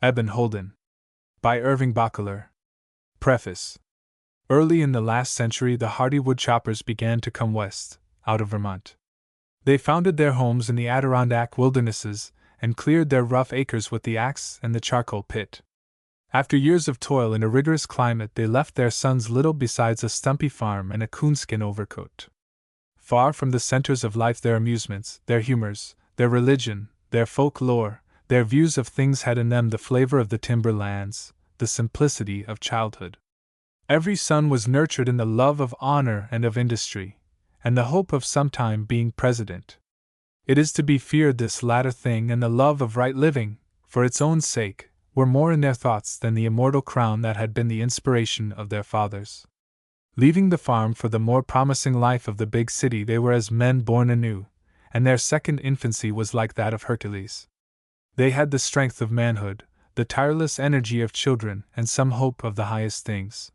Eben Holden. By Irving BACHELLER. Preface. Early in the last century, the hardy woodchoppers began to come west, out of Vermont. They founded their homes in the Adirondack wildernesses and cleared their rough acres with the axe and the charcoal pit. After years of toil in a rigorous climate, they left their sons little besides a stumpy farm and a coonskin overcoat. Far from the centers of life, their amusements, their humors, their religion, their folklore, their views of things had in them the flavor of the timberlands, the simplicity of childhood. Every son was nurtured in the love of honor and of industry, and the hope of sometime being president. It is to be feared this latter thing and the love of right living, for its own sake, were more in their thoughts than the immortal crown that had been the inspiration of their fathers. Leaving the farm for the more promising life of the big city, they were as men born anew, and their second infancy was like that of Hercules. They had the strength of manhood, the tireless energy of children, and some hope of the highest things.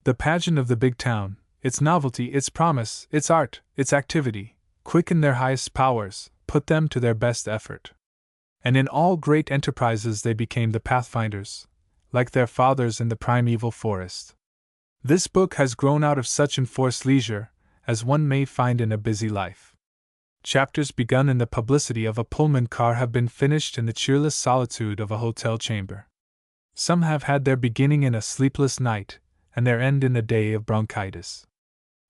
The pageant of the big town, its novelty, its promise, its art, its activity, quickened their highest powers, put them to their best effort. And in all great enterprises they became the pathfinders, like their fathers in the primeval forest. This book has grown out of such enforced leisure as one may find in a busy life. Chapters begun in the publicity of a Pullman car have been finished in the cheerless solitude of a hotel chamber. Some have had their beginning in a sleepless night, and their end in a day of bronchitis.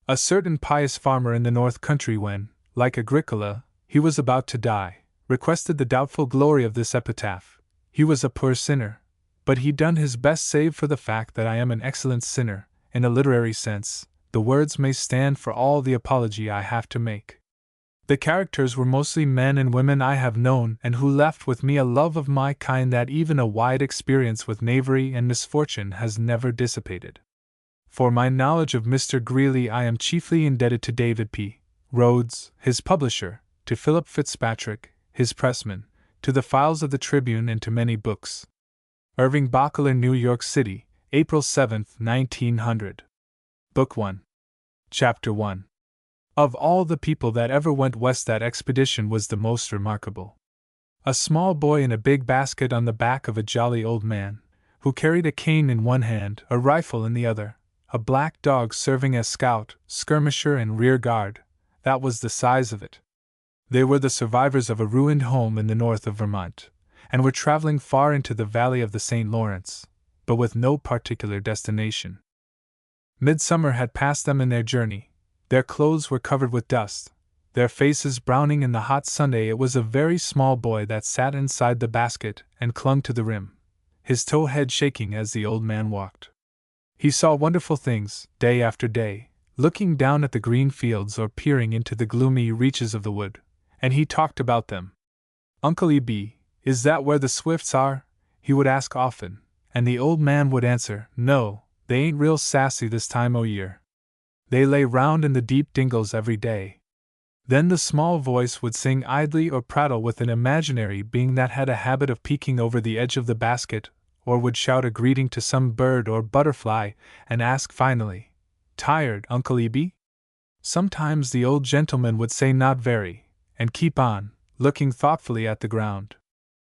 A certain pious farmer in the North Country, when, like Agricola, he was about to die, requested the doubtful glory of this epitaph: "He was a poor sinner, but he done his best, save for the fact that I am an excellent sinner." In a literary sense, the words may stand for all the apology I have to make. The characters were mostly men and women I have known, and who left with me a love of my kind that even a wide experience with knavery and misfortune has never dissipated. For my knowledge of Mr. Greeley I am chiefly indebted to David P. Rhodes, his publisher, to Philip Fitzpatrick, his pressman, to the files of the Tribune, and to many books. Irving BACHELLER, New York City, April 7, 1900. Book 1. Chapter 1. Of all the people that ever went west, that expedition was the most remarkable. A small boy in a big basket on the back of a jolly old man, who carried a cane in one hand, a rifle in the other, a black dog serving as scout, skirmisher, and rear guard, that was the size of it. They were the survivors of a ruined home in the north of Vermont, and were traveling far into the valley of the St. Lawrence, but with no particular destination. Midsummer had passed them in their journey. Their clothes were covered with dust, their faces browning in the hot Sunday. It was a very small boy that sat inside the basket and clung to the rim, his tow head shaking as the old man walked. He saw wonderful things, day after day, looking down at the green fields or peering into the gloomy reaches of the wood, and he talked about them. "Uncle E.B., is that where the swifts are?" he would ask often, and the old man would answer, "No, they ain't real sassy this time o' year. They lay round in the deep dingles every day." Then the small voice would sing idly or prattle with an imaginary being that had a habit of peeking over the edge of the basket, or would shout a greeting to some bird or butterfly, and ask finally, "Tired, Uncle E.B.?" Sometimes the old gentleman would say not very, and keep on, looking thoughtfully at the ground.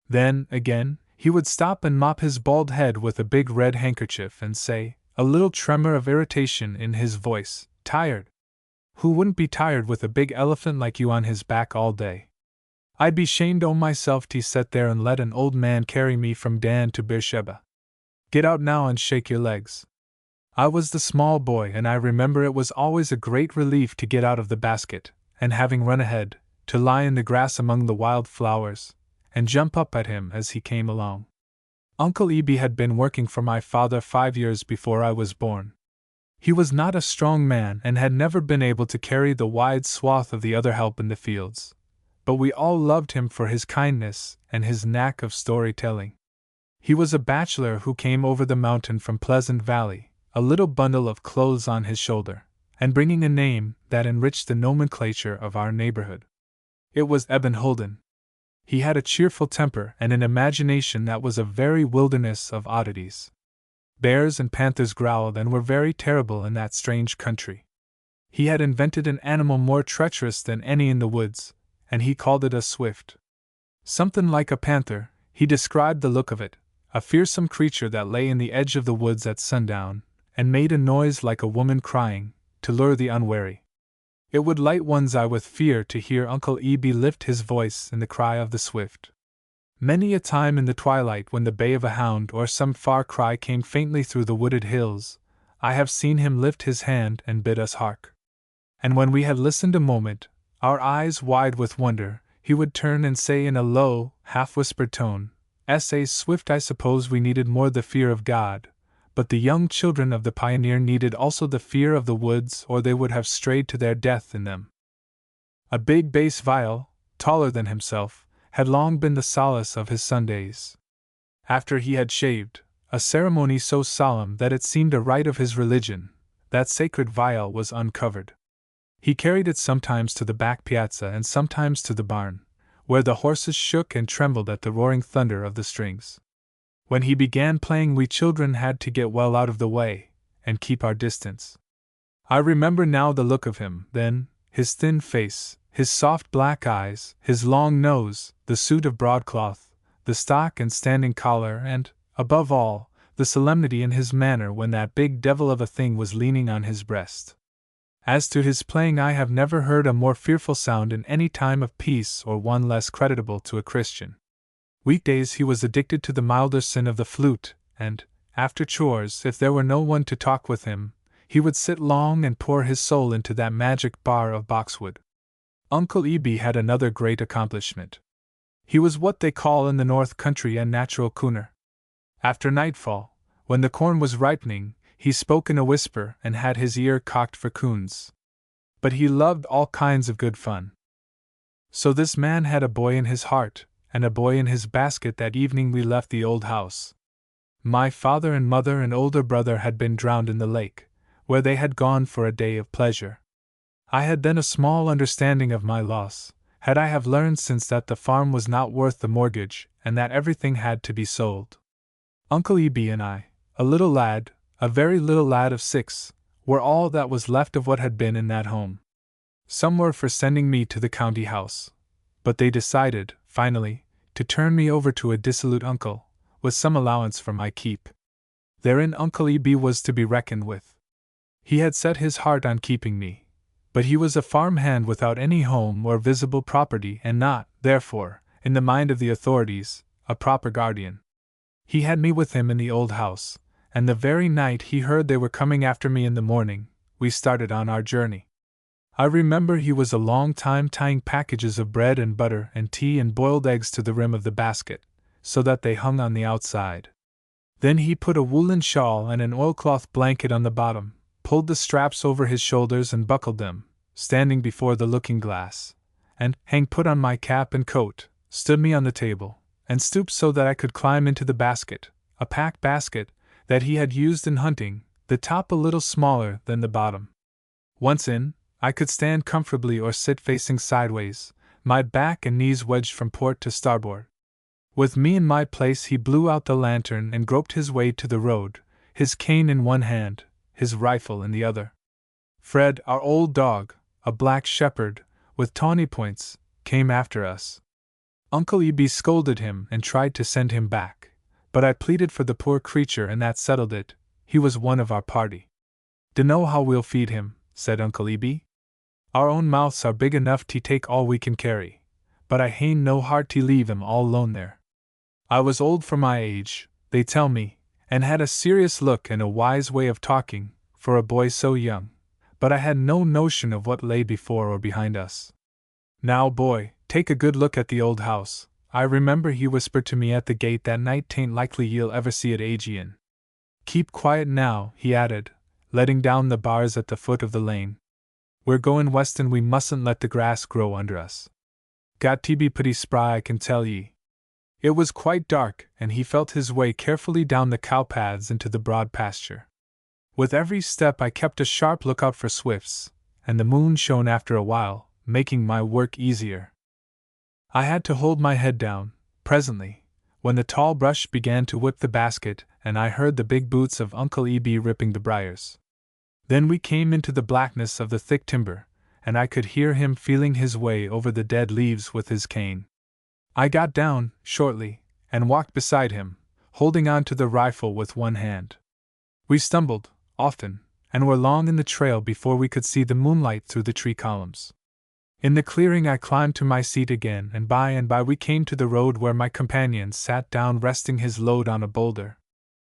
Then, again, he would stop and mop his bald head with a big red handkerchief and say, a little tremor of irritation in his voice, "Tired? Who wouldn't be tired with a big elephant like you on his back all day? I'd be shamed o' myself to set there and let an old man carry me from Dan to Beersheba. Get out now and shake your legs." I was the small boy, and I remember it was always a great relief to get out of the basket, and having run ahead, to lie in the grass among the wild flowers, and jump up at him as he came along. Uncle E.B. had been working for my father 5 years before I was born. He was not a strong man and had never been able to carry the wide swath of the other help in the fields, but we all loved him for his kindness and his knack of storytelling. He was a bachelor who came over the mountain from Pleasant Valley, a little bundle of clothes on his shoulder, and bringing a name that enriched the nomenclature of our neighborhood. It was Eben Holden. He had a cheerful temper and an imagination that was a very wilderness of oddities. Bears and panthers growled and were very terrible in that strange country. He had invented an animal more treacherous than any in the woods, and he called it a swift. Something like a panther, he described the look of it, a fearsome creature that lay in the edge of the woods at sundown, and made a noise like a woman crying, to lure the unwary. It would light one's eye with fear to hear Uncle Eben lift his voice in the cry of the swift. Many a time in the twilight, when the bay of a hound or some far cry came faintly through the wooded hills, I have seen him lift his hand and bid us hark. And when we had listened a moment, our eyes wide with wonder, he would turn and say in a low, half-whispered tone, "S.A. Swift, I suppose we needed more the fear of God, but the young children of the pioneer needed also the fear of the woods, or they would have strayed to their death in them." A big bass viol, taller than himself, had long been the solace of his Sundays. After he had shaved, a ceremony so solemn that it seemed a rite of his religion, that sacred viol was uncovered. He carried it sometimes to the back piazza and sometimes to the barn, where the horses shook and trembled at the roaring thunder of the strings. When he began playing, we children had to get well out of the way, and keep our distance. I remember now the look of him then, his thin face, his soft black eyes, his long nose, the suit of broadcloth, the stock and standing collar, and, above all, the solemnity in his manner when that big devil of a thing was leaning on his breast. As to his playing, I have never heard a more fearful sound in any time of peace or one less creditable to a Christian. Weekdays he was addicted to the milder sin of the flute, and, after chores, if there were no one to talk with him, he would sit long and pour his soul into that magic bar of boxwood. Uncle Eben had another great accomplishment. He was what they call in the North Country a natural cooner. After nightfall, when the corn was ripening, he spoke in a whisper and had his ear cocked for coons. But he loved all kinds of good fun. So this man had a boy in his heart, and a boy in his basket. That evening we left the old house. My father and mother and older brother had been drowned in the lake, where they had gone for a day of pleasure. I had then a small understanding of my loss, had I have learned since that the farm was not worth the mortgage, and that everything had to be sold. Uncle Eben and I, a little lad, a very little lad of 6, were all that was left of what had been in that home. Some were for sending me to the county house, but they decided, finally, to turn me over to a dissolute uncle, with some allowance for my keep. Therein Uncle Eben was to be reckoned with. He had set his heart on keeping me, but he was a farm hand without any home or visible property, and not, therefore, in the mind of the authorities, a proper guardian. He had me with him in the old house, and the very night he heard they were coming after me in the morning, we started on our journey. I remember he was a long time tying packages of bread and butter and tea and boiled eggs to the rim of the basket, so that they hung on the outside. Then he put a woolen shawl and an oilcloth blanket on the bottom, pulled the straps over his shoulders and buckled them, standing before the looking-glass, and, having put on my cap and coat, stood me on the table, and stooped so that I could climb into the basket, a pack basket, that he had used in hunting, the top a little smaller than the bottom. Once in, I could stand comfortably or sit facing sideways, my back and knees wedged from port to starboard. With me in my place he blew out the lantern and groped his way to the road, his cane in one hand, his rifle in the other. Fred, our old dog, a black shepherd, with tawny points, came after us. Uncle Eben scolded him and tried to send him back, but I pleaded for the poor creature and that settled it. He was one of our party. "Dunno how we'll feed him," said Uncle Eben. "Our own mouths are big enough to take all we can carry, but I hain't no heart to leave him all alone there." I was old for my age, they tell me, and had a serious look and a wise way of talking, for a boy so young, but I had no notion of what lay before or behind us. "Now, boy, take a good look at the old house," I remember he whispered to me at the gate that night. "'Tain't likely ye'll ever see it agin. Keep quiet now," he added, letting down the bars at the foot of the lane. "We're goin' west and we mustn't let the grass grow under us. Got to be pretty spry, I can tell ye." It was quite dark, and he felt his way carefully down the cow paths into the broad pasture. With every step I kept a sharp lookout for swifts, and the moon shone after a while, making my work easier. I had to hold my head down, presently, when the tall brush began to whip the basket, and I heard the big boots of Uncle Eben ripping the briars. Then we came into the blackness of the thick timber, and I could hear him feeling his way over the dead leaves with his cane. I got down, shortly, and walked beside him, holding on to the rifle with one hand. We stumbled, often, and were long in the trail before we could see the moonlight through the tree columns. In the clearing I climbed to my seat again, and by we came to the road where my companion sat down resting his load on a boulder.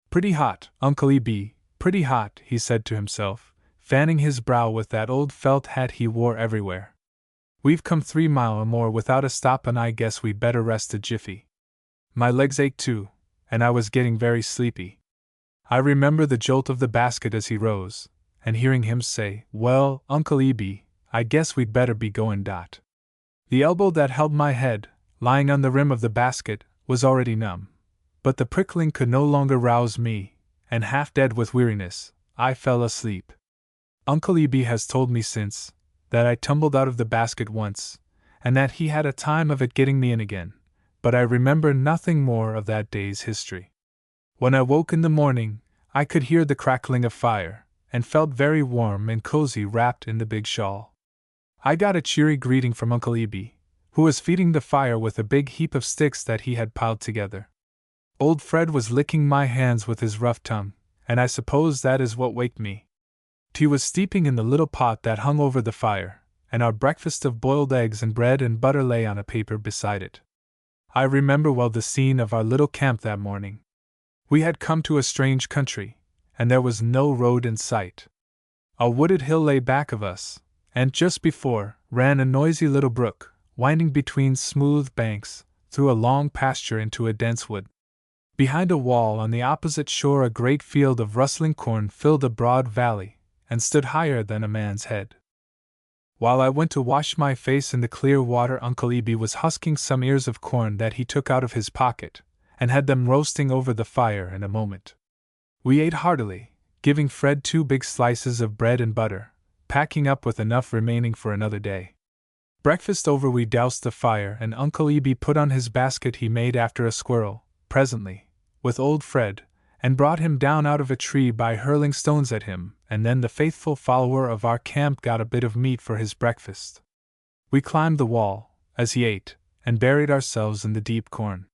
"Pretty hot, Uncle E.B., pretty hot," he said to himself, fanning his brow with that old felt hat he wore everywhere. "We've come 3 miles or more without a stop, and I guess we'd better rest a jiffy." My legs ached too, and I was getting very sleepy. I remember the jolt of the basket as he rose, and hearing him say, "Well, Uncle E.B., I guess we'd better be going." The elbow that held my head, lying on the rim of the basket, was already numb, but the prickling could no longer rouse me, and half dead with weariness, I fell asleep. Uncle E.B. has told me since that I tumbled out of the basket once, and that he had a time of it getting me in again, but I remember nothing more of that day's history. When I woke in the morning, I could hear the crackling of fire, and felt very warm and cozy wrapped in the big shawl. I got a cheery greeting from Uncle E.B., who was feeding the fire with a big heap of sticks that he had piled together. Old Fred was licking my hands with his rough tongue, and I suppose that is what waked me. Tea was steeping in the little pot that hung over the fire, and our breakfast of boiled eggs and bread and butter lay on a paper beside it. I remember well the scene of our little camp that morning. We had come to a strange country, and there was no road in sight. A wooded hill lay back of us, and just before ran a noisy little brook, winding between smooth banks, through a long pasture into a dense wood. Behind a wall on the opposite shore a great field of rustling corn filled a broad valley, and stood higher than a man's head. While I went to wash my face in the clear water, Uncle E.B. was husking some ears of corn that he took out of his pocket, and had them roasting over the fire in a moment. We ate heartily, giving Fred 2 big slices of bread and butter, packing up with enough remaining for another day. Breakfast over, we doused the fire, and Uncle E.B. put on his basket he made after a squirrel, presently, with old Fred, and brought him down out of a tree by hurling stones at him, and then the faithful follower of our camp got a bit of meat for his breakfast. We climbed the wall, as he ate, and buried ourselves in the deep corn.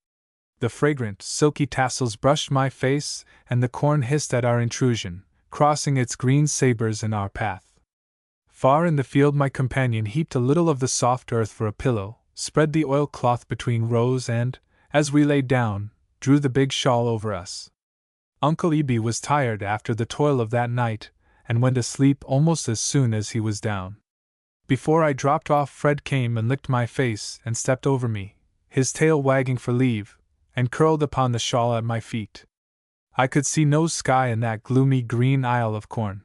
The fragrant, silky tassels brushed my face, and the corn hissed at our intrusion, crossing its green sabers in our path. Far in the field my companion heaped a little of the soft earth for a pillow, spread the oilcloth between rows, and, as we lay down, drew the big shawl over us. Uncle E.B. was tired after the toil of that night, and went to sleep almost as soon as he was down. Before I dropped off, Fred came and licked my face and stepped over me, his tail wagging for leave, and curled upon the shawl at my feet. I could see no sky in that gloomy green aisle of corn.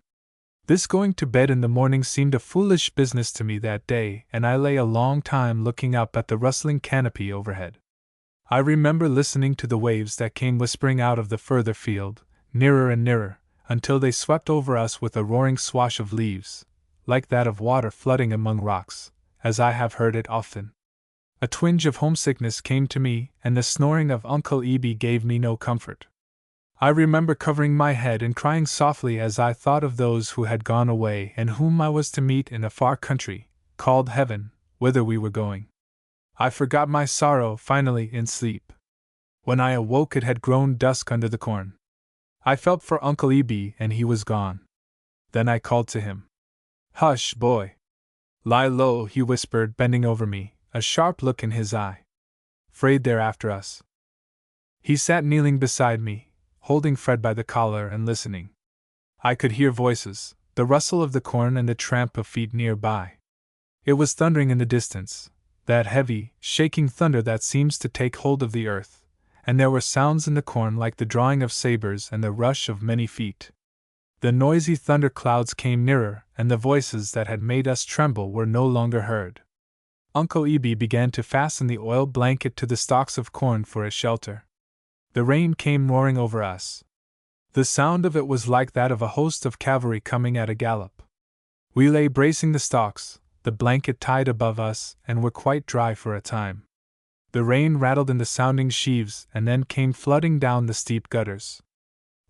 This going to bed in the morning seemed a foolish business to me that day, and I lay a long time looking up at the rustling canopy overhead. I remember listening to the waves that came whispering out of the further field, nearer and nearer, until they swept over us with a roaring swash of leaves, like that of water flooding among rocks, as I have heard it often. A twinge of homesickness came to me, and the snoring of Uncle E.B. gave me no comfort. I remember covering my head and crying softly as I thought of those who had gone away and whom I was to meet in a far country, called heaven, whither we were going. I forgot my sorrow finally in sleep. When I awoke it had grown dusk under the corn. I felt for Uncle E.B. and he was gone. Then I called to him. "Hush, boy! Lie low," he whispered, bending over me, a sharp look in his eye. "'Fraid they're after us." He sat kneeling beside me, holding Fred by the collar and listening. I could hear voices, the rustle of the corn and the tramp of feet near by. It was thundering in the distance, that heavy, shaking thunder that seems to take hold of the earth, and there were sounds in the corn like the drawing of sabers and the rush of many feet. The noisy thunder clouds came nearer, and the voices that had made us tremble were no longer heard. Uncle E.B. began to fasten the oil blanket to the stalks of corn for a shelter. The rain came roaring over us. The sound of it was like that of a host of cavalry coming at a gallop. We lay bracing the stalks, the blanket tied above us, and were quite dry for a time. The rain rattled in the sounding sheaves and then came flooding down the steep gutters.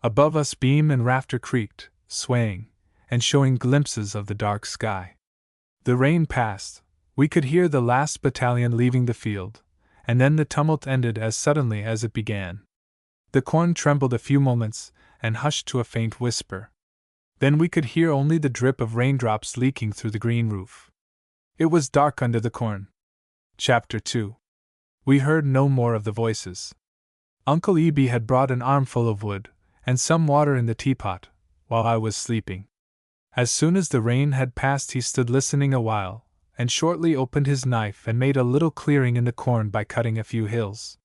Above us beam and rafter creaked, swaying, and showing glimpses of the dark sky. The rain passed, we could hear the last battalion leaving the field, and then the tumult ended as suddenly as it began. The corn trembled a few moments, and hushed to a faint whisper. Then we could hear only the drip of raindrops leaking through the green roof. It was dark under the corn. Chapter 2. We heard no more of the voices. Uncle Eben had brought an armful of wood, and some water in the teapot, while I was sleeping. As soon as the rain had passed he stood listening a while, and shortly opened his knife and made a little clearing in the corn by cutting a few hills.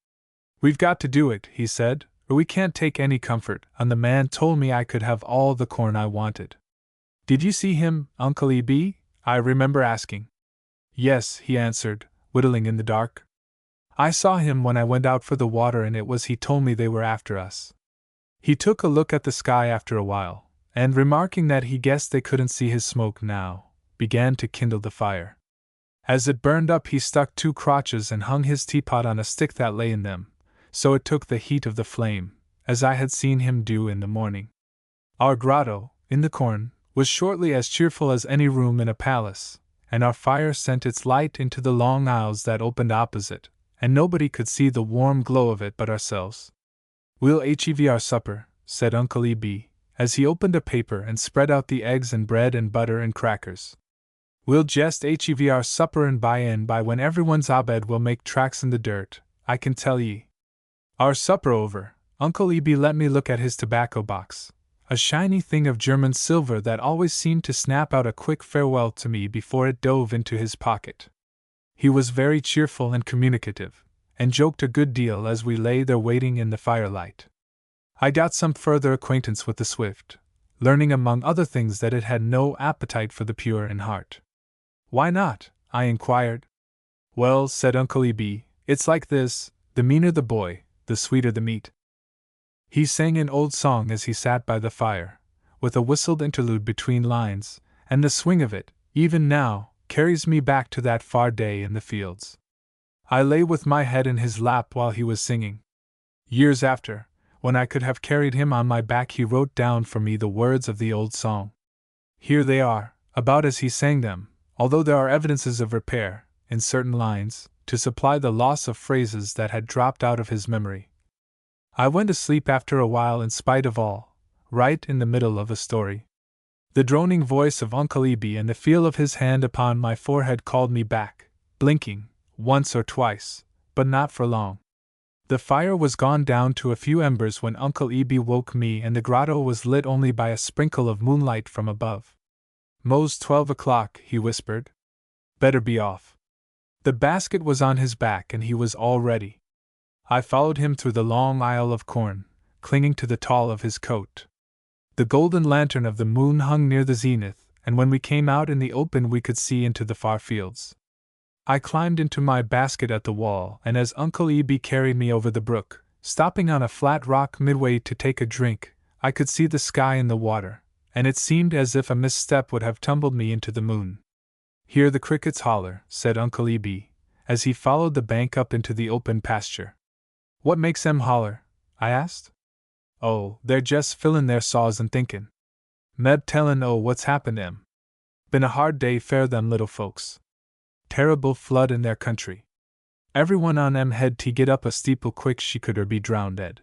"We've got to do it," he said, "or we can't take any comfort, and the man told me I could have all the corn I wanted." "Did you see him, Uncle Eben?" I remember asking. "Yes," he answered, whittling in the dark. "I saw him when I went out for the water, and it was he told me they were after us." He took a look at the sky after a while, and remarking that he guessed they couldn't see his smoke now, began to kindle the fire. As it burned up he stuck 2 crotches and hung his teapot on a stick that lay in them, so it took the heat of the flame, as I had seen him do in the morning. Our grotto, in the corn, was shortly as cheerful as any room in a palace, and our fire sent its light into the long aisles that opened opposite, and nobody could see the warm glow of it but ourselves. "We'll have our supper," said Uncle Eben, as he opened a paper and spread out the eggs and bread and butter and crackers. "We'll just have our supper, and by and by when everyone's abed we'll make tracks in the dirt, I can tell ye." Our supper over, Uncle Eben let me look at his tobacco box, a shiny thing of German silver that always seemed to snap out a quick farewell to me before it dove into his pocket. He was very cheerful and communicative, and joked a good deal as we lay there waiting in the firelight. I got some further acquaintance with the Swift, learning among other things that it had no appetite for the pure in heart. "Why not?" I inquired. "Well," said Uncle Eben, "it's like this: the meaner the boy, the sweeter the meat." He sang an old song as he sat by the fire, with a whistled interlude between lines, and the swing of it, even now, carries me back to that far day in the fields. I lay with my head in his lap while he was singing. Years after, when I could have carried him on my back, he wrote down for me the words of the old song. Here they are, about as he sang them, although there are evidences of repair, in certain lines, to supply the loss of phrases that had dropped out of his memory. I went to sleep after a while in spite of all, right in the middle of a story. The droning voice of Uncle Eben and the feel of his hand upon my forehead called me back, blinking, once or twice, but not for long. The fire was gone down to a few embers when Uncle Eben woke me, and the grotto was lit only by a sprinkle of moonlight from above. "Mo's 12 o'clock," he whispered. "Better be off." The basket was on his back and he was all ready. I followed him through the long aisle of corn, clinging to the tall of his coat. The golden lantern of the moon hung near the zenith, and when we came out in the open we could see into the far fields. I climbed into my basket at the wall, and as Uncle Eben carried me over the brook, stopping on a flat rock midway to take a drink, I could see the sky and the water, and it seemed as if a misstep would have tumbled me into the moon. "Hear the crickets holler," said Uncle Eben, as he followed the bank up into the open pasture. "What makes 'em holler?" I asked. "Oh, they're just fillin' their saws and thinkin'. Meb tellin' what's happened 'em. Been a hard day for them little folks. Terrible flood in their country. Everyone on 'em had to get up a steeple quick she could or be drowned dead.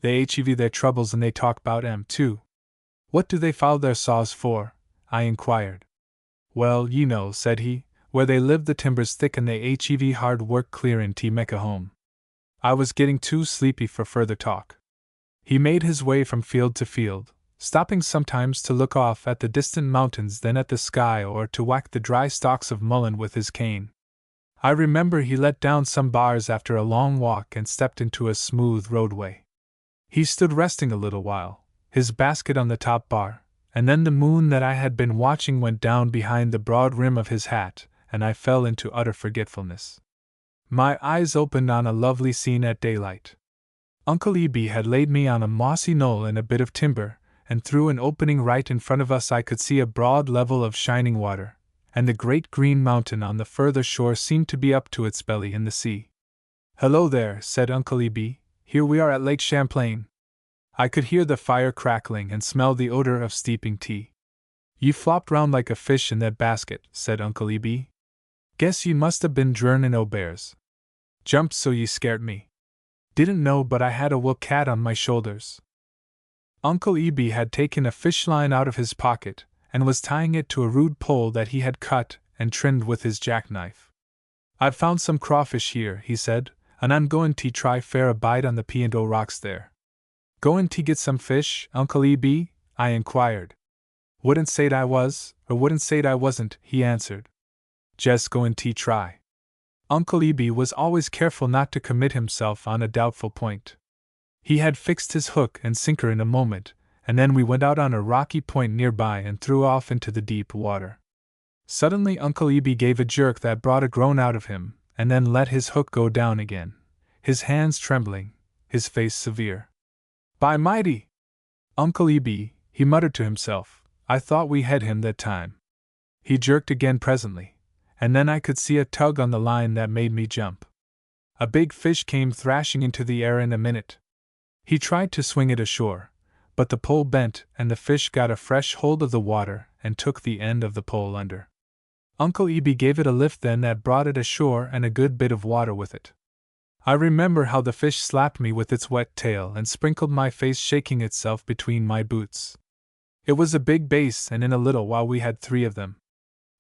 They have their troubles and they talk 'bout 'em too." "What do they follow their saws for?" I inquired. "Well, ye know," said he, "where they live the timber's thick and they have hard work clearin' to make a home." I was getting too sleepy for further talk. He made his way from field to field, stopping sometimes to look off at the distant mountains, then at the sky, or to whack the dry stalks of mullein with his cane. I remember he let down some bars after a long walk and stepped into a smooth roadway. He stood resting a little while, his basket on the top bar, and then the moon that I had been watching went down behind the broad rim of his hat, and I fell into utter forgetfulness. My eyes opened on a lovely scene at daylight. Uncle Eben had laid me on a mossy knoll in a bit of timber, and through an opening right in front of us I could see a broad level of shining water, and the great green mountain on the further shore seemed to be up to its belly in the sea. "Hello there," said Uncle Eben, "here we are at Lake Champlain." I could hear the fire crackling and smell the odor of steeping tea. "You flopped round like a fish in that basket," said Uncle Eben. "Guess you must have been drearnin' o' bears. Jumped so ye scart me. Didn't know, but I had a wool cat on my shoulders. Uncle Eb had taken a fish line out of his pocket, and was tying it to a rude pole that he had cut and trimmed with his jackknife. "I've found some crawfish here," he said, "and I'm goin' to try fair a bite on the P&O rocks there." "Goin' to get some fish, Uncle Eb?" I inquired. "Wouldn't say't I was, or wouldn't say't I wasn't," he answered. "Jest goin' to try." Uncle Eb was always careful not to commit himself on a doubtful point. He had fixed his hook and sinker in a moment, and then we went out on a rocky point nearby and threw off into the deep water. Suddenly Uncle Eb gave a jerk that brought a groan out of him, and then let his hook go down again, his hands trembling, his face severe. "By mighty! Uncle Eb," he muttered to himself, "I thought we had him that time." He jerked again presently, and then I could see a tug on the line that made me jump. A big fish came thrashing into the air in a minute. He tried to swing it ashore, but the pole bent and the fish got a fresh hold of the water and took the end of the pole under. Uncle Eb gave it a lift then that brought it ashore and a good bit of water with it. I remember how the fish slapped me with its wet tail and sprinkled my face, shaking itself between my boots. It was a big bass, and in a little while we had 3 of them.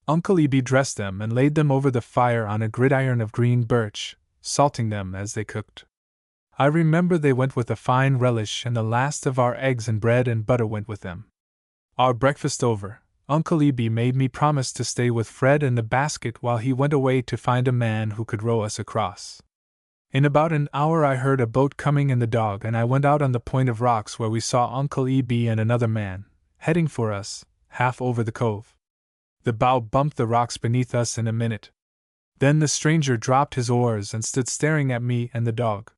Uncle Eb dressed them and laid them over the fire on a gridiron of green birch, salting them as they cooked. I remember they went with a fine relish, and the last of our eggs and bread and butter went with them. Our breakfast over, Uncle Eb made me promise to stay with Fred and the basket while he went away to find a man who could row us across. In about an hour I heard a boat coming in the Dog, and I went out on the point of rocks where we saw Uncle Eb and another man, heading for us, half over the cove. The bow bumped the rocks beneath us in a minute. Then the stranger dropped his oars and stood staring at me and the Dog.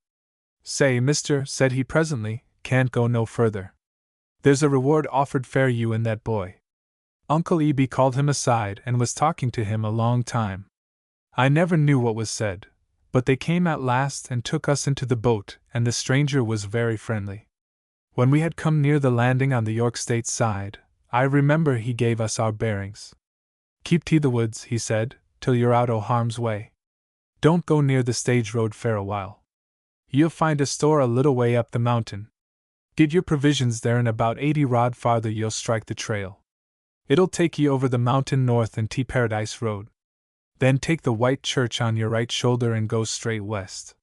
"Say, mister," said he presently, "can't go no further. There's a reward offered fair you and that boy." Uncle Eb called him aside and was talking to him a long time. I never knew what was said, but they came at last and took us into the boat, and the stranger was very friendly. When we had come near the landing on the York State side, I remember he gave us our bearings. "Keep to the woods," he said, "till you're out o' harm's way. Don't go near the stage road fair a while. You'll find a store a little way up the mountain. Get your provisions there, and about 80 rod farther you'll strike the trail. It'll take ye over the mountain north and to Paradise Road. Then take the white church on your right shoulder and go straight west."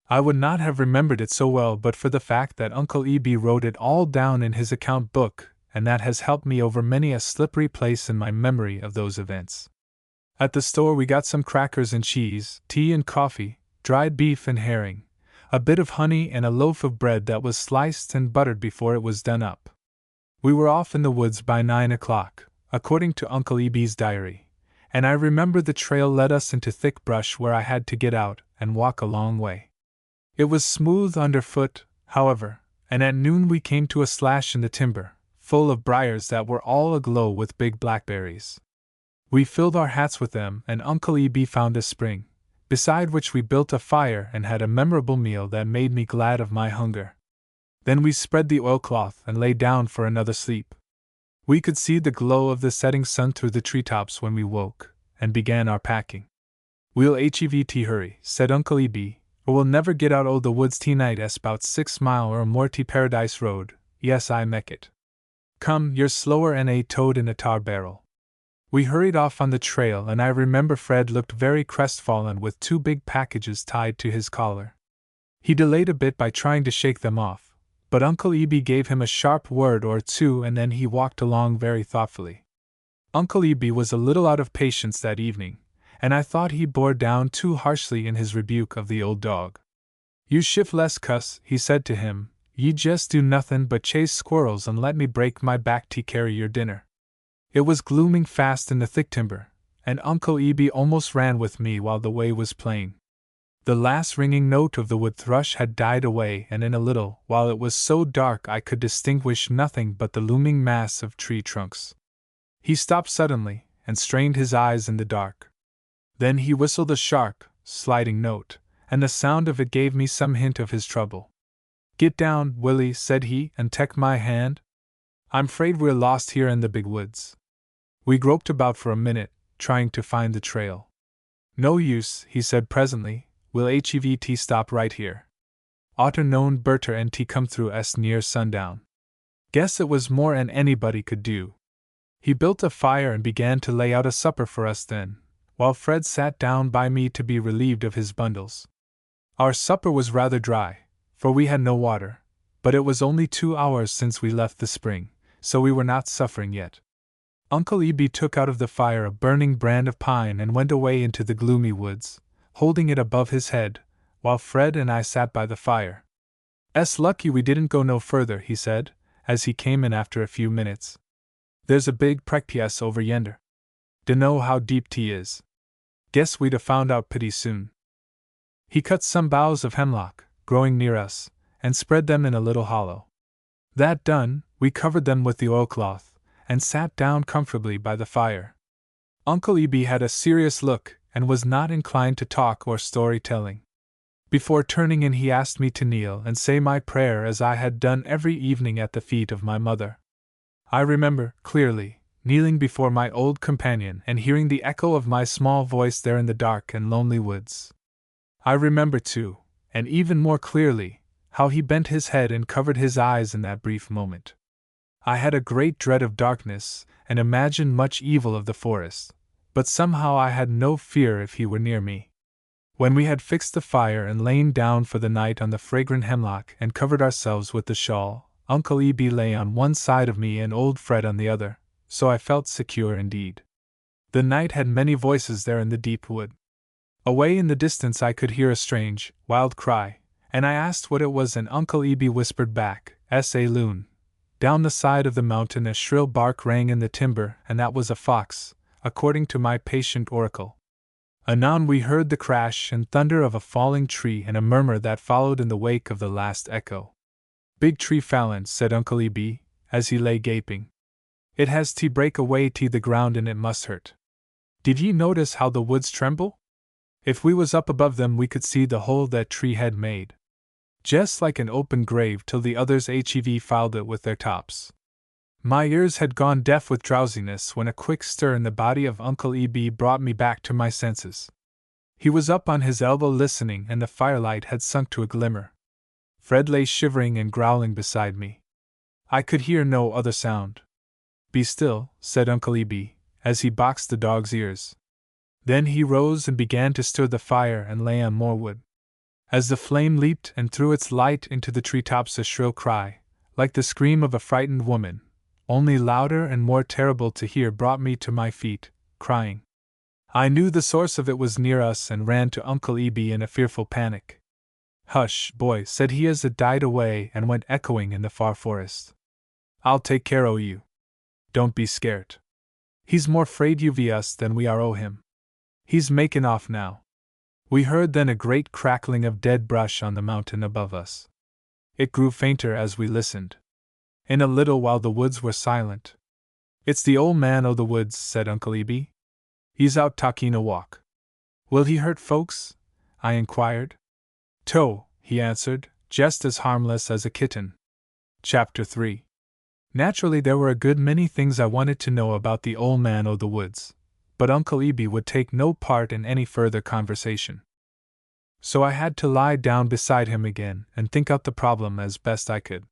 I would not have remembered it so well but for the fact that Uncle Eb wrote it all down in his account book, and that has helped me over many a slippery place in my memory of those events. At the store we got some crackers and cheese, tea and coffee, dried beef and herring, a bit of honey, and a loaf of bread that was sliced and buttered before it was done up. We were off in the woods by 9 o'clock, according to Uncle Eb's diary, and I remember the trail led us into thick brush where I had to get out and walk a long way. It was smooth underfoot, however, and at noon we came to a slash in the timber, full of briars that were all aglow with big blackberries. We filled our hats with them, and Uncle Eb found a spring, beside which we built a fire and had a memorable meal that made me glad of my hunger. Then we spread the oilcloth and lay down for another sleep. We could see the glow of the setting sun through the treetops when we woke, and began our packing. "We'll HEVT hurry," said Uncle Eb, "or we'll never get out o' the woods tonight. S 'bout 6 mile or more to Paradise Road. Yes, I mek it. Come, you're slower 'n a toad in a tar barrel." We hurried off on the trail, and I remember Fred looked very crestfallen with 2 big packages tied to his collar. He delayed a bit by trying to shake them off, but Uncle Eb gave him a sharp word or 2, and then he walked along very thoughtfully. Uncle Eb was a little out of patience that evening, and I thought he bore down too harshly in his rebuke of the old dog. "You shift less, cuss," he said to him. "Ye jest do nothin' but chase squirrels and let me break my back to carry your dinner." It was glooming fast in the thick timber, and Uncle Eb almost ran with me while the way was plain. The last ringing note of the wood thrush had died away, and in a little while it was so dark I could distinguish nothing but the looming mass of tree trunks. He stopped suddenly, and strained his eyes in the dark. Then he whistled a sharp, sliding note, and the sound of it gave me some hint of his trouble. "Get down, Willie," said he, "and take my hand. I'm 'fraid we're lost here in the big woods." We groped about for a minute, trying to find the trail. "No use," he said presently, "we'll HEVT stop right here. Otter known Berter and T come through s near sundown. Guess it was more 'n anybody could do. He built a fire and began to lay out a supper for us then, while Fred sat down by me to be relieved of his bundles. Our supper was rather dry, for we had no water, but it was only 2 hours since we left the spring, so we were not suffering yet. Uncle Eby took out of the fire a burning brand of pine and went away into the gloomy woods, holding it above his head, while Fred and I sat by the fire. "'S lucky we didn't go no further," he said, as he came in after a few minutes. "There's a big precipice over yender. Dunno how deep 't is. Guess we'd a found out pretty soon." He cut some boughs of hemlock, growing near us, and spread them in a little hollow. That done, we covered them with the oilcloth, and sat down comfortably by the fire. Uncle Eby had a serious look, and was not inclined to talk or story-telling. Before turning in he asked me to kneel and say my prayer as I had done every evening at the feet of my mother. I remember, clearly, kneeling before my old companion and hearing the echo of my small voice there in the dark and lonely woods. I remember, too, and even more clearly, how he bent his head and covered his eyes in that brief moment. I had a great dread of darkness, and imagined much evil of the forest, but somehow I had no fear if he were near me. When we had fixed the fire and lain down for the night on the fragrant hemlock and covered ourselves with the shawl, Uncle Eby lay on one side of me and old Fred on the other, so I felt secure indeed. The night had many voices there in the deep wood. Away in the distance I could hear a strange, wild cry, and I asked what it was, and Uncle Eby whispered back, "S.A. loon." Down the side of the mountain a shrill bark rang in the timber, and that was a fox, according to my patient oracle. Anon we heard the crash and thunder of a falling tree and a murmur that followed in the wake of the last echo. "Big tree fallen," said Uncle Eby, as he lay gaping. "It has to break away to the ground and it must hurt. Did ye notice how the woods tremble? If we was up above them we could see the hole that tree had made. Just like an open grave till the others hev filed it with their tops." My ears had gone deaf with drowsiness when a quick stir in the body of Uncle Eby brought me back to my senses. He was up on his elbow listening, and the firelight had sunk to a glimmer. Fred lay shivering and growling beside me. I could hear no other sound. "Be still," said Uncle Eby, as he boxed the dog's ears. Then he rose and began to stir the fire and lay on more wood. As the flame leaped and threw its light into the treetops, a shrill cry, like the scream of a frightened woman, only louder and more terrible to hear, brought me to my feet, crying. I knew the source of it was near us and ran to Uncle Eby in a fearful panic. "Hush, boy," said he as it died away and went echoing in the far forest. "I'll take care o' you. Don't be scared. He's more 'fraid you v us than we are o' him. He's makin' off now." We heard then a great crackling of dead brush on the mountain above us. It grew fainter as we listened. In a little while the woods were silent. "It's the old man o' the woods," said Uncle Eby. "He's out talking a walk." "Will he hurt folks?" I inquired. "Toe," he answered, just as harmless as a kitten. Chapter 3. Naturally there were a good many things I wanted to know about the old man o' the woods, but Uncle Eby would take no part in any further conversation. So I had to lie down beside him again and think out the problem as best I could.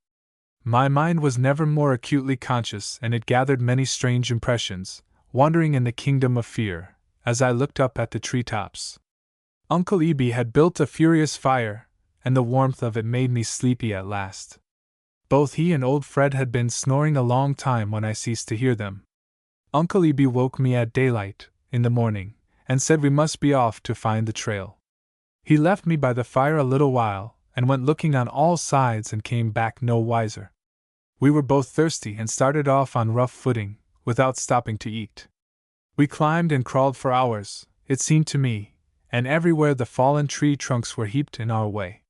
My mind was never more acutely conscious, and it gathered many strange impressions, wandering in the kingdom of fear, as I looked up at the treetops. Uncle Eby had built a furious fire, and the warmth of it made me sleepy at last. Both he and old Fred had been snoring a long time when I ceased to hear them. Uncle Eby woke me at daylight, in the morning, and said we must be off to find the trail. He left me by the fire a little while, and went looking on all sides and came back no wiser. We were both thirsty and started off on rough footing, without stopping to eat. We climbed and crawled for hours, it seemed to me, and everywhere the fallen tree trunks were heaped in our way.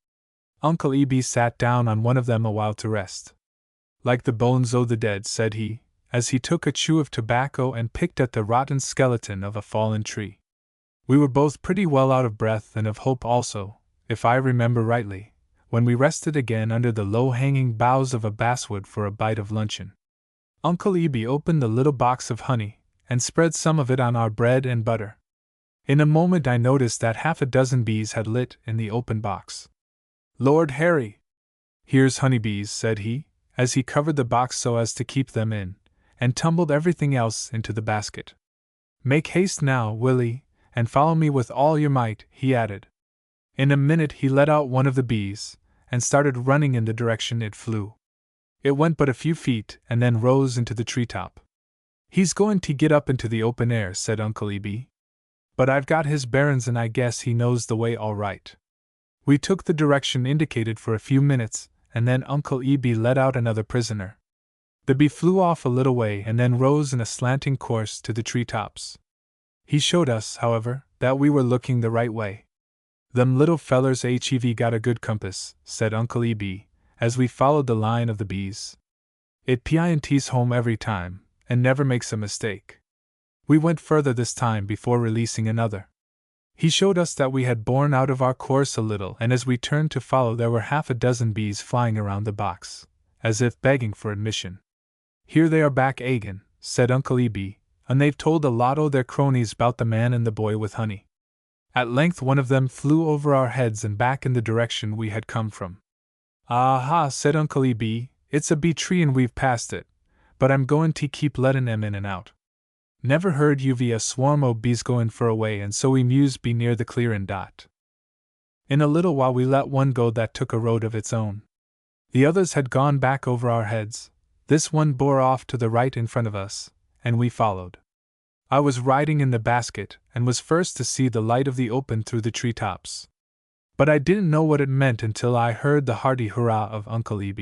Uncle Eby sat down on one of them a while to rest. "Like the bones o' the dead," said he, as he took a chew of tobacco and picked at the rotten skeleton of a fallen tree. We were both pretty well out of breath and of hope also, if I remember rightly, when we rested again under the low-hanging boughs of a basswood for a bite of luncheon. Uncle Eby opened the little box of honey, and spread some of it on our bread and butter. In a moment I noticed that half a dozen bees had lit in the open box. Lord Harry! Here's honeybees, said he, as he covered the box so as to keep them in, and tumbled everything else into the basket. Make haste now, Willie, and follow me with all your might, he added. In a minute he let out one of the bees, and started running in the direction it flew. It went but a few feet and then rose into the treetop. He's going to get up into the open air, said Uncle Eb. But I've got his bearin's and I guess he knows the way all right. We took the direction indicated for a few minutes, and then Uncle Eb let out another prisoner. The bee flew off a little way and then rose in a slanting course to the treetops. He showed us, however, that we were looking the right way. Them little fellers hev got a good compass, said Uncle Eb, as we followed the line of the bees. It pint's home every time, and never makes a mistake. We went further this time before releasing another. He showed us that we had borne out of our course a little, and as we turned to follow there were half a dozen bees flying around the box, as if begging for admission. Here they are back agin, said Uncle Eb, and they've told a lot o' their cronies 'bout the man and the boy with honey. At length one of them flew over our heads and back in the direction we had come from. "Aha," said Uncle Eb, "it's a bee tree and we've passed it, but I'm goin' to keep lettin' 'em in and out. Never heard a swarm o' bees goin' fur away, and so we mused be near the clearin' dot. In a little while we let one go that took a road of its own. The others had gone back over our heads. This one bore off to the right in front of us, and we followed. I was riding in the basket, and was first to see the light of the open through the treetops. But I didn't know what it meant until I heard the hearty hurrah of Uncle Eb.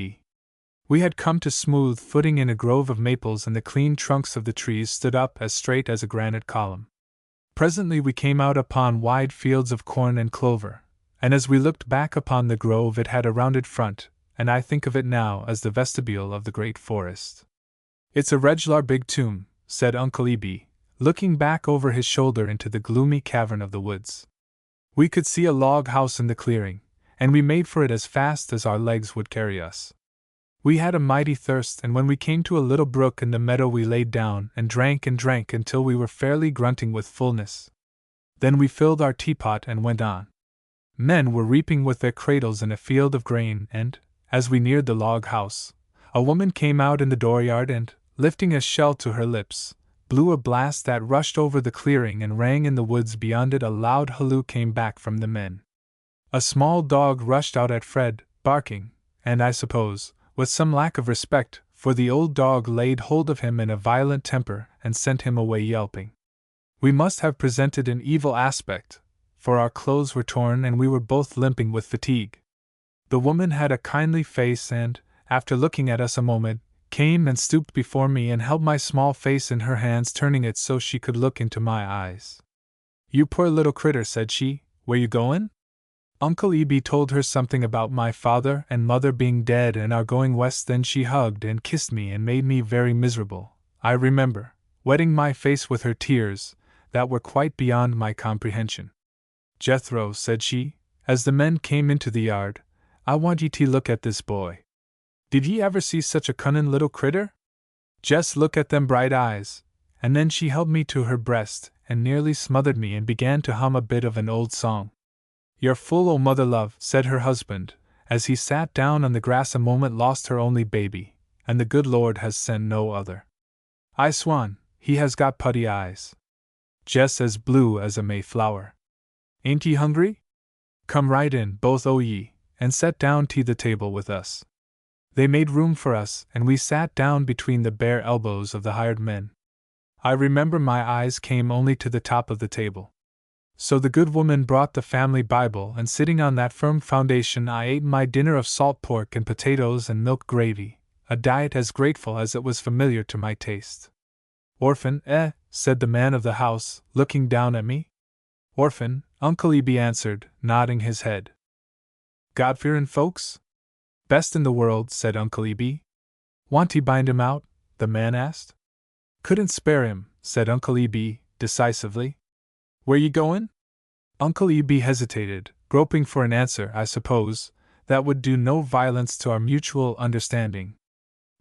We had come to smooth footing in a grove of maples, and the clean trunks of the trees stood up as straight as a granite column. Presently we came out upon wide fields of corn and clover, and as we looked back upon the grove it had a rounded front, and I think of it now as the vestibule of the great forest. "It's a reg'lar big tomb," said Uncle Eb, looking back over his shoulder into the gloomy cavern of the woods. We could see a log house in the clearing, and we made for it as fast as our legs would carry us. We had a mighty thirst, and when we came to a little brook in the meadow we laid down and drank until we were fairly grunting with fullness. Then we filled our teapot and went on. Men were reaping with their cradles in a field of grain, and, as we neared the log house, a woman came out in the dooryard and, lifting a shell to her lips, blew a blast that rushed over the clearing and rang in the woods beyond it. A loud halloo came back from the men. A small dog rushed out at Fred, barking, and I suppose, with some lack of respect, for the old dog laid hold of him in a violent temper and sent him away yelping. We must have presented an evil aspect, for our clothes were torn and we were both limping with fatigue. The woman had a kindly face and, after looking at us a moment, came and stooped before me and held my small face in her hands, turning it so she could look into my eyes. "You poor little critter," said she, "where you goin'?" Uncle Eb told her something about my father and mother being dead and our going west. Then she hugged and kissed me and made me very miserable, I remember, wetting my face with her tears, that were quite beyond my comprehension. "Jethro," said she, as the men came into the yard, "I want ye to look at this boy. Did ye ever see such a cunnin' little critter? Just look at them bright eyes." And then she held me to her breast and nearly smothered me and began to hum a bit of an old song. "You're full o' mother love," said her husband, as he sat down on the grass a moment. "Lost her only baby, and the good Lord has sent no other. I swan, he has got putty eyes, just as blue as a Mayflower. Ain't ye hungry? Come right in, both o' ye, and set down to the table with us." They made room for us, and we sat down between the bare elbows of the hired men. I remember my eyes came only to the top of the table. So the good woman brought the family Bible, and sitting on that firm foundation I ate my dinner of salt pork and potatoes and milk gravy, a diet as grateful as it was familiar to my taste. "Orphan, said the man of the house, looking down at me. "Orphan," Uncle Eb answered, nodding his head. "God-fearin' folks?" "Best in the world," said Uncle Eb. "Want to bind him out?" the man asked. "Couldn't spare him," said Uncle Eb, decisively. "Where ye goin'?" Uncle Eb hesitated, groping for an answer, I suppose, that would do no violence to our mutual understanding.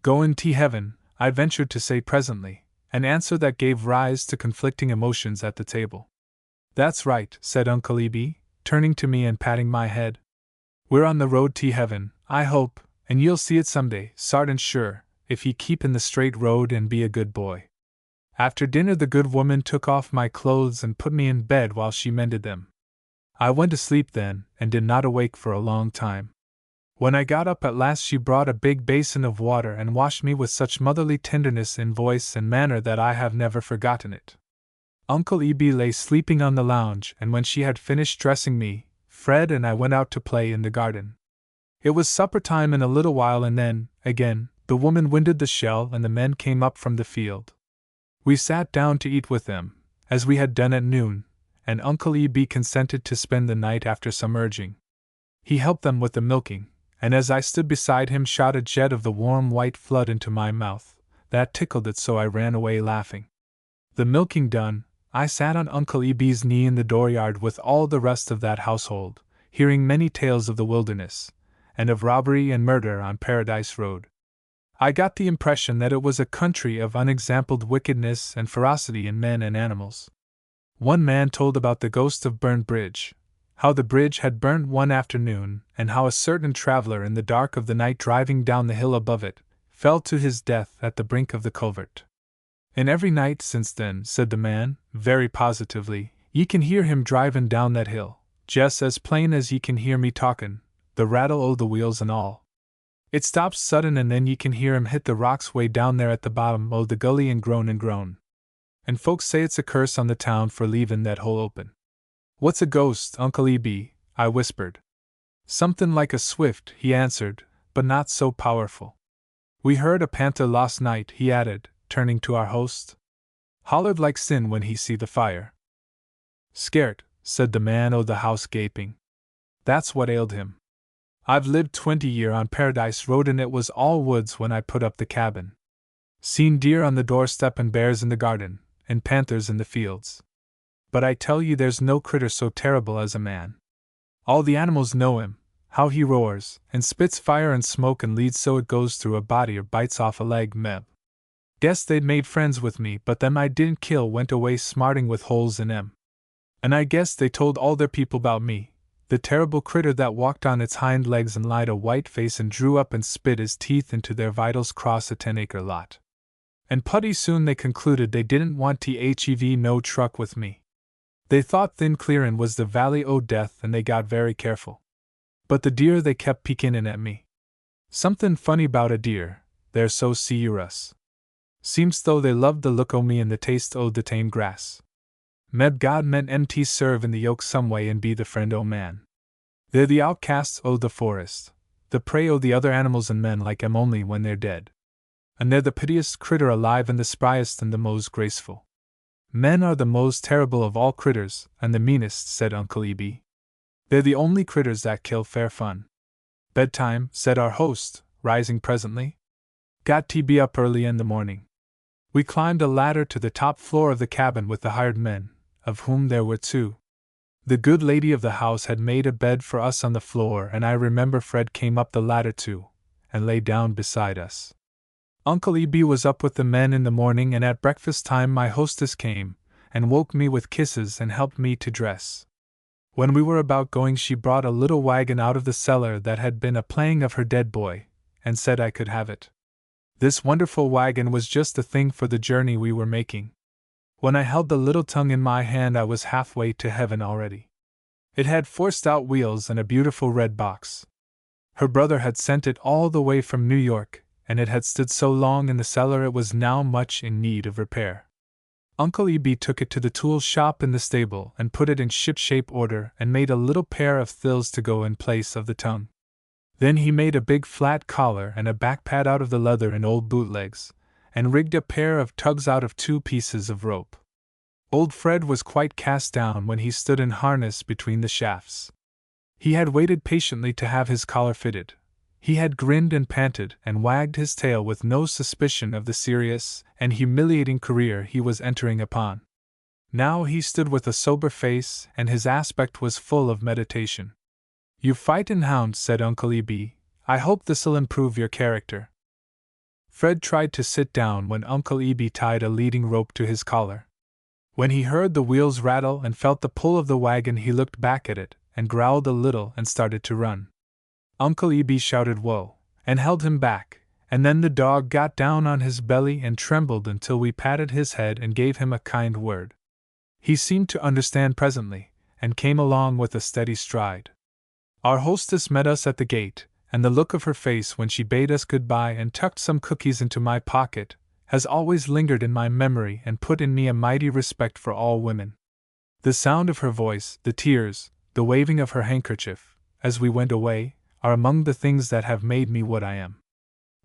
"Goin' to heaven," I ventured to say presently, an answer that gave rise to conflicting emotions at the table. "That's right," said Uncle Eb, turning to me and patting my head. We're on the road to heaven, I hope, and you'll see it someday, sartin sure, if ye keep in the straight road and be a good boy. After dinner the good woman took off my clothes and put me in bed while she mended them. I went to sleep then, and did not awake for a long time. When I got up at last she brought a big basin of water and washed me with such motherly tenderness in voice and manner that I have never forgotten it. Uncle Eb lay sleeping on the lounge, and when she had finished dressing me, Fred and I went out to play in the garden. It was supper time in a little while, and then, again, the woman winded the shell and the men came up from the field. We sat down to eat with them, as we had done at noon, and Uncle Eb consented to spend the night after some urging. He helped them with the milking, and as I stood beside him shot a jet of the warm white flood into my mouth, that tickled it so I ran away laughing. The milking done, I sat on Uncle Eb's knee in the dooryard with all the rest of that household, hearing many tales of the wilderness, and of robbery and murder on Paradise Road. I got the impression that it was a country of unexampled wickedness and ferocity in men and animals. One man told about the ghost of burned bridge, how the bridge had burnt one afternoon, and how a certain traveler in the dark of the night driving down the hill above it, fell to his death at the brink of the culvert. And every night since then, said the man, very positively, ye can hear him drivin' down that hill, just as plain as ye can hear me talkin', the rattle o' the wheels and all. It stops sudden and then ye can hear him hit the rocks way down there at the bottom o' the gully and groan and groan. And folks say it's a curse on the town for leavin' that hole open. What's a ghost, Uncle Eb? I whispered. Somethin' like a swift, he answered, but not so powerful. We heard a panther last night, he added, turning to our host. Hollered like sin when he see the fire. Scairt, said the man o' the house gaping. That's what ailed him. I've lived 20 year on Paradise Road and it was all woods when I put up the cabin. Seen deer on the doorstep and bears in the garden, and panthers in the fields. But I tell you there's no critter so terrible as a man. All the animals know him, how he roars, and spits fire and smoke and leads so it goes through a body or bites off a leg, Meb. Guess they'd made friends with me, but them I didn't kill went away smarting with holes in 'em. And I guess they told all their people 'bout me, the terrible critter that walked on its hind legs and lied a white face and drew up and spit his teeth into their vitals cross a 10-acre lot. And putty soon they concluded they didn't want to no truck with me. They thought Thin Clearin' was the Valley o' Death and they got very careful. But the deer they kept peekin' in at me. Somethin' funny 'bout a deer, they're so serious. Seems though they loved the look o' me and the taste o' the tame grass. Meb God meant MT serve in the yoke some way and be the friend o' man. They're the outcasts o' the forest, the prey o' the other animals and men like 'em only when they're dead. And they're the pitiest critter alive and the spryest and the most graceful. Men are the most terrible of all critters, and the meanest, said Uncle Eb. They're the only critters that kill fair fun. Bedtime, said our host, rising presently. Got to be up early in the morning. We climbed a ladder to the top floor of the cabin with the hired men, of whom there were 2. The good lady of the house had made a bed for us on the floor, and I remember Fred came up the ladder too, and lay down beside us. Uncle Eb was up with the men in the morning, and at breakfast time my hostess came, and woke me with kisses and helped me to dress. When we were about going she brought a little wagon out of the cellar that had been a playing of her dead boy, and said I could have it. This wonderful wagon was just the thing for the journey we were making. When I held the little tongue in my hand I was halfway to heaven already. It had 4 stout wheels and a beautiful red box. Her brother had sent it all the way from New York, and it had stood so long in the cellar it was now much in need of repair. Uncle Eb took it to the tool shop in the stable and put it in ship-shape order and made a little pair of thills to go in place of the tongue. Then he made a big flat collar and a back pad out of the leather and old bootlegs, and rigged a pair of tugs out of 2 pieces of rope. Old Fred was quite cast down when he stood in harness between the shafts. He had waited patiently to have his collar fitted. He had grinned and panted and wagged his tail with no suspicion of the serious and humiliating career he was entering upon. Now he stood with a sober face, and his aspect was full of meditation. "You fightin' hound," said Uncle Eb. "I hope this'll improve your character." Fred tried to sit down when Uncle Eb tied a leading rope to his collar. When he heard the wheels rattle and felt the pull of the wagon he looked back at it, and growled a little and started to run. Uncle Eb shouted whoa, and held him back, and then the dog got down on his belly and trembled until we patted his head and gave him a kind word. He seemed to understand presently, and came along with a steady stride. Our hostess met us at the gate, and the look of her face when she bade us goodbye and tucked some cookies into my pocket has always lingered in my memory and put in me a mighty respect for all women. The sound of her voice, the tears, the waving of her handkerchief, as we went away, are among the things that have made me what I am.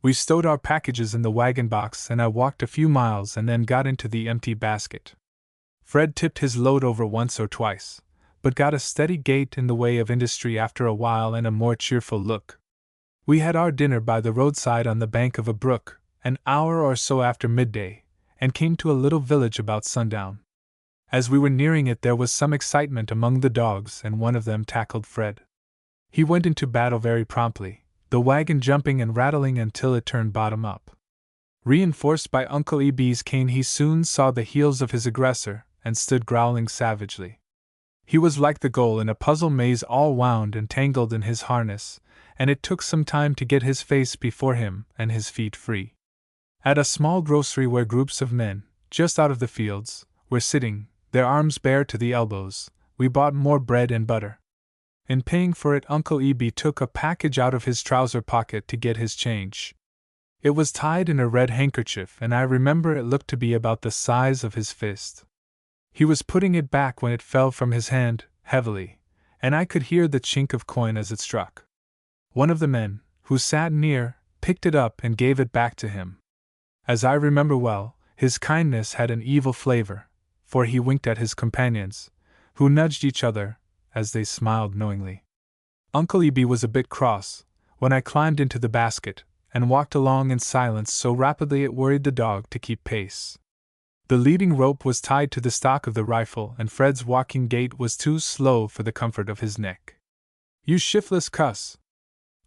We stowed our packages in the wagon box and I walked a few miles and then got into the empty basket. Fred tipped his load over once or twice, but got a steady gait in the way of industry after a while and a more cheerful look. We had our dinner by the roadside on the bank of a brook, an hour or so after midday, and came to a little village about sundown. As we were nearing it there was some excitement among the dogs and one of them tackled Fred. He went into battle very promptly, the wagon jumping and rattling until it turned bottom up. Reinforced by Uncle Eb's cane he soon saw the heels of his aggressor and stood growling savagely. He was like the goal in a puzzle maze, all wound and tangled in his harness, and it took some time to get his face before him and his feet free. At a small grocery where groups of men, just out of the fields, were sitting, their arms bare to the elbows, we bought more bread and butter. In paying for it, Uncle Eb took a package out of his trouser pocket to get his change. It was tied in a red handkerchief, and I remember it looked to be about the size of his fist. He was putting it back when it fell from his hand, heavily, and I could hear the chink of coin as it struck. One of the men, who sat near, picked it up and gave it back to him. As I remember well, his kindness had an evil flavor, for he winked at his companions, who nudged each other, as they smiled knowingly. Uncle Eb was a bit cross, when I climbed into the basket, and walked along in silence so rapidly it worried the dog to keep pace. The leading rope was tied to the stock of the rifle, and Fred's walking gait was too slow for the comfort of his neck. "You shiftless cuss!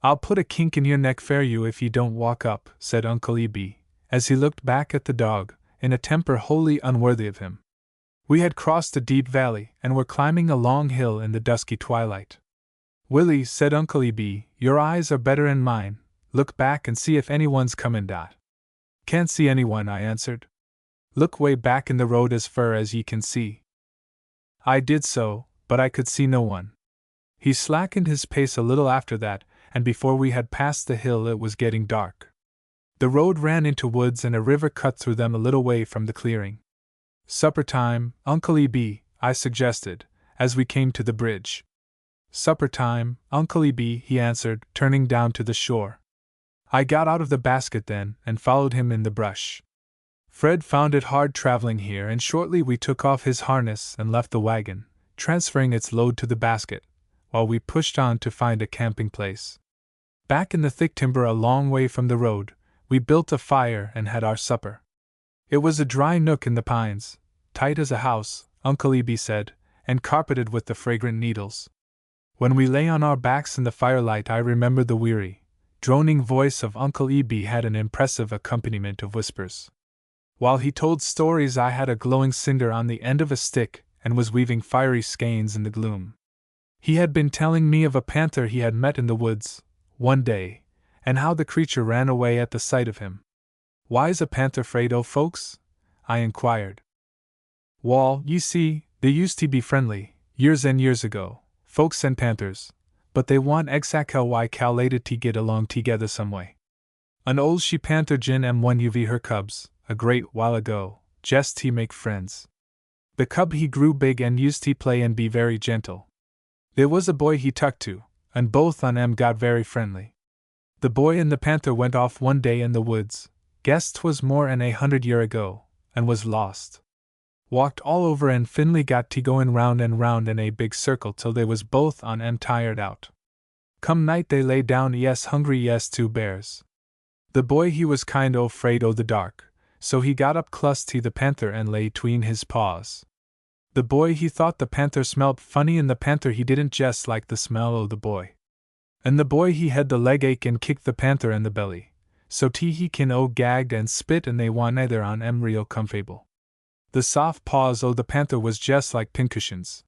I'll put a kink in your neck for you if you don't walk up," said Uncle Eb, as he looked back at the dog, in a temper wholly unworthy of him. We had crossed a deep valley, and were climbing a long hill in the dusky twilight. "Willie," said Uncle Eb, "your eyes are better'n mine. Look back and see if anyone's comin'. "Can't see anyone," I answered. "Look way back in the road as fur as ye can see." I did so, but I could see no one. He slackened his pace a little after that, and before we had passed the hill it was getting dark. The road ran into woods and a river cut through them a little way from the clearing. "Supper time, Uncle Eb," I suggested, as we came to the bridge. "Supper time, Uncle Eb," he answered, turning down to the shore. I got out of the basket then, and followed him in the brush. Fred found it hard traveling here, and shortly we took off his harness and left the wagon, transferring its load to the basket, while we pushed on to find a camping place. Back in the thick timber a long way from the road, we built a fire and had our supper. It was a dry nook in the pines, tight as a house, Uncle Eb said, and carpeted with the fragrant needles. When we lay on our backs in the firelight I remember the weary, droning voice of Uncle Eb had an impressive accompaniment of whispers. While he told stories I had a glowing cinder on the end of a stick and was weaving fiery skeins in the gloom. He had been telling me of a panther he had met in the woods, one day, and how the creature ran away at the sight of him. "Why's a panther 'fraid o' folks?" I inquired. "Wall, ye see, they used to be friendly, years and years ago, folks and panthers, but they want exactly why calculated to get along together some way. An old she panther gin one uv her cubs, a great while ago, jest he make friends. The cub he grew big and used to play and be very gentle. There was a boy he tucked to, and both on 'em got very friendly. The boy and the panther went off one day in the woods, guessed 'twas more 'n 100 year ago, and was lost. Walked all over and finally got to goin' round and round in a big circle till they was both on 'em tired out. Come night they lay down hungry two bears. The boy he was kind o' 'fraid o' the dark, so he got up close to the panther and lay 'tween his paws. The boy he thought the panther smelt funny, and the panther he didn't jest like the smell o' the boy. And the boy he had the leg ache and kicked the panther in the belly, so he kin o' gagged and spit, and they want neither on 'em real comfable. The soft paws o' the panther was jest like pincushions.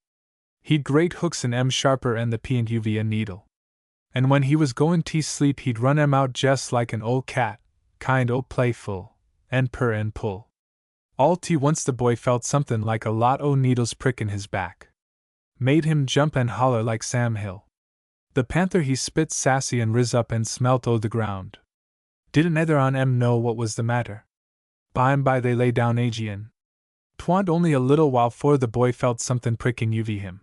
He'd great hooks in 'em sharper 'n the P&UV a needle. And when he was going to sleep he'd run 'em out just like an old cat, kind o' playful, and purr and pull. All to once the boy felt something like a lot o' needles prick in his back. Made him jump and holler like Sam Hill. The panther he spit sassy and riz up and smelt o' the ground. Didn't either on 'em know what was the matter. By'n by they lay down agin. 'Twa'n't only a little while 'fore the boy felt something pricking him.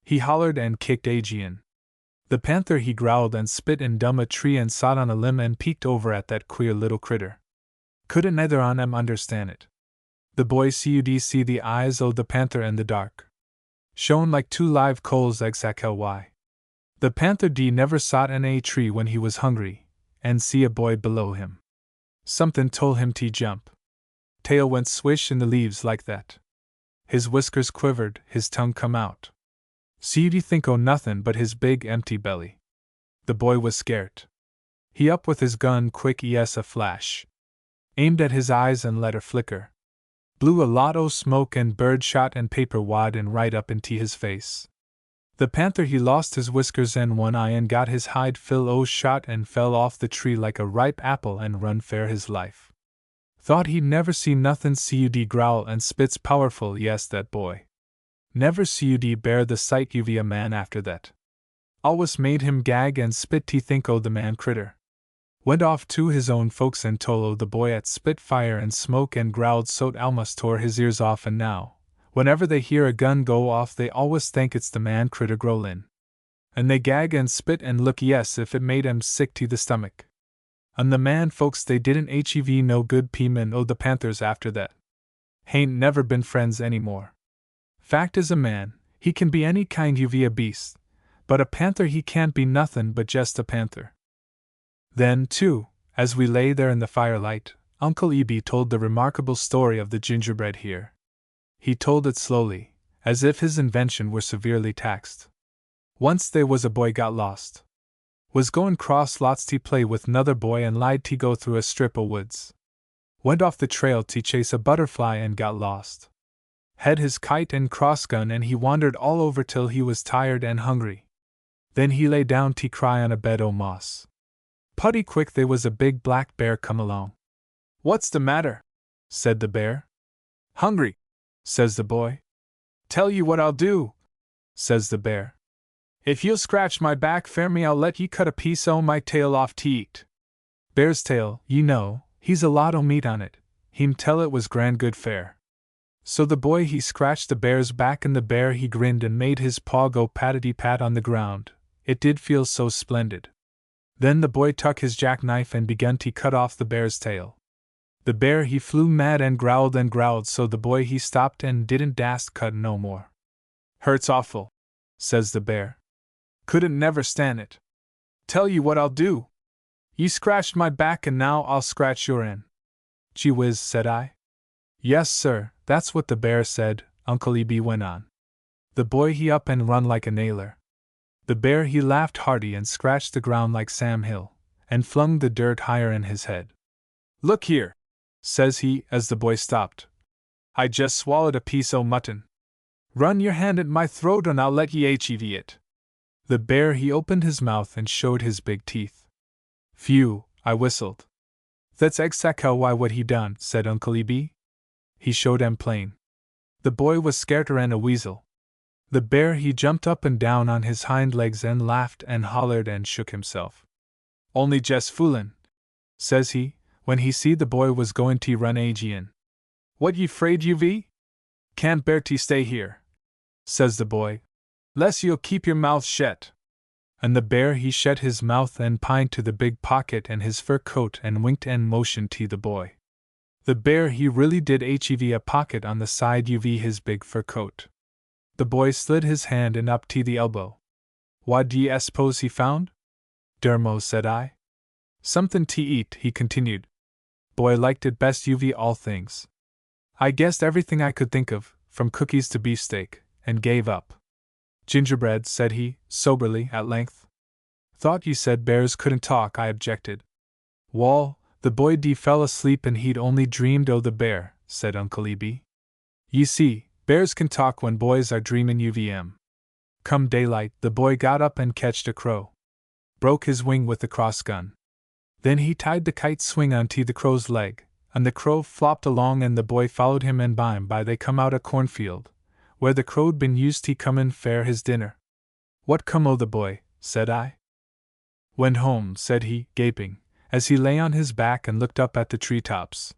He hollered and kicked agin. The panther he growled and spit in dumb a tree and sot on a limb and peeked over at that queer little critter. Couldn't neither on 'em understand it. The boy could see the eyes o' the panther in the dark. Shone like two live coals exactly. The panther never sot in a tree when he was hungry, and see a boy below him. Something told him to jump. Tail went swish in the leaves like that. His whiskers quivered, his tongue come out. Could think o' nothing but his big empty belly. The boy was scared. He up with his gun quick es a flash. Aimed at his eyes and let her flicker. Blew a lot o' smoke and bird shot and paper wad and right up into his face. The panther he lost his whiskers and one eye and got his hide fill o' shot and fell off the tree like a ripe apple and run fair his life. Thought he'd never see nothin' could growl and spits powerful, yes that boy. Never could bear the sight of a man after that. Always made him gag and spit to think o' the man critter. Went off to his own folks and told o' the boy at spitfire and smoke and growled so't almost tore his ears off, and now, whenever they hear a gun go off they always think it's the man critter growlin'. And they gag and spit and look yes if it made 'em sick to the stomach. And the man folks they didn't hev no good peemin' o' the panthers after that. Hain't never been friends any more. Fact is a man, he can be any kind of a beast, but a panther he can't be nothin' but just a panther. Then, too, as we lay there in the firelight, Uncle Ebe told the remarkable story of the gingerbread here. He told it slowly, as if his invention were severely taxed. Once there was a boy got lost. Was goin' cross lots to play with 'nother boy and lied to go through a strip o' woods. Went off the trail to chase a butterfly and got lost. Had his kite and cross gun and he wandered all over till he was tired and hungry. Then he lay down to cry on a bed o' moss. Putty quick there was a big black bear come along. "What's the matter?" said the bear. "Hungry," says the boy. "Tell you what I'll do," says the bear. "If you'll scratch my back fair me I'll let ye cut a piece o' my tail off to eat." Bear's tail, ye know, he's a lot o' meat on it, he'm tell it was grand good fare. So the boy he scratched the bear's back and the bear he grinned and made his paw go patity-pat on the ground, it did feel so splendid. Then the boy took his jackknife and began to cut off the bear's tail. The bear he flew mad and growled so the boy he stopped and didn't dast cut no more. "Hurts awful," says the bear. "Couldn't never stand it. Tell you what I'll do. Ye scratched my back and now I'll scratch your in." "Gee whiz," said I. "Yes, sir, that's what the bear said," Uncle Ebe went on. "The boy he up and run like a nailer. The bear he laughed hearty and scratched the ground like Sam Hill, and flung the dirt higher in his head. "Look here," says he as the boy stopped. "I just swallowed a piece o' mutton. Run your hand at my throat and I'll let ye hev it." The bear he opened his mouth and showed his big teeth. "Phew," I whistled. "That's exactly what he done," said Uncle Ebe. "He showed 'em plain." The boy was scarter'n a weasel. The bear he jumped up and down on his hind legs and laughed and hollered and shook himself. "Only jest foolin'," says he, when he see the boy was goin' to run agin. "What ye 'fraid you be? Can't bear to stay here," says the boy, "less you'll keep your mouth shet." And the bear he shet his mouth and pined to the big pocket and his fur coat and winked and motioned to the boy. The bear he really did hev a pocket on the side of his big fur coat. The boy slid his hand in up to the elbow. "What d'ye suppose he found?" "Dermo," said I. "Somethin' to eat," he continued. "Boy liked it best of all things. I guessed everything I could think of, from cookies to beefsteak, and gave up." "Gingerbread," said he, soberly, at length. "Thought you said bears couldn't talk," I objected. "Wall, the boy fell asleep and he'd only dreamed o' the bear," said Uncle Ebe. "Ye see, bears can talk when boys are dreamin' UVM. Come daylight, the boy got up and ketched a crow. broke his wing with the cross gun. Then he tied the kite's swing onto the crow's leg, and the crow flopped along and the boy followed him, and by they come out a cornfield, where the crow'd been used he come in fare his dinner. What come o' the boy? Said I. Went home, said he, gaping, as he lay on his back and looked up at the tree-tops.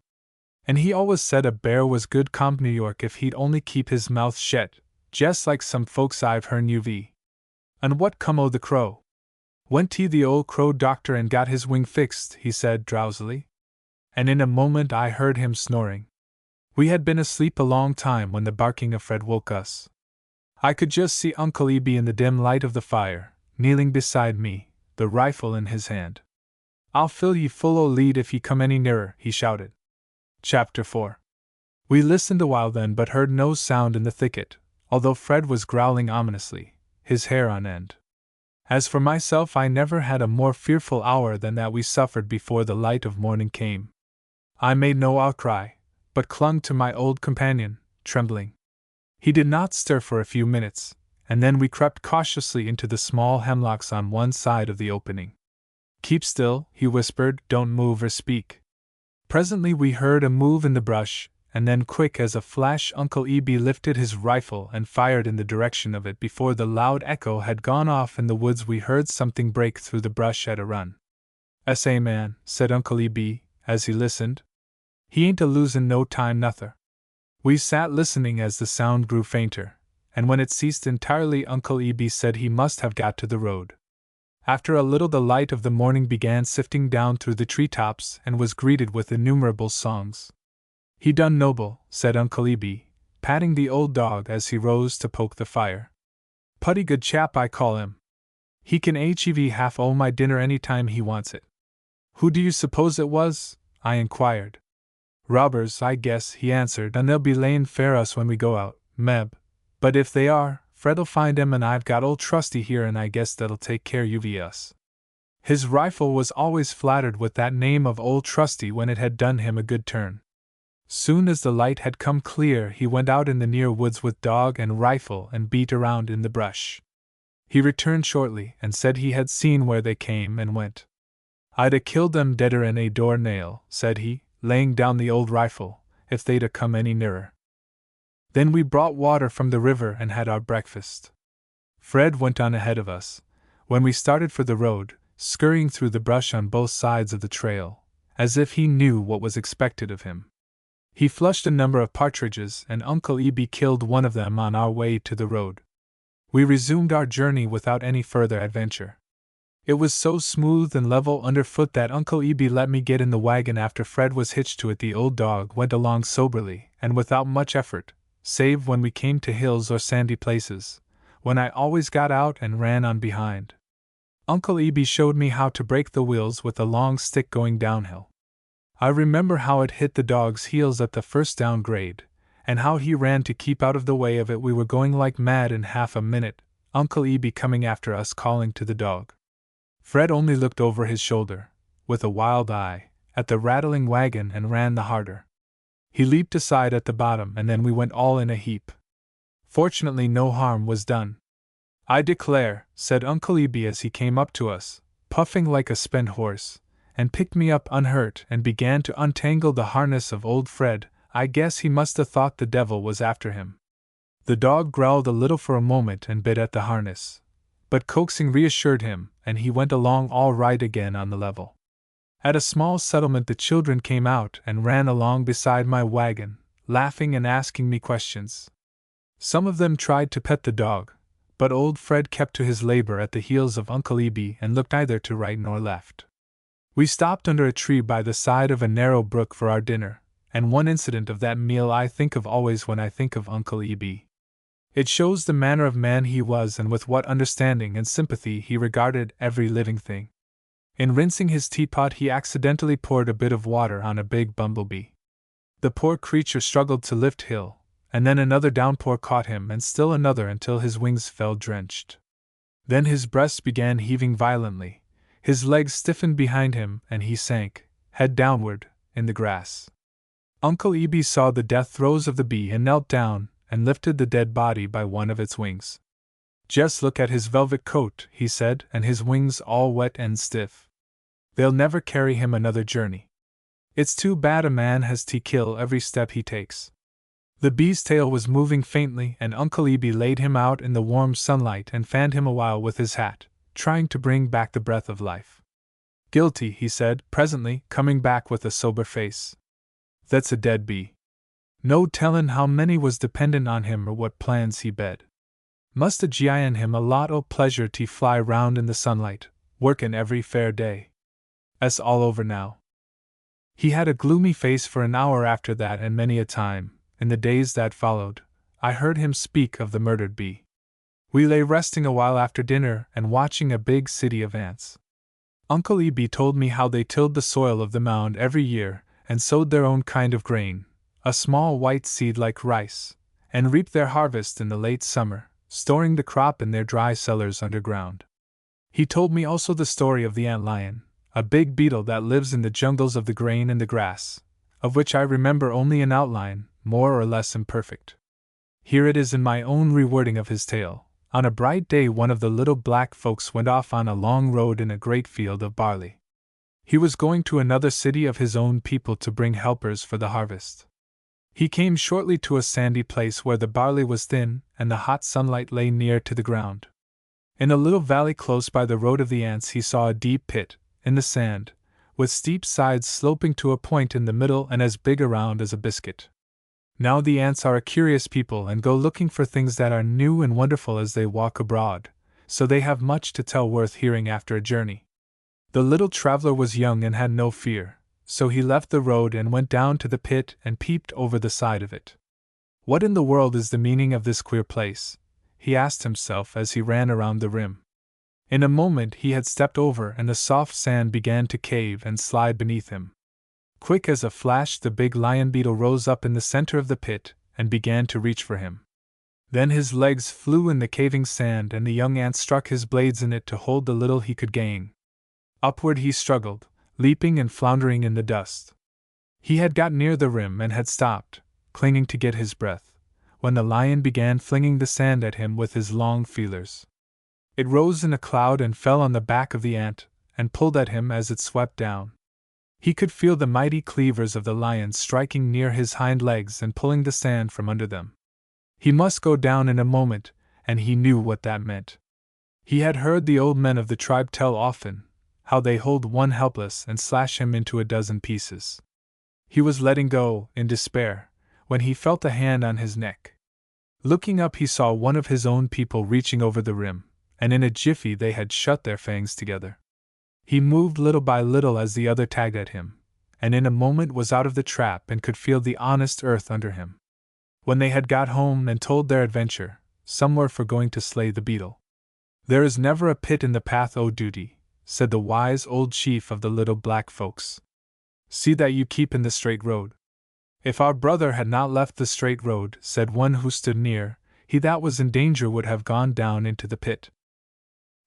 And he always said a bear was good comp New York if he'd only keep his mouth shet, just like some folks I've hearn uv. And what come o' the crow? Went to the old crow doctor and got his wing fixed, he said drowsily. And in a moment I heard him snoring. We had been asleep a long time when the barking of Fred woke us. I could just see Uncle Ebe in the dim light of the fire, kneeling beside me, the rifle in his hand. I'll fill ye full o' lead if ye come any nearer, he shouted. Chapter 4. We listened a while then but heard no sound in the thicket, although Fred was growling ominously, his hair on end. As for myself, I never had a more fearful hour than that we suffered before the light of morning came. I made no outcry, but clung to my old companion, trembling. He did not stir for a few minutes, and then we crept cautiously into the small hemlocks on one side of the opening. Keep still, he whispered, don't move or speak. Presently we heard a move in the brush, and then quick as a flash Uncle Ebe lifted his rifle and fired in the direction of it. Before the loud echo had gone off in the woods we heard something break through the brush at a run. "S.A. man," said Uncle Ebe, as he listened. "He ain't a-losin' no time nother." We sat listening as the sound grew fainter, and when it ceased entirely Uncle Ebe said he must have got to the road. After a little the light of the morning began sifting down through the tree-tops and was greeted with innumerable songs. "He done noble," said Uncle Ebe, patting the old dog as he rose to poke the fire. "Putty good chap I call him. He can achieve half o' my dinner any time he wants it." "Who do you suppose it was?" I inquired. "Robbers, I guess," he answered, "and they'll be layin' fair us when we go out, Meb. But if they are, Fred'll find 'em, and I've got old Trusty here, and I guess that'll take care of us." His rifle was always flattered with that name of Old Trusty when it had done him a good turn. Soon as the light had come clear, he went out in the near woods with dog and rifle and beat around in the brush. He returned shortly and said he had seen where they came and went. "I'd a killed them deader 'n a door nail," said he, laying down the old rifle, "if they'd a come any nearer." Then we brought water from the river and had our breakfast. Fred went on ahead of us, when we started for the road, scurrying through the brush on both sides of the trail, as if he knew what was expected of him. He flushed a number of partridges, and Uncle Ebe killed one of them on our way to the road. We resumed our journey without any further adventure. It was so smooth and level underfoot that Uncle Ebe let me get in the wagon after Fred was hitched to it. The old dog went along soberly and without much effort, save when we came to hills or sandy places, when I always got out and ran on behind. Uncle Ebe showed me how to break the wheels with a long stick going downhill. I remember how it hit the dog's heels at the first downgrade, and how he ran to keep out of the way of it. We were going like mad in half a minute, Uncle Ebe coming after us calling to the dog. Fred only looked over his shoulder, with a wild eye, at the rattling wagon and ran the harder. He leaped aside at the bottom, and then we went all in a heap. Fortunately no harm was done. "I declare," said Uncle Ebe as he came up to us, puffing like a spent horse, and picked me up unhurt and began to untangle the harness of old Fred. "I guess he must have thought the devil was after him." The dog growled a little for a moment and bit at the harness, but coaxing reassured him, and he went along all right again on the level. At a small settlement the children came out and ran along beside my wagon, laughing and asking me questions. Some of them tried to pet the dog, but old Fred kept to his labor at the heels of Uncle Ebe and looked neither to right nor left. We stopped under a tree by the side of a narrow brook for our dinner, and one incident of that meal I think of always when I think of Uncle Ebe. It shows the manner of man he was and with what understanding and sympathy he regarded every living thing. In rinsing his teapot he accidentally poured a bit of water on a big bumblebee. The poor creature struggled to lift hill, and then another downpour caught him and still another until his wings fell drenched. Then his breast began heaving violently, his legs stiffened behind him, and he sank, head downward, in the grass. Uncle Ebe saw the death throes of the bee and knelt down and lifted the dead body by one of its wings. Just look at his velvet coat, he said, and his wings all wet and stiff. They'll never carry him another journey. It's too bad a man has to kill every step he takes. The bee's tail was moving faintly, and Uncle Ebe laid him out in the warm sunlight and fanned him awhile with his hat, trying to bring back the breath of life. Guilty, he said, presently, coming back with a sober face. That's a dead bee. No tellin' how many was dependent on him or what plans he bed. Must a gi'n him a lot o' pleasure to fly round in the sunlight, workin' every fair day. 'S all over now. He had a gloomy face for an hour after that, and many a time, in the days that followed, I heard him speak of the murdered bee. We lay resting a while after dinner and watching a big city of ants. Uncle Ebe told me how they tilled the soil of the mound every year and sowed their own kind of grain, a small white seed like rice, and reaped their harvest in the late summer, storing the crop in their dry cellars underground. He told me also the story of the ant lion, a big beetle that lives in the jungles of the grain and the grass, of which I remember only an outline, more or less imperfect. Here it is in my own rewording of his tale. On a bright day one of the little black folks went off on a long road in a great field of barley. He was going to another city of his own people to bring helpers for the harvest. He came shortly to a sandy place where the barley was thin and the hot sunlight lay near to the ground. In a little valley close by the road of the ants he saw a deep pit, in the sand, with steep sides sloping to a point in the middle and as big around as a biscuit. Now the ants are a curious people and go looking for things that are new and wonderful as they walk abroad, so they have much to tell worth hearing after a journey. The little traveler was young and had no fear, so he left the road and went down to the pit and peeped over the side of it. What in the world is the meaning of this queer place? He asked himself as he ran around the rim. In a moment he had stepped over and the soft sand began to cave and slide beneath him. Quick as a flash the big lion beetle rose up in the center of the pit and began to reach for him. Then his legs flew in the caving sand and the young ant struck his blades in it to hold the little he could gain. Upward he struggled, leaping and floundering in the dust. He had got near the rim and had stopped, clinging to get his breath, when the lion began flinging the sand at him with his long feelers. It rose in a cloud and fell on the back of the ant, and pulled at him as it swept down. He could feel the mighty cleavers of the lion striking near his hind legs and pulling the sand from under them. He must go down in a moment, and he knew what that meant. He had heard the old men of the tribe tell often how they hold one helpless and slash him into a dozen pieces. He was letting go, in despair, when he felt a hand on his neck. Looking up he saw one of his own people reaching over the rim, and in a jiffy they had shut their fangs together. He moved little by little as the other tagged at him, and in a moment was out of the trap and could feel the honest earth under him. When they had got home and told their adventure, some were for going to slay the beetle. "There is never a pit in the path, O duty," said the wise old chief of the little black folks. "See that you keep in the straight road." "If our brother had not left the straight road," said one who stood near, "he that was in danger would have gone down into the pit."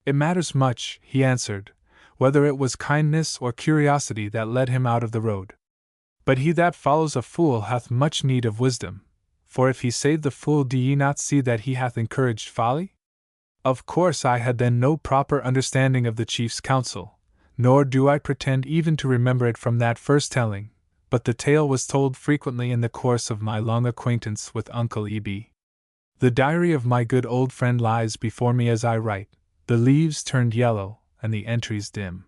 "It matters much," he answered, "whether it was kindness or curiosity that led him out of the road. But he that follows a fool hath much need of wisdom, for if he save the fool, do ye not see that he hath encouraged folly?" Of course I had then no proper understanding of the chief's counsel, nor do I pretend even to remember it from that first telling, but the tale was told frequently in the course of my long acquaintance with Uncle Ebe. The diary of my good old friend lies before me as I write, the leaves turned yellow, and the entries dim.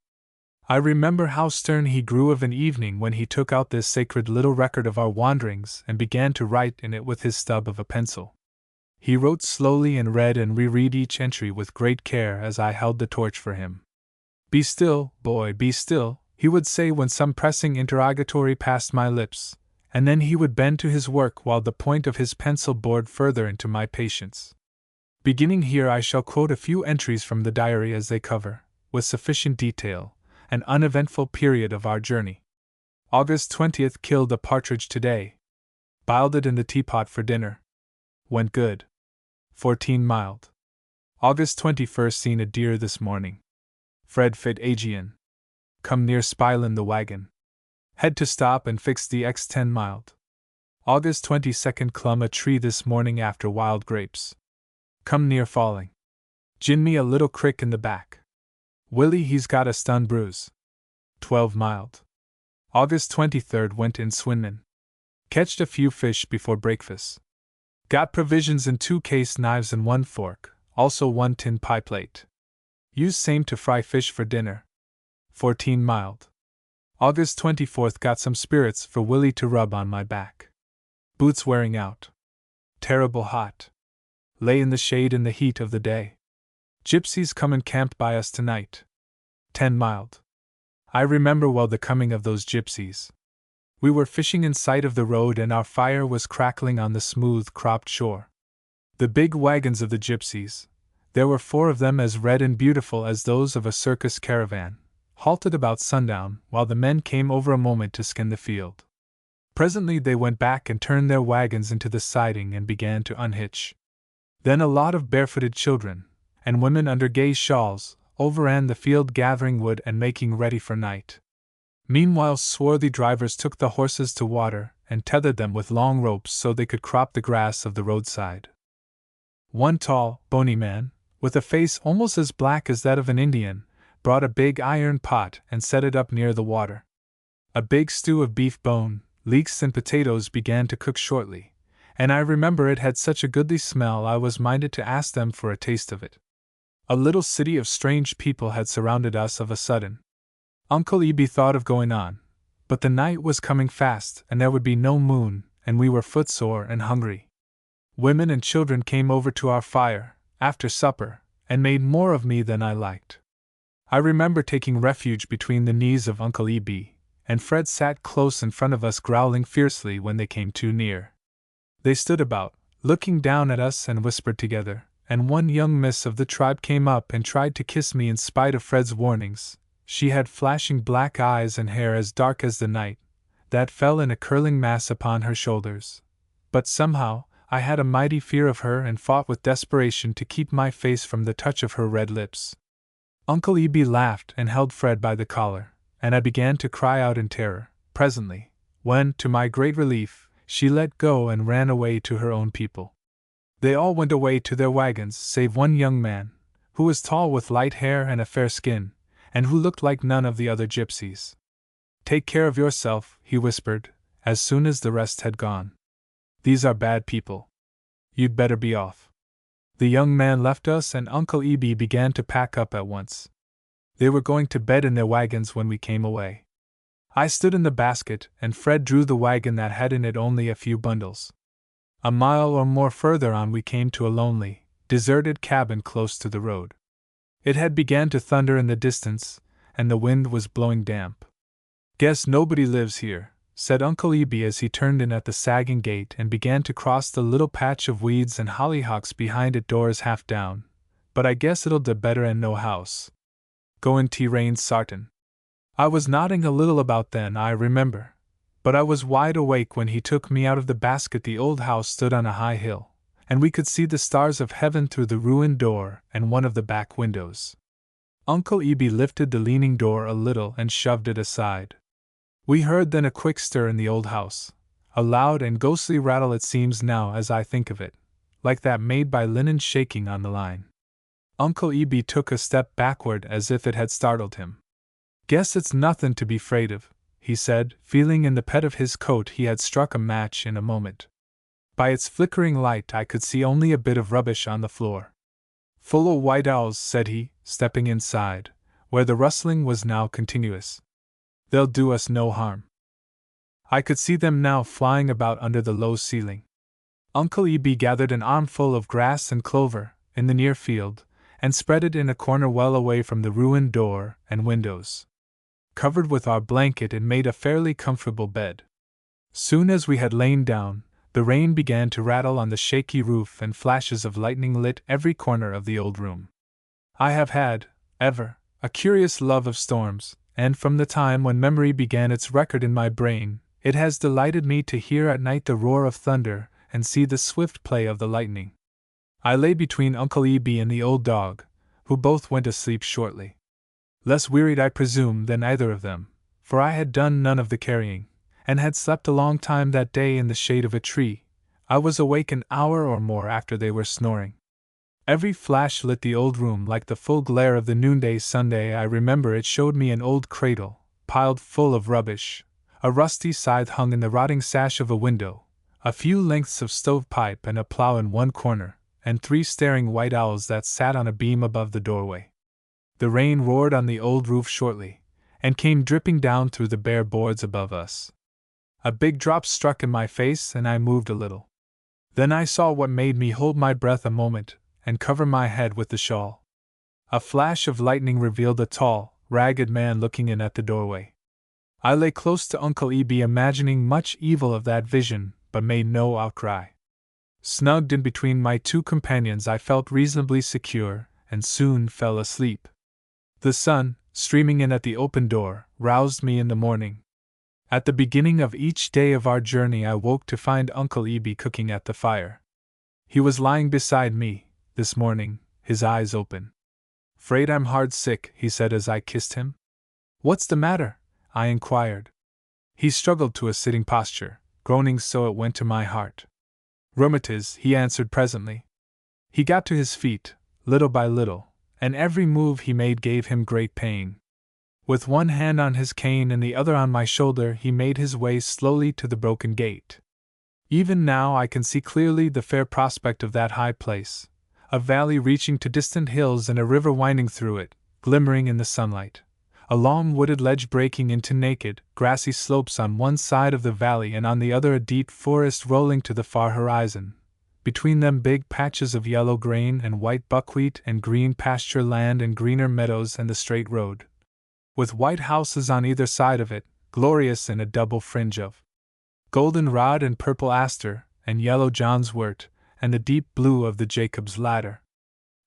I remember how stern he grew of an evening when he took out this sacred little record of our wanderings and began to write in it with his stub of a pencil. He wrote slowly and read and reread each entry with great care as I held the torch for him. "Be still, boy, be still," he would say when some pressing interrogatory passed my lips, and then he would bend to his work while the point of his pencil bored further into my patience. Beginning here, I shall quote a few entries from the diary as they cover, with sufficient detail, an uneventful period of our journey. August 20th, killed a partridge today. Biled it in the teapot for dinner. Went good. 14 mild. August 21st, seen a deer this morning. Fred fit Aegean. Come near spilin' the wagon. Had to stop and fix the X 10 mild. August 22nd, clumb a tree this morning after wild grapes. Come near falling. Gin me a little crick in the back. Willie, he's got a stun bruise. 12 mild. August 23rd went in Swinman. Catched a few fish before breakfast. Got provisions in 2 case knives and 1 fork, also 1 tin pie plate. Used same to fry fish for dinner. 14 mild. August 24th got some spirits for Willie to rub on my back. Boots wearing out. Terrible hot. Lay in the shade in the heat of the day. Gypsies come and camp by us tonight. 10 mild. I remember well the coming of those gypsies. We were fishing in sight of the road and our fire was crackling on the smooth cropped shore. The big wagons of the gypsies, there were 4 of them as red and beautiful as those of a circus caravan, halted about sundown while the men came over a moment to skin the field. Presently they went back and turned their wagons into the siding and began to unhitch. Then a lot of barefooted children, and women under gay shawls, overran the field gathering wood and making ready for night. Meanwhile swarthy drivers took the horses to water and tethered them with long ropes so they could crop the grass of the roadside. One tall, bony man, with a face almost as black as that of an Indian, brought a big iron pot and set it up near the water. A big stew of beef bone, leeks and potatoes began to cook shortly, and I remember it had such a goodly smell I was minded to ask them for a taste of it. A little city of strange people had surrounded us of a sudden. Uncle Eben thought of going on, but the night was coming fast and there would be no moon, and we were footsore and hungry. Women and children came over to our fire, after supper, and made more of me than I liked. I remember taking refuge between the knees of Uncle Eben, and Fred sat close in front of us growling fiercely when they came too near. They stood about, looking down at us and whispered together, and one young miss of the tribe came up and tried to kiss me in spite of Fred's warnings. She had flashing black eyes and hair as dark as the night, that fell in a curling mass upon her shoulders. But somehow, I had a mighty fear of her and fought with desperation to keep my face from the touch of her red lips. Uncle Eben laughed and held Fred by the collar, and I began to cry out in terror, presently, when, to my great relief, she let go and ran away to her own people. They all went away to their wagons save one young man, who was tall with light hair and a fair skin, and who looked like none of the other gypsies. "Take care of yourself," he whispered, as soon as the rest had gone. "These are bad people. You'd better be off." The young man left us and Uncle Eben began to pack up at once. They were going to bed in their wagons when we came away. I stood in the basket and Fred drew the wagon that had in it only a few bundles. A mile or more further on we came to a lonely, deserted cabin close to the road. It had began to thunder in the distance, and the wind was blowing damp. "Guess nobody lives here," said Uncle Eben as he turned in at the sagging gate and began to cross the little patch of weeds and hollyhocks behind it, doors half down. "But I guess it'll do better and no house. Goin' to rain sartin." I was nodding a little about then, I remember, but I was wide awake when he took me out of the basket. The old house stood on a high hill, and we could see the stars of heaven through the ruined door and one of the back windows. Uncle Eben lifted the leaning door a little and shoved it aside. We heard then a quick stir in the old house, a loud and ghostly rattle it seems now as I think of it, like that made by linen shaking on the line. Uncle Eben took a step backward as if it had startled him. "Guess it's nothin' to be 'fraid of," he said, feeling in the pet of his coat. He had struck a match in a moment. By its flickering light I could see only a bit of rubbish on the floor. "Full o' white owls," said he, stepping inside, where the rustling was now continuous. "They'll do us no harm." I could see them now flying about under the low ceiling. Uncle Eben gathered an armful of grass and clover, in the near field, and spread it in a corner well away from the ruined door and windows. Covered with our blanket it made a fairly comfortable bed. Soon as we had lain down, the rain began to rattle on the shaky roof and flashes of lightning lit every corner of the old room. I have had, ever, a curious love of storms, and from the time when memory began its record in my brain, it has delighted me to hear at night the roar of thunder and see the swift play of the lightning. I lay between Uncle Eben and the old dog, who both went asleep shortly. Less wearied, I presume, than either of them, for I had done none of the carrying, and had slept a long time that day in the shade of a tree. I was awake an hour or more after they were snoring. Every flash lit the old room like the full glare of the noonday Sunday. I remember it showed me an old cradle, piled full of rubbish, a rusty scythe hung in the rotting sash of a window, a few lengths of stovepipe and a plough in one corner, and 3 staring white owls that sat on a beam above the doorway. The rain roared on the old roof shortly, and came dripping down through the bare boards above us. A big drop struck in my face and I moved a little. Then I saw what made me hold my breath a moment and cover my head with the shawl. A flash of lightning revealed a tall, ragged man looking in at the doorway. I lay close to Uncle Eby, imagining much evil of that vision, but made no outcry. Snugged in between my 2 companions, I felt reasonably secure, and soon fell asleep. The sun, streaming in at the open door, roused me in the morning. At the beginning of each day of our journey, I woke to find Uncle Eby cooking at the fire. He was lying beside me, this morning, his eyes open. "'Fraid I'm hard sick," he said as I kissed him. "What's the matter?" I inquired. He struggled to a sitting posture, groaning so it went to my heart. "Rheumatiz," he answered presently. He got to his feet, little by little, and every move he made gave him great pain. With one hand on his cane and the other on my shoulder, he made his way slowly to the broken gate. Even now I can see clearly the fair prospect of that high place, a valley reaching to distant hills and a river winding through it, glimmering in the sunlight. A long wooded ledge breaking into naked, grassy slopes on one side of the valley and on the other a deep forest rolling to the far horizon. Between them big patches of yellow grain and white buckwheat and green pasture land and greener meadows and the straight road, with white houses on either side of it, glorious in a double fringe of goldenrod and purple aster, and yellow John's wort, and the deep blue of the Jacob's ladder.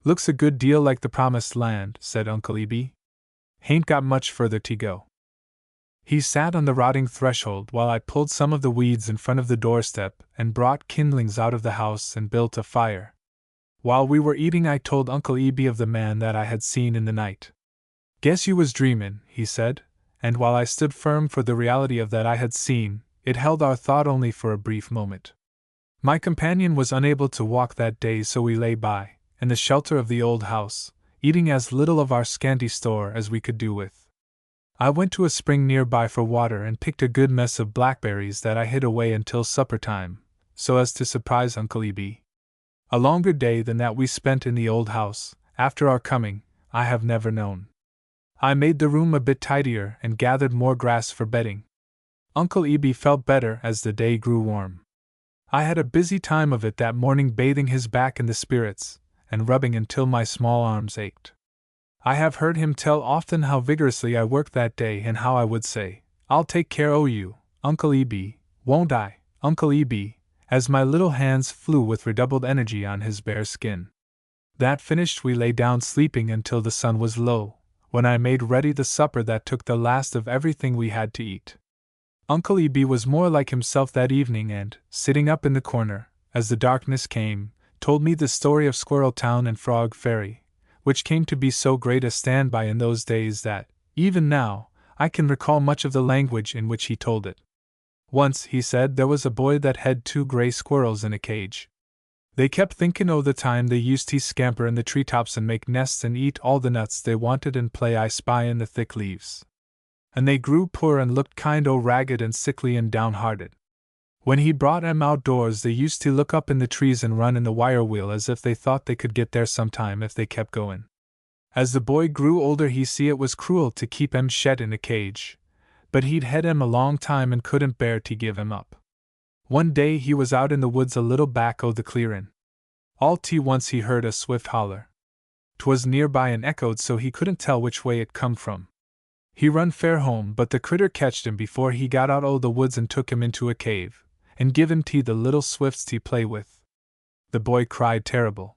"Looks a good deal like the promised land," said Uncle Eby. "Hain't got much further to go." He sat on the rotting threshold while I pulled some of the weeds in front of the doorstep and brought kindlings out of the house and built a fire. While we were eating, I told Uncle Eby of the man that I had seen in the night. "Guess you was dreamin'," he said, and while I stood firm for the reality of that I had seen, it held our thought only for a brief moment. My companion was unable to walk that day, so we lay by, in the shelter of the old house, eating as little of our scanty store as we could do with. I went to a spring nearby for water and picked a good mess of blackberries that I hid away until supper time, so as to surprise Uncle Eby. A longer day than that we spent in the old house, after our coming, I have never known. I made the room a bit tidier and gathered more grass for bedding. Uncle Eby felt better as the day grew warm. I had a busy time of it that morning, bathing his back in the spirits, and rubbing until my small arms ached. I have heard him tell often how vigorously I worked that day and how I would say, "I'll take care o' you, Uncle Eby, won't I, Uncle Eby," as my little hands flew with redoubled energy on his bare skin. That finished, we lay down sleeping until the sun was low, when I made ready the supper that took the last of everything we had to eat. Uncle Eby was more like himself that evening and, sitting up in the corner, as the darkness came, told me the story of Squirrel Town and Frog Ferry, which came to be so great a standby in those days that, even now, I can recall much of the language in which he told it. Once, he said, there was a boy that had 2 gray squirrels in a cage. They kept thinkin' o' the time they used to scamper in the treetops and make nests and eat all the nuts they wanted and play I spy in the thick leaves. And they grew poor and looked kind o' ragged and sickly and downhearted. When he brought 'em outdoors, they used to look up in the trees and run in the wire wheel as if they thought they could get there sometime if they kept goin'. As the boy grew older, he see it was cruel to keep 'em shet in a cage, but he'd had 'em a long time and couldn't bear to give 'em up. One day he was out in the woods a little back o' the clearin'. All t' once he heard a swift holler. 'Twas nearby and echoed so he couldn't tell which way it come from. He run fair home, but the critter catched him before he got out o' the woods and took him into a cave, and give him the little swifts to play with. The boy cried terrible.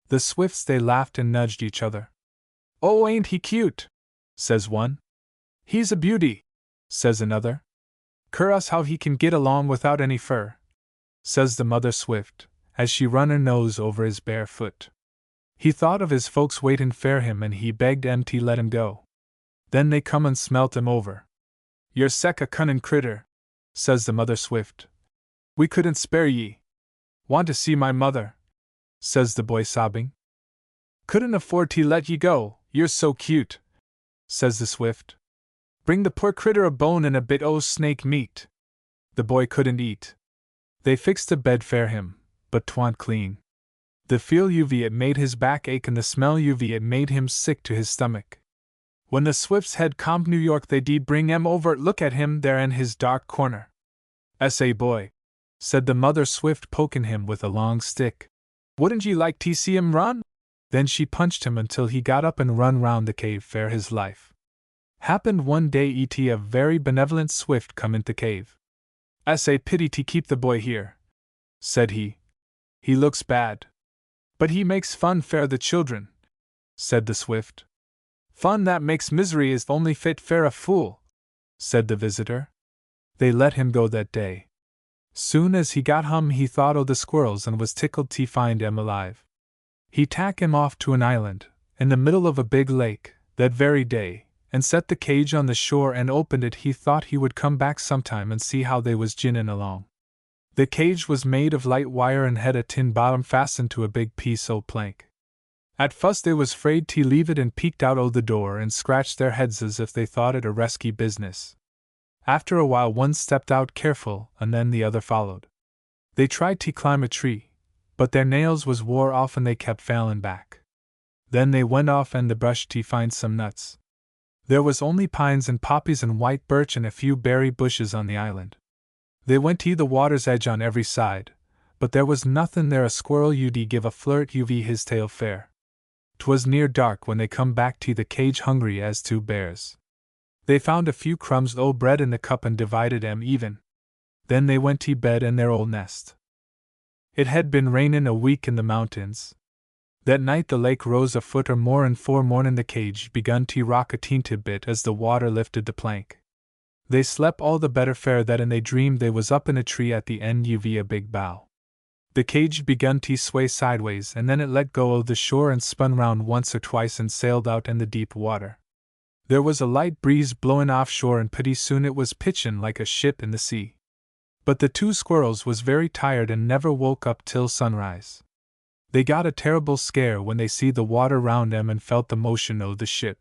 The swifts they laughed and nudged each other. "Oh, ain't he cute?" says one. "He's a beauty," says another. "Cur us how he can get along without any fur," says the mother swift, as she run her nose over his bare foot. He thought of his folks waitin' fair him and he begged 'em to let him go. Then they come and smelt him over. "You're sech a cunnin' critter," says the mother swift. "We couldn't spare ye." "Want to see my mother?" says the boy sobbing. Couldn't afford to let ye go, you're so cute, says the Swift. Bring the poor critter a bone and a bit o' snake meat. The boy couldn't eat. They fixed a bed fair him, but 'twa'n't clean. The feel it made his back ache, and the smell it made him sick to his stomach. When the Swifts had combed New York, they did bring 'em over to look at him there in his dark corner. "S.A. boy," said the mother Swift, poking him with a long stick, "wouldn't ye like to see him run?" Then she punched him until he got up and run round the cave for his life. Happened one day a very benevolent Swift come into cave. "S.A. pity to keep the boy here," said he. "He looks bad. But he makes fun fair the children," said the Swift. "Fun that makes misery is only fit fair a fool," said the visitor. They let him go that day. Soon as he got home he thought o' the squirrels and was tickled to find 'em alive. He tack 'em off to an island, in the middle of a big lake, that very day, and set the cage on the shore and opened it. He thought he would come back sometime and see how they was ginnin' along. The cage was made of light wire and had a tin bottom fastened to a big piece o' plank. At fust they was 'fraid to leave it and peeked out o' the door and scratched their heads as if they thought it a resky business. After a while one stepped out careful, and then the other followed. They tried to climb a tree, but their nails was wore off and they kept fallin' back. Then they went off and the brush to find some nuts. There was only pines and poppies and white birch and a few berry bushes on the island. They went to the water's edge on every side, but there was nothin' there. A squirrel you'd give a flirt his tail fair. 'Twas near dark when they come back to the cage hungry as two bears. They found a few crumbs o' bread in the cup and divided 'em even. Then they went to bed in their old nest. It had been rainin' a week in the mountains. That night the lake rose a foot or more, and 'fore mornin' the cage begun to rock a teenty bit as the water lifted the plank. They slep all the better fair that, and they dreamed they was up in a tree at the end of a big bough. The cage begun to sway sideways, and then it let go o' the shore and spun round once or twice and sailed out in the deep water. There was a light breeze blowin' offshore, and pretty soon it was pitchin' like a ship in the sea. But the two squirrels was very tired and never woke up till sunrise. They got a terrible scare when they see the water round 'em and felt the motion o' the ship.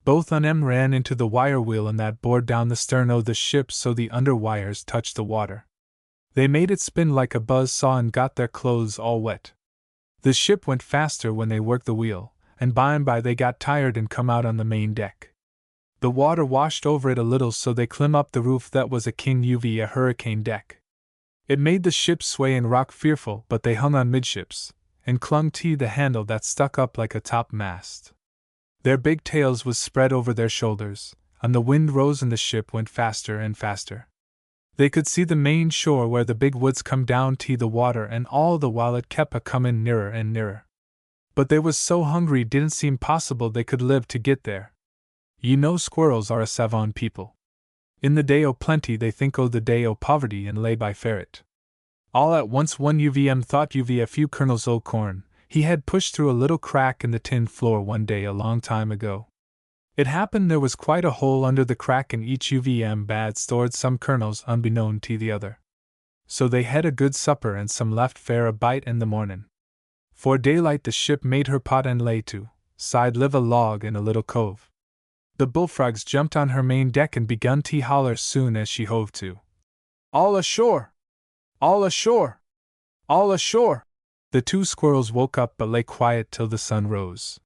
Both on 'em ran into the wire wheel and that bore down the stern o' the ship so the under wires touched the water. They made it spin like a buzz saw and got their clothes all wet. The ship went faster when they worked the wheel, and by and by they got tired and come out on the main deck. The water washed over it a little, so they clim up the roof that was a king a hurricane deck. It made the ship sway and rock fearful, but they hung on midships, and clung to the handle that stuck up like a topmast. Their big tails was spread over their shoulders, and the wind rose and the ship went faster and faster. They could see the main shore where the big woods come down to the water, and all the while it kept a comin' nearer and nearer. But they was so hungry didn't seem possible they could live to get there. You know squirrels are a savant people. In the day o' plenty they think o' the day o' poverty and lay by for it. All at once one thought a few kernels o' corn he had pushed through a little crack in the tin floor one day a long time ago. It happened there was quite a hole under the crack, and each bad stored some kernels unbeknown to the other. So they had a good supper and some left fair a bite in the mornin'. 'Fore daylight the ship made her pot and lay to side live a log in a little cove. The bullfrogs jumped on her main deck and begun to holler soon as she hove to. "All ashore! All ashore! All ashore!" The two squirrels woke up but lay quiet till the sun rose.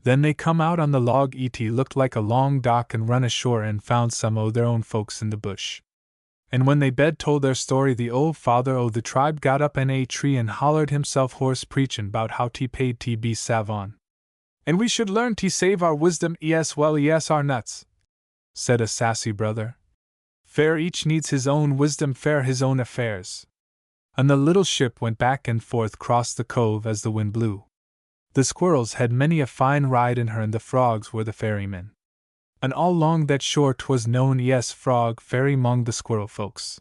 Then they come out on the log. It looked like a long dock, and run ashore and found some o' their own folks in the bush. And when they told their story, the old father o' the tribe got up in a tree and hollered himself hoarse, preachin' 'bout how he paid to be savant. "And we should learn to save our wisdom, our nuts," said a sassy brother. "Fair each needs his own wisdom, fair his own affairs." And the little ship went back and forth cross the cove as the wind blew. The squirrels had many a fine ride in her, and the frogs were the ferrymen. And all along that shore 'twas known frog ferry 'mong the squirrel folks.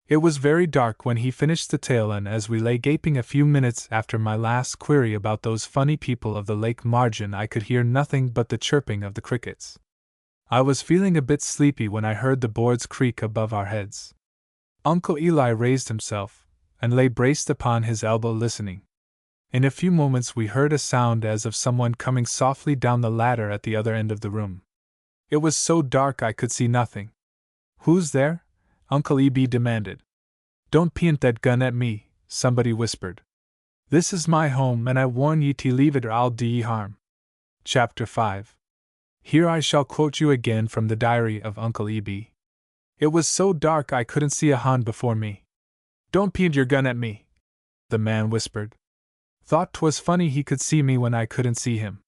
It was very dark when he finished the tale, and as we lay gaping a few minutes after my last query about those funny people of the lake margin, I could hear nothing but the chirping of the crickets. I was feeling a bit sleepy when I heard the boards creak above our heads. Uncle Eli raised himself, and lay braced upon his elbow listening. In a few moments we heard a sound as of someone coming softly down the ladder at the other end of the room. It was so dark I could see nothing. "Who's there?" Uncle Eb demanded. "Don't p'int that gun at me," somebody whispered. "This is my home, and I warn ye to leave it or I'll do ye harm." Chapter 5. Here I shall quote you again from the diary of Uncle Eb. "It was so dark I couldn't see a hand before me." "Don't p'int your gun at me," the man whispered. "Thought 'twas funny he could see me when I couldn't see him.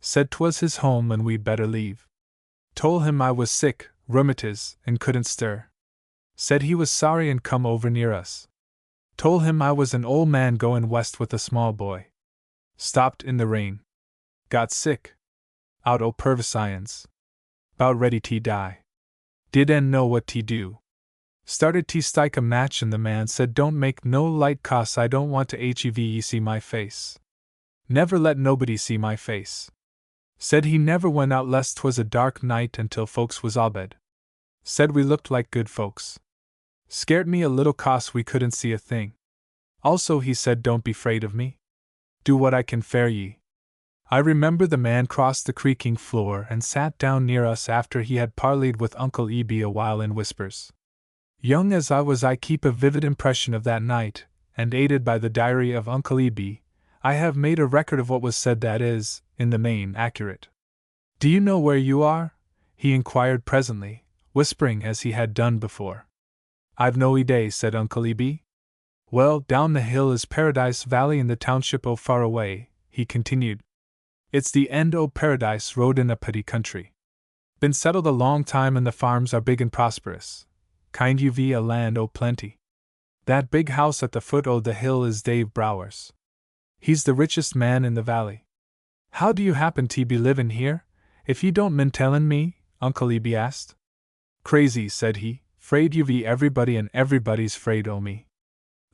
Said 'twas his home and we'd better leave. Told him I was sick, rheumatiz, and couldn't stir. Said he was sorry and come over near us. Told him I was an old man going west with a small boy. Stopped in the rain. Got sick. Out o' perviscience. 'Bout ready to die. Didn't know what to do. Started to strike a match and the man said don't make no light 'cause I don't want to hev ye see my face. Never let nobody see my face. Said he never went out lest 'twas a dark night until folks was abed. Said we looked like good folks. Scared me a little 'cause we couldn't see a thing. Also he said don't be 'fraid of me. Do what I can for ye." I remember the man crossed the creaking floor and sat down near us after he had parleyed with Uncle Eb a while in whispers. Young as I was, I keep a vivid impression of that night, and aided by the diary of Uncle Eb, I have made a record of what was said that is, in the main, accurate. "Do you know where you are?" he inquired presently, whispering as he had done before. "I've no idea," said Uncle Eb. "Well, down the hill is Paradise Valley in the township o' Far Away," he continued. "It's the end o' Paradise Road in a pretty country. Been settled a long time and the farms are big and prosperous. Kind you a land o' plenty. That big house at the foot o' the hill is Dave Brower's. He's the richest man in the valley." "How do you happen to be livin' here, if you don't mind tellin' me?" Uncle Eb asked. "Crazy," said he, "'fraid you everybody and everybody's 'fraid o' me.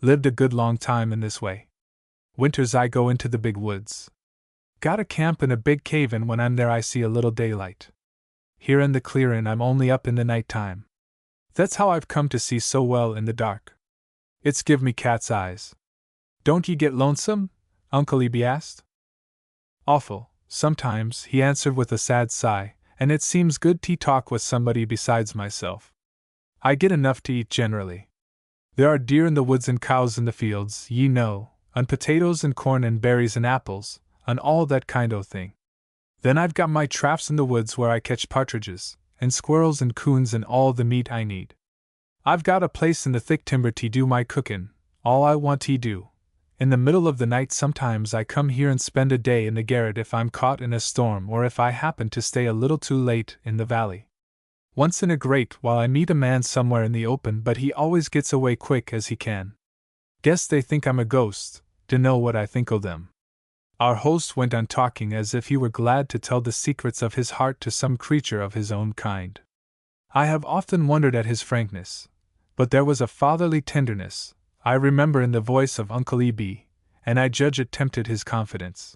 Lived a good long time in this way. Winters I go into the big woods. Got a camp in a big cave and when I'm there I see a little daylight. Here in the clearin' I'm only up in the night time. That's how I've come to see so well in the dark. It's give me cat's eyes." "Don't ye get lonesome?" Uncle Eb asked. "Awful, sometimes," he answered with a sad sigh, "and it seems good to talk with somebody besides myself. I get enough to eat generally. There are deer in the woods and cows in the fields, ye know, and potatoes and corn and berries and apples, and all that kind o' thing. Then I've got my traps in the woods where I catch partridges, and squirrels and coons and all the meat I need. I've got a place in the thick timber to do my cookin', all I want to do. In the middle of the night sometimes I come here and spend a day in the garret if I'm caught in a storm or if I happen to stay a little too late in the valley. Once in a great while I meet a man somewhere in the open, but he always gets away quick as he can. Guess they think I'm a ghost, dunno what I think o' them." Our host went on talking as if he were glad to tell the secrets of his heart to some creature of his own kind. I have often wondered at his frankness, but there was a fatherly tenderness, I remember, in the voice of Uncle Eb, and I judge it tempted his confidence.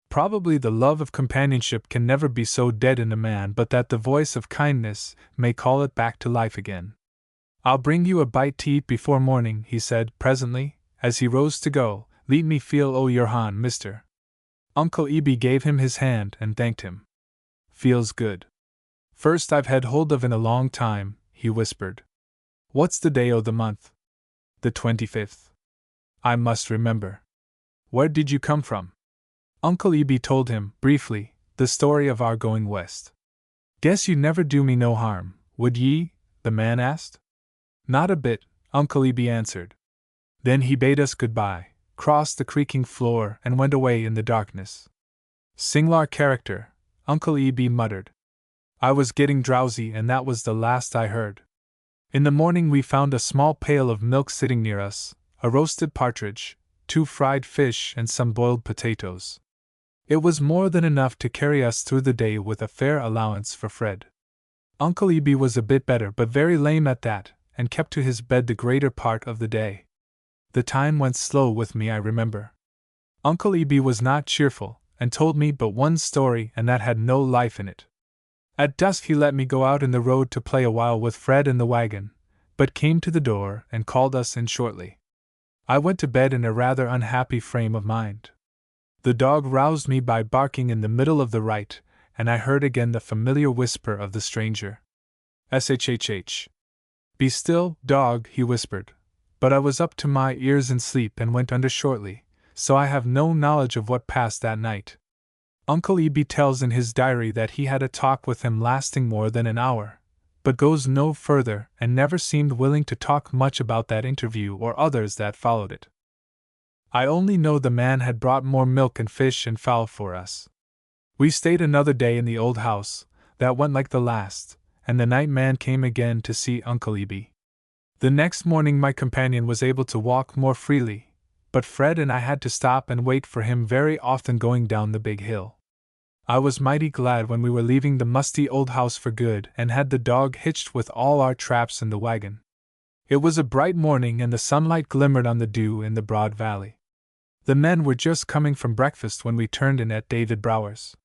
Probably the love of companionship can never be so dead in a man but that the voice of kindness may call it back to life again. "I'll bring you a bite to eat before morning," he said presently, as he rose to go. "Let me feel o' your hand, mister." Uncle Eb gave him his hand and thanked him. "Feels good. First I've had hold of in a long time," he whispered. "What's the day o' the month?" "The 25th. I must remember. Where did you come from?" Uncle Eb told him, briefly, the story of our going west. "Guess you'd never do me no harm, would ye?" the man asked. "Not a bit," Uncle Eb answered. Then he bade us goodbye, crossed the creaking floor, and went away in the darkness. "Singular character," Uncle Eb muttered. I was getting drowsy, and that was the last I heard. In the morning we found a small pail of milk sitting near us, a roasted partridge, 2 fried fish, and some boiled potatoes. It was more than enough to carry us through the day with a fair allowance for Fred. Uncle Eb was a bit better, but very lame at that, and kept to his bed the greater part of the day. The time went slow with me, I remember. Uncle Eb was not cheerful, and told me but one story, and that had no life in it. At dusk he let me go out in the road to play a while with Fred in the wagon, but came to the door and called us in shortly. I went to bed in a rather unhappy frame of mind. The dog roused me by barking in the middle of the night, and I heard again the familiar whisper of the stranger. "Shhh. Be still, dog," he whispered. But I was up to my ears in sleep and went under shortly, so I have no knowledge of what passed that night. Uncle Eb tells in his diary that he had a talk with him lasting more than an hour, but goes no further and never seemed willing to talk much about that interview or others that followed it. I only know the man had brought more milk and fish and fowl for us. We stayed another day in the old house, that went like the last, and the night man came again to see Uncle Eb. The next morning my companion was able to walk more freely, but Fred and I had to stop and wait for him very often going down the big hill. I was mighty glad when we were leaving the musty old house for good and had the dog hitched with all our traps in the wagon. It was a bright morning and the sunlight glimmered on the dew in the broad valley. The men were just coming from breakfast when we turned in at David Brower's.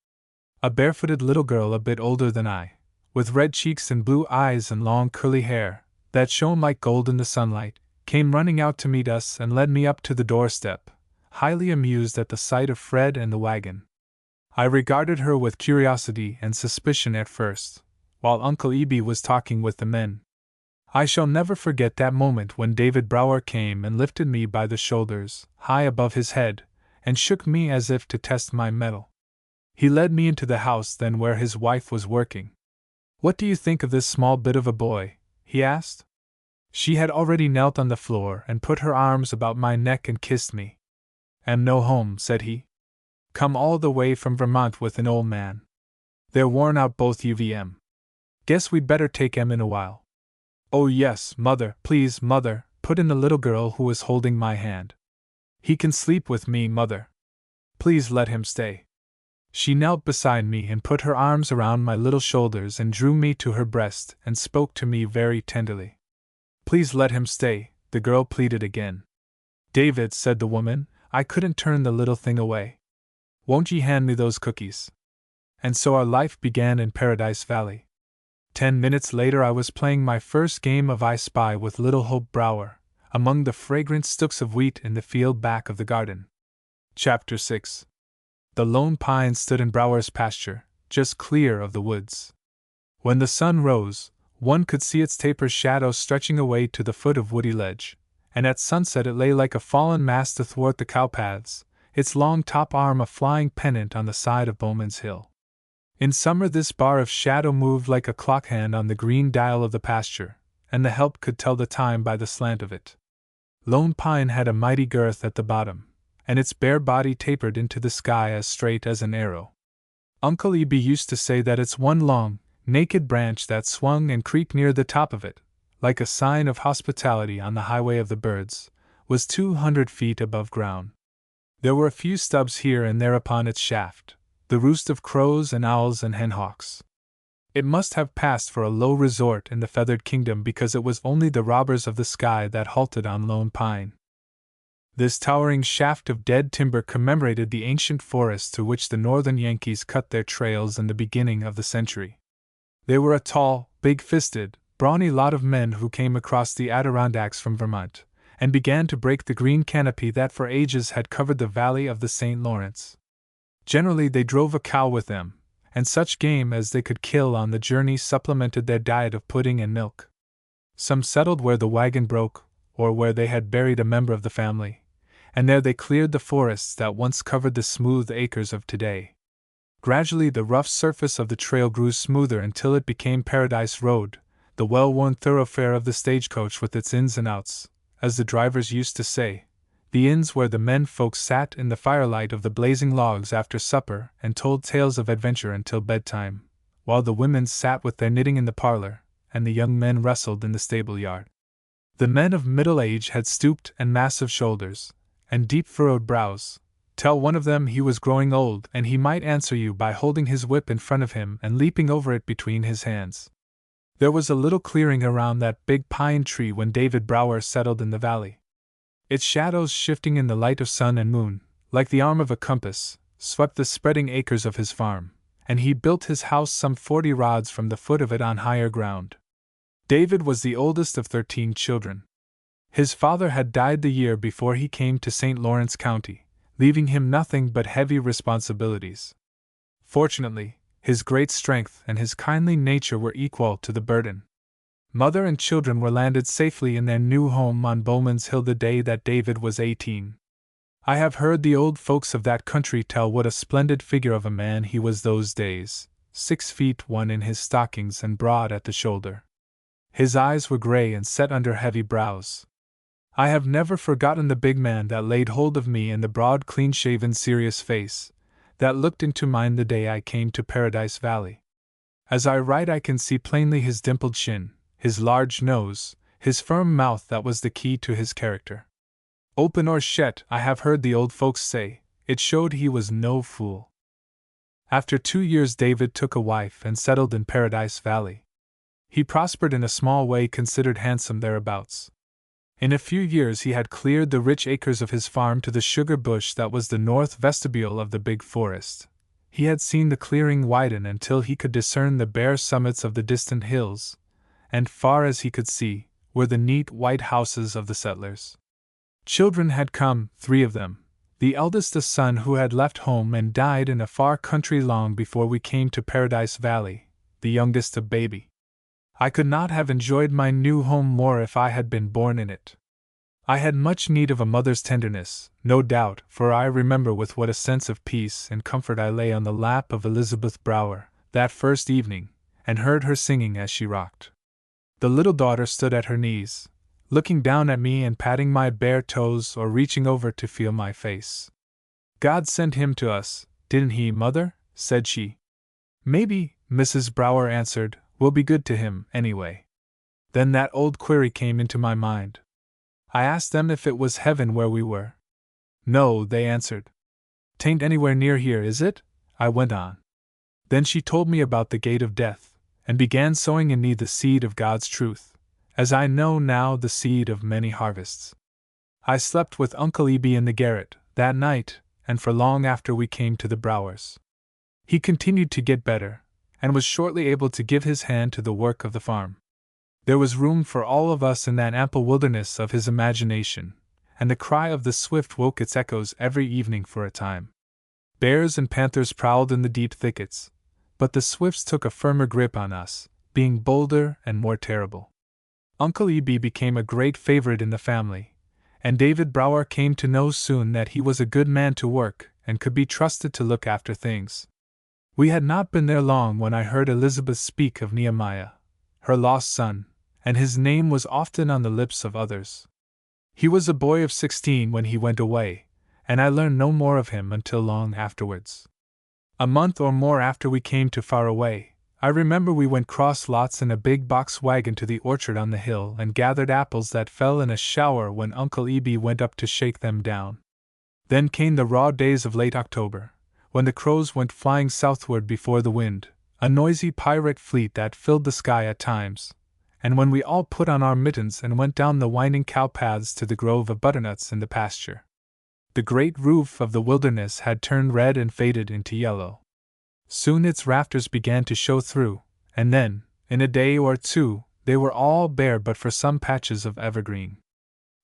A barefooted little girl a bit older than I, with red cheeks and blue eyes and long curly hair that shone like gold in the sunlight, came running out to meet us and led me up to the doorstep, highly amused at the sight of Fred and the wagon. I regarded her with curiosity and suspicion at first, while Uncle Eb was talking with the men. I shall never forget that moment when David Brower came and lifted me by the shoulders, high above his head, and shook me as if to test my mettle. He led me into the house then where his wife was working. "What do you think of this small bit of a boy?" he asked. She had already knelt on the floor and put her arms about my neck and kissed me. "Am no home," said he. "Come all the way from Vermont with an old man. They're worn out both UVM. Guess we'd better take 'em in a while." "Oh yes, mother, please, mother," put in the little girl who was holding my hand. "He can sleep with me, mother. Please let him stay." She knelt beside me and put her arms around my little shoulders and drew me to her breast and spoke to me very tenderly. "Please let him stay," the girl pleaded again. "David," said the woman, "I couldn't turn the little thing away. Won't ye hand me those cookies?" And so our life began in Paradise Valley. 10 minutes later I was playing my first game of I Spy with little Hope Brower, among the fragrant stalks of wheat in the field back of the garden. Chapter 6. The lone pine stood in Brower's pasture, just clear of the woods. When the sun rose, one could see its taper shadow stretching away to the foot of woody ledge, and at sunset it lay like a fallen mast athwart the cow paths, its long top arm a flying pennant on the side of Bowman's Hill. In summer this bar of shadow moved like a clock hand on the green dial of the pasture, and the help could tell the time by the slant of it. Lone Pine had a mighty girth at the bottom, and its bare body tapered into the sky as straight as an arrow. Uncle Eb used to say that its one long, naked branch that swung and creaked near the top of it, like a sign of hospitality on the highway of the birds, was 200 feet above ground. There were a few stubs here and there upon its shaft, the roost of crows and owls and henhawks. It must have passed for a low resort in the feathered kingdom because it was only the robbers of the sky that halted on Lone Pine. This towering shaft of dead timber commemorated the ancient forest through which the northern Yankees cut their trails in the beginning of the century. They were a tall, big-fisted, brawny lot of men who came across the Adirondacks from Vermont, and began to break the green canopy that for ages had covered the valley of the St. Lawrence. Generally they drove a cow with them, and such game as they could kill on the journey supplemented their diet of pudding and milk. Some settled where the wagon broke, or where they had buried a member of the family, and there they cleared the forests that once covered the smooth acres of today. Gradually the rough surface of the trail grew smoother until it became Paradise Road, the well-worn thoroughfare of the stagecoach with its ins and outs, as the drivers used to say, the inns where the men folks sat in the firelight of the blazing logs after supper and told tales of adventure until bedtime, while the women sat with their knitting in the parlor, and the young men wrestled in the stable yard. The men of middle age had stooped and massive shoulders, and deep furrowed brows. Tell one of them he was growing old, and he might answer you by holding his whip in front of him and leaping over it between his hands. There was a little clearing around that big pine tree when David Brower settled in the valley. Its shadows shifting in the light of sun and moon, like the arm of a compass, swept the spreading acres of his farm, and he built his house some 40 rods from the foot of it on higher ground. David was the oldest of 13 children. His father had died the year before he came to St. Lawrence County, leaving him nothing but heavy responsibilities. Fortunately, his great strength and his kindly nature were equal to the burden. Mother and children were landed safely in their new home on Bowman's Hill the day that David was 18. I have heard the old folks of that country tell what a splendid figure of a man he was those days, 6'1" in his stockings and broad at the shoulder. His eyes were gray and set under heavy brows. I have never forgotten the big man that laid hold of me and the broad, clean-shaven, serious face that looked into mine the day I came to Paradise Valley. As I write, I can see plainly his dimpled chin, his large nose, his firm mouth that was the key to his character. Open or shut, I have heard the old folks say, it showed he was no fool. After 2 years David took a wife and settled in Paradise Valley. He prospered in a small way considered handsome thereabouts. In a few years he had cleared the rich acres of his farm to the sugar bush that was the north vestibule of the big forest. He had seen the clearing widen until he could discern the bare summits of the distant hills, and far as he could see, were the neat white houses of the settlers. Children had come, 3 of them, the eldest a son who had left home and died in a far country long before we came to Paradise Valley, the youngest a baby. I could not have enjoyed my new home more if I had been born in it. I had much need of a mother's tenderness, no doubt, for I remember with what a sense of peace and comfort I lay on the lap of Elizabeth Brower that first evening, and heard her singing as she rocked. The little daughter stood at her knees, looking down at me and patting my bare toes or reaching over to feel my face. God sent him to us, didn't he, Mother? Said she. Maybe, Mrs. Brower answered, we'll be good to him, anyway. Then that old query came into my mind. I asked them if it was heaven where we were. No, they answered. 'Tain't anywhere near here, is it? I went on. Then she told me about the gate of death, and began sowing in me the seed of God's truth, as I know now the seed of many harvests. I slept with Uncle Eben in the garret that night, and for long after we came to the Browers. He continued to get better, and was shortly able to give his hand to the work of the farm. There was room for all of us in that ample wilderness of his imagination, and the cry of the swift woke its echoes every evening for a time. Bears and panthers prowled in the deep thickets, but the swifts took a firmer grip on us, being bolder and more terrible. Uncle Eben became a great favorite in the family, and David Brower came to know soon that he was a good man to work and could be trusted to look after things. We had not been there long when I heard Elizabeth speak of Nehemiah, her lost son, and his name was often on the lips of others. He was a boy of 16 when he went away, and I learned no more of him until long afterwards. A month or more after we came to Far Away, I remember we went cross lots in a big box wagon to the orchard on the hill and gathered apples that fell in a shower when Uncle Eben went up to shake them down. Then came the raw days of late October, when the crows went flying southward before the wind, a noisy pirate fleet that filled the sky at times, and when we all put on our mittens and went down the winding cow paths to the grove of butternuts in the pasture. The great roof of the wilderness had turned red and faded into yellow. Soon its rafters began to show through, and then, in a day or 2, they were all bare but for some patches of evergreen.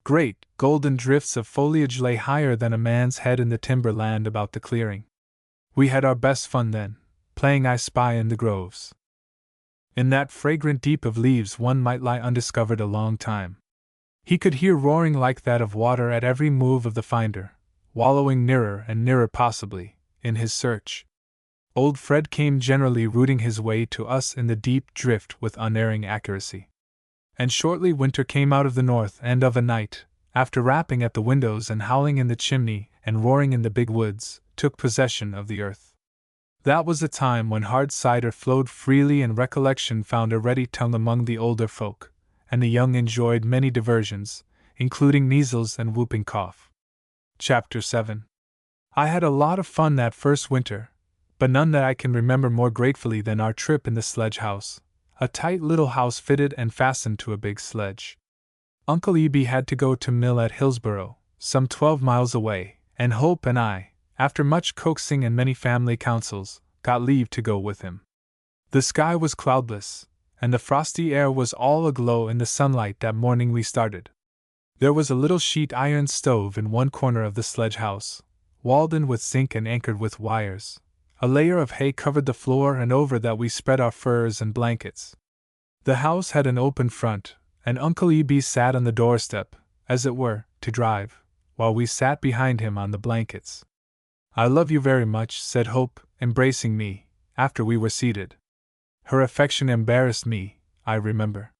Great, golden drifts of foliage lay higher than a man's head in the timber land about the clearing. We had our best fun then, playing I Spy in the groves. In that fragrant deep of leaves one might lie undiscovered a long time. He could hear roaring like that of water at every move of the finder, wallowing nearer and nearer possibly, in his search. Old Fred came generally rooting his way to us in the deep drift with unerring accuracy. And shortly winter came out of the north and of a night, after rapping at the windows and howling in the chimney and roaring in the big woods, took possession of the earth. That was a time when hard cider flowed freely and recollection found a ready tongue among the older folk, and the young enjoyed many diversions, including measles and whooping cough. Chapter 7. I had a lot of fun that first winter, but none that I can remember more gratefully than our trip in the sledge house, a tight little house fitted and fastened to a big sledge. Uncle Eben had to go to mill at Hillsborough, some 12 miles away, and Hope and I, after much coaxing and many family counsels, got leave to go with him. The sky was cloudless, and the frosty air was all aglow in the sunlight that morning we started. There was a little sheet iron stove in one corner of the sledge house, walled in with zinc and anchored with wires. A layer of hay covered the floor, and over that we spread our furs and blankets. The house had an open front, and Uncle E.B. sat on the doorstep, as it were, to drive, while we sat behind him on the blankets. "I love you very much," said Hope, embracing me, after we were seated. Her affection embarrassed me, I remember.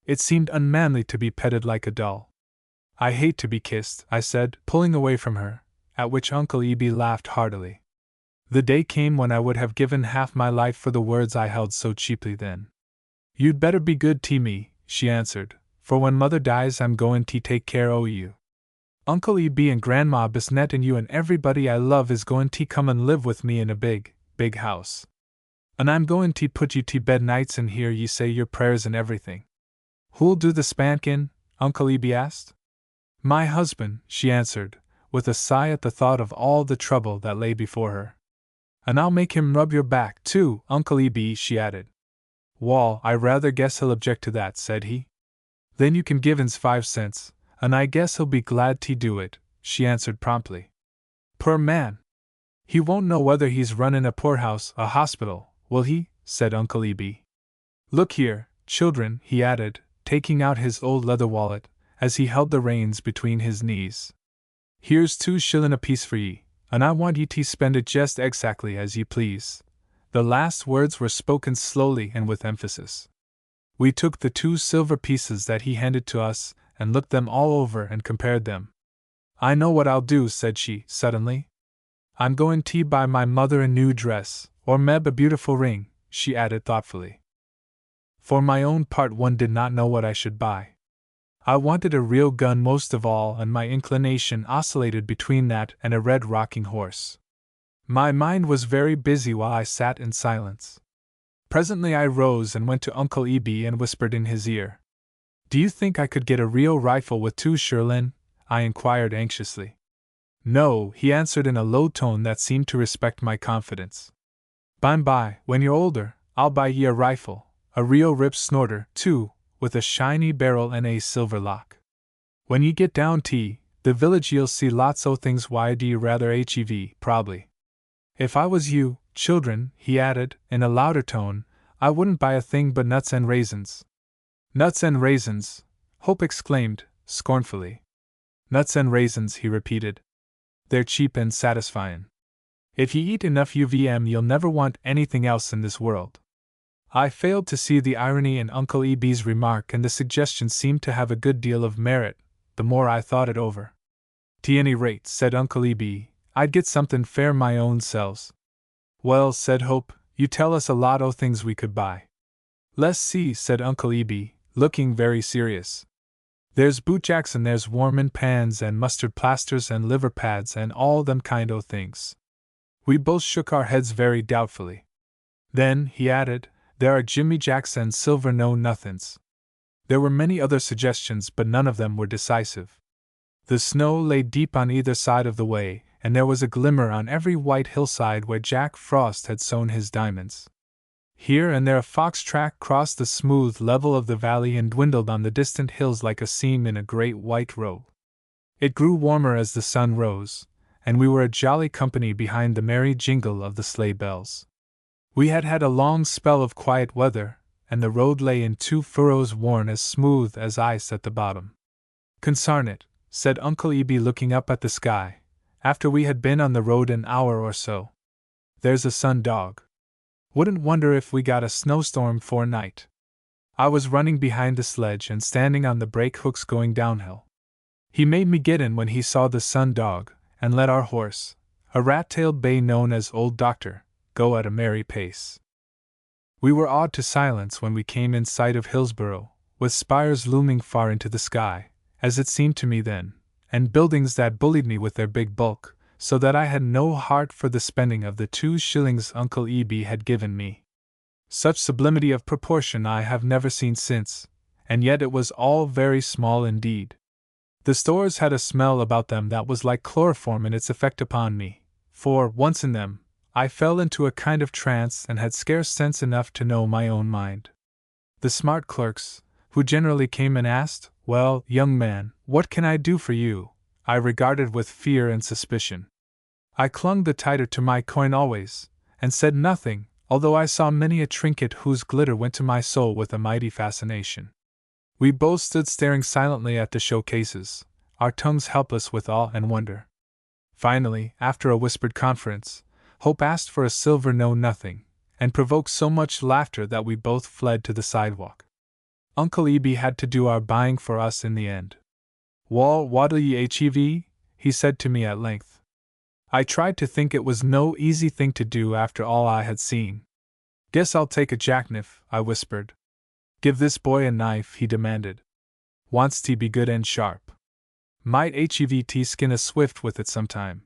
It seemed unmanly to be petted like a doll. "I hate to be kissed," I said, pulling away from her, at which Uncle E.B. laughed heartily. The day came when I would have given half my life for the words I held so cheaply then. "You'd better be good to me," she answered, "for when Mother dies I'm going to take care o' you. Uncle E.B. and Grandma Bisnet and you and everybody I love is going to come and live with me in a big, big house. And I'm going to put you to bed nights and hear ye say your prayers and everything." "Who'll do the spankin'?" Uncle E.B. asked. "My husband," she answered, with a sigh at the thought of all the trouble that lay before her. "And I'll make him rub your back, too, Uncle E.B., she added. "Wall, I rather guess he'll object to that," said he. "Then you can give'ns 5 cents, and I guess he'll be glad to do it," she answered promptly. "Poor man! He won't know whether he's runnin' a poorhouse, a hospital, will he?" said Uncle E.B. "Look here, children," he added, taking out his old leather wallet, as he held the reins between his knees. "Here's 2 shillin' apiece for ye, and I want ye to spend it just exactly as ye please." The last words were spoken slowly and with emphasis. We took the 2 silver pieces that he handed to us, and looked them all over and compared them. "I know what I'll do," said she, suddenly. "I'm going to buy my mother a new dress, or meb a beautiful ring," she added thoughtfully. For my own part, one did not know what I should buy. I wanted a real gun most of all, and my inclination oscillated between that and a red rocking horse. My mind was very busy while I sat in silence. Presently I rose and went to Uncle E.B. and whispered in his ear. "Do you think I could get a real rifle with 2 shirlin'?" I inquired anxiously. "No," he answered in a low tone that seemed to respect my confidence. "Bime-by, when you're older, I'll buy ye a rifle, a real rip snorter, too, with a shiny barrel and a silver lock. When ye get down to the village ye'll see lots o' things. Why do you rather hev, probably? If I was you, children," he added, in a louder tone, "I wouldn't buy a thing but nuts and raisins." "Nuts and raisins!" Hope exclaimed, scornfully. "Nuts and raisins," he repeated. "They're cheap and satisfyin'. If ye eat enough UVM you'll never want anything else in this world." I failed to see the irony in Uncle E.B.'s remark, and the suggestion seemed to have a good deal of merit, the more I thought it over. "To any rate," said Uncle E.B., "I'd get somethin' fair my own selves." "Well," said Hope, "you tell us a lot o' things we could buy." "Let's see," said Uncle E.B., looking very serious. "There's bootjacks and there's warmin' pans and mustard plasters and liver pads and all them kind o' things." We both shook our heads very doubtfully. "Then," he added, "there are jimmy jacks and silver know-nothings." There were many other suggestions, but none of them were decisive. The snow lay deep on either side of the way, and there was a glimmer on every white hillside where Jack Frost had sown his diamonds. Here and there a fox track crossed the smooth level of the valley and dwindled on the distant hills like a seam in a great white robe. It grew warmer as the sun rose, and we were a jolly company behind the merry jingle of the sleigh bells. We had had a long spell of quiet weather, and the road lay in 2 furrows worn as smooth as ice at the bottom. "Consarn it," said Uncle E.B., looking up at the sky, after we had been on the road an hour or so. "There's a sun-dog. Wouldn't wonder if we got a snowstorm for night." I was running behind the sledge and standing on the brake hooks going downhill. He made me get in when he saw the sun-dog, and let our horse, a rat-tailed bay known as Old Doctor, go at a merry pace. We were awed to silence when we came in sight of Hillsborough, with spires looming far into the sky, as it seemed to me then, and buildings that bullied me with their big bulk, so that I had no heart for the spending of the 2 shillings Uncle E.B. had given me. Such sublimity of proportion I have never seen since, and yet it was all very small indeed. The stores had a smell about them that was like chloroform in its effect upon me, for, once in them, I fell into a kind of trance and had scarce sense enough to know my own mind. The smart clerks, who generally came and asked, "Well, young man, what can I do for you?" I regarded with fear and suspicion. I clung the tighter to my coin always, and said nothing, although I saw many a trinket whose glitter went to my soul with a mighty fascination. We both stood staring silently at the showcases, our tongues helpless with awe and wonder. Finally, after a whispered conference, Hope asked for a silver know-nothing, and provoked so much laughter that we both fled to the sidewalk. Uncle Eby had to do our buying for us in the end. "Wall, what'll ye hev?" he said to me at length. I tried to think it was no easy thing to do after all I had seen. "Guess I'll take a jackknife," I whispered. "Give this boy a knife," he demanded. "Wants to be good and sharp. Might hev skin a swift with it sometime."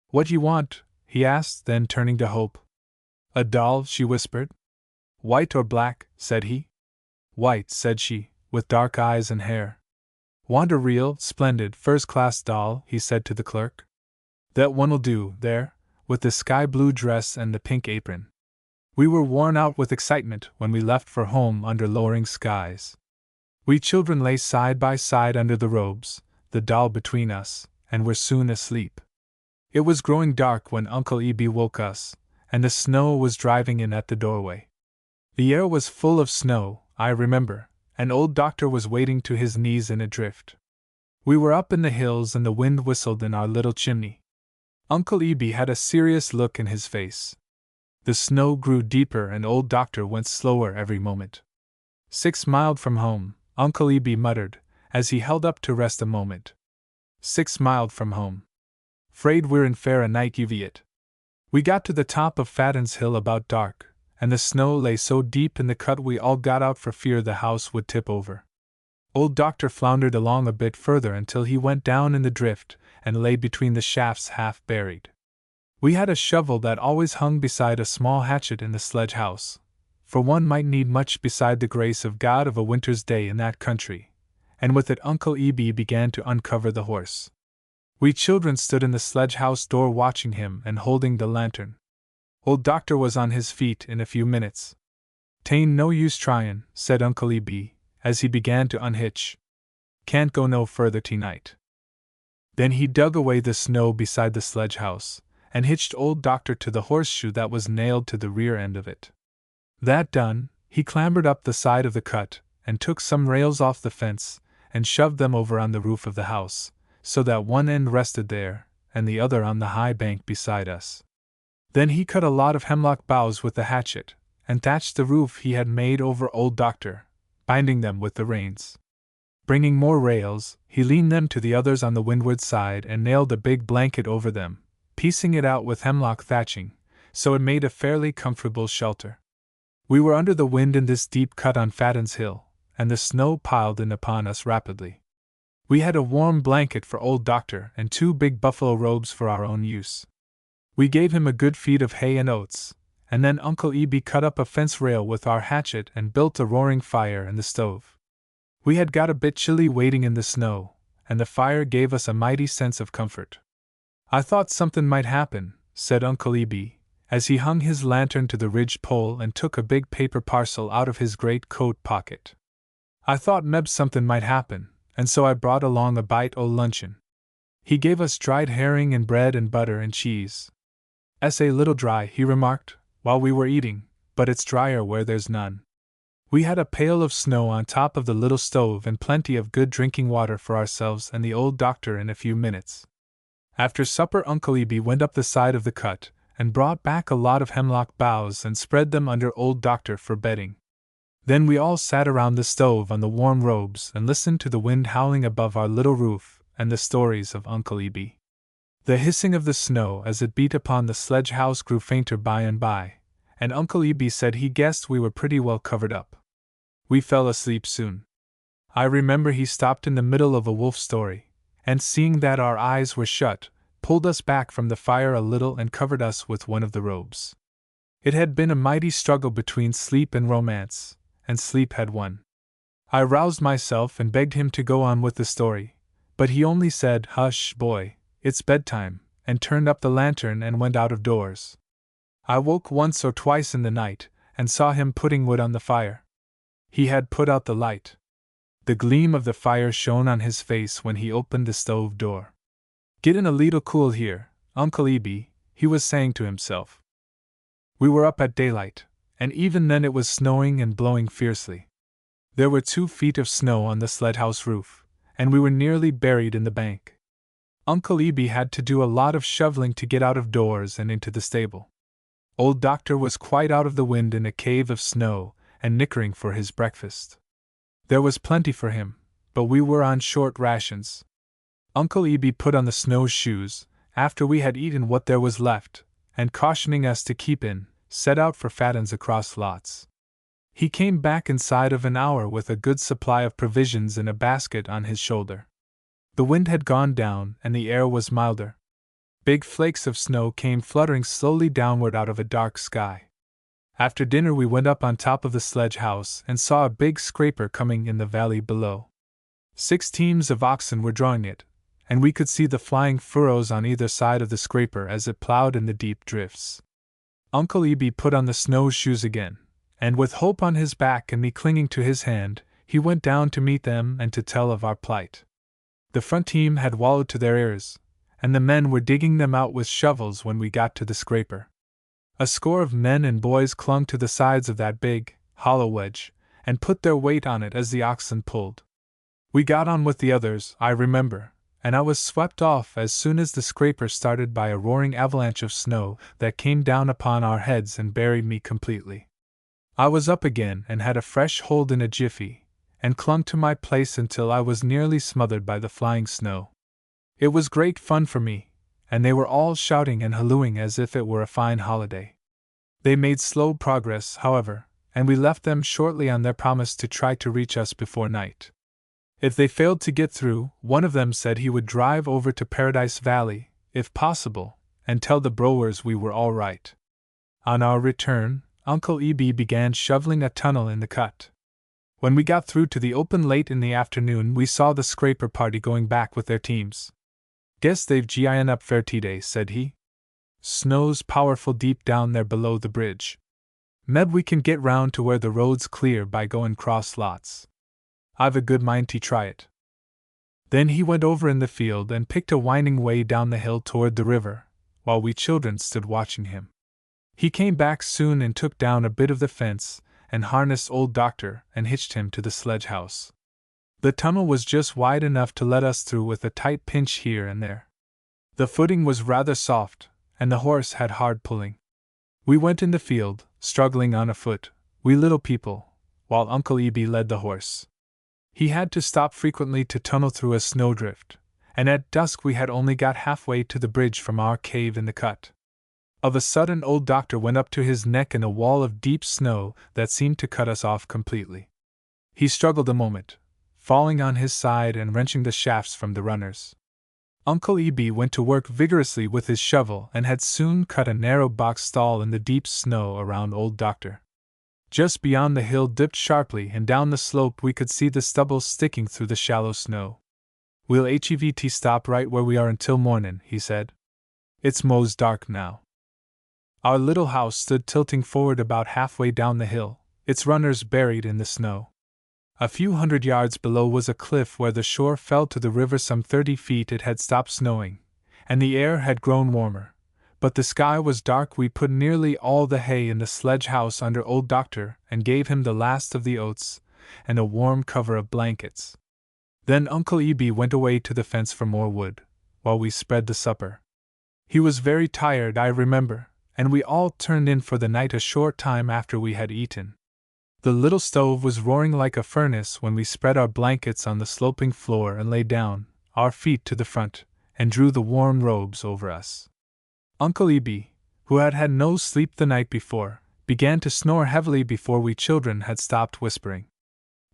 "What you want?" he asked, then turning to Hope. "A doll," she whispered. "White or black?" said he. "White," said she, with dark eyes and hair. "Want a real, splendid, first-class doll," he said to the clerk. "That one'll do, there, with the sky-blue dress and the pink apron." We were worn out with excitement when we left for home under lowering skies. We children lay side by side under the robes, the doll between us, and were soon asleep. It was growing dark when Uncle Eby woke us, and the snow was driving in at the doorway. The air was full of snow, I remember, and old Doctor was wading to his knees in a drift. We were up in the hills and the wind whistled in our little chimney. Uncle Eby had a serious look in his face. The snow grew deeper and old Doctor went slower every moment. 6 miles from home, Uncle Eby muttered, as he held up to rest a moment. 6 miles from home. "'Fraid we're in fair a night it." We got to the top of Fadden's Hill about dark, and the snow lay so deep in the cut we all got out for fear the house would tip over. Old Doctor floundered along a bit further until he went down in the drift and lay between the shafts half buried. We had a shovel that always hung beside a small hatchet in the sledge house, for one might need much beside the grace of God of a winter's day in that country, and with it Uncle Eby began to uncover the horse. We children stood in the sledge house door watching him and holding the lantern. Old Doctor was on his feet in a few minutes. "'Tain't no use tryin'," said Uncle Eby, as he began to unhitch. "Can't go no further tonight." Then he dug away the snow beside the sledge house, and hitched old Doctor to the horseshoe that was nailed to the rear end of it. That done, he clambered up the side of the cut, and took some rails off the fence, and shoved them over on the roof of the house, so that one end rested there, and the other on the high bank beside us. Then he cut a lot of hemlock boughs with the hatchet, and thatched the roof he had made over old Doctor, binding them with the reins. Bringing more rails, he leaned them to the others on the windward side and nailed a big blanket over them, piecing it out with hemlock thatching, so it made a fairly comfortable shelter. We were under the wind in this deep cut on Fadden's Hill, and the snow piled in upon us rapidly. We had a warm blanket for old Doctor and 2 big buffalo robes for our own use. We gave him a good feed of hay and oats, and then Uncle Eby cut up a fence rail with our hatchet and built a roaring fire in the stove. We had got a bit chilly waiting in the snow, and the fire gave us a mighty sense of comfort. "I thought something might happen," said Uncle Eby, as he hung his lantern to the ridge pole and took a big paper parcel out of his great coat pocket. "I thought mebbe something might happen, and so I brought along a bite o' luncheon." He gave us dried herring and bread and butter and cheese. "'S a little dry," he remarked, while we were eating, "but it's drier where there's none." We had a pail of snow on top of the little stove and plenty of good drinking water for ourselves and the old Doctor in a few minutes. After supper Uncle Eby went up the side of the cut, and brought back a lot of hemlock boughs and spread them under old Doctor for bedding. Then we all sat around the stove on the warm robes and listened to the wind howling above our little roof and the stories of Uncle Eby. The hissing of the snow as it beat upon the sledge house grew fainter by and by, and Uncle Eby said he guessed we were pretty well covered up. We fell asleep soon. I remember he stopped in the middle of a wolf story, and seeing that our eyes were shut, pulled us back from the fire a little and covered us with one of the robes. It had been a mighty struggle between sleep and romance, and sleep had won. I roused myself and begged him to go on with the story, but he only said, "Hush, boy, it's bedtime," and turned up the lantern and went out of doors. I woke once or twice in the night, and saw him putting wood on the fire. He had put out the light. The gleam of the fire shone on his face when he opened the stove door. "Gettin' a leetle cool here, Uncle Ebe," he was saying to himself. We were up at daylight, and even then it was snowing and blowing fiercely. There were 2 feet of snow on the sledgehouse roof, and we were nearly buried in the bank. Uncle Ebe had to do a lot of shoveling to get out of doors and into the stable. Old Doctor was quite out of the wind in a cave of snow and nickering for his breakfast. There was plenty for him, but we were on short rations. Uncle Ebe put on the snowshoes after we had eaten what there was left, and cautioning us to keep in, set out for Fadden's across lots. He came back inside of an hour with a good supply of provisions in a basket on his shoulder. The wind had gone down and the air was milder. Big flakes of snow came fluttering slowly downward out of a dark sky. After dinner we went up on top of the sledge house and saw a big scraper coming in the valley below. 6 teams of oxen were drawing it, and we could see the flying furrows on either side of the scraper as it plowed in the deep drifts. Uncle Ebe put on the snowshoes again, and with Hope on his back and me clinging to his hand, he went down to meet them and to tell of our plight. The front team had wallowed to their ears, and the men were digging them out with shovels when we got to the scraper. A score of men and boys clung to the sides of that big, hollow wedge, and put their weight on it as the oxen pulled. We got on with the others, I remember, and I was swept off as soon as the scraper started by a roaring avalanche of snow that came down upon our heads and buried me completely. I was up again and had a fresh hold in a jiffy, and clung to my place until I was nearly smothered by the flying snow. It was great fun for me, and they were all shouting and hallooing as if it were a fine holiday. They made slow progress, however, and we left them shortly on their promise to try to reach us before night. If they failed to get through, one of them said he would drive over to Paradise Valley, if possible, and tell the Browers we were all right. On our return, Uncle Ebe began shoveling a tunnel in the cut. When we got through to the open late in the afternoon, we saw the scraper party going back with their teams. "Guess they've gin up fair today," said he. "Snow's powerful deep down there below the bridge. Meb we can get round to where the road's clear by goin' cross lots. I've a good mind to try it." Then he went over in the field and picked a winding way down the hill toward the river, while we children stood watching him. He came back soon and took down a bit of the fence and harnessed Old Doctor and hitched him to the sledge house. The tunnel was just wide enough to let us through with a tight pinch here and there. The footing was rather soft, and the horse had hard pulling. We went in the field, struggling on afoot, we little people, while Uncle Ebe led the horse. He had to stop frequently to tunnel through a snowdrift, and at dusk we had only got halfway to the bridge from our cave in the cut. Of a sudden Old Doctor went up to his neck in a wall of deep snow that seemed to cut us off completely. He struggled a moment, falling on his side and wrenching the shafts from the runners. Uncle Ebe went to work vigorously with his shovel and had soon cut a narrow box stall in the deep snow around Old Doctor. Just beyond the hill dipped sharply, and down the slope we could see the stubble sticking through the shallow snow. "We'll HEVT stop right where we are until mornin'," he said. "It's mos' dark now." Our little house stood tilting forward about halfway down the hill, its runners buried in the snow. A few hundred yards below was a cliff where the shore fell to the river. Some 30 feet it had stopped snowing, and the air had grown warmer, but the sky was dark. We put nearly all the hay in the sledge house under Old Doctor and gave him the last of the oats and a warm cover of blankets. Then Uncle Ebe went away to the fence for more wood, while we spread the supper. He was very tired, I remember, and we all turned in for the night a short time after we had eaten. The little stove was roaring like a furnace when we spread our blankets on the sloping floor and lay down, our feet to the front, and drew the warm robes over us. Uncle Ebe, who had had no sleep the night before, began to snore heavily before we children had stopped whispering.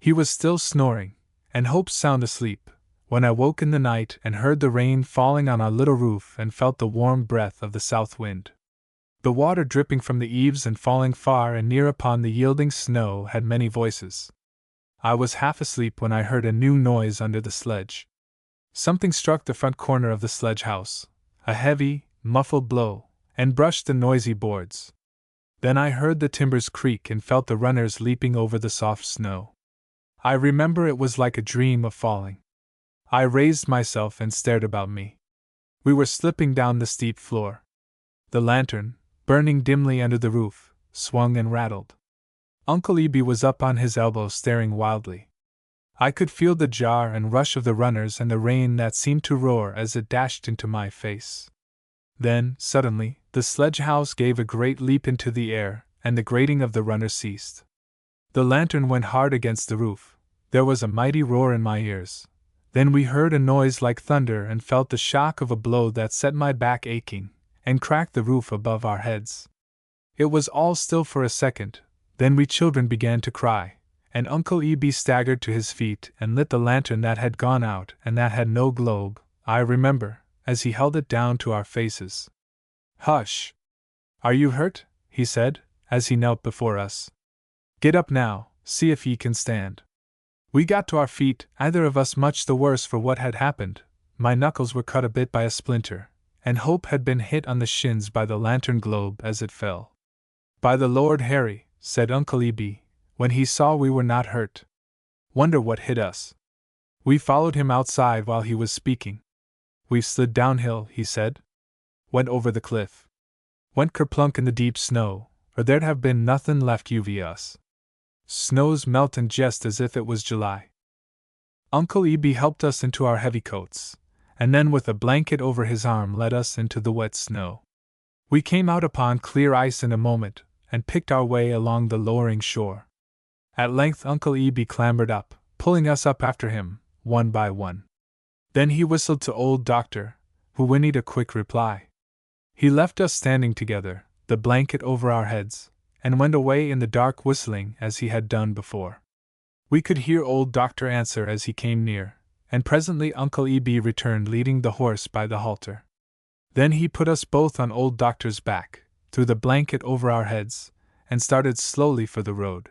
He was still snoring, and Hope sound asleep, when I woke in the night and heard the rain falling on our little roof and felt the warm breath of the south wind. The water dripping from the eaves and falling far and near upon the yielding snow had many voices. I was half asleep when I heard a new noise under the sledge. Something struck the front corner of the sledge house, a heavy, muffled blow, and brushed the noisy boards. Then I heard the timbers creak and felt the runners leaping over the soft snow. I remember it was like a dream of falling. I raised myself and stared about me. We were slipping down the steep floor. The lantern, burning dimly under the roof, swung and rattled. Uncle Eby was up on his elbow staring wildly. I could feel the jar and rush of the runners and the rain that seemed to roar as it dashed into my face. Then, suddenly, the sledge house gave a great leap into the air, and the grating of the runners ceased. The lantern went hard against the roof. There was a mighty roar in my ears. Then we heard a noise like thunder and felt the shock of a blow that set my back aching, and cracked the roof above our heads. It was all still for a second, then we children began to cry, and Uncle Eby staggered to his feet and lit the lantern that had gone out and that had no globe, I remember, as he held it down to our faces. "Hush! Are you hurt?" he said, as he knelt before us. "Get up now, see if ye can stand." We got to our feet, either of us much the worse for what had happened. My knuckles were cut a bit by a splinter, and Hope had been hit on the shins by the lantern globe as it fell. "By the Lord Harry," said Uncle Eby, when he saw we were not hurt. "Wonder what hit us." We followed him outside while he was speaking. "We've slid downhill," he said. "Went over the cliff. Went kerplunk in the deep snow, or there'd have been nothin' left of us. Snow's meltin' jest as if it was July." Uncle Eby helped us into our heavy coats, and then with a blanket over his arm led us into the wet snow. We came out upon clear ice in a moment, and picked our way along the lowering shore. At length Uncle Eby clambered up, pulling us up after him, one by one. Then he whistled to Old Doctor, who whinnied a quick reply. He left us standing together, the blanket over our heads, and went away in the dark whistling as he had done before. We could hear Old Doctor answer as he came near, and presently Uncle Eby returned leading the horse by the halter. Then he put us both on Old Doctor's back, threw the blanket over our heads, and started slowly for the road.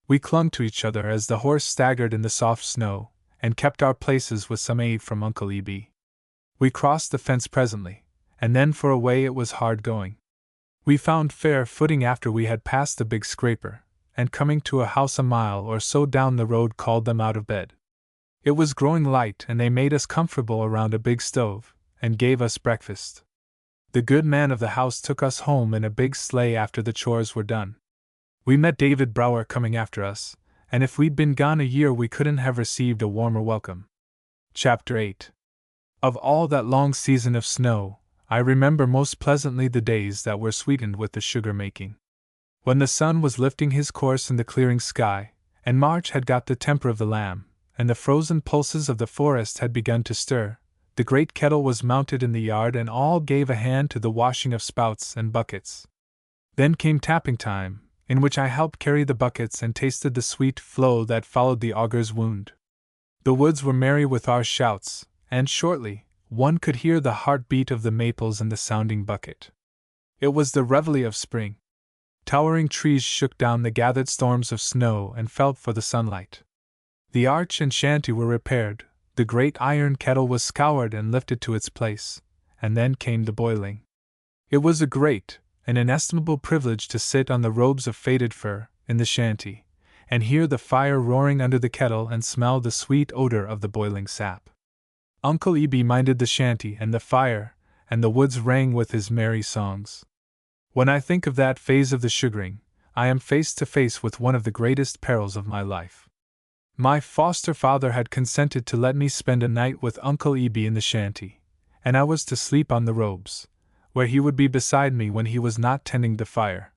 We clung to each other as the horse staggered in the soft snow, and kept our places with some aid from Uncle Eby. We crossed the fence presently, and then for a way it was hard going. We found fair footing after we had passed the big scraper, and coming to a house a mile or so down the road called them out of bed. It was growing light and they made us comfortable around a big stove, and gave us breakfast. The good man of the house took us home in a big sleigh after the chores were done. We met David Brower coming after us, and if we'd been gone a year we couldn't have received a warmer welcome. Chapter 8. Of all that long season of snow, I remember most pleasantly the days that were sweetened with the sugar-making. When the sun was lifting his course in the clearing sky, and March had got the temper of the lamb, and the frozen pulses of the forest had begun to stir, the great kettle was mounted in the yard and all gave a hand to the washing of spouts and buckets. Then came tapping time, in which I helped carry the buckets and tasted the sweet flow that followed the augur's wound. The woods were merry with our shouts, and shortly, one could hear the heartbeat of the maples in the sounding bucket. It was the reveille of spring. Towering trees shook down the gathered storms of snow and felt for the sunlight. The arch and shanty were repaired, the great iron kettle was scoured and lifted to its place, and then came the boiling. It was a great, an inestimable privilege to sit on the robes of faded fur, in the shanty, and hear the fire roaring under the kettle and smell the sweet odor of the boiling sap. Uncle Eby minded the shanty and the fire, and the woods rang with his merry songs. When I think of that phase of the sugaring, I am face to face with one of the greatest perils of my life. My foster father had consented to let me spend a night with Uncle Eby in the shanty, and I was to sleep on the robes, where he would be beside me when he was not tending the fire.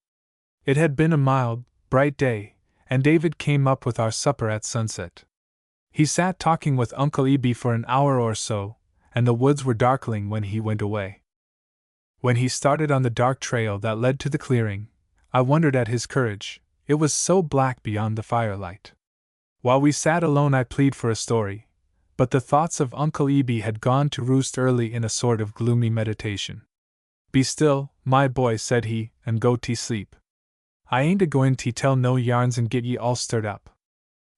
It had been a mild, bright day, and David came up with our supper at sunset. He sat talking with Uncle Eby for an hour or so, and the woods were darkling when he went away. When he started on the dark trail that led to the clearing, I wondered at his courage, it was so black beyond the firelight. While we sat alone I plead for a story, but the thoughts of Uncle Eby had gone to roost early in a sort of gloomy meditation. "Be still, my boy," said he, "and go to sleep. I ain't a-goin' to tell no yarns and get ye all stirred up.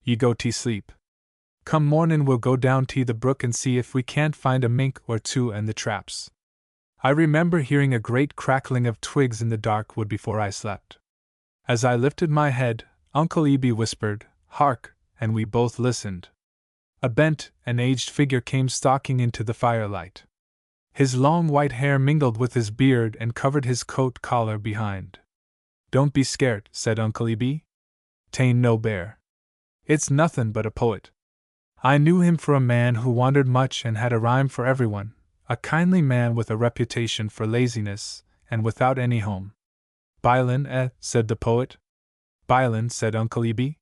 Ye go to sleep. Come mornin' we'll go down to the brook and see if we can't find a mink or two and the traps." I remember hearing a great crackling of twigs in the dark wood before I slept. As I lifted my head, Uncle Eby whispered, "Hark," and we both listened. A bent and aged figure came stalking into the firelight. His long white hair mingled with his beard and covered his coat collar behind. "Don't be scared," said Uncle Eb. "'Tain't no bear. It's nothin' but a poet." I knew him for a man who wandered much and had a rhyme for everyone, a kindly man with a reputation for laziness, and without any home. "Bylin, said the poet. "Bylin," said Uncle Eb.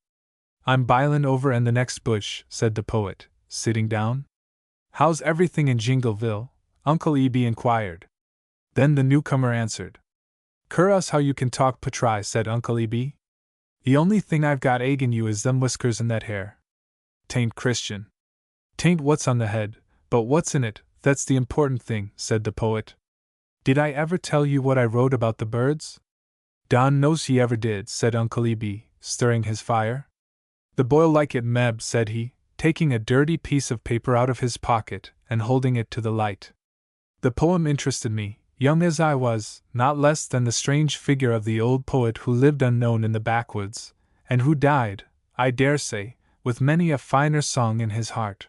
"I'm Bylin over in the next bush," said the poet, sitting down. "How's everything in Jingleville?" Uncle Eb inquired. Then the newcomer answered. "Cur'us how you can talk patry," said Uncle Eb. "The only thing I've got agin you is them whiskers and that hair. 'Tain't Christian. 'Tain't what's on the head, but what's in it, that's the important thing," said the poet. "Did I ever tell you what I wrote about the birds?" "Don knows he ever did," said Uncle Eb, stirring his fire. "The boy'll like it, Meb," said he, taking a dirty piece of paper out of his pocket and holding it to the light. The poem interested me, young as I was, not less than the strange figure of the old poet who lived unknown in the backwoods, and who died, I dare say, with many a finer song in his heart.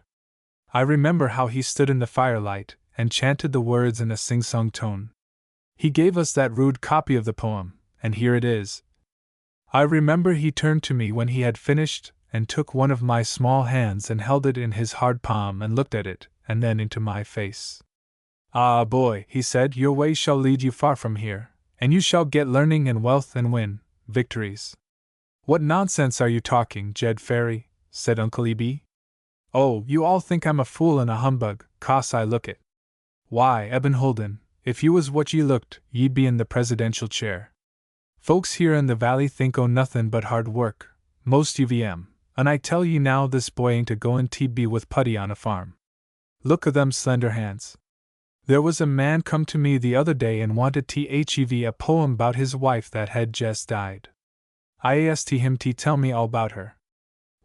I remember how he stood in the firelight and chanted the words in a sing-song tone. He gave us that rude copy of the poem, and here it is. I remember he turned to me when he had finished and took one of my small hands and held it in his hard palm and looked at it, and then into my face. "Ah, boy," he said, "your way shall lead you far from here, and you shall get learning and wealth and win victories." "What nonsense are you talking, Jed Ferry?" said Uncle Eb. "Oh, you all think I'm a fool and a humbug, 'cause I look it. Why, Eben Holden, if you was what ye looked, ye'd be in the presidential chair. Folks here in the valley think o' nothin' but hard work, most UVM, and I tell ye now this boy ain't a-goin' to be with Putty on a farm. Look o' them slender hands. There was a man come to me the other day and wanted to a poem 'bout his wife that had jest died. I asked him to tell me all 'bout her.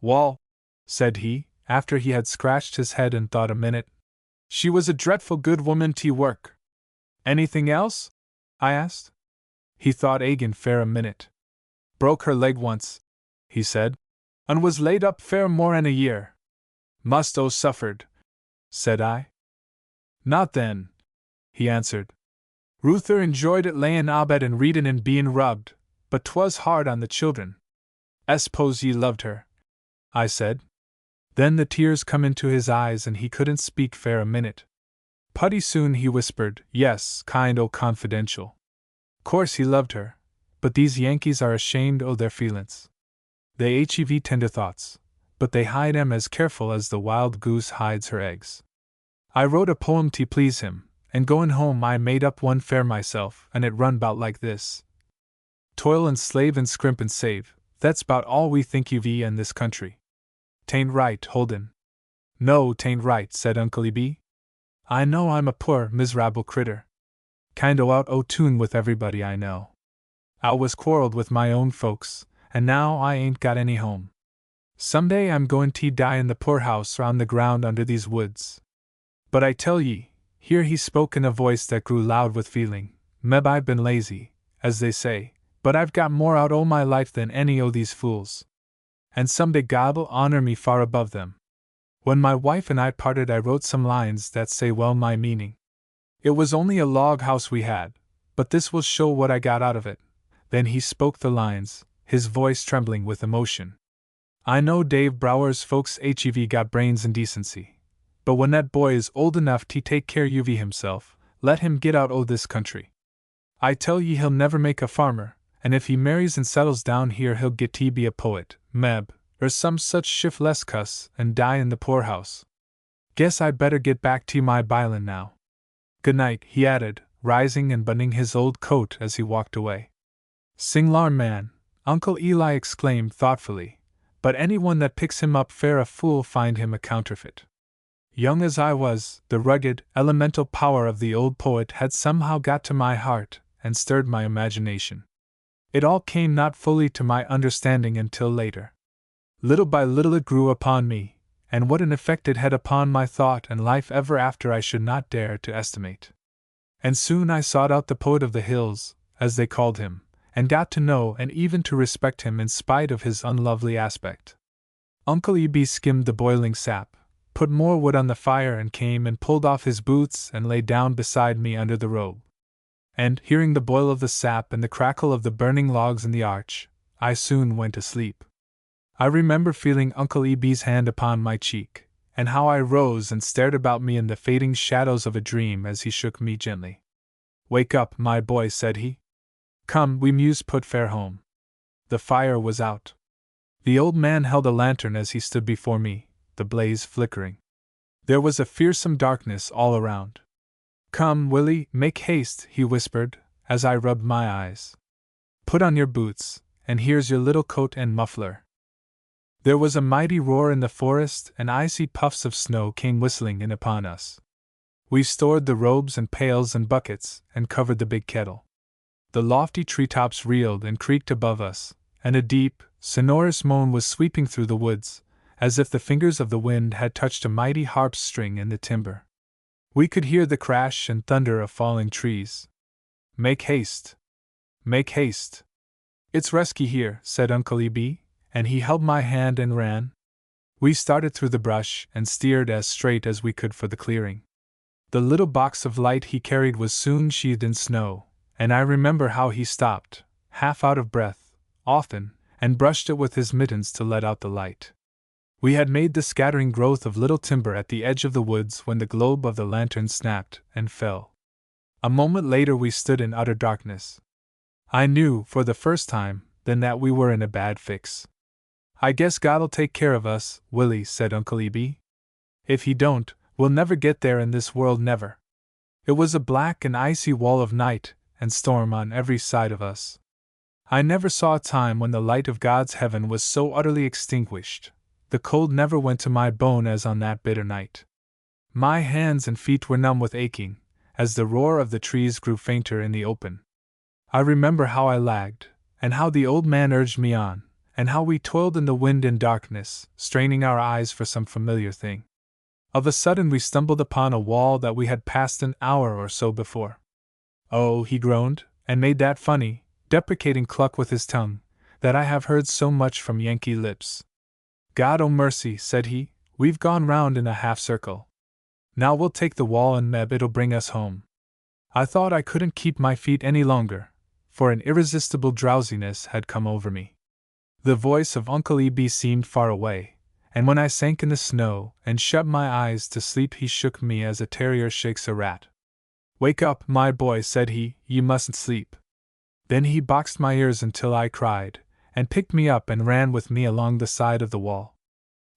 "Wall," said he, after he had scratched his head and thought a minute, "she was a dreadful good woman to work." "Anything else?" I asked. He thought agin fair a minute. "Broke her leg once," he said, "and was laid up fair more'n a year." "Must o' suffered," said I. "Not then," he answered. "Ruther enjoyed it layin' abed and readin' and bein' rubbed, but 'twas hard on the children." "S'pose ye loved her?" I said. Then the tears come into his eyes and he couldn't speak fair a minute. "Putty soon," he whispered, "yes, kind o' confidential. Course he loved her, but these Yankees are ashamed o' their feelin's. They hev tender thoughts, but they hide 'em as careful as the wild goose hides her eggs. I wrote a poem to please him, and goin' home I made up one fair myself, and it run 'bout like this: Toil and slave and scrimp and save, that's 'bout all we think of in this country. 'Tain't right, Holden." "No, 'tain't right," said Uncle Eb. "I know I'm a poor, miserable critter. Kind o' out o' tune with everybody I know. I was quarreled with my own folks, and now I ain't got any home. Some day I'm goin' to die in the poorhouse or on the ground under these woods. But I tell ye," here he spoke in a voice that grew loud with feeling, "Meb, I've been lazy, as they say, but I've got more out o' my life than any o' these fools. And someday God'll honor me far above them. When my wife and I parted, I wrote some lines that say well my meaning. It was only a log house we had, but this will show what I got out of it." Then he spoke the lines, his voice trembling with emotion. "I know Dave Brower's folks hev got brains and decency, but when that boy is old enough to take care of himself, let him get out o' this country. I tell ye he'll never make a farmer, and if he marries and settles down here he'll get to be a poet, Meb, or some such shiftless cuss, and die in the poorhouse. Guess I'd better get back to my Bylin now. Good night," he added, rising and buttoning his old coat as he walked away. "Sing'lar man," Uncle Eli exclaimed thoughtfully, "but anyone that picks him up fair a fool find him a counterfeit." Young as I was, the rugged, elemental power of the old poet had somehow got to my heart and stirred my imagination. It all came not fully to my understanding until later. Little by little it grew upon me, and what an effect it had upon my thought and life ever after I should not dare to estimate. And soon I sought out the poet of the hills, as they called him, and got to know and even to respect him in spite of his unlovely aspect. Uncle Eb skimmed the boiling sap, put more wood on the fire, and came and pulled off his boots and lay down beside me under the robe. And, hearing the boil of the sap and the crackle of the burning logs in the arch, I soon went to sleep. I remember feeling Uncle Eb's hand upon my cheek, and how I rose and stared about me in the fading shadows of a dream as he shook me gently. "Wake up, my boy," said he. "Come, we must put fare home." The fire was out. The old man held a lantern as he stood before me, the blaze flickering. There was a fearsome darkness all around. "Come, Willie, make haste," he whispered, as I rubbed my eyes. "Put on your boots, and here's your little coat and muffler." There was a mighty roar in the forest, and icy puffs of snow came whistling in upon us. We stored the robes and pails and buckets, and covered the big kettle. The lofty treetops reeled and creaked above us, and a deep, sonorous moan was sweeping through the woods, as if the fingers of the wind had touched a mighty harp string in the timber. We could hear the crash and thunder of falling trees. "Make haste! Make haste! It's resky here," said Uncle Eb, and he held my hand and ran. We started through the brush and steered as straight as we could for the clearing. The little box of light he carried was soon sheathed in snow, and I remember how he stopped, half out of breath, often, and brushed it with his mittens to let out the light. We had made the scattering growth of little timber at the edge of the woods when the globe of the lantern snapped and fell. A moment later we stood in utter darkness. I knew, for the first time, then that we were in a bad fix. "I guess God'll take care of us, Willie," said Uncle Eb. "If he don't, we'll never get there in this world, never." It was a black and icy wall of night and storm on every side of us. I never saw a time when the light of God's heaven was so utterly extinguished. The cold never went to my bone as on that bitter night. My hands and feet were numb with aching, as the roar of the trees grew fainter in the open. I remember how I lagged, and how the old man urged me on, and how we toiled in the wind and darkness, straining our eyes for some familiar thing. Of a sudden we stumbled upon a wall that we had passed an hour or so before. "Oh," he groaned, and made that funny, deprecating cluck with his tongue, that I have heard so much from Yankee lips. "God o' mercy," said he, "we've gone round in a half-circle. Now we'll take the wall and meb it'll bring us home." I thought I couldn't keep my feet any longer, for an irresistible drowsiness had come over me. The voice of Uncle Eb seemed far away, and when I sank in the snow and shut my eyes to sleep he shook me as a terrier shakes a rat. "Wake up, my boy," said he, "you mustn't sleep." Then he boxed my ears until I cried, and picked me up and ran with me along the side of the wall.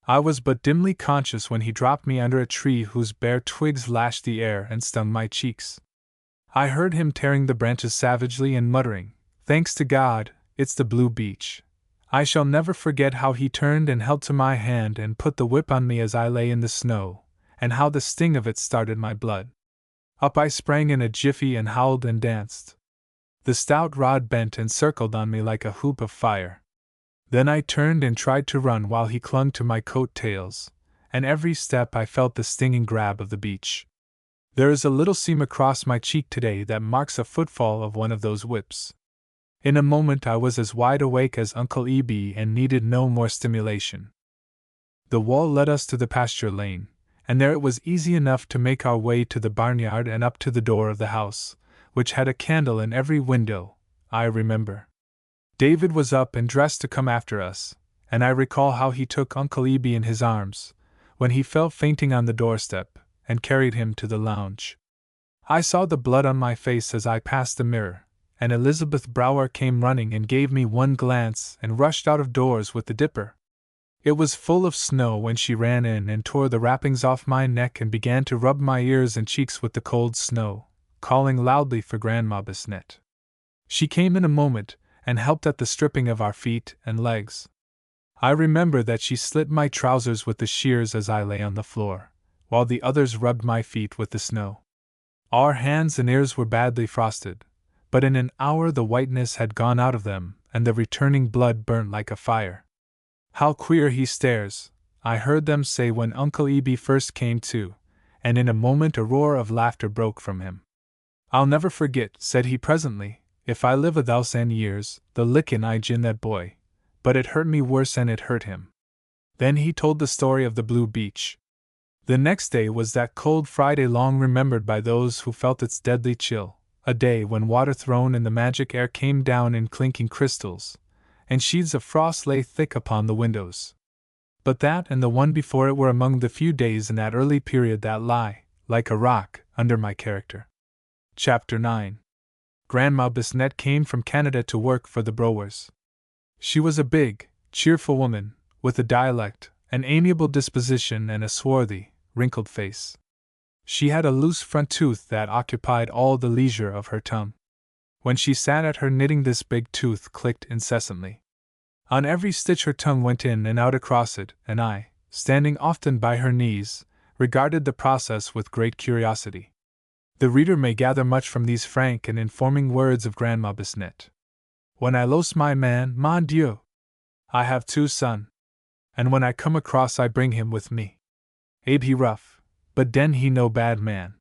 I was but dimly conscious when he dropped me under a tree whose bare twigs lashed the air and stung my cheeks. I heard him tearing the branches savagely and muttering, "Thanks to God, it's the blue beech." I shall never forget how he turned and held to my hand and put the whip on me as I lay in the snow, and how the sting of it started my blood. Up I sprang in a jiffy and howled and danced. The stout rod bent and circled on me like a hoop of fire. Then I turned and tried to run while he clung to my coat tails, and every step I felt the stinging grab of the beech. There is a little seam across my cheek today that marks a footfall of one of those whips. In a moment I was as wide awake as Uncle Eb and needed no more stimulation. The wall led us to the pasture lane, and there it was easy enough to make our way to the barnyard and up to the door of the house, which had a candle in every window, I remember. David was up and dressed to come after us, and I recall how he took Uncle Eb in his arms, when he fell fainting on the doorstep, and carried him to the lounge. I saw the blood on my face as I passed the mirror, and Elizabeth Brower came running and gave me one glance and rushed out of doors with the dipper. It was full of snow when she ran in and tore the wrappings off my neck and began to rub my ears and cheeks with the cold snow, calling loudly for Grandma Bisnet. She came in a moment and helped at the stripping of our feet and legs. I remember that she slit my trousers with the shears as I lay on the floor, while the others rubbed my feet with the snow. Our hands and ears were badly frosted, but in an hour the whiteness had gone out of them, and the returning blood burnt like a fire. "How queer he stares," I heard them say when Uncle Eb first came to, and in a moment a roar of laughter broke from him. "I'll never forget," said he presently, "if I live 1,000 years, the lickin' I gin that boy, but it hurt me worse 'an it hurt him." Then he told the story of the blue beach. The next day was that cold Friday long remembered by those who felt its deadly chill, a day when water thrown in the magic air came down in clinking crystals, and sheets of frost lay thick upon the windows. But that and the one before it were among the few days in that early period that lie, like a rock, under my character. Chapter 9. Grandma Bisnet came from Canada to work for the Browers. She was a big, cheerful woman, with a dialect, an amiable disposition, and a swarthy, wrinkled face. She had a loose front tooth that occupied all the leisure of her tongue. When she sat at her knitting, this big tooth clicked incessantly. On every stitch her tongue went in and out across it, and I, standing often by her knees, regarded the process with great curiosity. The reader may gather much from these frank and informing words of Grandma Bisnet. When I los my man, mon Dieu! I have 2 sons, and when I come across I bring him with me. Abe he rough, but den he no bad man.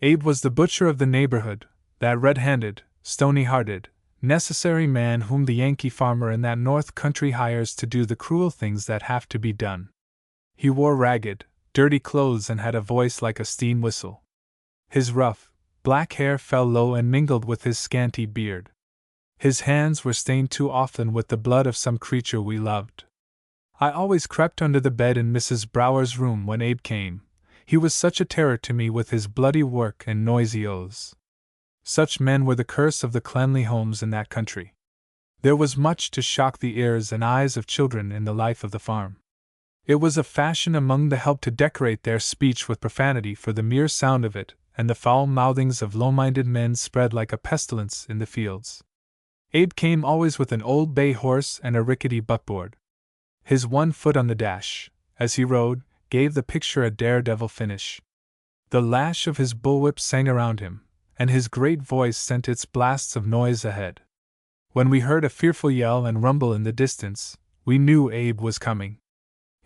Abe was the butcher of the neighborhood, that red-handed, stony-hearted, necessary man whom the Yankee farmer in that north country hires to do the cruel things that have to be done. He wore ragged, dirty clothes and had a voice like a steam whistle. His rough, black hair fell low and mingled with his scanty beard. His hands were stained too often with the blood of some creature we loved. I always crept under the bed in Mrs. Brower's room when Abe came. He was such a terror to me with his bloody work and noisy oaths. Such men were the curse of the cleanly homes in that country. There was much to shock the ears and eyes of children in the life of the farm. It was a fashion among the help to decorate their speech with profanity for the mere sound of it, and the foul mouthings of low-minded men spread like a pestilence in the fields. Abe came always with an old bay horse and a rickety buckboard. His one foot on the dash, as he rode, gave the picture a daredevil finish. The lash of his bullwhip sang around him, and his great voice sent its blasts of noise ahead. When we heard a fearful yell and rumble in the distance, we knew Abe was coming.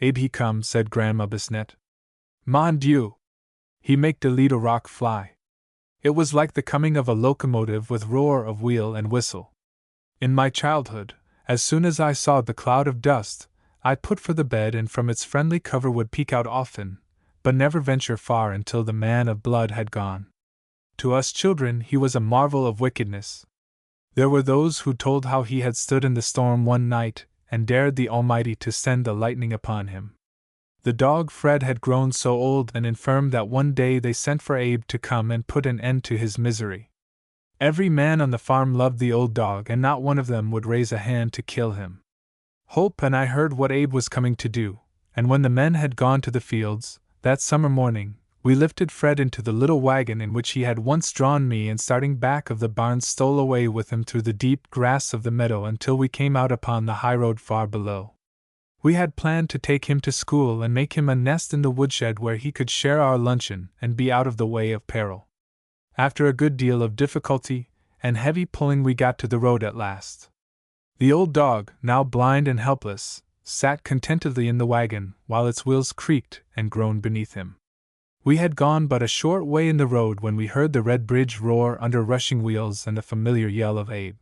Abe he come, said Grandma Bisnet. Mon Dieu! He make the lead a rock fly. It was like the coming of a locomotive with roar of wheel and whistle. In my childhood, as soon as I saw the cloud of dust, I'd put for the bed and from its friendly cover would peek out often, but never venture far until the man of blood had gone. To us children he was a marvel of wickedness. There were those who told how he had stood in the storm one night and dared the Almighty to send the lightning upon him. The dog Fred had grown so old and infirm that one day they sent for Abe to come and put an end to his misery. Every man on the farm loved the old dog, and not one of them would raise a hand to kill him. Hope and I heard what Abe was coming to do, and when the men had gone to the fields, that summer morning, we lifted Fred into the little wagon in which he had once drawn me, and starting back of the barn stole away with him through the deep grass of the meadow until we came out upon the highroad far below. We had planned to take him to school and make him a nest in the woodshed where he could share our luncheon and be out of the way of peril. After a good deal of difficulty and heavy pulling we got to the road at last. The old dog, now blind and helpless, sat contentedly in the wagon while its wheels creaked and groaned beneath him. We had gone but a short way in the road when we heard the red bridge roar under rushing wheels and the familiar yell of Abe.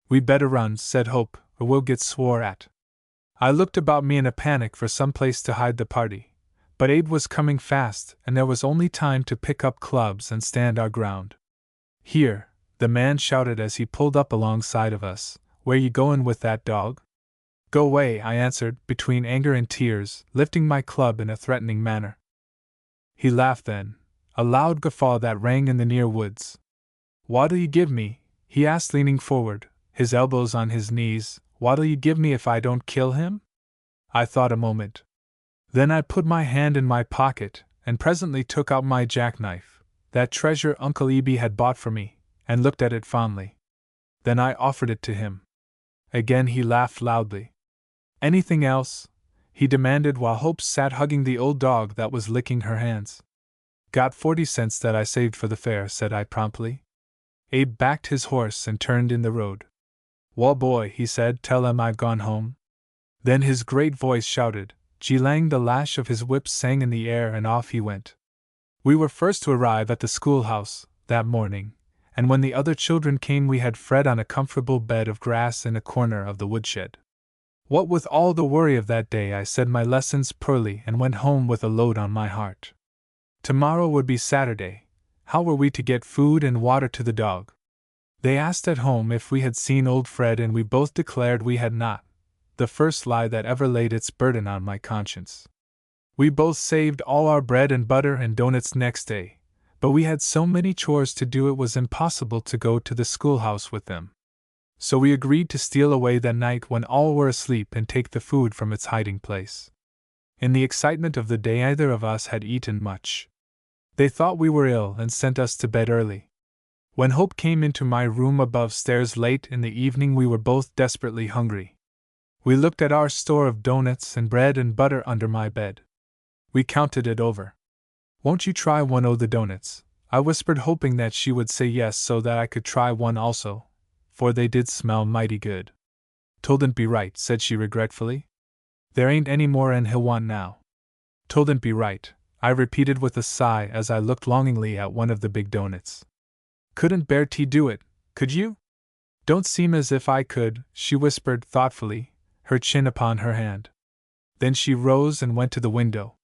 "We'd better run," said Hope, "or we'll get swore at." I looked about me in a panic for some place to hide the party, but Abe was coming fast and there was only time to pick up clubs and stand our ground. "Here," the man shouted as he pulled up alongside of us, "where you goin' with that dog?" "Go away," I answered, between anger and tears, lifting my club in a threatening manner. He laughed then, a loud guffaw that rang in the near woods. "What'll you give me?" he asked, leaning forward, his elbows on his knees. "What'll you give me if I don't kill him?" I thought a moment. Then I put my hand in my pocket and presently took out my jackknife, that treasure Uncle Eby had bought for me, and looked at it fondly. Then I offered it to him. Again he laughed loudly. "Anything else?" he demanded while Hope sat hugging the old dog that was licking her hands. "Got 40 cents that I saved for the fare," said I promptly. Abe backed his horse and turned in the road. "Wall boy," he said, "tell 'em I've gone home." Then his great voice shouted, "Gee-lang!" the lash of his whip sang in the air and off he went. We were first to arrive at the schoolhouse that morning, and when the other children came we had Fred on a comfortable bed of grass in a corner of the woodshed. What with all the worry of that day, I said my lessons poorly and went home with a load on my heart. Tomorrow would be Saturday. How were we to get food and water to the dog? They asked at home if we had seen old Fred, and we both declared we had not, the first lie that ever laid its burden on my conscience. We both saved all our bread and butter and doughnuts next day, but we had so many chores to do it was impossible to go to the schoolhouse with them. So we agreed to steal away that night when all were asleep and take the food from its hiding place. In the excitement of the day, neither of us had eaten much. They thought we were ill and sent us to bed early. When Hope came into my room above stairs late in the evening, we were both desperately hungry. We looked at our store of doughnuts and bread and butter under my bed. We counted it over. "Won't you try one o' the doughnuts?" I whispered, hoping that she would say yes so that I could try one also, for they did smell mighty good. "'Twouldn't be right," said she regretfully. "There ain't any more 'n he'll want now." "'Twouldn't be right," I repeated with a sigh as I looked longingly at one of the big doughnuts. "Couldn't Bertie do it, could you?" "Don't seem as if I could," she whispered thoughtfully, her chin upon her hand. Then she rose and went to the window.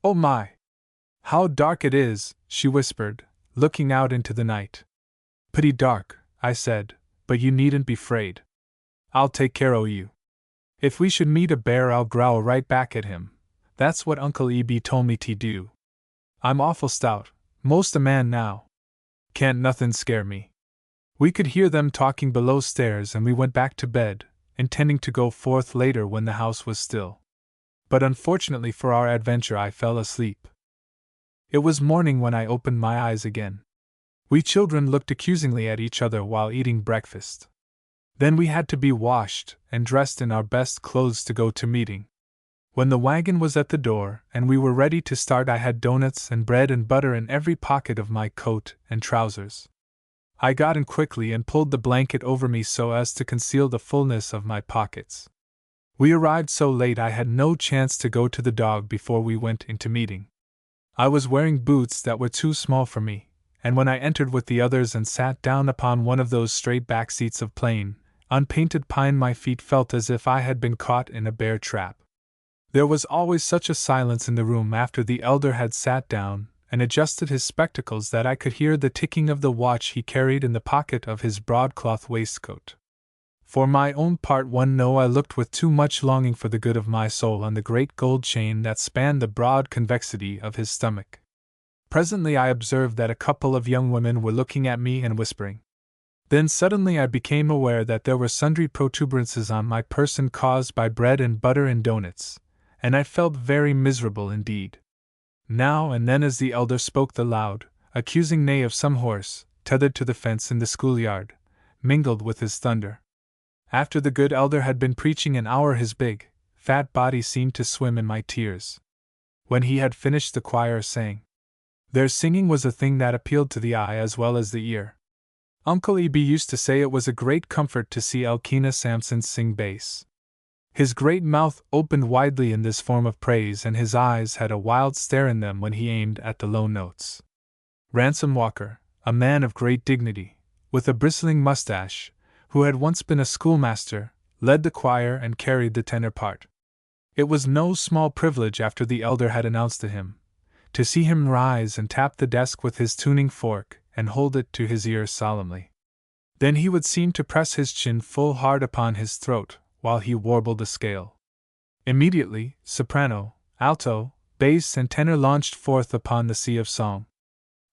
"Oh my! How dark it is," she whispered, looking out into the night. "Pretty dark," I said, "but you needn't be 'fraid. I'll take care o' you. If we should meet a bear, I'll growl right back at him. That's what Uncle E.B. told me to do. I'm awful stout, most a man now. Can't nothin' scare me." We could hear them talking below stairs, and we went back to bed, intending to go forth later when the house was still. But unfortunately for our adventure, I fell asleep. It was morning when I opened my eyes again. We children looked accusingly at each other while eating breakfast. Then we had to be washed and dressed in our best clothes to go to meeting. When the wagon was at the door and we were ready to start, I had doughnuts and bread and butter in every pocket of my coat and trousers. I got in quickly and pulled the blanket over me so as to conceal the fullness of my pockets. We arrived so late I had no chance to go to the dog before we went into meeting. I was wearing boots that were too small for me, and when I entered with the others and sat down upon one of those straight back seats of plain, unpainted pine, my feet felt as if I had been caught in a bear trap. There was always such a silence in the room after the elder had sat down and adjusted his spectacles that I could hear the ticking of the watch he carried in the pocket of his broadcloth waistcoat. For my own part, I looked with too much longing for the good of my soul on the great gold chain that spanned the broad convexity of his stomach. Presently I observed that a couple of young women were looking at me and whispering. Then suddenly I became aware that there were sundry protuberances on my person caused by bread and butter and doughnuts, and I felt very miserable indeed. Now and then as the elder spoke, the loud, accusing neigh of some horse, tethered to the fence in the schoolyard, mingled with his thunder. After the good elder had been preaching an hour, his big, fat body seemed to swim in my tears. When he had finished, the choir sang. Their singing was a thing that appealed to the eye as well as the ear. Uncle E.B. used to say it was a great comfort to see Elkanah Sampson sing bass. His great mouth opened widely in this form of praise, and his eyes had a wild stare in them when he aimed at the low notes. Ransom Walker, a man of great dignity, with a bristling mustache, who had once been a schoolmaster, led the choir and carried the tenor part. It was no small privilege, after the elder had announced to him, to see him rise and tap the desk with his tuning fork and hold it to his ear solemnly. Then he would seem to press his chin full hard upon his throat while he warbled a scale. Immediately, soprano, alto, bass, and tenor launched forth upon the sea of song.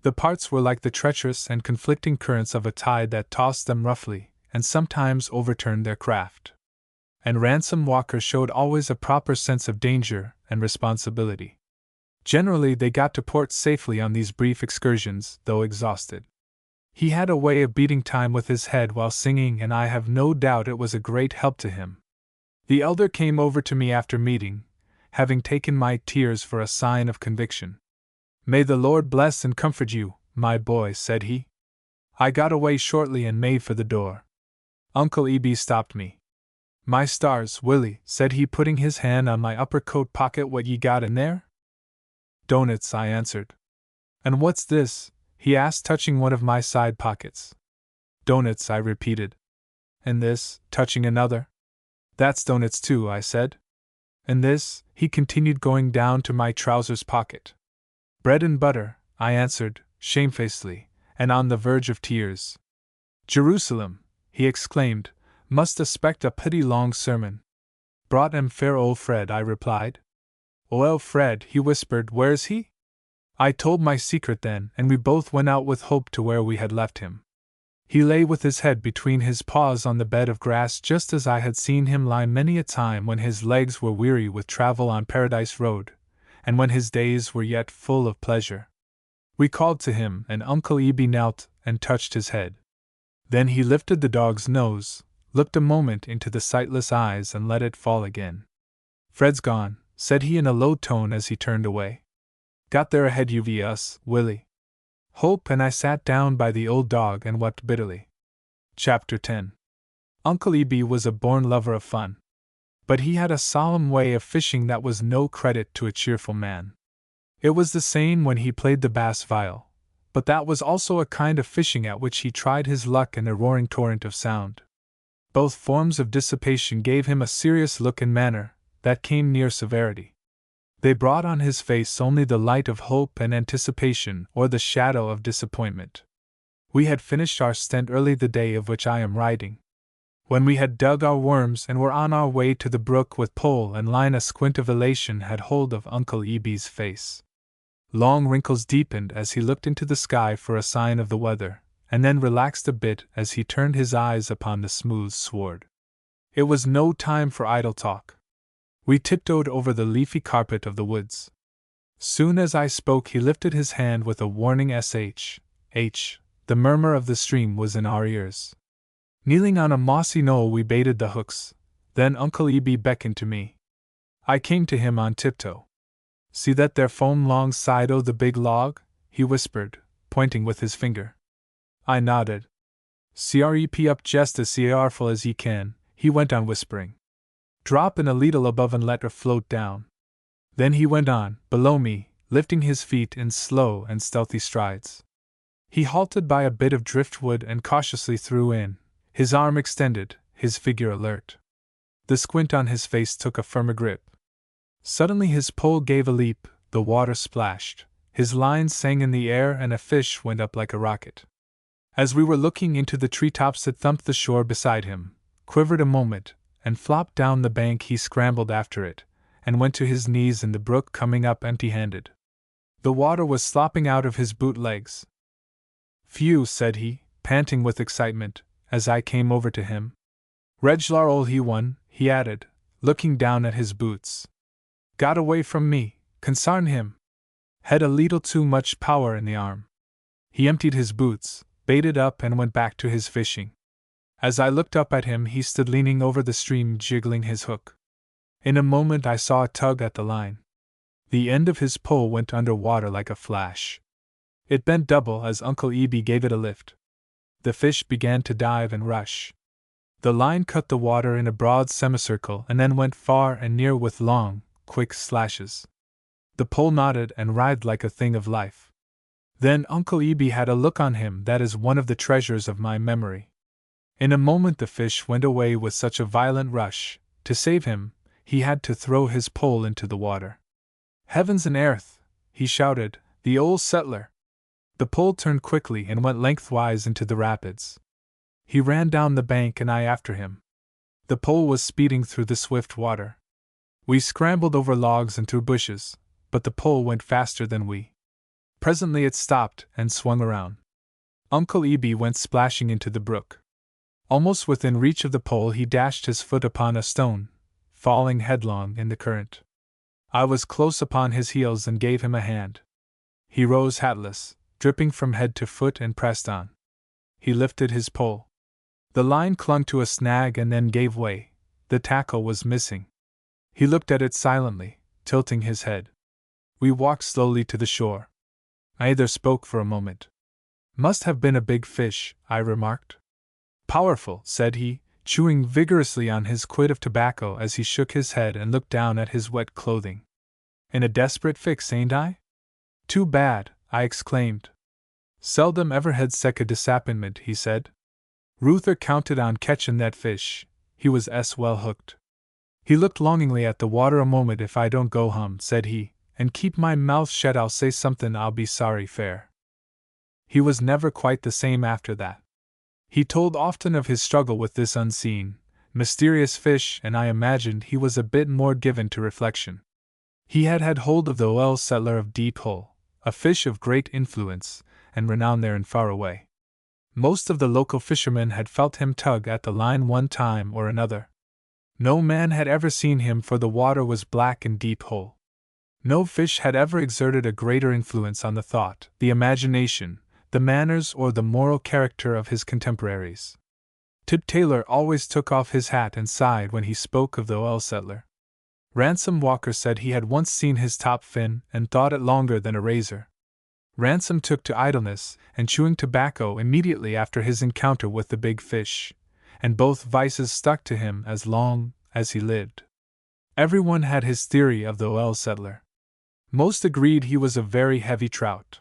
The parts were like the treacherous and conflicting currents of a tide that tossed them roughly and sometimes overturned their craft. And Ransom Walker showed always a proper sense of danger and responsibility. Generally they got to port safely on these brief excursions, though exhausted. He had a way of beating time with his head while singing, and I have no doubt it was a great help to him. The elder came over to me after meeting, having taken my tears for a sign of conviction. "May the Lord bless and comfort you, my boy," said he. I got away shortly and made for the door. Uncle E.B. stopped me. "My stars, Willie," said he, putting his hand on my upper coat pocket, "what ye got in there?" "Doughnuts," I answered. "And what's this?" he asked, touching one of my side pockets. "Doughnuts," I repeated. "And this," touching another. That's donuts too, I said. And this, he continued, going down to my trousers pocket. Bread and butter, I answered, shamefacedly, and on the verge of tears. Jerusalem, he exclaimed, must expect a pretty long sermon. Brought him fair old Fred, I replied. Well, Fred, he whispered, where's he? I told my secret then, and we both went out with Hope to where we had left him. He lay with his head between his paws on the bed of grass, just as I had seen him lie many a time when his legs were weary with travel on Paradise Road, and when his days were yet full of pleasure. We called to him, and Uncle Eben knelt and touched his head. Then he lifted the dog's nose, looked a moment into the sightless eyes, and let it fall again. Fred's gone, said he in a low tone as he turned away. Got there ahead of us, Willie. Hope and I sat down by the old dog and wept bitterly. Chapter 10. Uncle Eben was a born lover of fun. But he had a solemn way of fishing that was no credit to a cheerful man. It was the same when he played the bass viol, but that was also a kind of fishing at which he tried his luck in a roaring torrent of sound. Both forms of dissipation gave him a serious look and manner that came near severity. They brought on his face only the light of hope and anticipation, or the shadow of disappointment. We had finished our stent early the day of which I am writing. When we had dug our worms and were on our way to the brook with pole and line, a squint of elation had hold of Uncle Eben's face. Long wrinkles deepened as he looked into the sky for a sign of the weather, and then relaxed a bit as he turned his eyes upon the smooth sward. It was no time for idle talk. We tiptoed over the leafy carpet of the woods. Soon as I spoke, he lifted his hand with a warning sh. The murmur of the stream was in our ears. Kneeling on a mossy knoll, we baited the hooks. Then Uncle Eben beckoned to me. I came to him on tiptoe. See that there foam longside o' the big log? He whispered, pointing with his finger. I nodded. Crep up just as careful as ye can, he went on whispering. Drop in a leetle above and let her float down. Then he went on, below me, lifting his feet in slow and stealthy strides. He halted by a bit of driftwood and cautiously threw in, his arm extended, his figure alert. The squint on his face took a firmer grip. Suddenly his pole gave a leap, the water splashed, his lines sang in the air, and a fish went up like a rocket. As we were looking into the treetops, it thumped the shore beside him, quivered a moment, and flopped down the bank. He scrambled after it, and went to his knees in the brook, coming up empty-handed. The water was slopping out of his boot legs. Phew, said he, panting with excitement, as I came over to him. Reg'lar ol' he one, he added, looking down at his boots. Got away from me, consarn him. Had a leetle too much power in the arm. He emptied his boots, baited up, and went back to his fishing. As I looked up at him, he stood leaning over the stream, jiggling his hook. In a moment I saw a tug at the line. The end of his pole went under water like a flash. It bent double as Uncle Eben gave it a lift. The fish began to dive and rush. The line cut the water in a broad semicircle and then went far and near with long, quick slashes. The pole nodded and writhed like a thing of life. Then Uncle Eben had a look on him that is one of the treasures of my memory. In a moment the fish went away with such a violent rush. To save him, he had to throw his pole into the water. Heavens and earth! He shouted, the old settler! The pole turned quickly and went lengthwise into the rapids. He ran down the bank and I after him. The pole was speeding through the swift water. We scrambled over logs and through bushes, but the pole went faster than we. Presently it stopped and swung around. Uncle Eben went splashing into the brook. Almost within reach of the pole, he dashed his foot upon a stone, falling headlong in the current. I was close upon his heels and gave him a hand. He rose hatless, dripping from head to foot, and pressed on. He lifted his pole. The line clung to a snag and then gave way. The tackle was missing. He looked at it silently, tilting his head. We walked slowly to the shore. Neither spoke for a moment. Must have been a big fish, I remarked. Powerful, said he, chewing vigorously on his quid of tobacco as he shook his head and looked down at his wet clothing. In a desperate fix, ain't I? Too bad, I exclaimed. Seldom ever had sech a disappointment, he said. Ruther counted on catchin' that fish, he was well hooked. He looked longingly at the water a moment. If I don't go hum, said he, and keep my mouth shut, I'll say something I'll be sorry fair. He was never quite the same after that. He told often of his struggle with this unseen, mysterious fish, and I imagined he was a bit more given to reflection. He had had hold of the oil settler of Deep Hole, a fish of great influence and renown there and far away. Most of the local fishermen had felt him tug at the line one time or another. No man had ever seen him, for the water was black in Deep Hole. No fish had ever exerted a greater influence on the thought, the imagination, the manners, or the moral character of his contemporaries. Tip Taylor always took off his hat and sighed when he spoke of the oil settler. Ransom Walker said he had once seen his top fin and thought it longer than a razor. Ransom took to idleness and chewing tobacco immediately after his encounter with the big fish, and both vices stuck to him as long as he lived. Everyone had his theory of the oil settler. Most agreed he was a very heavy trout.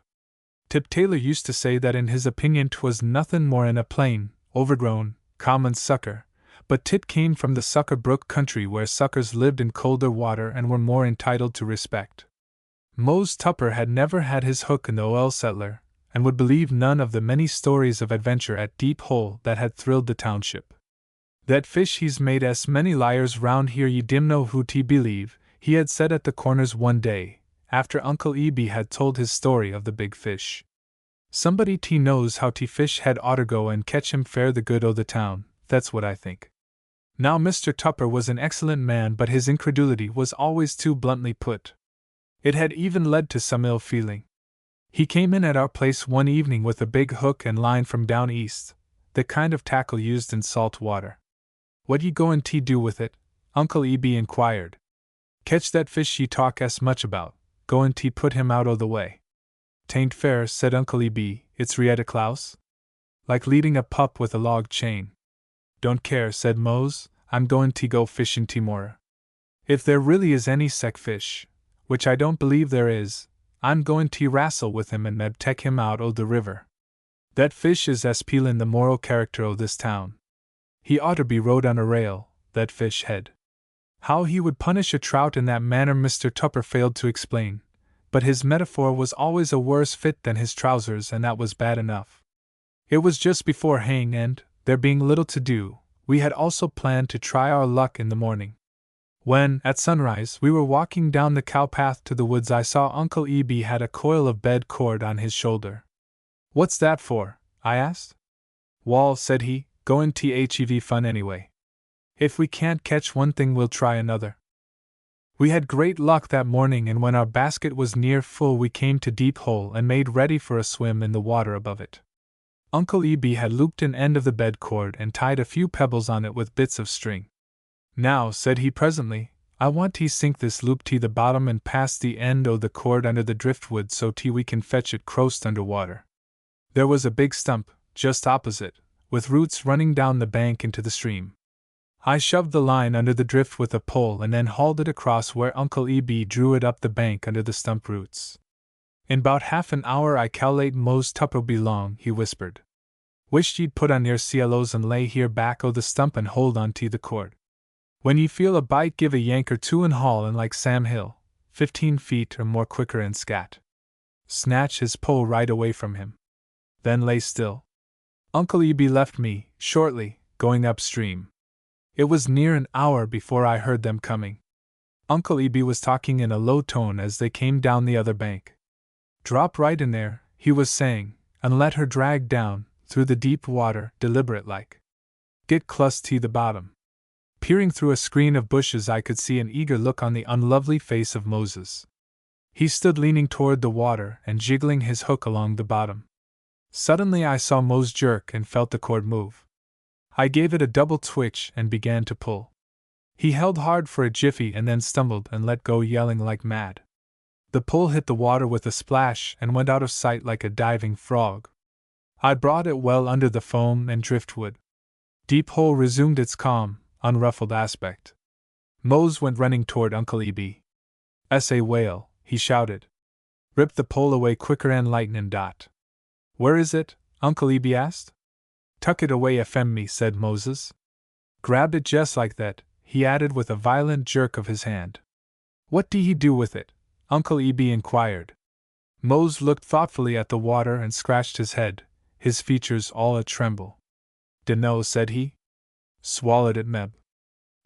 Tip Taylor used to say that in his opinion 'twas nothing more than a plain, overgrown, common sucker, but Tip came from the Sucker Brook country where suckers lived in colder water and were more entitled to respect. Mose Tupper had never had his hook in the oil settler, and would believe none of the many stories of adventure at Deep Hole that had thrilled the township. That fish he's made as many liars round here ye dim know who te believe, he had said at the Corners one day, after Uncle Eb had told his story of the big fish. Somebody te knows how te fish had oughter go and catch him fair the good o' the town, that's what I think. Now Mr. Tupper was an excellent man, but his incredulity was always too bluntly put. It had even led to some ill feeling. He came in at our place one evening with a big hook and line from down east, the kind of tackle used in salt water. What ye goin' te do with it? Uncle Eb inquired. Catch that fish ye talk as much about, goin' te put him out o' the way. Tain't fair, said Uncle Eb, it's Rieta Klaus? Like leading a pup with a log chain. Don't care, said Mose, I'm goin' te go fishin' tomorrow. If there really is any sec fish, which I don't believe there is, I'm goin' te wrastle with him and meb tek him out o' the river. That fish is as peelin' the moral character o' this town. He oughter be rode on a rail, that fish head. How he would punish a trout in that manner Mr. Tupper failed to explain, but his metaphor was always a worse fit than his trousers, and that was bad enough. It was just before haying, and, there being little to do, we had also planned to try our luck in the morning. When, at sunrise, we were walking down the cow path to the woods, I saw Uncle Eb had a coil of bed cord on his shoulder. What's that for? I asked. Wall, said he, goin' to hev fun anyway. If we can't catch one thing, we'll try another. We had great luck that morning, and when our basket was near full, we came to Deep Hole and made ready for a swim in the water above it. Uncle Eb had looped an end of the bed cord and tied a few pebbles on it with bits of string. Now, said he presently, I want te sink this loop to the bottom and pass the end o' the cord under the driftwood so te we can fetch it crossed under water. There was a big stump, just opposite, with roots running down the bank into the stream. I shoved the line under the drift with a pole and then hauled it across where Uncle Eb drew it up the bank under the stump roots. In 'bout half an hour I cal'late Mose Tupper be long, he whispered. Wisht ye'd put on your CLOs and lay here back o' the stump and hold on to the cord. When ye feel a bite, give a yank or two and haul in like Sam Hill, 15 feet or more quicker and scat. Snatch his pole right away from him. Then lay still. Uncle Eb left me, shortly, going upstream. It was near an hour before I heard them coming. Uncle Eb was talking in a low tone as they came down the other bank. Drop right in there, he was saying, and let her drag down, through the deep water, deliberate like. Get close to the bottom. Peering through a screen of bushes, I could see an eager look on the unlovely face of Moses. He stood leaning toward the water and jiggling his hook along the bottom. Suddenly I saw Mose jerk and felt the cord move. I gave it a double twitch and began to pull. He held hard for a jiffy and then stumbled and let go, yelling like mad. The pull hit the water with a splash and went out of sight like a diving frog. I brought it well under the foam and driftwood. Deep Hole resumed its calm, unruffled aspect. Mose went running toward Uncle Eb. "S.A. whale," he shouted. "Rip the pole away quicker and lightnin' dot." "Where is it?" Uncle Eb asked. "Tuck it away FM me," said Moses. "Grabbed it just like that," he added with a violent jerk of his hand. What do ye do with it? Uncle Eb inquired. Mose looked thoughtfully at the water and scratched his head, his features all a tremble. Dunno, said he. Swallowed it, Meb.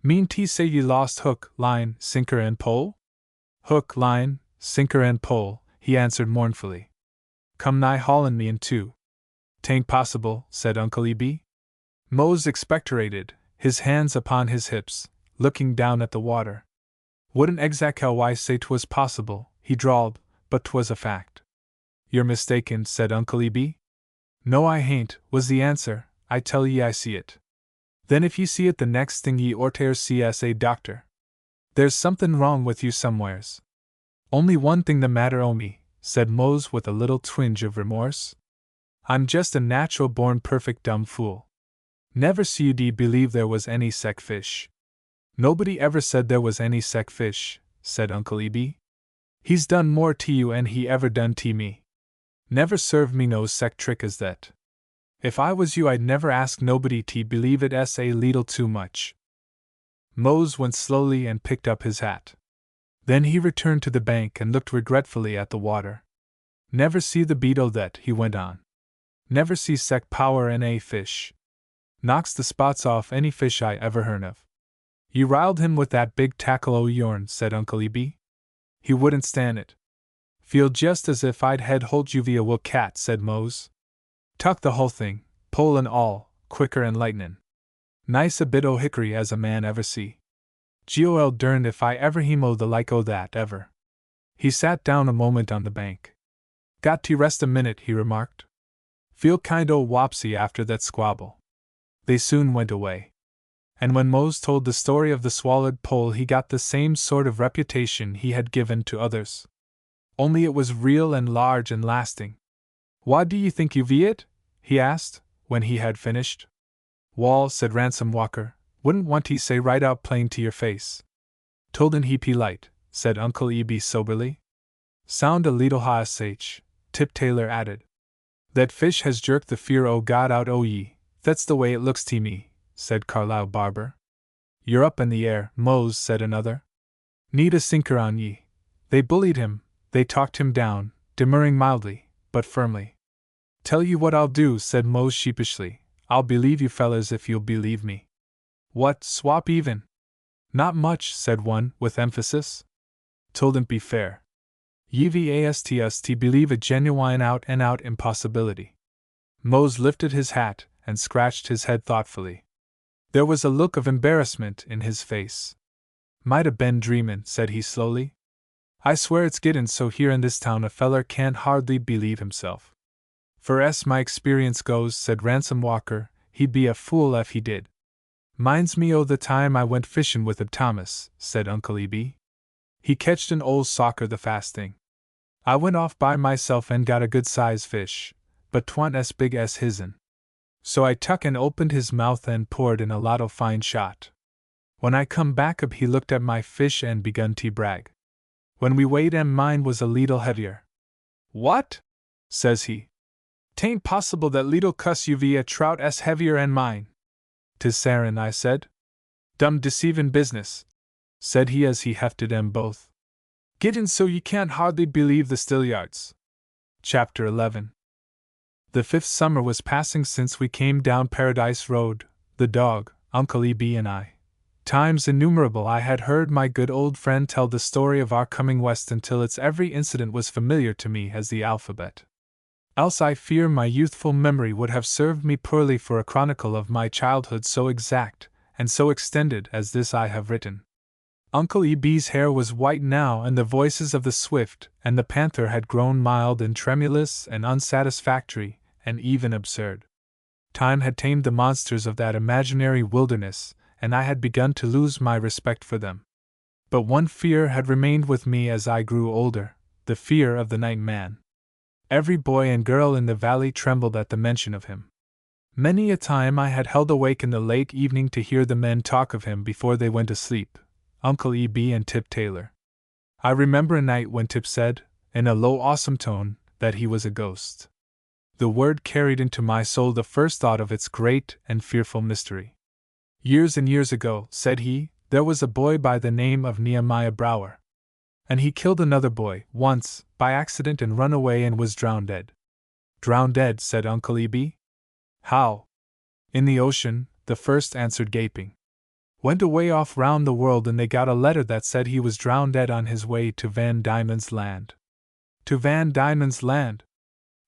Mean t say ye lost hook, line, sinker, and pole? Hook, line, sinker, and pole, he answered mournfully. Come nigh haulin' me in two. Tain't possible, said Uncle Eb. Mose expectorated, his hands upon his hips, looking down at the water. Wouldn't exactly why say 'twas possible, he drawled, but 'twas a fact. You're mistaken, said Uncle Eb. No, I hain't, was the answer. I tell ye I see it. Then if ye see it the next thing ye orter see a doctor. There's somethin' wrong with you somewheres. Only one thing the matter o' me, said Mose with a little twinge of remorse. I'm just a natural born perfect dumb fool. Never see'd believe there was any sec fish. Nobody ever said there was any sec fish, said Uncle Eb. He's done more to you and he ever done to me. Never served me no sec trick as that. If I was you I'd never ask nobody to believe it a leetle too much. Mose went slowly and picked up his hat. Then he returned to the bank and looked regretfully at the water. Never see the beetle that, he went on. Never see sec power in a fish. Knocks the spots off any fish I ever hearn of. You riled him with that big tackle o' yourn, said Uncle Eb. He wouldn't stand it. Feel just as if I'd head hold you via will cat, said Mose. Tuck the whole thing, pole and all, quicker and lightnin'. Nice a bit o' hickory as a man ever see. Gol derned if I ever hemo the like o' that ever. He sat down a moment on the bank. Got to rest a minute, he remarked. Feel kind o' wopsy after that squabble. They soon went away. And when Mose told the story of the swallowed pole he got the same sort of reputation he had given to others. Only it was real and large and lasting. Why do ye think you ve it? He asked, when he had finished. Wall, said Ransom Walker, wouldn't want he say right out plain to your face. Tolden he polite, said Uncle Eb soberly. Sound a leetle hash, Tip Taylor added. That fish has jerked the fear o' God out o' ye, that's the way it looks to me, said Carlyle Barber. You're up in the air, Mose, said another. Need a sinker on ye. They bullied him, they talked him down, demurring mildly, but firmly. Tell you what I'll do, said Mose sheepishly, I'll believe you fellers if you'll believe me. What, swap even? Not much, said one, with emphasis. Tolden be fair. Ye vast us to believe a genuine out-and-out impossibility. Mose lifted his hat and scratched his head thoughtfully. There was a look of embarrassment in his face. Might a been dreamin', said he slowly. I swear it's gettin' so here in this town a feller can't hardly believe himself. For my experience goes, said Ransom Walker, he'd be a fool if he did. Minds me o' the time I went fishin' with Ab Thomas, said Uncle Eb. He ketched an old socker the fast thing. I went off by myself and got a good-sized fish, but 'twa'n't as big as his'n. So I tuck and opened his mouth and poured in a lot o' fine shot. When I come back up he looked at my fish and begun to brag. When we weighed mine was a leetle heavier. What? Says he. 'Tain't possible that leetle cuss you be a trout as heavier an mine. 'Tis sarin', I said. Dumb deceivin' business, said he as he hefted 'em both. Gettin' so ye can't hardly believe the Stillyards. Chapter 11. The 5th summer was passing since we came down Paradise Road, the dog, Uncle Eb and I. Times innumerable I had heard my good old friend tell the story of our coming west until its every incident was familiar to me as the alphabet. Else I fear my youthful memory would have served me poorly for a chronicle of my childhood so exact and so extended as this I have written. Uncle Eb's hair was white now, and the voices of the swift and the panther had grown mild and tremulous and unsatisfactory and even absurd. Time had tamed the monsters of that imaginary wilderness, and I had begun to lose my respect for them. But one fear had remained with me as I grew older, the fear of the night man. Every boy and girl in the valley trembled at the mention of him. Many a time I had held awake in the late evening to hear the men talk of him before they went to sleep, Uncle Eb and Tip Taylor. I remember a night when Tip said, in a low awesome tone, that he was a ghost. The word carried into my soul the first thought of its great and fearful mystery. Years and years ago, said he, There was a boy by the name of Nehemiah Brower. And he killed another boy, once, by accident and run away and was drowned dead. Drowned dead, said Uncle Eb. How? In the ocean, the first answered gaping. Went away off round the world and they got a letter that said he was drowned dead on his way to Van Diemen's Land. To Van Diemen's Land?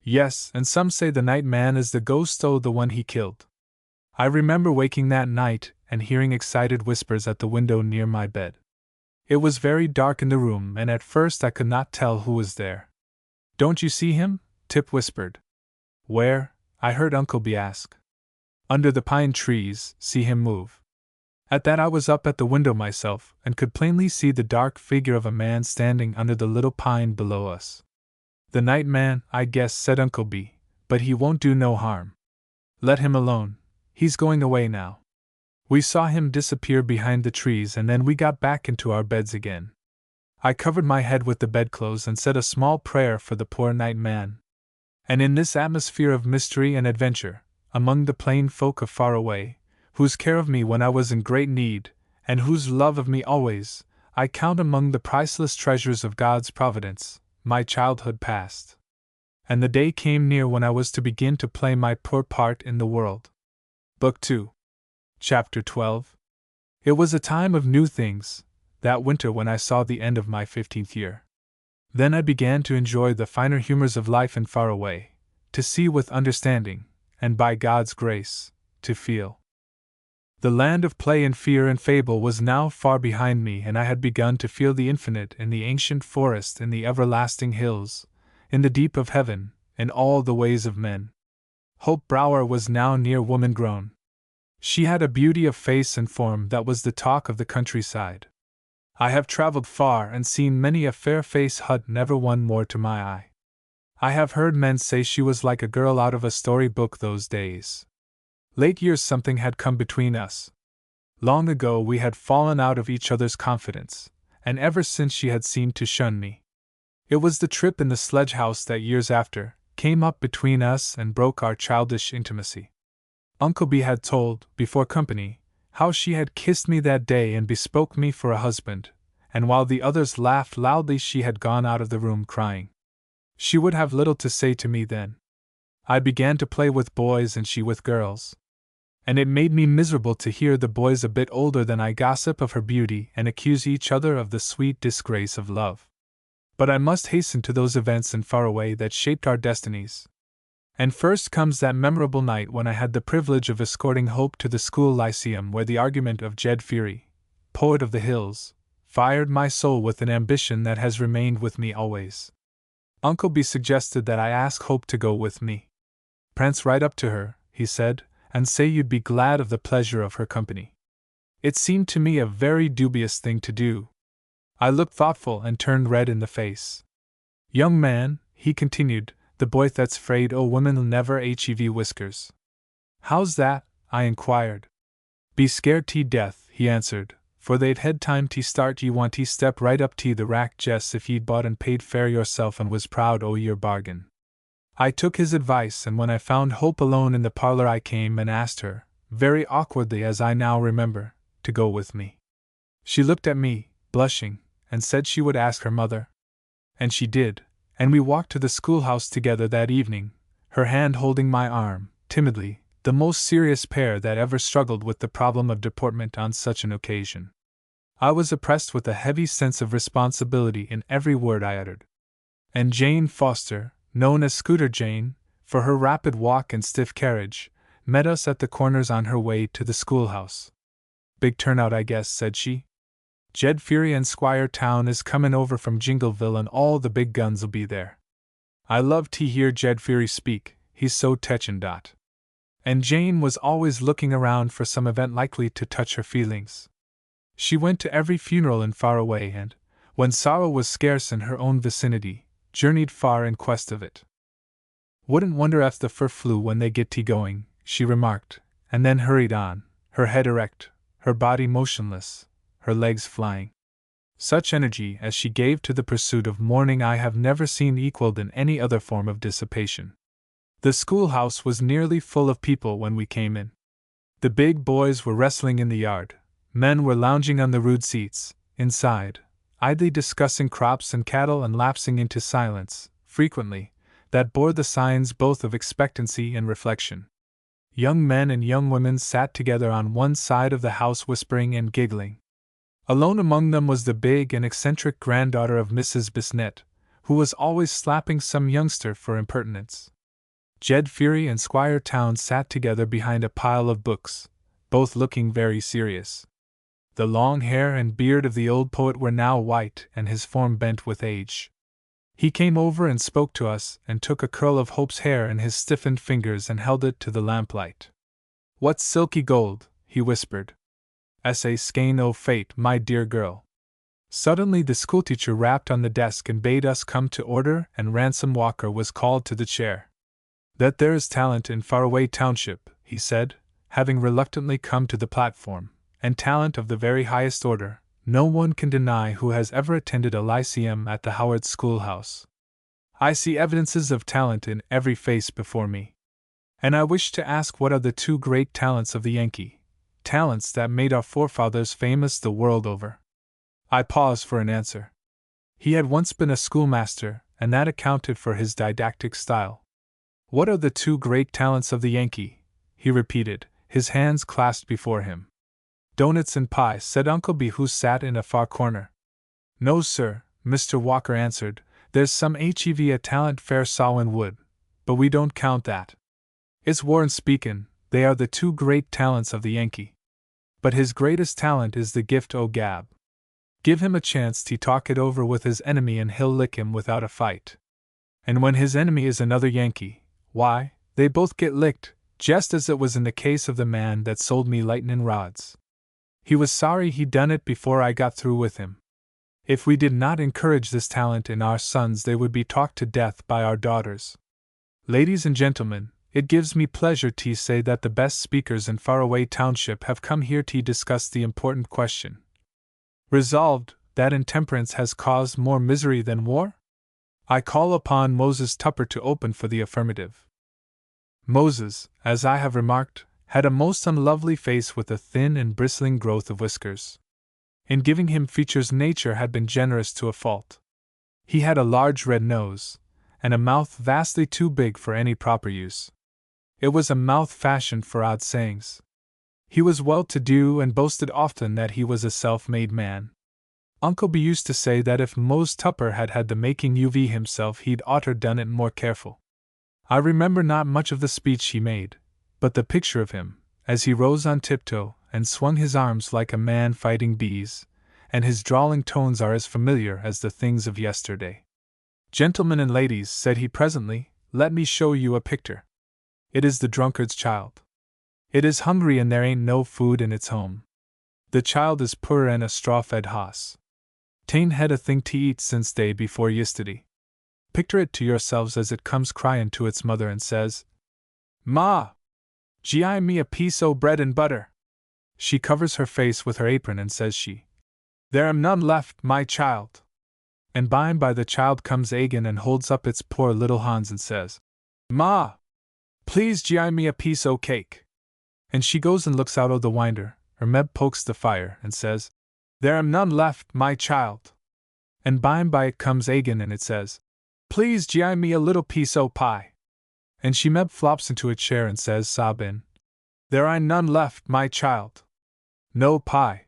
Yes, and some say the night man is the ghost o' the one he killed. I remember waking that night and hearing excited whispers at the window near my bed. It was very dark in the room and at first I could not tell who was there. Don't you see him? Tip whispered. Where? I heard Uncle B ask. Under the pine trees, see him move. At that I was up at the window myself and could plainly see the dark figure of a man standing under the little pine below us. The night man, I guess, said Uncle B, but he won't do no harm. Let him alone, he's going away now. We saw him disappear behind the trees and then we got back into our beds again. I covered my head with the bedclothes and said a small prayer for the poor night man. And in this atmosphere of mystery and adventure, among the plain folk of far away, whose care of me when I was in great need, and whose love of me always, I count among the priceless treasures of God's providence, my childhood passed. And the day came near when I was to begin to play my poor part in the world. Book 2. Chapter 12. It was a time of new things, that winter when I saw the end of my 15th year. Then I began to enjoy the finer humors of life in far away, to see with understanding, and by God's grace, to feel. The land of play and fear and fable was now far behind me, and I had begun to feel the infinite in the ancient forest, in the everlasting hills, in the deep of heaven, in all the ways of men. Hope Brower was now near woman grown. She had a beauty of face and form that was the talk of the countryside. I have traveled far and seen many a fair face, hut never one more to my eye. I have heard men say she was like a girl out of a story book those days. Late years something had come between us. Long ago we had fallen out of each other's confidence, and ever since she had seemed to shun me. It was the trip in the sledge-house that years after came up between us and broke our childish intimacy. Uncle B had told, before company, how she had kissed me that day and bespoke me for a husband, and while the others laughed loudly she had gone out of the room crying. She would have little to say to me then. I began to play with boys and she with girls. And it made me miserable to hear the boys a bit older than I gossip of her beauty and accuse each other of the sweet disgrace of love. But I must hasten to those events in far away that shaped our destinies. And first comes that memorable night when I had the privilege of escorting Hope to the school lyceum, where the argument of Jed Feary, poet of the hills, fired my soul with an ambition that has remained with me always. Uncle B suggested that I ask Hope to go with me. Prance right up to her, he said, and say you'd be glad of the pleasure of her company. It seemed to me a very dubious thing to do. I looked thoughtful and turned red in the face. Young man, he continued, the boy that's 'fraid o' women'll never hev whiskers. How's that? I inquired. Be scared to death, he answered, for they'd had time to start ye want to step right up to the rack jest if ye'd bought and paid fair yourself and was proud o' your bargain. I took his advice, and when I found Hope alone in the parlor I came and asked her, very awkwardly as I now remember, to go with me. She looked at me, blushing, and said she would ask her mother. And she did, and we walked to the schoolhouse together that evening, her hand holding my arm, timidly, the most serious pair that ever struggled with the problem of deportment on such an occasion. I was oppressed with a heavy sense of responsibility in every word I uttered. And Jane Foster, known as Scooter Jane, for her rapid walk and stiff carriage, met us at the corners on her way to the schoolhouse. Big turnout, I guess, said she. Jed Feary and Squire Town is comin' over from Jingleville and all the big guns'll be there. I love to hear Jed Feary speak, he's so techin'. And Jane was always looking around for some event likely to touch her feelings. She went to every funeral in far away and, when sorrow was scarce in her own vicinity, journeyed far in quest of it. Wouldn't wonder if the fur flew when they get to going, she remarked, and then hurried on, her head erect, her body motionless, her legs flying. Such energy as she gave to the pursuit of mourning I have never seen equaled in any other form of dissipation. The schoolhouse was nearly full of people when we came in. The big boys were wrestling in the yard, Men were lounging on the rude seats, inside, idly discussing crops and cattle and lapsing into silence, frequently, that bore the signs both of expectancy and reflection. Young men and young women sat together on one side of the house whispering and giggling. Alone among them was the big and eccentric granddaughter of Mrs. Bisnet, who was always slapping some youngster for impertinence. Jed Fury and Squire Town sat together behind a pile of books, both looking very serious. The long hair and beard of the old poet were now white and his form bent with age. He came over and spoke to us and took a curl of Hope's hair in his stiffened fingers and held it to the lamplight. "What silky gold," he whispered. "S.A. skein o' fate, my dear girl." Suddenly the schoolteacher rapped on the desk and bade us come to order, and Ransom Walker was called to the chair. "That there is talent in Faraway Township," he said, having reluctantly come to the platform, "and talent of the very highest order, no one can deny who has ever attended a lyceum at the Howard Schoolhouse. I see evidences of talent in every face before me. And I wish to ask what are the two great talents of the Yankee, talents that made our forefathers famous the world over?" I paused for an answer. He had once been a schoolmaster, and that accounted for his didactic style. "What are the two great talents of the Yankee?" he repeated, his hands clasped before him. "Doughnuts and pie," said Uncle B, who sat in a far corner. "No, sir," Mr. Walker answered, "there's some a talent fair sawin' wood, but we don't count that. It's war'n speakin', they are the two great talents of the Yankee. But his greatest talent is the gift o' gab. Give him a chance to talk it over with his enemy and he'll lick him without a fight. And when his enemy is another Yankee, why, they both get licked, just as it was in the case of the man that sold me lightnin' rods. He was sorry he'd done it before I got through with him. If we did not encourage this talent in our sons, they would be talked to death by our daughters. Ladies and gentlemen, it gives me pleasure to say that the best speakers in Faraway Township have come here to discuss the important question. Resolved, that intemperance has caused more misery than war? I call upon Moses Tupper to open for the affirmative." Moses, as I have remarked, had a most unlovely face with a thin and bristling growth of whiskers. In giving him features nature had been generous to a fault. He had a large red nose, and a mouth vastly too big for any proper use. It was a mouth fashioned for odd sayings. He was well-to-do and boasted often that he was a self-made man. Uncle B used to say that if Mose Tupper had had the making of himself, he'd oughter done it more careful. I remember not much of the speech he made, but the picture of him, as he rose on tiptoe and swung his arms like a man fighting bees, and his drawling tones are as familiar as the things of yesterday. "Gentlemen and ladies," said he presently, "let me show you a picture. It is the drunkard's child. It is hungry and there ain't no food in its home. The child is poor and a straw-fed hoss. Tain't had a thing to eat since day before yisterday. Picture it to yourselves as it comes cryin' to its mother and says, 'Ma, gi' me a piece o' bread and butter.' She covers her face with her apron and says she, 'There am none left, my child.' And by and by the child comes agin and holds up its poor little hands and says, 'Ma, please gi' me a piece o' cake.' And she goes and looks out o' the winder, or Meb pokes the fire and says, 'There am none left, my child.' And by it comes agin and it says, 'Please gi' me a little piece o' pie.' And she Meb flops into a chair and says, sobbin', 'There ain't none left, my child. No pie.'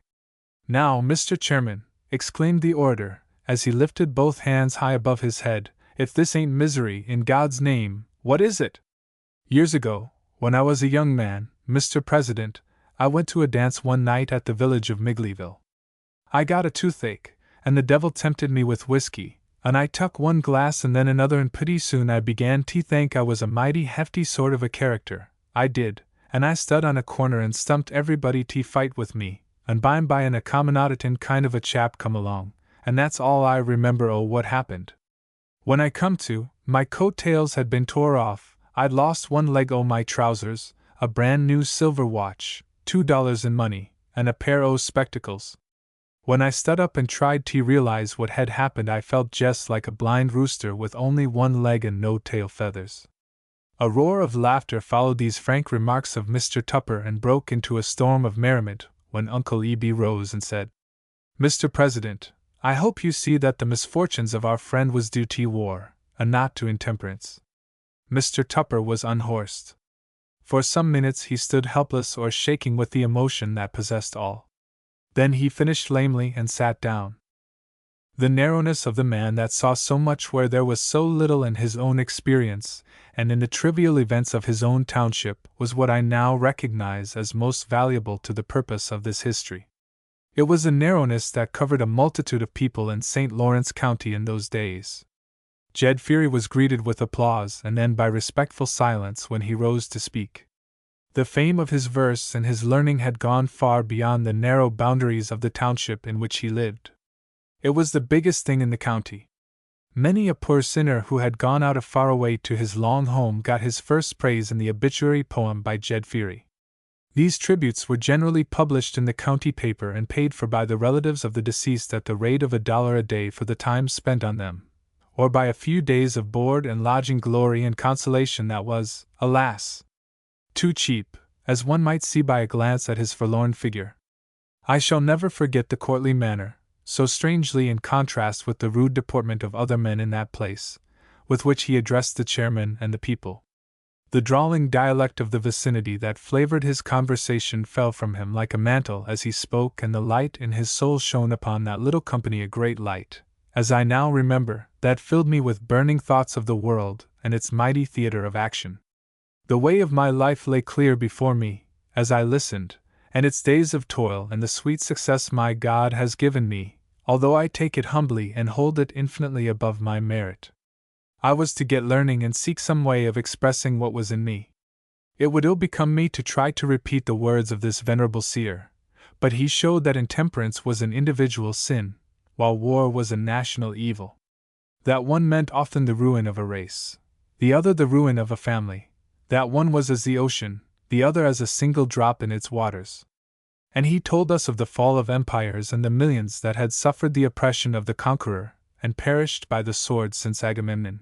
Now, Mr. Chairman," exclaimed the orator, as he lifted both hands high above his head, "if this ain't misery, in God's name, what is it? Years ago, when I was a young man, Mr. President, I went to a dance one night at the village of Migleyville. I got a toothache, and the devil tempted me with whiskey, and I tuck one glass and then another, and pretty soon I began to think I was a mighty hefty sort of a character, I did, and I stood on a corner and stumped everybody to fight with me, and by and by an accommodatin' kind of a chap come along, and that's all I remember o' what happened. When I come to, my coat-tails had been tore off, I'd lost one leg o' my trousers, a brand new silver watch, $2 in money, and a pair o' spectacles. When I stood up and tried to realize what had happened, I felt just like a blind rooster with only one leg and no tail feathers." A roar of laughter followed these frank remarks of Mr. Tupper and broke into a storm of merriment when Uncle Eb rose and said, "Mr. President, I hope you see that the misfortunes of our friend was due to war, and not to intemperance." Mr. Tupper was unhorsed. For some minutes he stood helpless or shaking with the emotion that possessed all. Then he finished lamely and sat down. The narrowness of the man that saw so much where there was so little in his own experience, and in the trivial events of his own township, was what I now recognize as most valuable to the purpose of this history. It was a narrowness that covered a multitude of people in St. Lawrence County in those days. Jed Feary was greeted with applause and then by respectful silence when he rose to speak. The fame of his verse and his learning had gone far beyond the narrow boundaries of the township in which he lived. It was the biggest thing in the county. Many a poor sinner who had gone out of far away to his long home got his first praise in the obituary poem by Jed Feary. These tributes were generally published in the county paper and paid for by the relatives of the deceased at the rate of $1 a day for the time spent on them, or by a few days of board and lodging glory and consolation that was, alas, too cheap, as one might see by a glance at his forlorn figure. I shall never forget the courtly manner, so strangely in contrast with the rude deportment of other men in that place, with which he addressed the chairman and the people. The drawling dialect of the vicinity that flavored his conversation fell from him like a mantle as he spoke, and the light in his soul shone upon that little company, a great light, as I now remember, that filled me with burning thoughts of the world and its mighty theater of action. The way of my life lay clear before me, as I listened, and its days of toil and the sweet success my God has given me, although I take it humbly and hold it infinitely above my merit. I was to get learning and seek some way of expressing what was in me. It would ill become me to try to repeat the words of this venerable seer, but he showed that intemperance was an individual sin, while war was a national evil. That one meant often the ruin of a race, the other the ruin of a family, that one was as the ocean, the other as a single drop in its waters. And he told us of the fall of empires and the millions that had suffered the oppression of the conqueror, and perished by the sword since Agamemnon.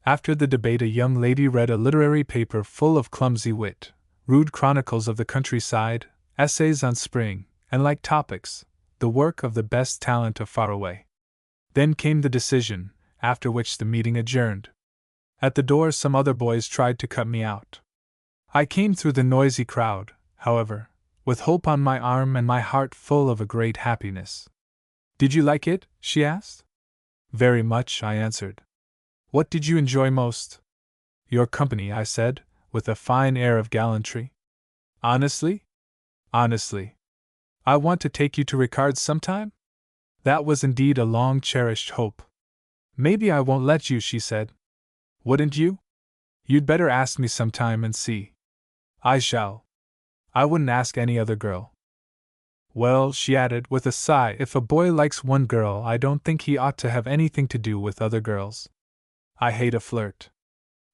After the debate, a young lady read a literary paper full of clumsy wit, rude chronicles of the countryside, essays on spring, and like topics, the work of the best talent of Faraway. Then came the decision, after which the meeting adjourned. At the door some other boys tried to cut me out. I came through the noisy crowd, however, with hope on my arm and my heart full of a great happiness. "Did you like it?" she asked. "Very much," I answered. "What did you enjoy most?" "Your company," I said, with a fine air of gallantry. "Honestly?" "Honestly. I want to take you to Ricard's sometime?" That was indeed a long-cherished hope. "Maybe I won't let you," she said. "Wouldn't you? You'd better ask me sometime and see." "I shall. I wouldn't ask any other girl." "Well," she added with a sigh, "if a boy likes one girl, I don't think he ought to have anything to do with other girls. I hate a flirt."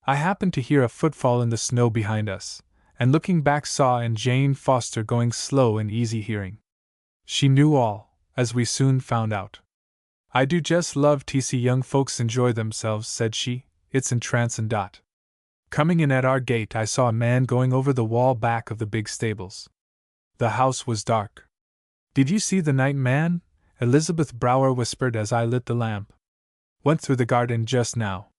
I happened to hear a footfall in the snow behind us, and looking back saw in Jane Foster going slow in easy hearing. She knew all, as we soon found out. "I do just love to see young folks enjoy themselves," said she. "It's entrancing. Coming in at our gate, I saw a man going over the wall back of the big stables. The house was dark. "Did you see the night man?" Elizabeth Brower whispered as I lit the lamp. "Went through the garden just now.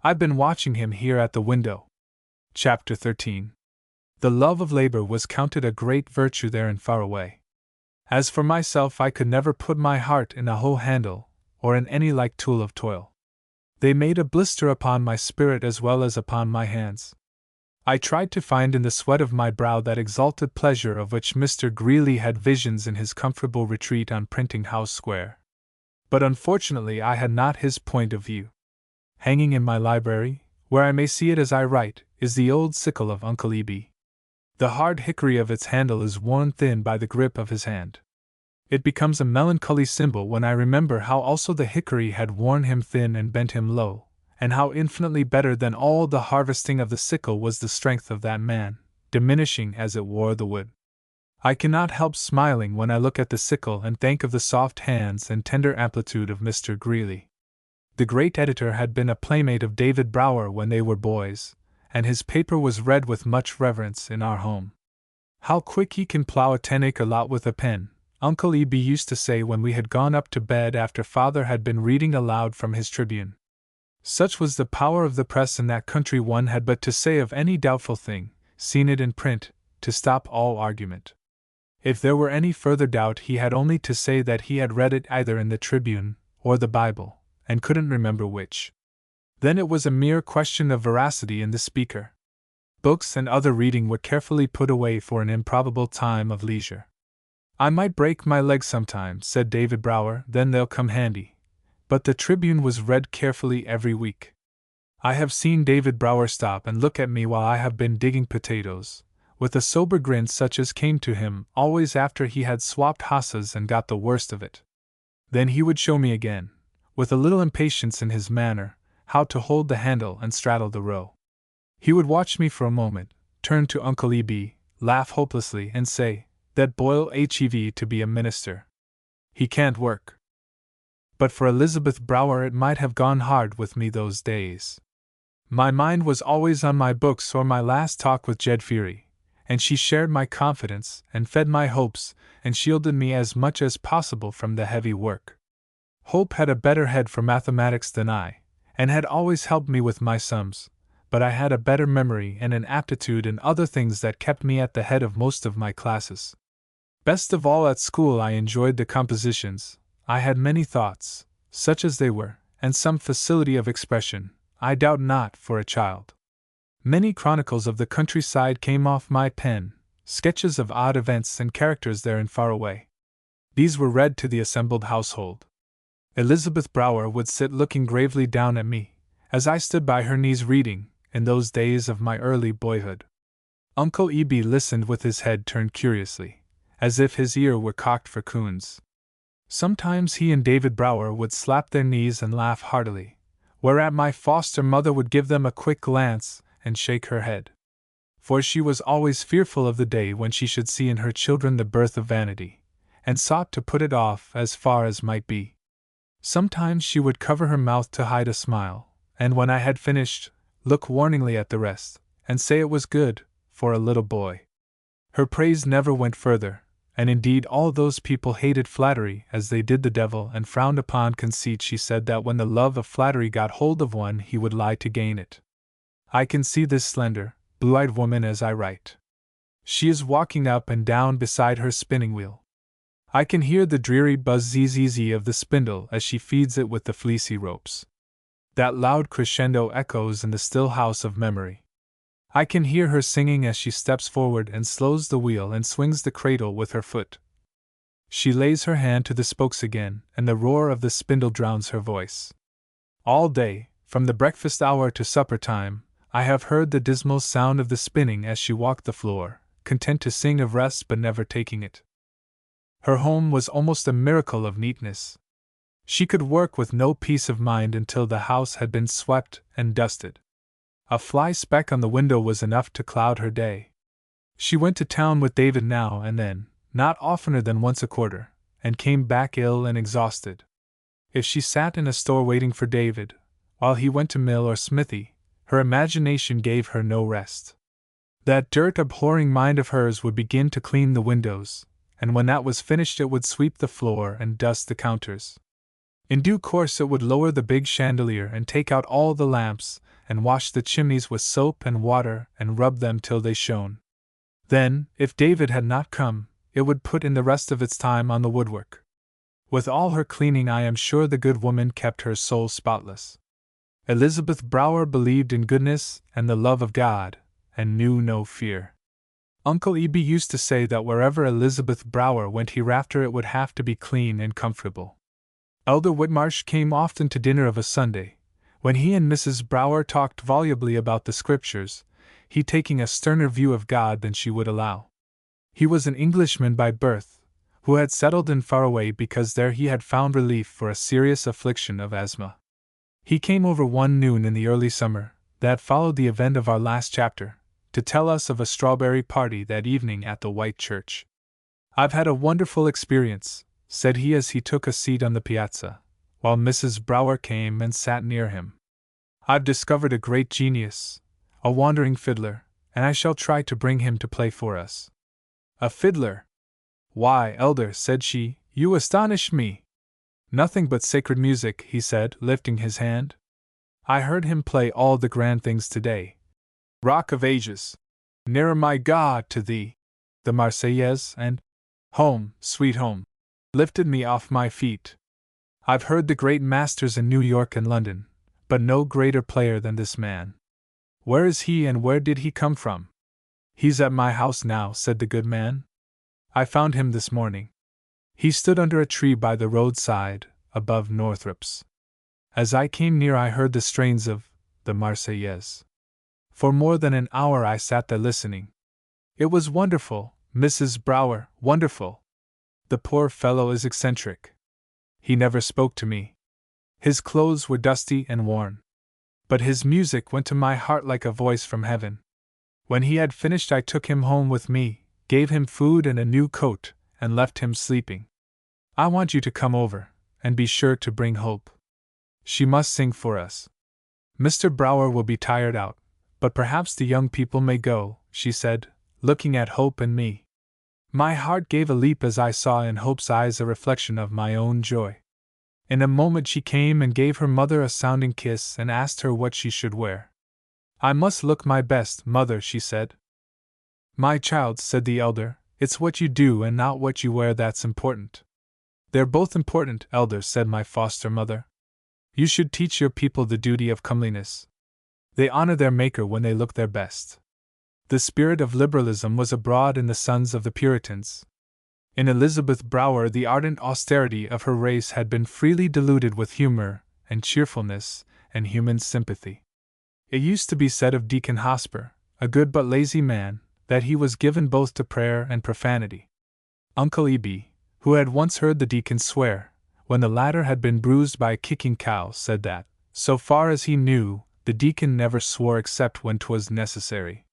I've been watching him here at the window." Chapter 13. The love of labor was counted a great virtue there in Faraway. As for myself, I could never put my heart in a hoe handle, or in any like tool of toil. They made a blister upon my spirit as well as upon my hands. I tried to find in the sweat of my brow that exalted pleasure of which Mr. Greeley had visions in his comfortable retreat on Printing House Square. But unfortunately I had not his point of view. Hanging in my library, where I may see it as I write, is the old sickle of Uncle Eb. The hard hickory of its handle is worn thin by the grip of his hand. It becomes a melancholy symbol when I remember how also the hickory had worn him thin and bent him low, and how infinitely better than all the harvesting of the sickle was the strength of that man, diminishing as it wore the wood. I cannot help smiling when I look at the sickle and think of the soft hands and tender amplitude of Mr. Greeley. The great editor had been a playmate of David Brower when they were boys, and his paper was read with much reverence in our home. How quick he can plow a 10-acre lot with a pen, Uncle E.B. used to say when we had gone up to bed after Father had been reading aloud from his Tribune. Such was the power of the press in that country, one had but to say of any doubtful thing, seen it in print, to stop all argument. If there were any further doubt, he had only to say that he had read it either in the Tribune or the Bible, and couldn't remember which. Then it was a mere question of veracity in the speaker. Books and other reading were carefully put away for an improbable time of leisure. I might break my leg sometime, said David Brower, then they'll come handy. But the Tribune was read carefully every week. I have seen David Brower stop and look at me while I have been digging potatoes, with a sober grin such as came to him always after he had swapped hosses and got the worst of it. Then he would show me again, with a little impatience in his manner, how to hold the handle and straddle the row. He would watch me for a moment, turn to Uncle E.B., laugh hopelessly, and say, "That Boyle HEV to be a minister. He can't work." But for Elizabeth Brower it might have gone hard with me those days. My mind was always on my books or my last talk with Jed Feary, and she shared my confidence and fed my hopes and shielded me as much as possible from the heavy work. Hope had a better head for mathematics than I, and had always helped me with my sums, but I had a better memory and an aptitude in other things that kept me at the head of most of my classes. Best of all at school I enjoyed the compositions. I had many thoughts, such as they were, and some facility of expression, I doubt not, for a child. Many chronicles of the countryside came off my pen, sketches of odd events and characters there and far away. These were read to the assembled household. Elizabeth Brower would sit looking gravely down at me, as I stood by her knees reading, in those days of my early boyhood. Uncle E.B. listened with his head turned curiously, as if his ear were cocked for coons. Sometimes he and David Brower would slap their knees and laugh heartily, whereat my foster mother would give them a quick glance and shake her head. For she was always fearful of the day when she should see in her children the birth of vanity, and sought to put it off as far as might be. Sometimes she would cover her mouth to hide a smile, and when I had finished, look warningly at the rest, and say it was good, for a little boy. Her praise never went further, and indeed all those people hated flattery as they did the devil and frowned upon conceit. She said that when the love of flattery got hold of one he would lie to gain it. I can see this slender, blue-eyed woman as I write. She is walking up and down beside her spinning wheel. I can hear the dreary buzz zzzz of the spindle as she feeds it with the fleecy ropes. That loud crescendo echoes in the still house of memory. I can hear her singing as she steps forward and slows the wheel and swings the cradle with her foot. She lays her hand to the spokes again, and the roar of the spindle drowns her voice. All day, from the breakfast hour to supper time, I have heard the dismal sound of the spinning as she walked the floor, content to sing of rest but never taking it. Her home was almost a miracle of neatness. She could work with no peace of mind until the house had been swept and dusted. A fly speck on the window was enough to cloud her day. She went to town with David now and then, not oftener than once a quarter, and came back ill and exhausted. If she sat in a store waiting for David, while he went to mill or smithy, her imagination gave her no rest. That dirt-abhorring mind of hers would begin to clean the windows, and when that was finished it would sweep the floor and dust the counters. In due course it would lower the big chandelier and take out all the lamps, and wash the chimneys with soap and water and rub them till they shone. Then, if David had not come, it would put in the rest of its time on the woodwork. With all her cleaning I am sure the good woman kept her soul spotless. Elizabeth Brower believed in goodness and the love of God, and knew no fear. Uncle E.B. used to say that wherever Elizabeth Brower went hereafter it would have to be clean and comfortable. Elder Whitmarsh came often to dinner of a Sunday, when he and Mrs. Brower talked volubly about the Scriptures, he taking a sterner view of God than she would allow. He was an Englishman by birth, who had settled in Faraway because there he had found relief for a serious affliction of asthma. He came over one noon in the early summer, that followed the event of our last chapter, to tell us of a strawberry party that evening at the White Church. "I've had a wonderful experience," said he as he took a seat on the piazza, while Mrs. Brower came and sat near him. "I've discovered a great genius, a wandering fiddler, and I shall try to bring him to play for us." A fiddler! Why, elder, said she, you astonish me. Nothing but sacred music, he said, lifting his hand. I heard him play all the grand things today. Rock of Ages, Nearer my God to thee, the Marseillaise, and Home, Sweet Home, lifted me off my feet. I've heard the great masters in New York and London, but no greater player than this man. Where is he and where did he come from? He's at my house now, said the good man. I found him this morning. He stood under a tree by the roadside, above Northrop's. As I came near I heard the strains of the Marseillaise. For more than an hour I sat there listening. It was wonderful, Mrs. Brower, wonderful. The poor fellow is eccentric. He never spoke to me. His clothes were dusty and worn. But his music went to my heart like a voice from heaven. When he had finished I took him home with me, gave him food and a new coat, and left him sleeping. I want you to come over, and be sure to bring Hope. She must sing for us. Mr. Brower will be tired out, but perhaps the young people may go, she said, looking at Hope and me. My heart gave a leap as I saw in Hope's eyes a reflection of my own joy. In a moment she came and gave her mother a sounding kiss and asked her what she should wear. I must look my best, mother, she said. My child, said the elder, it's what you do and not what you wear that's important. They're both important, elder, said my foster mother. You should teach your people the duty of comeliness. They honor their Maker when they look their best. The spirit of liberalism was abroad in the sons of the Puritans. In Elizabeth Brower the ardent austerity of her race had been freely diluted with humor, and cheerfulness, and human sympathy. It used to be said of Deacon Hosper, a good but lazy man, that he was given both to prayer and profanity. Uncle Ebe, who had once heard the deacon swear, when the latter had been bruised by a kicking cow, said that, so far as he knew, the deacon never swore except when 'twas necessary.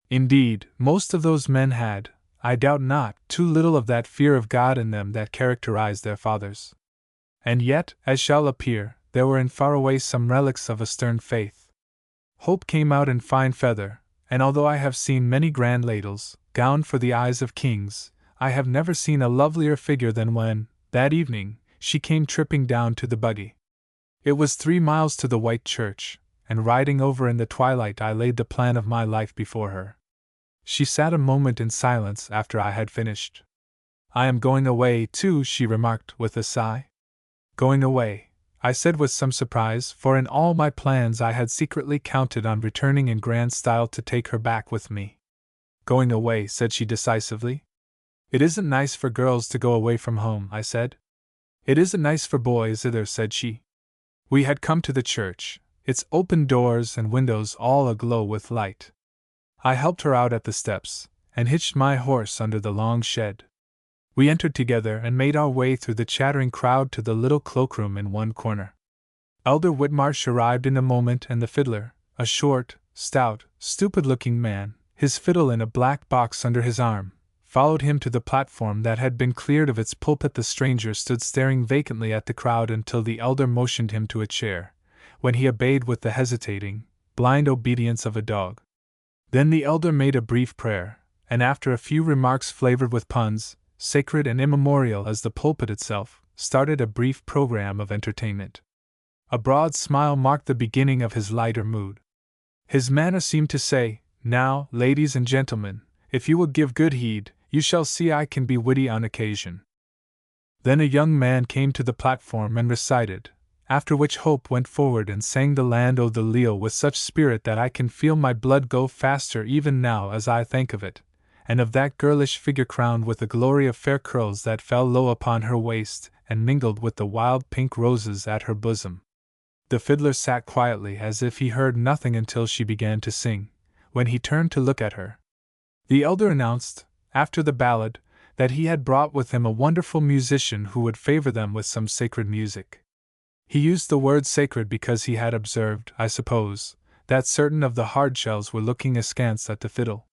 Indeed, most of those men had, I doubt not, too little of that fear of God in them that characterized their fathers. And yet, as shall appear, there were in far away some relics of a stern faith. Hope came out in fine feather, and although I have seen many grand ladles, gowned for the eyes of kings, I have never seen a lovelier figure than when, that evening, she came tripping down to the buggy. It was 3 miles to the White Church, and riding over in the twilight I laid the plan of my life before her. She sat a moment in silence after I had finished. I am going away, too, she remarked with a sigh. Going away, I said with some surprise, for in all my plans I had secretly counted on returning in grand style to take her back with me. Going away, said she decisively. It isn't nice for girls to go away from home, I said. It isn't nice for boys either, said she. We had come to the church, its open doors and windows all aglow with light. I helped her out at the steps, and hitched my horse under the long shed. We entered together and made our way through the chattering crowd to the little cloakroom in one corner. Elder Whitmarsh arrived in a moment, and the fiddler, a short, stout, stupid-looking man, his fiddle in a black box under his arm, followed him to the platform that had been cleared of its pulpit. The stranger stood staring vacantly at the crowd until the elder motioned him to a chair, when he obeyed with the hesitating, blind obedience of a dog. Then the elder made a brief prayer, and after a few remarks flavored with puns, sacred and immemorial as the pulpit itself, started a brief program of entertainment. A broad smile marked the beginning of his lighter mood. His manner seemed to say, "Now, ladies and gentlemen, if you will give good heed, you shall see I can be witty on occasion." Then a young man came to the platform and recited, after which Hope went forward and sang the Land o' the Leal with such spirit that I can feel my blood go faster even now as I think of it, and of that girlish figure crowned with a glory of fair curls that fell low upon her waist and mingled with the wild pink roses at her bosom. The fiddler sat quietly as if he heard nothing until she began to sing, when he turned to look at her. The elder announced, after the ballad, that he had brought with him a wonderful musician who would favor them with some sacred music. He used the word sacred because he had observed, I suppose, that certain of the hardshells were looking askance at the fiddle.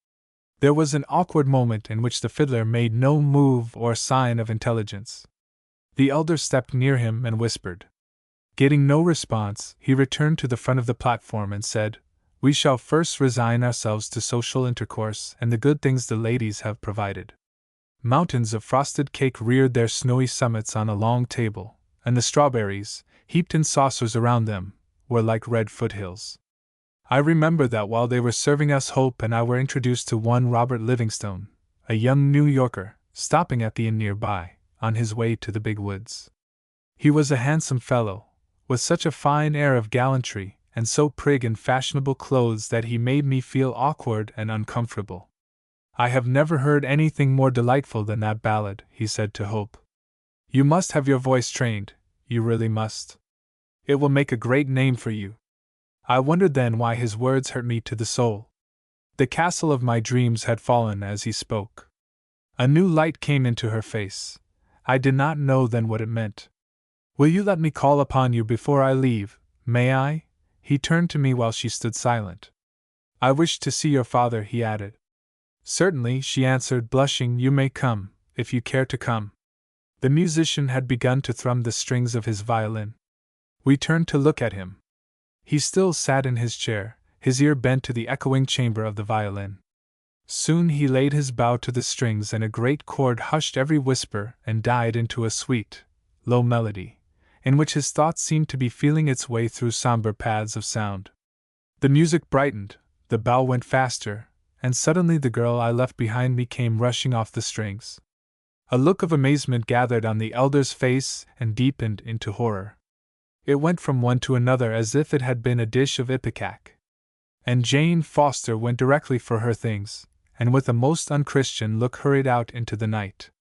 There was an awkward moment in which the fiddler made no move or sign of intelligence. The elder stepped near him and whispered. Getting no response, he returned to the front of the platform and said, "We shall first resign ourselves to social intercourse and the good things the ladies have provided. Mountains of frosted cake reared their snowy summits on a long table, and the strawberries, heaped in saucers around them, were like red foothills. I remember that while they were serving us, Hope and I were introduced to one Robert Livingstone, a young New Yorker, stopping at the inn nearby, on his way to the big woods. He was a handsome fellow, with such a fine air of gallantry, and so prig in fashionable clothes that he made me feel awkward and uncomfortable. "I have never heard anything more delightful than that ballad," he said to Hope. "You must have your voice trained, you really must. It will make a great name for you." I wondered then why his words hurt me to the soul. The castle of my dreams had fallen as he spoke. A new light came into her face. I did not know then what it meant. "Will you let me call upon you before I leave, may I?" He turned to me while she stood silent. "I wish to see your father," he added. "Certainly," she answered, blushing. "You may come, if you care to come." The musician had begun to thrum the strings of his violin. We turned to look at him. He still sat in his chair, his ear bent to the echoing chamber of the violin. Soon he laid his bow to the strings, and a great chord hushed every whisper and died into a sweet, low melody, in which his thought seemed to be feeling its way through somber paths of sound. The music brightened, the bow went faster, and suddenly the girl I left behind me came rushing off the strings. A look of amazement gathered on the elder's face and deepened into horror. It went from one to another as if it had been a dish of ipecac. And Jane Foster went directly for her things, and with a most unchristian look hurried out into the night.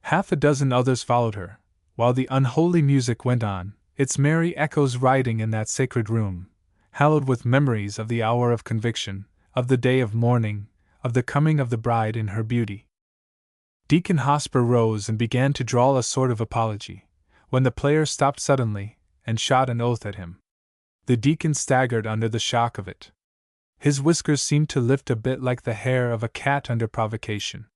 Half a dozen others followed her, while the unholy music went on, its merry echoes riding in that sacred room, hallowed with memories of the hour of conviction, of the day of mourning, of the coming of the bride in her beauty. Deacon Hosper rose and began to drawl a sort of apology, when the player stopped suddenly and shot an oath at him. The deacon staggered under the shock of it. His whiskers seemed to lift a bit like the hair of a cat under provocation.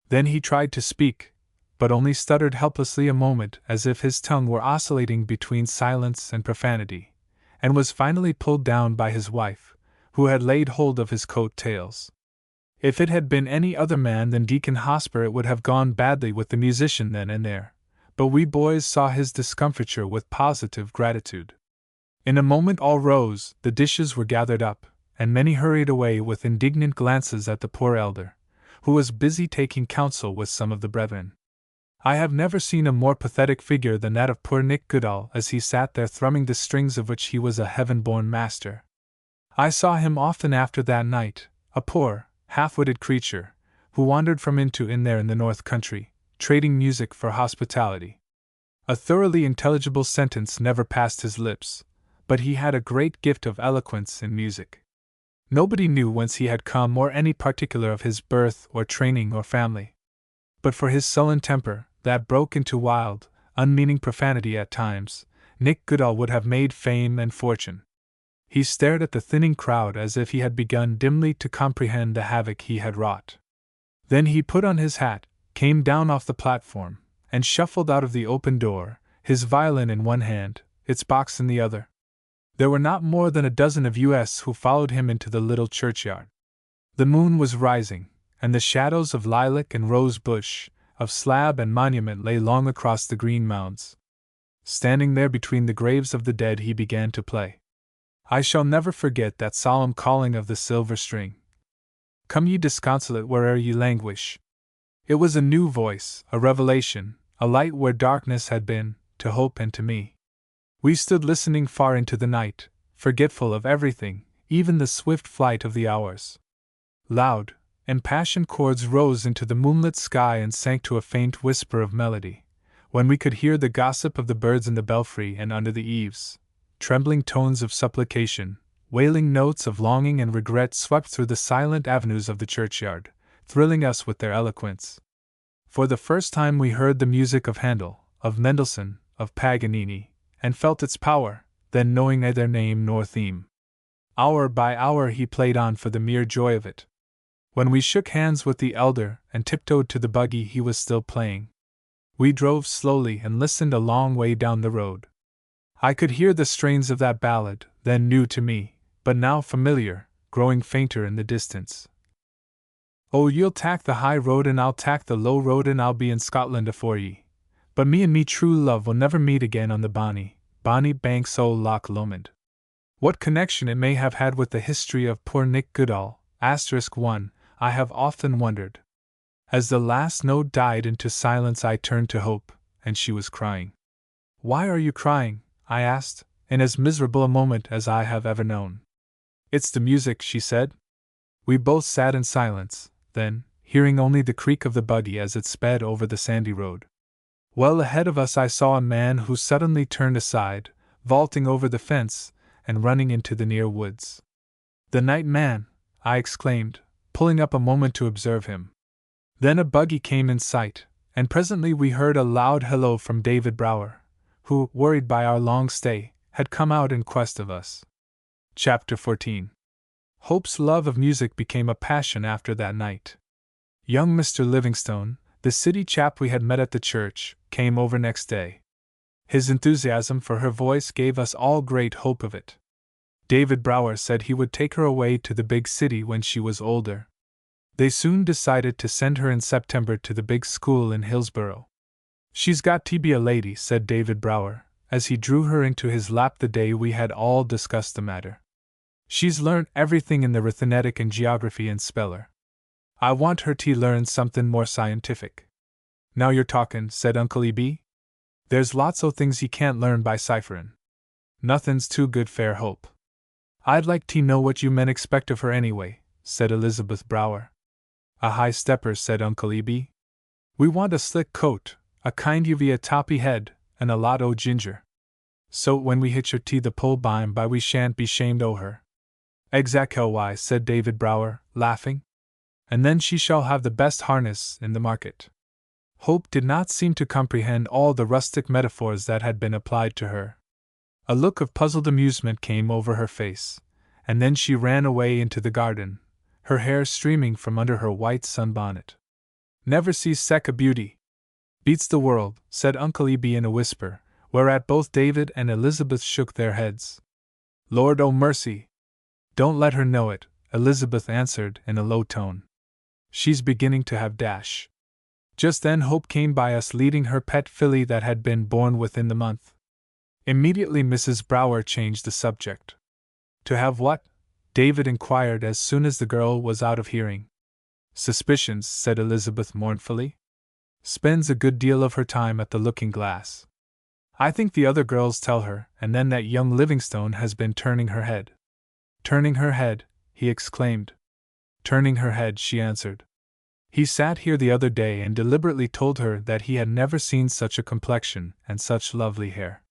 Then he tried to speak, but only stuttered helplessly a moment as if his tongue were oscillating between silence and profanity, and was finally pulled down by his wife, who had laid hold of his coat tails. If it had been any other man than Deacon Hosper, it would have gone badly with the musician then and there, but we boys saw his discomfiture with positive gratitude. In a moment all rose, the dishes were gathered up, and many hurried away with indignant glances at the poor elder, who was busy taking counsel with some of the brethren. I have never seen a more pathetic figure than that of poor Nick Goodall as he sat there thrumming the strings of which he was a heaven-born master. I saw him often after that night, a poor, half-witted creature, who wandered from inn to inn there in the north country, trading music for hospitality. A thoroughly intelligible sentence never passed his lips, but he had a great gift of eloquence in music. Nobody knew whence he had come or any particular of his birth or training or family. But for his sullen temper, that broke into wild, unmeaning profanity at times, Nick Goodall would have made fame and fortune. He stared at the thinning crowd as if he had begun dimly to comprehend the havoc he had wrought. Then he put on his hat, came down off the platform, and shuffled out of the open door, his violin in one hand, its box in the other. There were not more than a dozen of us who followed him into the little churchyard. The moon was rising, and the shadows of lilac and rose bush, of slab and monument lay long across the green mounds. Standing there between the graves of the dead, he began to play. I shall never forget that solemn calling of the silver string. "Come ye disconsolate where'er ye languish." It was a new voice, a revelation, a light where darkness had been, to Hope and to me. We stood listening far into the night, forgetful of everything, even the swift flight of the hours. Loud, impassioned chords rose into the moonlit sky and sank to a faint whisper of melody, when we could hear the gossip of the birds in the belfry and under the eaves. Trembling tones of supplication, wailing notes of longing and regret swept through the silent avenues of the churchyard, thrilling us with their eloquence. For the first time we heard the music of Handel, of Mendelssohn, of Paganini, and felt its power, then knowing neither name nor theme. Hour by hour he played on for the mere joy of it. When we shook hands with the elder and tiptoed to the buggy, he was still playing. We drove slowly and listened a long way down the road. I could hear the strains of that ballad, then new to me, but now familiar, growing fainter in the distance. Oh, you'll tak the high road and I'll tak the low road and I'll be in Scotland afore ye. But me and me true love will never meet again on the bonny banks o' Loch Lomond. What connection it may have had with the history of poor Nick Goodall, *1, I have often wondered. As the last note died into silence, I turned to Hope, and she was crying. Why are you crying? I asked, in as miserable a moment as I have ever known. It's the music, she said. We both sat in silence, then, hearing only the creak of the buggy as it sped over the sandy road. Well ahead of us I saw a man who suddenly turned aside, vaulting over the fence, and running into the near woods. The night man, I exclaimed, pulling up a moment to observe him. Then a buggy came in sight, and presently we heard a loud hello from David Brower, who, worried by our long stay, had come out in quest of us. Chapter 14. Hope's love of music became a passion after that night. Young Mr. Livingstone, the city chap we had met at the church, came over next day. His enthusiasm for her voice gave us all great hope of it. David Brower said he would take her away to the big city when she was older. They soon decided to send her in September to the big school in Hillsborough. She's got to be a lady, said David Brower, as he drew her into his lap the day we had all discussed the matter. She's learned everything in the arithmetic and geography and speller. I want her to learn something more scientific. Now you're talkin', said Uncle E.B. There's lots o' things ye can't learn by cipherin'. Nothing's too good, fair Hope. I'd like to know what you men expect of her anyway, said Elizabeth Brower. A high stepper, said Uncle E.B. We want a slick coat, a kind UV a toppy head, and a lot o' ginger. So when we hitch her to the pole by we shan't be shamed o' her. Exactly, why, said David Brower, laughing. And then she shall have the best harness in the market. Hope did not seem to comprehend all the rustic metaphors that had been applied to her. A look of puzzled amusement came over her face, and then she ran away into the garden, her hair streaming from under her white sunbonnet. Never sees sech a beauty. Beats the world, said Uncle E.B. in a whisper, whereat both David and Elizabeth shook their heads. Lord o' mercy! Don't let her know it, Elizabeth answered in a low tone. She's beginning to have dash. Just then Hope came by us leading her pet filly that had been born within the month. Immediately Mrs. Brower changed the subject. To have what? David inquired as soon as the girl was out of hearing. Suspicions, said Elizabeth mournfully. Spends a good deal of her time at the looking-glass. I think the other girls tell her, and then that young Livingstone has been turning her head. Turning her head, he exclaimed. Turning her head, she answered. He sat here the other day and deliberately told her that he had never seen such a complexion and such lovely hair.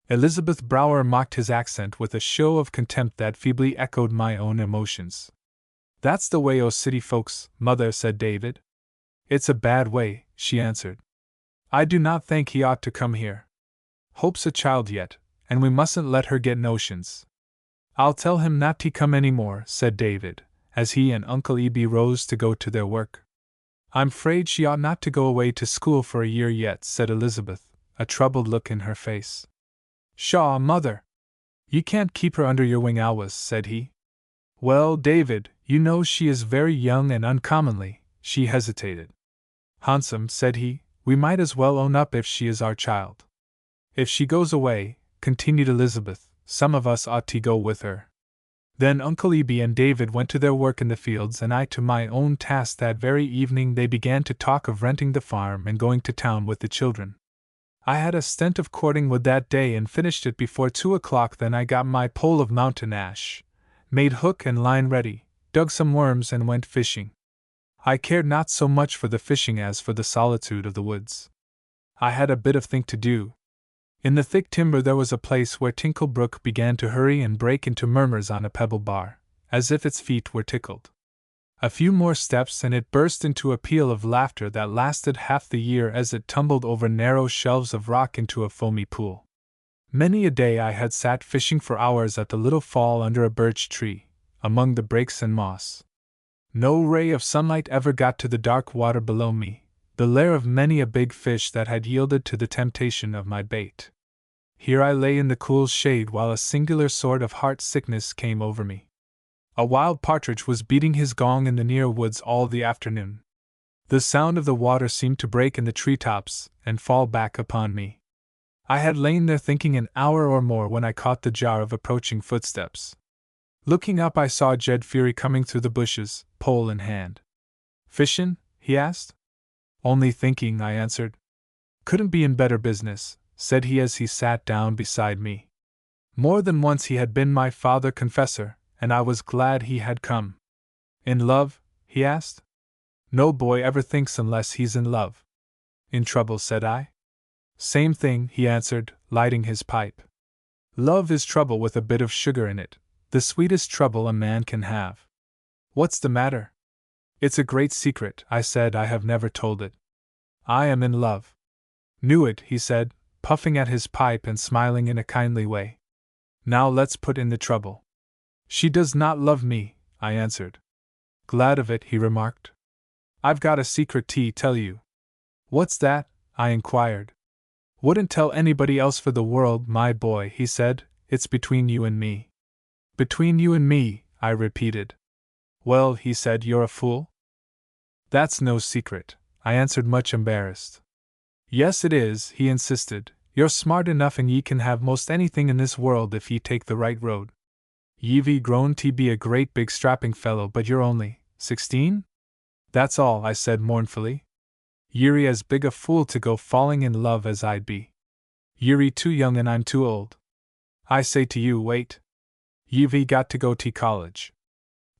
Elizabeth Brower mocked his accent with a show of contempt that feebly echoed my own emotions. That's the way o' city folks, mother, said David. It's a bad way, she answered. I do not think he ought to come here. Hope's a child yet, and we mustn't let her get notions. I'll tell him not to come any more, said David, as he and Uncle E.B. rose to go to their work. I'm 'fraid she ought not to go away to school for a year yet, said Elizabeth, a troubled look in her face. Pshaw, mother! You can't keep her under your wing always, said he. Well, David, you know she is very young and uncommonly, she hesitated. Handsome, said he, we might as well own up if she is our child. If she goes away, continued Elizabeth, some of us ought to go with her. Then Uncle E.B. and David went to their work in the fields and I to my own task. That very evening they began to talk of renting the farm and going to town with the children. I had a stint of courting wood that day and finished it before 2 o'clock. Then I got my pole of mountain ash, made hook and line ready, dug some worms and went fishing. I cared not so much for the fishing as for the solitude of the woods. I had a bit of think to do. In the thick timber there was a place where Tinkle Brook began to hurry and break into murmurs on a pebble bar, as if its feet were tickled. A few more steps and it burst into a peal of laughter that lasted half the year as it tumbled over narrow shelves of rock into a foamy pool. Many a day I had sat fishing for hours at the little fall under a birch tree, among the brakes and moss. No ray of sunlight ever got to the dark water below me, the lair of many a big fish that had yielded to the temptation of my bait. Here I lay in the cool shade while a singular sort of heart sickness came over me. A wild partridge was beating his gong in the near woods all the afternoon. The sound of the water seemed to break in the treetops and fall back upon me. I had lain there thinking an hour or more when I caught the jar of approaching footsteps. Looking up, I saw Jed Fury coming through the bushes, pole in hand. "Fishin'?" he asked. "Only thinking," I answered. "Couldn't be in better business," said he as he sat down beside me. More than once he had been my father confessor, and I was glad he had come. "In love?" he asked. "No boy ever thinks unless he's in love." "In trouble?" said I. "Same thing," he answered, lighting his pipe. "Love is trouble with a bit of sugar in it, the sweetest trouble a man can have." "What's the matter?" "It's a great secret," I said. "I have never told it. I am in love." "Knew it," he said, puffing at his pipe and smiling in a kindly way. "Now let's put in the trouble." "She does not love me," I answered. "Glad of it," he remarked. "I've got a secret to tell you." "What's that?" I inquired. "Wouldn't tell anybody else for the world, my boy," he said. "It's between you and me." "Between you and me," I repeated. "Well," he said, "you're a fool?" "That's no secret," I answered, much embarrassed. "Yes, it is," he insisted. "You're smart enough and ye can have most anything in this world if ye take the right road. Ye've grown to be a great big strapping fellow, but you're only 16? "That's all," I said mournfully. "Ye're as big a fool to go falling in love as I'd be. Ye're too young and I'm too old. I say to you, wait. Ye've got to go to college."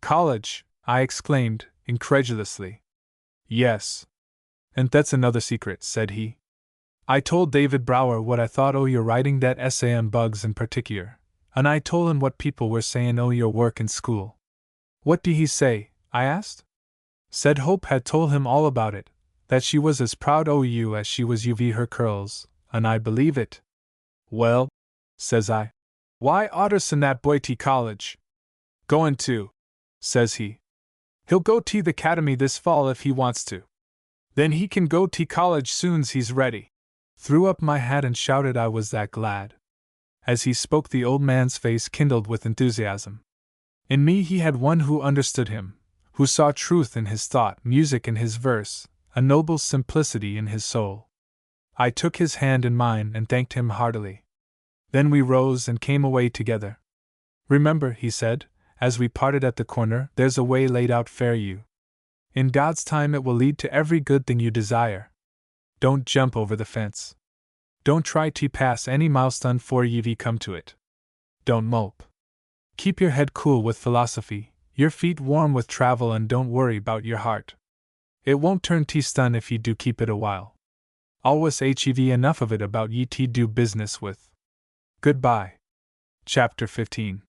"College?" I exclaimed, incredulously. "Yes. And that's another secret," said he. "I told David Brower what I thought o' your writing that essay on bugs in particular, and I told him what people were saying o' your work in school." "What did he say?" I asked. "Said Hope had told him all about it, that she was as proud o' you as she was of her curls, and I believe it." "Well," says I, "why oughter send that boy to college?" "Goin' to," says he. "He'll go to the 'cademy this fall if he wants to. Then he can go to college soon's he's ready." Threw up my hat and shouted I was that glad. As he spoke, the old man's face kindled with enthusiasm. In me he had one who understood him, who saw truth in his thought, music in his verse, a noble simplicity in his soul. I took his hand in mine and thanked him heartily. Then we rose and came away together. "Remember," he said, as we parted at the corner, "there's a way laid out for you. In God's time it will lead to every good thing you desire. Don't jump over the fence. Don't try to pass any milestone 'fore ye've come to it. Don't mope. Keep your head cool with philosophy, your feet warm with travel, and don't worry about your heart. It won't turn to stun if ye do keep it a while. Always hev enough of it about ye to do business with. Goodbye." Chapter 15.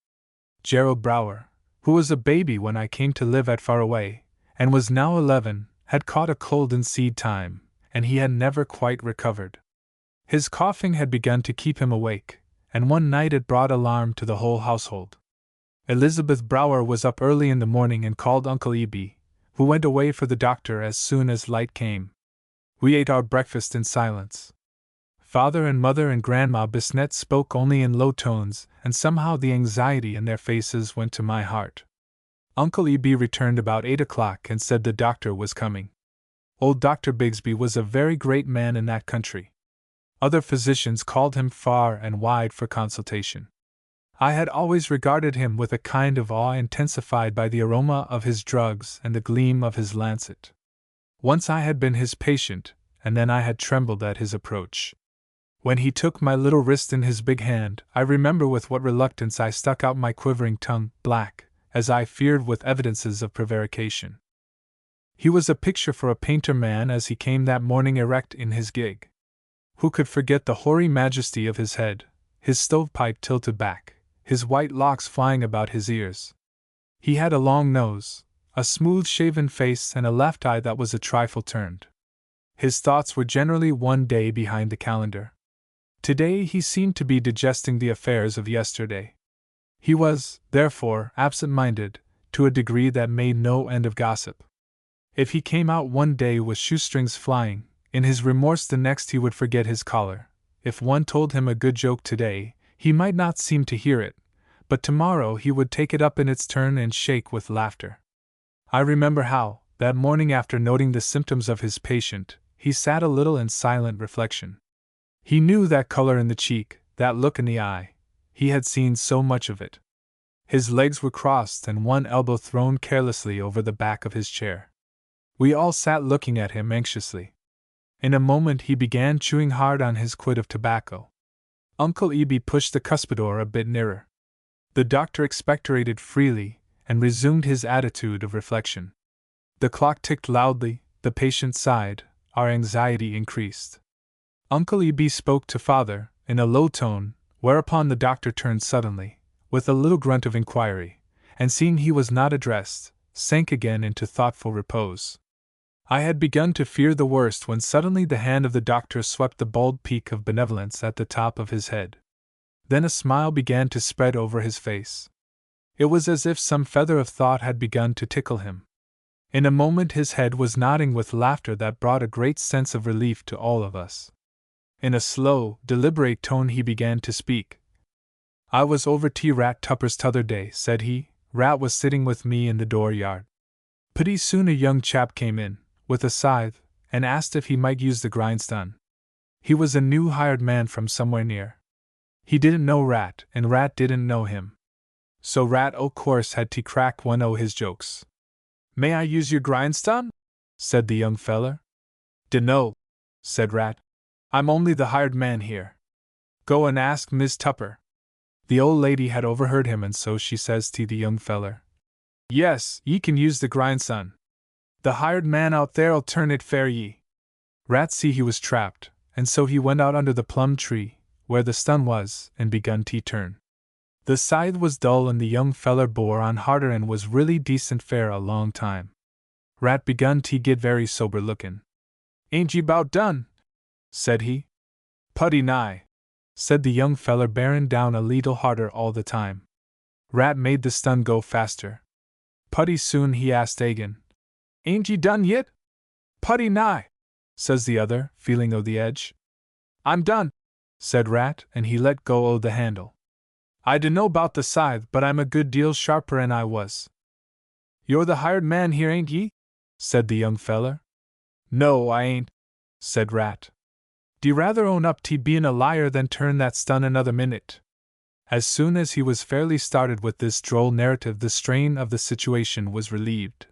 Gerald Brower, who was a baby when I came to live at Faraway, and was now 11, had caught a cold in seed time, and he had never quite recovered. His coughing had begun to keep him awake, and one night it brought alarm to the whole household. Elizabeth Brower was up early in the morning and called Uncle Eby, who went away for the doctor as soon as light came. We ate our breakfast in silence. Father and Mother and Grandma Bisnet spoke only in low tones, and somehow the anxiety in their faces went to my heart. Uncle Eby returned about 8 o'clock and said the doctor was coming. Old Dr. Bigsby was a very great man in that country. Other physicians called him far and wide for consultation. I had always regarded him with a kind of awe intensified by the aroma of his drugs and the gleam of his lancet. Once I had been his patient, and then I had trembled at his approach. When he took my little wrist in his big hand, I remember with what reluctance I stuck out my quivering tongue, black, as I feared, with evidences of prevarication. He was a picture for a painter man as he came that morning erect in his gig. Who could forget the hoary majesty of his head, his stovepipe tilted back, his white locks flying about his ears? He had a long nose, a smooth-shaven face, and a left eye that was a trifle turned. His thoughts were generally one day behind the calendar. Today he seemed to be digesting the affairs of yesterday. He was, therefore, absent-minded, to a degree that made no end of gossip. If he came out one day with shoestrings flying, in his remorse the next he would forget his collar. If one told him a good joke today, he might not seem to hear it, but tomorrow he would take it up in its turn and shake with laughter. I remember how, that morning after noting the symptoms of his patient, he sat a little in silent reflection. He knew that color in the cheek, that look in the eye. He had seen so much of it. His legs were crossed and one elbow thrown carelessly over the back of his chair. We all sat looking at him anxiously. In a moment he began chewing hard on his quid of tobacco. Uncle Eby pushed the cuspidor a bit nearer. The doctor expectorated freely and resumed his attitude of reflection. The clock ticked loudly, the patient sighed, our anxiety increased. Uncle Eby spoke to father, in a low tone, whereupon the doctor turned suddenly, with a little grunt of inquiry, and seeing he was not addressed, sank again into thoughtful repose. I had begun to fear the worst when suddenly the hand of the doctor swept the bald peak of benevolence at the top of his head. Then a smile began to spread over his face. It was as if some feather of thought had begun to tickle him. In a moment his head was nodding with laughter that brought a great sense of relief to all of us. In a slow, deliberate tone he began to speak. "I was over to Rat Tupper's t'other day," said he. "Rat was sitting with me in the dooryard. Pretty soon a young chap came in, with a scythe, and asked if he might use the grindstone. He was a new hired man from somewhere near. He didn't know Rat, and Rat didn't know him. So Rat o' course had to crack one o' his jokes. 'May I use your grindstone?' said the young feller. 'Dunno,' said Rat. 'I'm only the hired man here. Go and ask Miss Tupper.' The old lady had overheard him, and so she says to the young feller, 'Yes, ye can use the grindstone. The hired man out there'll turn it fair ye.' Rat see he was trapped, and so he went out under the plum tree, where the stun was, and begun to turn. The scythe was dull and the young feller bore on harder and was really decent fair a long time. Rat begun to get very sober lookin'. 'Ain't ye 'bout done?' said he. 'Putty nigh,' said the young feller bearing down a leetle harder all the time. Rat made the stun go faster. Putty soon he asked again, 'Ain't ye done yit?' 'Putty nigh,' says the other, feeling o' the edge. 'I'm done,' said Rat, and he let go o' the handle. 'I dunno 'bout the scythe, but I'm a good deal sharper'n I was.' 'You're the hired man here, ain't ye?' said the young feller. 'No, I ain't,' said Rat. 'D'ye rather own up to bein' a liar than turn that stun another minute?' As soon as he was fairly started with this droll narrative, the strain of the situation was relieved.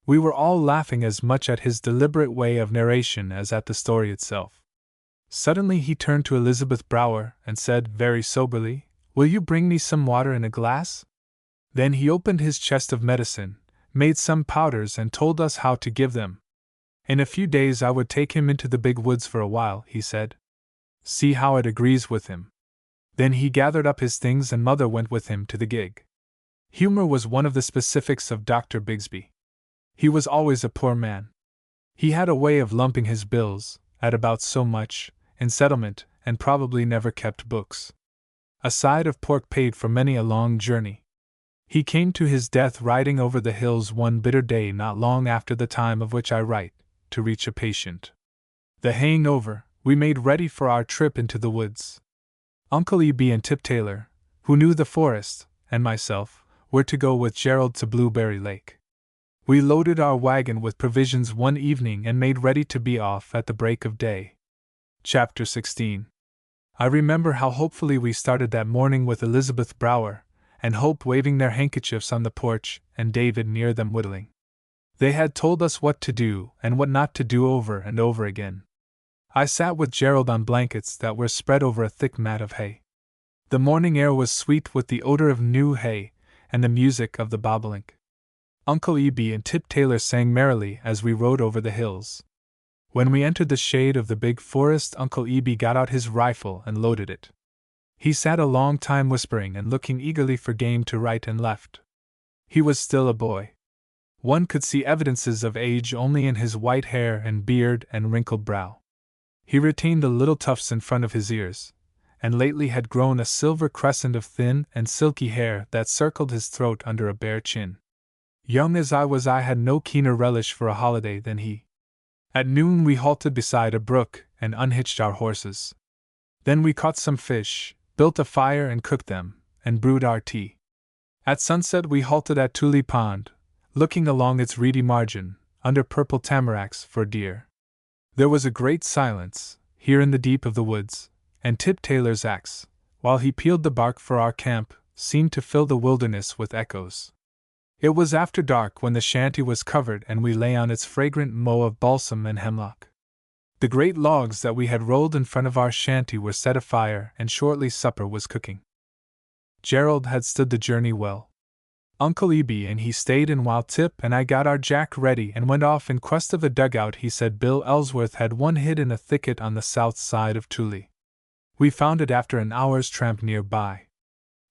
We were all laughing as much at his deliberate way of narration as at the story itself. Suddenly he turned to Elizabeth Brower and said very soberly, "Will you bring me some water in a glass?" Then he opened his chest of medicine, made some powders, and told us how to give them. In a few days I would take him into the big woods for a while, he said. See how it agrees with him. Then he gathered up his things and Mother went with him to the gig. Humor was one of the specifics of Dr. Bigsby. He was always a poor man. He had a way of lumping his bills, at about so much, in settlement, and probably never kept books. A side of pork paid for many a long journey. He came to his death riding over the hills one bitter day not long after the time of which I write, to reach a patient. The haying over, we made ready for our trip into the woods. Uncle Eby and Tip Taylor, who knew the forest, and myself, were to go with Gerald to Blueberry Lake. We loaded our wagon with provisions one evening and made ready to be off at the break of day. Chapter 16. I remember how hopefully we started that morning with Elizabeth Brower and Hope waving their handkerchiefs on the porch and David near them whittling. They had told us what to do and what not to do over and over again. I sat with Gerald on blankets that were spread over a thick mat of hay. The morning air was sweet with the odor of new hay and the music of the bobolink. Uncle Eby and Tip Taylor sang merrily as we rode over the hills. When we entered the shade of the big forest, Uncle Eby got out his rifle and loaded it. He sat a long time whispering and looking eagerly for game to right and left. He was still a boy. One could see evidences of age only in his white hair and beard and wrinkled brow. He retained the little tufts in front of his ears, and lately had grown a silver crescent of thin and silky hair that circled his throat under a bare chin. Young as I was, I had no keener relish for a holiday than he. At noon we halted beside a brook and unhitched our horses. Then we caught some fish, built a fire and cooked them, and brewed our tea. At sunset we halted at Tule Pond, looking along its reedy margin, under purple tamaracks, for deer. There was a great silence, here in the deep of the woods, and Tip Taylor's axe, while he peeled the bark for our camp, seemed to fill the wilderness with echoes. It was after dark when the shanty was covered and we lay on its fragrant mow of balsam and hemlock. The great logs that we had rolled in front of our shanty were set afire, and shortly supper was cooking. Gerald had stood the journey well. Uncle Eby and he stayed in while Tip and I got our jack ready and went off in quest of a dugout he said Bill Ellsworth had one hid in a thicket on the south side of Tule. We found it after an hour's tramp nearby.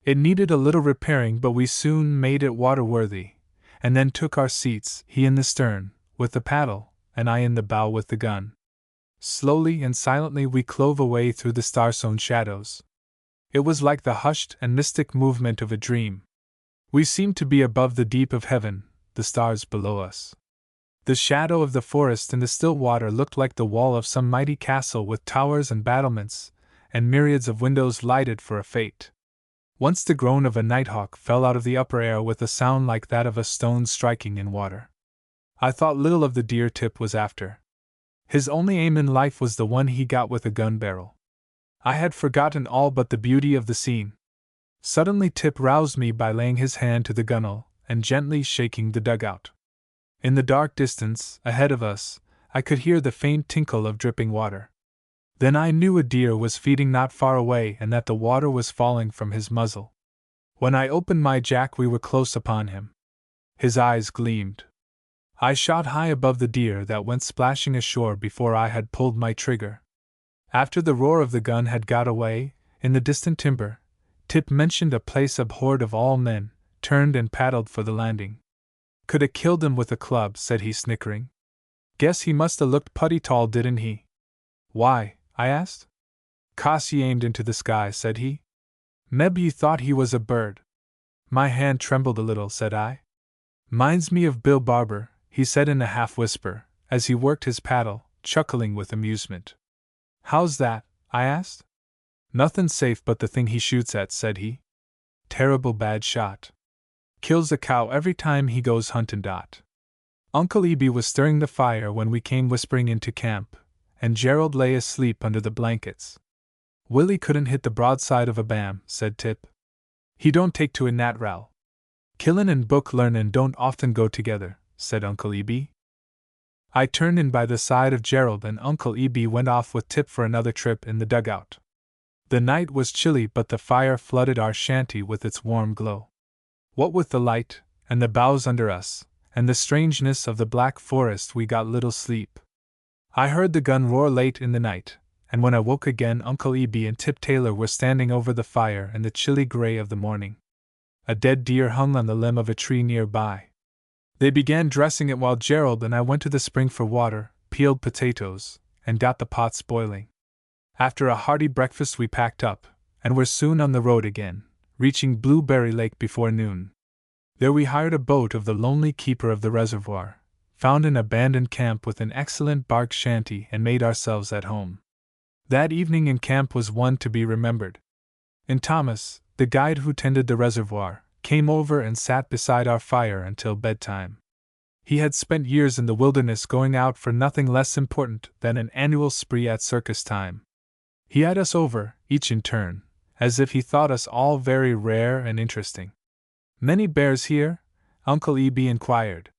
It needed a little repairing, but we soon made it water-worthy, and then took our seats, he in the stern, with the paddle, and I in the bow with the gun. Slowly and silently we clove away through the star-sown shadows. It was like the hushed and mystic movement of a dream. We seemed to be above the deep of heaven, the stars below us. The shadow of the forest in the still water looked like the wall of some mighty castle with towers and battlements, and myriads of windows lighted for a fete. Once the groan of a nighthawk fell out of the upper air with a sound like that of a stone striking in water. I thought little of the deer Tip was after. His only aim in life was the one he got with a gun barrel. I had forgotten all but the beauty of the scene. Suddenly Tip roused me by laying his hand to the gunwale and gently shaking the dugout. In the dark distance, ahead of us, I could hear the faint tinkle of dripping water. Then I knew a deer was feeding not far away and that the water was falling from his muzzle. When I opened my jack we were close upon him. His eyes gleamed. I shot high above the deer that went splashing ashore before I had pulled my trigger. After the roar of the gun had got away, in the distant timber, Tip mentioned a place abhorred of all men, turned and paddled for the landing. Could 'a killed him with a club, said he snickering. Guess he must 'a looked putty tall, didn't he? Why? I asked. 'Cause he aimed into the sky, said he. Meb ye thought he was a bird. My hand trembled a little, said I. Minds me of Bill Barber, he said in a half-whisper, as he worked his paddle, chuckling with amusement. How's that? I asked. Nothin' safe but the thing he shoots at, said he. Terrible bad shot. Kills a cow every time he goes huntin'. Uncle Eby was stirring the fire when we came whispering into camp, and Gerald lay asleep under the blankets. Willie couldn't hit the broadside of a bam, said Tip. He don't take to a natral. Killin' and book learnin' don't often go together, said Uncle Eby. I turned in by the side of Gerald and Uncle Eby went off with Tip for another trip in the dugout. The night was chilly but the fire flooded our shanty with its warm glow. What with the light, and the boughs under us, and the strangeness of the black forest we got little sleep. I heard the gun roar late in the night, and when I woke again Uncle Eby and Tip Taylor were standing over the fire in the chilly gray of the morning. A dead deer hung on the limb of a tree nearby. They began dressing it while Gerald and I went to the spring for water, peeled potatoes, and got the pots boiling. After a hearty breakfast we packed up, and were soon on the road again, reaching Blueberry Lake before noon. There we hired a boat of the lonely keeper of the reservoir, found an abandoned camp with an excellent bark shanty and made ourselves at home. That evening in camp was one to be remembered. And Thomas, the guide who tended the reservoir, came over and sat beside our fire until bedtime. He had spent years in the wilderness going out for nothing less important than an annual spree at circus time. He had us over, each in turn, as if he thought us all very rare and interesting. Many bears here? Uncle Eby inquired.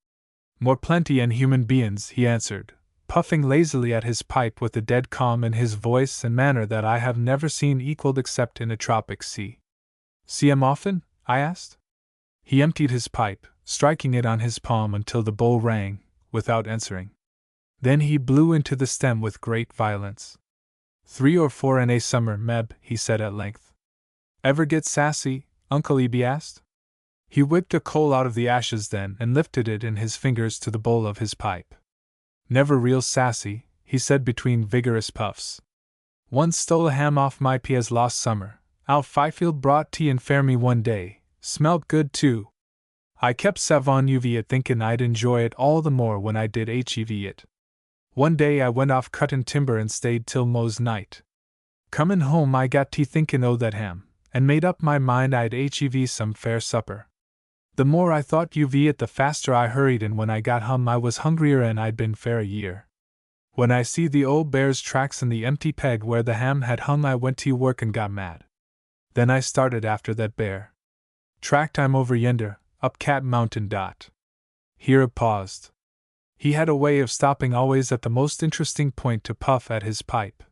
More plenty and human beings, he answered, puffing lazily at his pipe with a dead calm in his voice and manner that I have never seen equaled except in a tropic sea. See 'em often? I asked. He emptied his pipe, striking it on his palm until the bowl rang, without answering. Then he blew into the stem with great violence. 3 or 4 in a summer, Meb, he said at length. Ever get sassy? Uncle Eby asked. He whipped a coal out of the ashes then and lifted it in his fingers to the bowl of his pipe. Never real sassy, he said between vigorous puffs. Once stole a ham off my piaz last summer. Al Fifield brought tea and fare me one day, smelt good too. I kept savon UV it thinkin' I'd enjoy it all the more when I did HEV it. One day I went off cuttin' timber and stayed till Mo's night. Comin' home I got tea thinkin' o' that ham, and made up my mind I'd hev some fair supper. The more I thought of it the faster I hurried, and when I got home I was hungrier and I'd been fair a year. When I see the old bear's tracks in the empty peg where the ham had hung I went to work and got mad. Then I started after that bear. Tracked I'm over yender, up Cat Mountain. Here Ab paused. He had a way of stopping always at the most interesting point to puff at his pipe.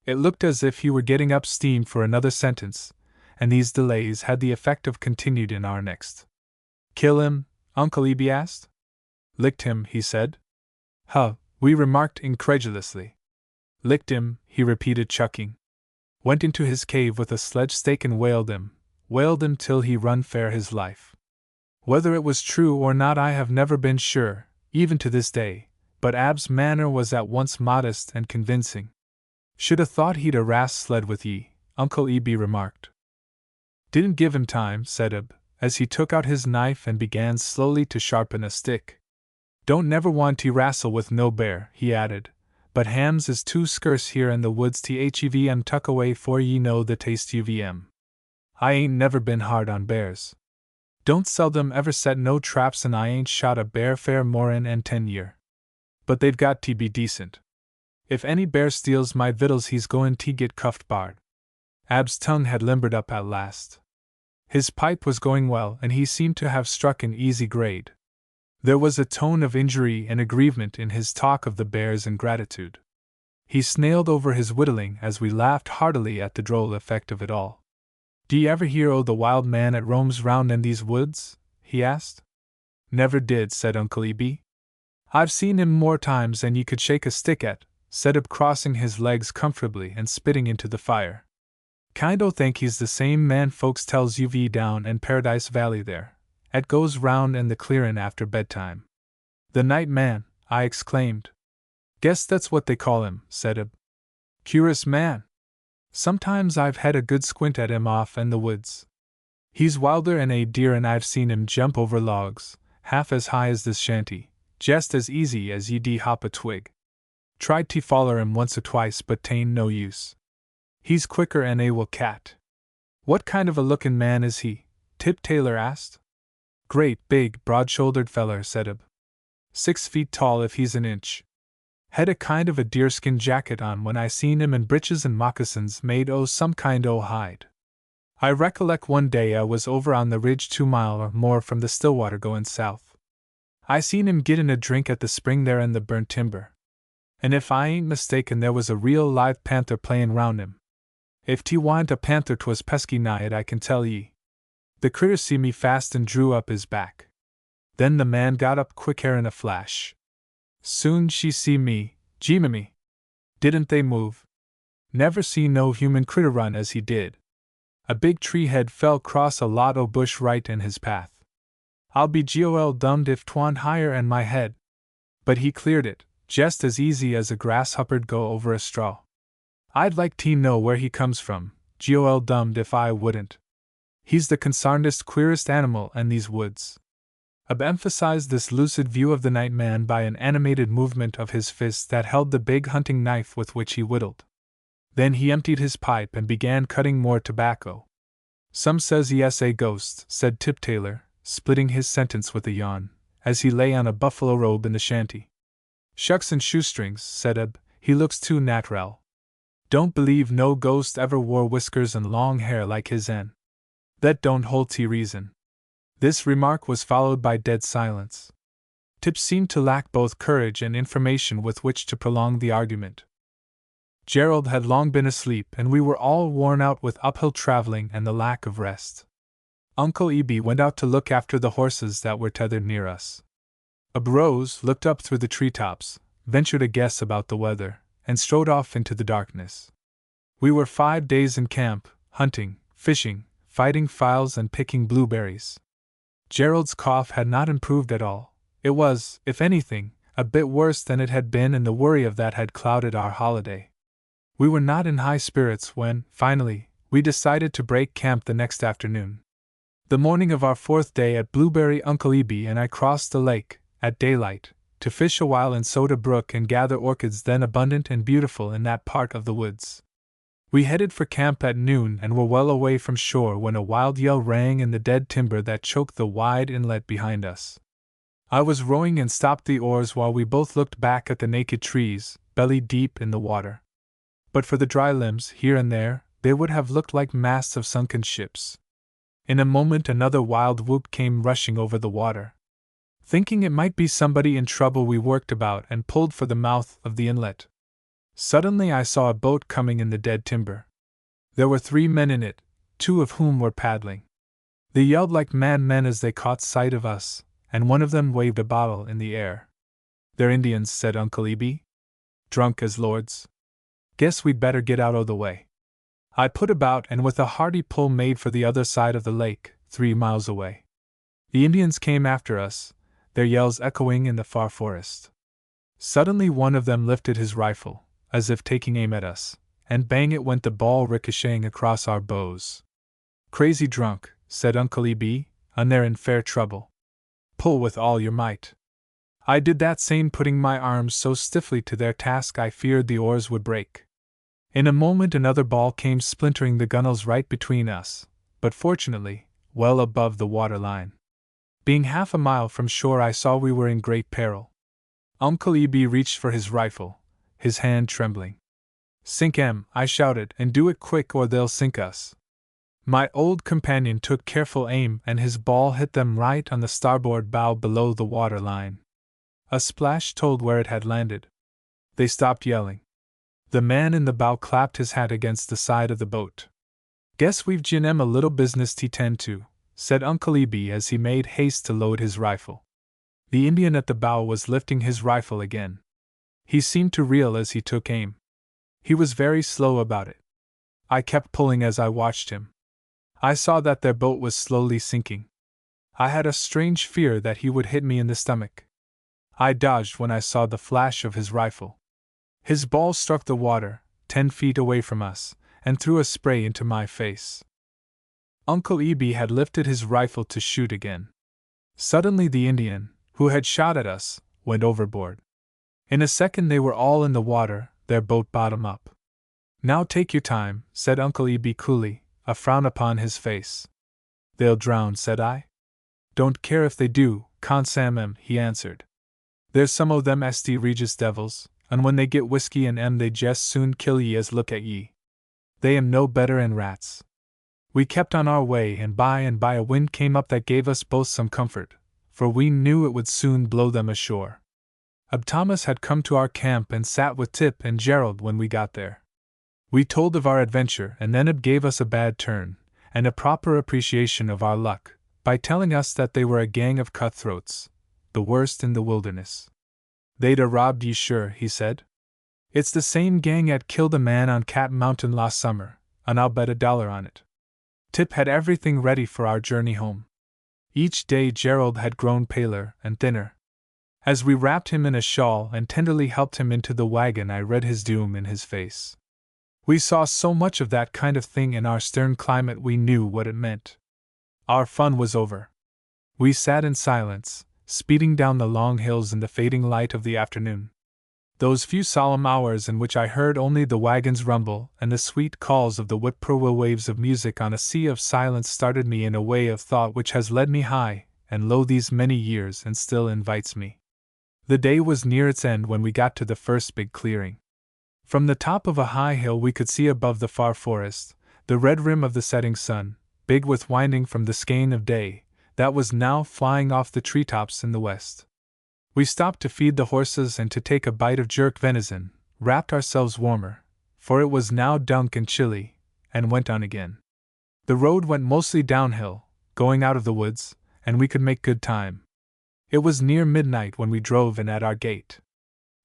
It looked as if he were getting up steam for another sentence, and these delays had the effect of continued in our next. Kill him? Uncle Eby asked. Licked him, he said. Huh, we remarked incredulously. Licked him, he repeated, chucking. Went into his cave with a sledge stake and whaled him till he run fair his life. Whether it was true or not I have never been sure, even to this day, but Ab's manner was at once modest and convincing. Should 'a thought he'd a ras sled with ye, Uncle Eby remarked. Didn't give him time, said Ab, as he took out his knife and began slowly to sharpen a stick. Don't never want to wrastle with no bear, he added, but hams is too scarce here in the woods to tuck away for ye know the taste of 'em. I ain't never been hard on bears. Don't seldom ever set no traps, and I ain't shot a bear fair more'n and 10 year. But they've got to be decent. If any bear steals my vittles he's goin' to get cuffed barred. Ab's tongue had limbered up at last. His pipe was going well, and he seemed to have struck an easy grade. There was a tone of injury and aggrievement in his talk of the bear's ingratitude. He snailed over his whittling as we laughed heartily at the droll effect of it all. "D'ye ever hear o' the wild man that roams round in these woods?" he asked. "Never did," said Uncle Eby. "I've seen him more times than ye could shake a stick at," said Ab, crossing his legs comfortably and spitting into the fire. "Kind o' think he's the same man folks tells you down in Paradise Valley there, 'at goes round in the clearin' after bedtime." "The night man!" I exclaimed. "Guess that's what they call him," said Ab. "Cur'ous man! Sometimes I've had a good squint at him off in the woods. He's wilder 'n a deer, and I've seen him jump over logs, half as high as this shanty, jest as easy as ye hop a twig. Tried to foller him once or twice, but 'tain't no use. He's quicker 'n a will cat." "What kind of a lookin' man is he?" Tip Taylor asked. "Great, big, broad-shouldered feller," said Ab. 6 feet tall if he's an inch. Had a kind of a deerskin jacket on when I seen him, and breeches and moccasins made o' some kind o' hide. I recollect one day I was over on the ridge 2 mile or more from the Stillwater goin' south. I seen him gittin' a drink at the spring there in the burnt timber. And if I ain't mistaken there was a real live panther playin' round him. If 't wa'n't a panther 'twas pesky nigh it, I can tell ye. The critter see me fast and drew up his back. Then the man got up quick hair in a flash. Soon she see me, Jiminy! Didn't they move? Never see no human critter run as he did. A big tree head fell cross a lot o' bush right in his path. I'll be dummed if 'twa'n't higher 'n my head. But he cleared it, jest as easy as a grasshopper'd go over a straw. I'd like to know where he comes from, dummed if I wouldn't. He's the consarnedest, queerest animal in these woods." Ab emphasized this lucid view of the night man by an animated movement of his fist that held the big hunting knife with which he whittled. Then he emptied his pipe and began cutting more tobacco. "Some says he's a ghost," said Tip Taylor, splitting his sentence with a yawn, as he lay on a buffalo robe in the shanty. "Shucks and shoestrings," said Ab, "he looks too nat'ral. Don't believe no ghost ever wore whiskers and long hair like his en. That don't hold to reason." This remark was followed by dead silence. Tip seemed to lack both courage and information with which to prolong the argument. Gerald had long been asleep, and we were all worn out with uphill traveling and the lack of rest. Uncle Eby went out to look after the horses that were tethered near us. Ab rose, looked up through the treetops, ventured a guess about the weather, and strode off into the darkness. We were 5 days in camp, hunting, fishing, fighting files, and picking blueberries. Gerald's cough had not improved at all. It was, if anything, a bit worse than it had been, and the worry of that had clouded our holiday. We were not in high spirits when, finally, we decided to break camp the next afternoon. The morning of our 4th day at Blueberry, Uncle Eby and I crossed the lake, at daylight, to fish a while in Soda Brook and gather orchids then abundant and beautiful in that part of the woods. We headed for camp at noon and were well away from shore when a wild yell rang in the dead timber that choked the wide inlet behind us. I was rowing and stopped the oars while we both looked back at the naked trees, belly deep in the water. But for the dry limbs here and there, they would have looked like masts of sunken ships. In a moment another wild whoop came rushing over the water. Thinking it might be somebody in trouble, we worked about and pulled for the mouth of the inlet. Suddenly I saw a boat coming in the dead timber. There were 3 men in it, 2 of whom were paddling. They yelled like madmen as they caught sight of us, and one of them waved a bottle in the air. "They're Indians," said Uncle Eby. "Drunk as lords. Guess we'd better get out o' the way." I put about and with a hearty pull made for the other side of the lake, 3 miles away. The Indians came after us, their yells echoing in the far forest. Suddenly one of them lifted his rifle, as if taking aim at us, and bang it went the ball ricocheting across our bows. "Crazy drunk," said Uncle Eby, "and they're in fair trouble. Pull with all your might." I did that same, putting my arms so stiffly to their task I feared the oars would break. In a moment another ball came splintering the gunwales right between us, but fortunately, well above the water line. Being half a mile from shore I saw we were in great peril. Uncle Eby reached for his rifle, his hand trembling. "Sink 'em," I shouted, "and do it quick or they'll sink us." My old companion took careful aim and his ball hit them right on the starboard bow below the water line. A splash told where it had landed. They stopped yelling. The man in the bow clapped his hat against the side of the boat. "Guess we've gin 'em a little business to tend to," said Uncle Eby as he made haste to load his rifle. The Indian at the bow was lifting his rifle again. He seemed to reel as he took aim. He was very slow about it. I kept pulling as I watched him. I saw that their boat was slowly sinking. I had a strange fear that he would hit me in the stomach. I dodged when I saw the flash of his rifle. His ball struck the water, 10 feet away from us, and threw a spray into my face. Uncle Eby had lifted his rifle to shoot again. Suddenly the Indian, who had shot at us, went overboard. In a second they were all in the water, their boat bottom up. "Now take your time," said Uncle Eby coolly, a frown upon his face. "They'll drown," said I. "Don't care if they do, consam 'em," he answered. "There's some o' them St. Regis devils, and when they get whiskey in 'em they jest soon kill ye as look at ye. They am no better 'en rats." We kept on our way and by a wind came up that gave us both some comfort, for we knew it would soon blow them ashore. Ab Thomas had come to our camp and sat with Tip and Gerald when we got there. We told of our adventure and then Ab gave us a bad turn, and a proper appreciation of our luck, by telling us that they were a gang of cutthroats, the worst in the wilderness. "They'd a robbed ye sure," he said. "It's the same gang 'at killed a man on Cat Mountain last summer, and I'll bet $1 on it." Tip had everything ready for our journey home. Each day Gerald had grown paler and thinner. As we wrapped him in a shawl and tenderly helped him into the wagon I read his doom in his face. We saw so much of that kind of thing in our stern climate we knew what it meant. Our fun was over. We sat in silence, speeding down the long hills in the fading light of the afternoon. Those few solemn hours in which I heard only the wagon's rumble and the sweet calls of the whippoorwill waves of music on a sea of silence started me in a way of thought which has led me high and low these many years and still invites me. The day was near its end when we got to the first big clearing. From the top of a high hill we could see above the far forest, the red rim of the setting sun, big with winding from the skein of day, that was now flying off the treetops in the west. We stopped to feed the horses and to take a bite of jerk venison, wrapped ourselves warmer, for it was now dank and chilly, and went on again. The road went mostly downhill, going out of the woods, and we could make good time. It was near midnight when we drove in at our gate.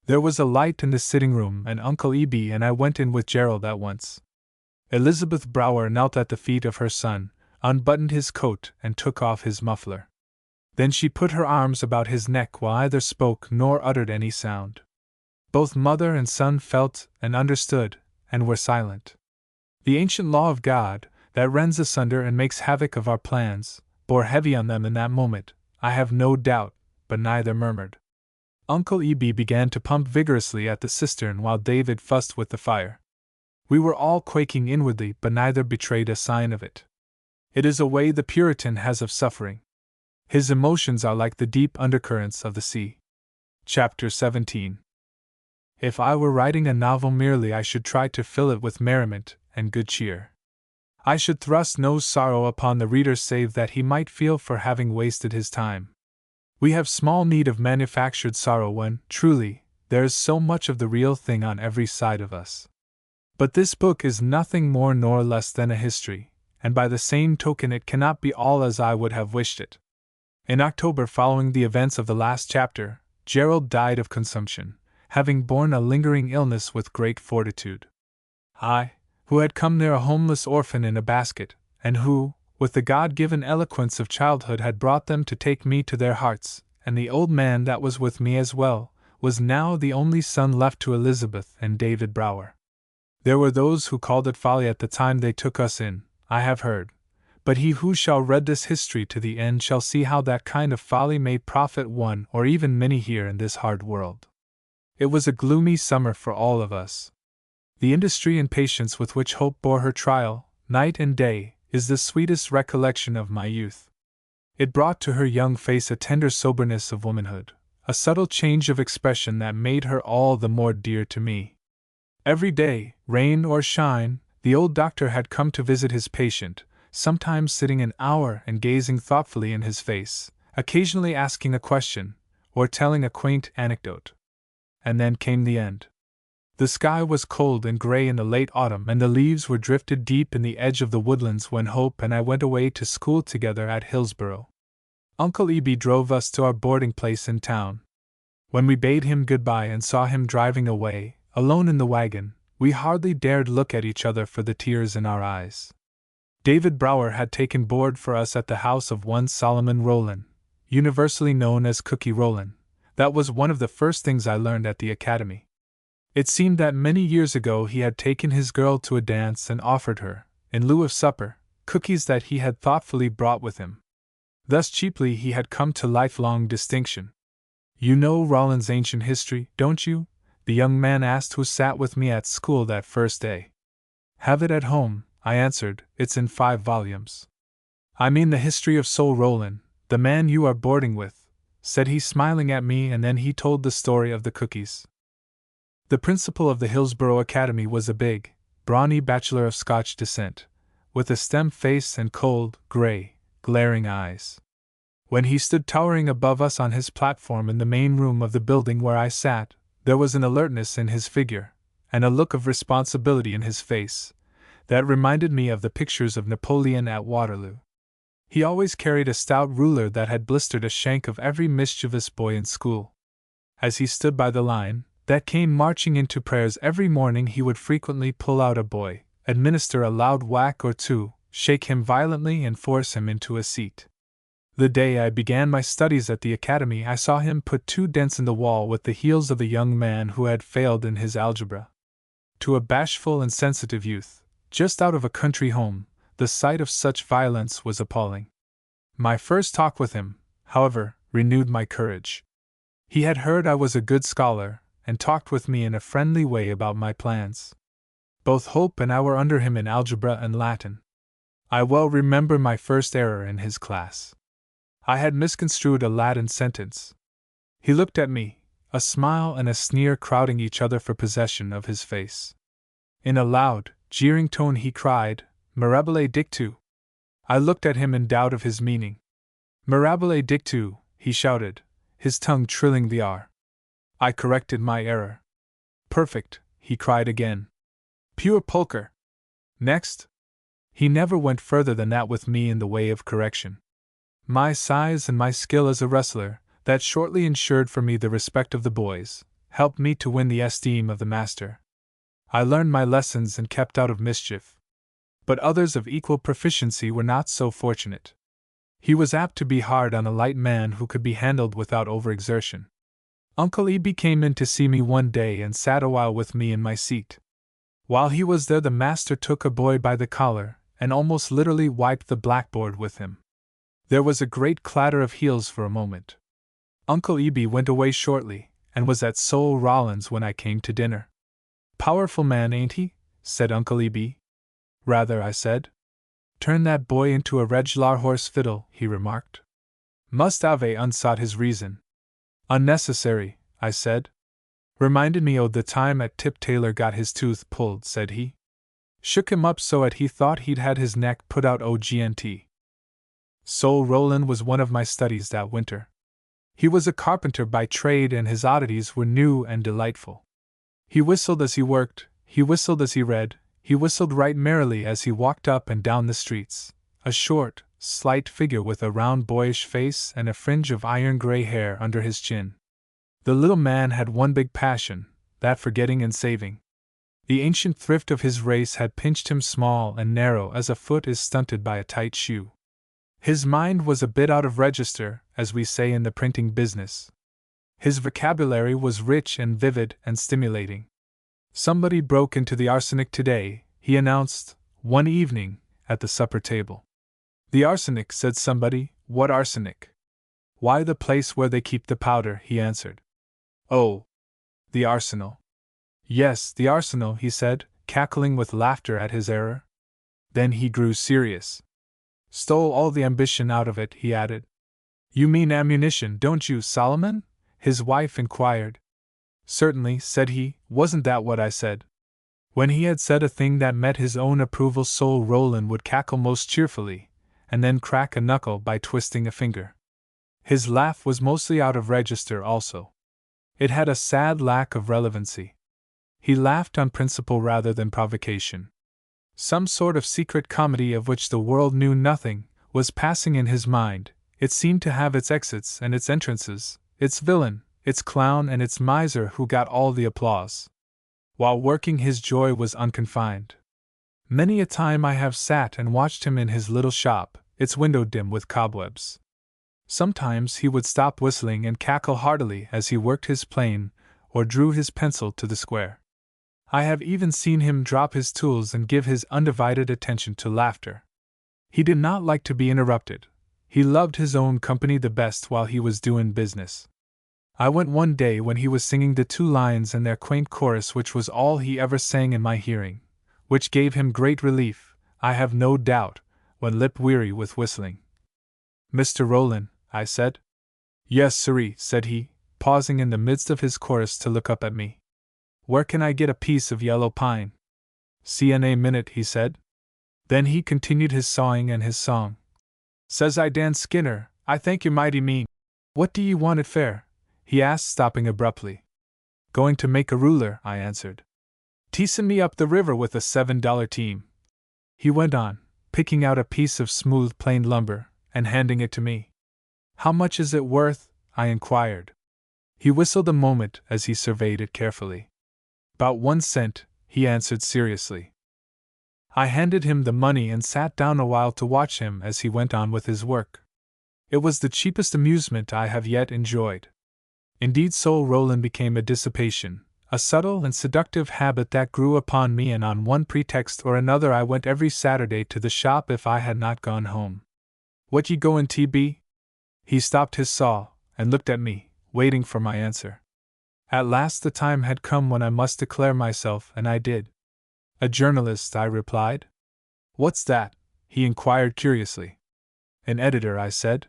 There was a light in the sitting room and Uncle Eby and I went in with Gerald at once. Elizabeth Brower knelt at the feet of her son, unbuttoned his coat and took off his muffler. Then she put her arms about his neck while neither spoke nor uttered any sound. Both mother and son felt and understood, and were silent. The ancient law of God, that rends asunder and makes havoc of our plans, bore heavy on them in that moment, I have no doubt, but neither murmured. Uncle Eby began to pump vigorously at the cistern while David fussed with the fire. We were all quaking inwardly, but neither betrayed a sign of it. It is a way the Puritan has of suffering. His emotions are like the deep undercurrents of the sea. Chapter 17. If I were writing a novel merely, I should try to fill it with merriment and good cheer. I should thrust no sorrow upon the reader save that he might feel for having wasted his time. We have small need of manufactured sorrow when, truly, there is so much of the real thing on every side of us. But this book is nothing more nor less than a history, and by the same token it cannot be all as I would have wished it. In October following the events of the last chapter, Gerald died of consumption, having borne a lingering illness with great fortitude. I, who had come there a homeless orphan in a basket, and who, with the God-given eloquence of childhood, had brought them to take me to their hearts, and the old man that was with me as well, was now the only son left to Elizabeth and David Brower. There were those who called it folly at the time they took us in, I have heard, but he who shall read this history to the end shall see how that kind of folly may profit one or even many here in this hard world. It was a gloomy summer for all of us. The industry and patience with which Hope bore her trial, night and day, is the sweetest recollection of my youth. It brought to her young face a tender soberness of womanhood, a subtle change of expression that made her all the more dear to me. Every day, rain or shine, the old doctor had come to visit his patient, sometimes sitting an hour and gazing thoughtfully in his face, occasionally asking a question, or telling a quaint anecdote. And then came the end. The sky was cold and gray in the late autumn, and the leaves were drifted deep in the edge of the woodlands when Hope and I went away to school together at Hillsborough. Uncle Eby drove us to our boarding place in town. When we bade him goodbye and saw him driving away, alone in the wagon, we hardly dared look at each other for the tears in our eyes. David Brower had taken board for us at the house of one Solomon Rowland, universally known as Cookie Rowland. That was one of the first things I learned at the academy. It seemed that many years ago he had taken his girl to a dance and offered her, in lieu of supper, cookies that he had thoughtfully brought with him. Thus cheaply he had come to lifelong distinction. You know Rowland's ancient history, don't you? The young man asked who sat with me at school that first day. Have it at home, I answered, it's in 5 volumes. I mean the history of Sol Rowland, the man you are boarding with, said he, smiling at me, and then he told the story of the cookies. The principal of the Hillsborough Academy was a big, brawny bachelor of Scotch descent, with a stem face and cold, gray, glaring eyes. When he stood towering above us on his platform in the main room of the building where I sat, there was an alertness in his figure, and a look of responsibility in his face, that reminded me of the pictures of Napoleon at Waterloo. He always carried a stout ruler that had blistered a shank of every mischievous boy in school. As he stood by the line that came marching into prayers every morning, he would frequently pull out a boy, administer a loud whack or two, shake him violently, and force him into a seat. The day I began my studies at the academy, I saw him put 2 dents in the wall with the heels of the young man who had failed in his algebra. To a bashful and sensitive youth, just out of a country home, the sight of such violence was appalling. My first talk with him, however, renewed my courage. He had heard I was a good scholar, and talked with me in a friendly way about my plans. Both Hope and I were under him in algebra and Latin. I well remember my first error in his class. I had misconstrued a Latin sentence. He looked at me, a smile and a sneer crowding each other for possession of his face. In a loud, jeering tone he cried, "Mirabile dictu!" I looked at him in doubt of his meaning. "Mirabile dictu," he shouted, his tongue trilling the R. I corrected my error. "Perfect," he cried again. "Pure pulcher." Next. He never went further than that with me in the way of correction. My size and my skill as a wrestler, that shortly ensured for me the respect of the boys, helped me to win the esteem of the master. I learned my lessons and kept out of mischief. But others of equal proficiency were not so fortunate. He was apt to be hard on a light man who could be handled without overexertion. Uncle Eby came in to see me one day and sat a while with me in my seat. While he was there, the master took a boy by the collar and almost literally wiped the blackboard with him. There was a great clatter of heels for a moment. Uncle Eby went away shortly, and was at Sol Rowland's when I came to dinner. "Powerful man, ain't he?" said Uncle Eb. Rather, I said. Turn that boy into a regular horse fiddle, he remarked. Must Ave unsought his reason. Unnecessary, I said. Reminded me o' the time at Tip Taylor got his tooth pulled, said he. Shook him up so 'at he thought he'd had his neck put out OGNT. Sol Roland was one of my studies that winter. He was a carpenter by trade and his oddities were new and delightful. He whistled as he worked, he whistled as he read, he whistled right merrily as he walked up and down the streets, a short, slight figure with a round boyish face and a fringe of iron-gray hair under his chin. The little man had one big passion, that for getting and saving. The ancient thrift of his race had pinched him small and narrow as a foot is stunted by a tight shoe. His mind was a bit out of register, as we say in the printing business. His vocabulary was rich and vivid and stimulating. Somebody broke into the arsenic today, he announced, one evening, at the supper table. The arsenic, said somebody. What arsenic? Why, the place where they keep the powder, he answered. Oh, the arsenal. Yes, the arsenal, he said, cackling with laughter at his error. Then he grew serious. Stole all the ambition out of it, he added. You mean ammunition, don't you, Solomon? His wife inquired. Certainly, said he, wasn't that what I said? When he had said a thing that met his own approval, Sol Roland would cackle most cheerfully, and then crack a knuckle by twisting a finger. His laugh was mostly out of register also. It had a sad lack of relevancy. He laughed on principle rather than provocation. Some sort of secret comedy of which the world knew nothing was passing in his mind. It seemed to have its exits and its entrances, its villain, its clown and its miser who got all the applause. While working, his joy was unconfined. Many a time I have sat and watched him in his little shop, its window dim with cobwebs. Sometimes he would stop whistling and cackle heartily as he worked his plane or drew his pencil to the square. I have even seen him drop his tools and give his undivided attention to laughter. He did not like to be interrupted. He loved his own company the best while he was doing business. I went one day when he was singing the two lines and their quaint chorus, which was all he ever sang in my hearing, which gave him great relief, I have no doubt, when lip-weary with whistling. Mr. Roland, I said. Yes, sirree, said he, pausing in the midst of his chorus to look up at me. Where can I get a piece of yellow pine? See in a minute, he said. Then he continued his sawing and his song. Says I, Dan Skinner, I think you're mighty mean. What do ye want it fair? He asked, stopping abruptly. Going to make a ruler, I answered. Teasing me up the river with a $7 team. He went on, picking out a piece of smooth planed lumber, and handing it to me. How much is it worth? I inquired. He whistled a moment as he surveyed it carefully. About 1 cent, he answered seriously. I handed him the money and sat down a while to watch him as he went on with his work. It was the cheapest amusement I have yet enjoyed. Indeed, Sol Roland became a dissipation, a subtle and seductive habit that grew upon me, and on one pretext or another I went every Saturday to the shop if I had not gone home. What ye goin' TB? He stopped his saw, and looked at me, waiting for my answer. At last the time had come when I must declare myself, and I did. A journalist, I replied. What's that? He inquired curiously. An editor, I said.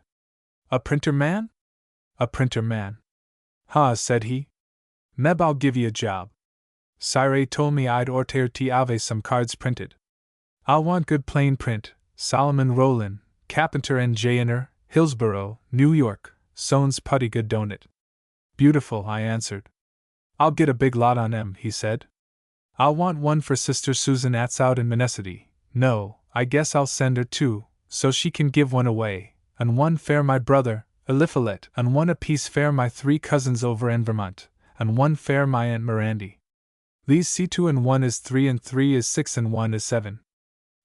A printer man? A printer man. Ha, said he. Meb, I'll give ye a job. Sire told me I'd orter t'ave some cards printed. I'll want good plain print, Solomon Roland, Carpenter and J.N.R., Hillsborough, New York, so's putty good, don't it? Beautiful, I answered. I'll get a big lot on 'em, he said. I'll want one for Sister Susan 'at's out in Minnesota. No, I guess I'll send her 2, so she can give one away, and one fair my brother, Eliphalet, and one apiece fair my 3 cousins over in Vermont, and one fair my Aunt Mirandy. These see 2 and 1 is 3 and 3 is 6 and 1 is 7.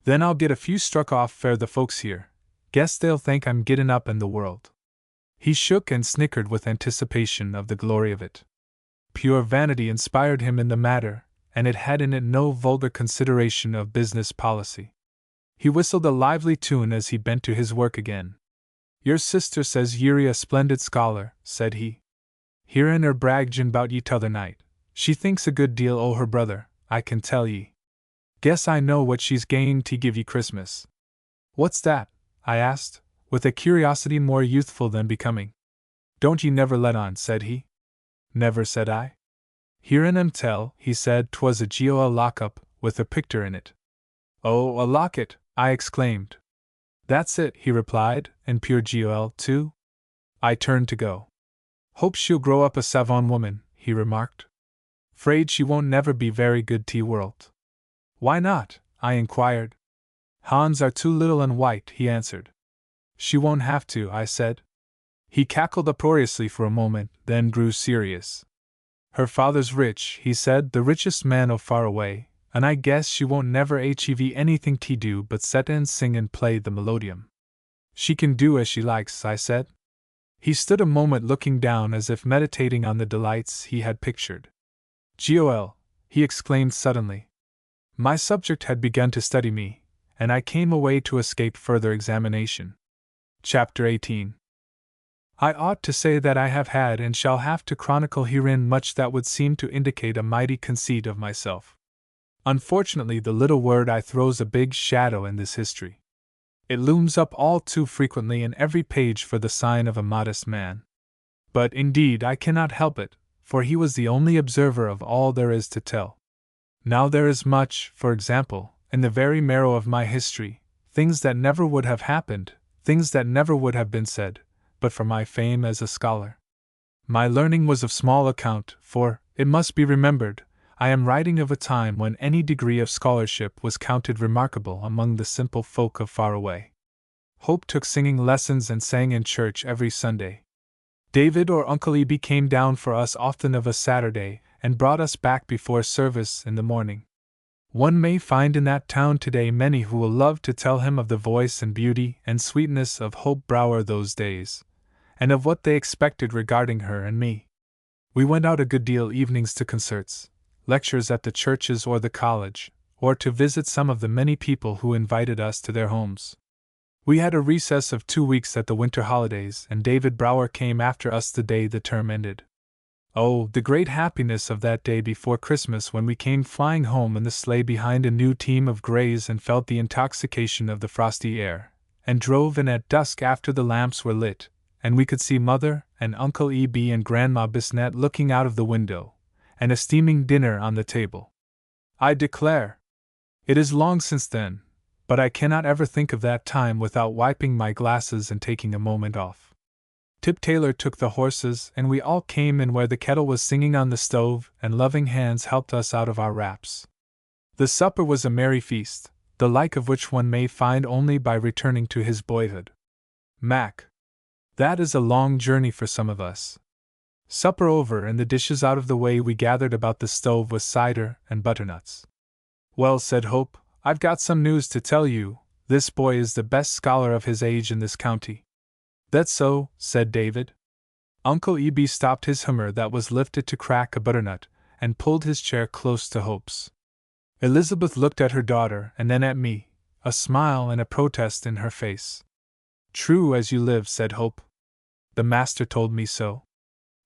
Then I'll get a few struck off fair the folks here. Guess they'll think I'm gettin' up in the world. He shook and snickered with anticipation of the glory of it. Pure vanity inspired him in the matter, and it had in it no vulgar consideration of business policy. He whistled a lively tune as he bent to his work again. Your sister says ye're a splendid scholar, said he. Hearin' her braggin' 'bout ye t'other night. She thinks a good deal o' her brother, I can tell ye. Guess I know what she's going to give you Christmas. What's that? I asked, with a curiosity more youthful than becoming. Don't you never let on, said he. Never, said I. Hearin' 'em tell, he said 'twas a Geo lock-up, with a picture in it. Oh, a locket, I exclaimed. That's it, he replied, and pure Geo too? I turned to go. Hope she'll grow up a savant woman, he remarked. 'Fraid she won't never be very good to world. Why not? I inquired. Hans are too little and white, he answered. She won't have to, I said. He cackled uproariously for a moment, then grew serious. Her father's rich, he said, the richest man of far away, and I guess she won't never hev anything to do but set and sing and play the melodeon. She can do as she likes, I said. He stood a moment looking down as if meditating on the delights he had pictured. Gol, he exclaimed suddenly. My subject had begun to study me, and I came away to escape further examination. Chapter 18. I ought to say that I have had and shall have to chronicle herein much that would seem to indicate a mighty conceit of myself. Unfortunately, the little word I throws a big shadow in this history. It looms up all too frequently in every page for the sign of a modest man. But indeed I cannot help it, for he was the only observer of all there is to tell. Now there is much, for example, in the very marrow of my history, things that never would have happened, things that never would have been said, but for my fame as a scholar. My learning was of small account, for, it must be remembered, I am writing of a time when any degree of scholarship was counted remarkable among the simple folk of far away. Hope took singing lessons and sang in church every Sunday. David or Uncle Eby came down for us often of a Saturday, and brought us back before service in the morning. One may find in that town today many who will love to tell him of the voice and beauty and sweetness of Hope Brower those days, and of what they expected regarding her and me. We went out a good deal evenings to concerts, lectures at the churches or the college, or to visit some of the many people who invited us to their homes. We had a recess of 2 weeks at the winter holidays, and David Brower came after us the day the term ended. Oh, the great happiness of that day before Christmas when we came flying home in the sleigh behind a new team of greys and felt the intoxication of the frosty air, and drove in at dusk after the lamps were lit, and we could see Mother and Uncle Eby and Grandma Bisnet looking out of the window, and a steaming dinner on the table. I declare, it is long since then, but I cannot ever think of that time without wiping my glasses and taking a moment off. Tip Taylor took the horses, and we all came in where the kettle was singing on the stove, and loving hands helped us out of our wraps. The supper was a merry feast, the like of which one may find only by returning to his boyhood. Mac. That is a long journey for some of us. Supper over and the dishes out of the way, we gathered about the stove with cider and butternuts. Well, said Hope, I've got some news to tell you. This boy is the best scholar of his age in this county. That's so, said David. Uncle Eby stopped his hummer that was lifted to crack a butternut, and pulled his chair close to Hope's. Elizabeth looked at her daughter and then at me, a smile and a protest in her face. True as you live, said Hope. The master told me so.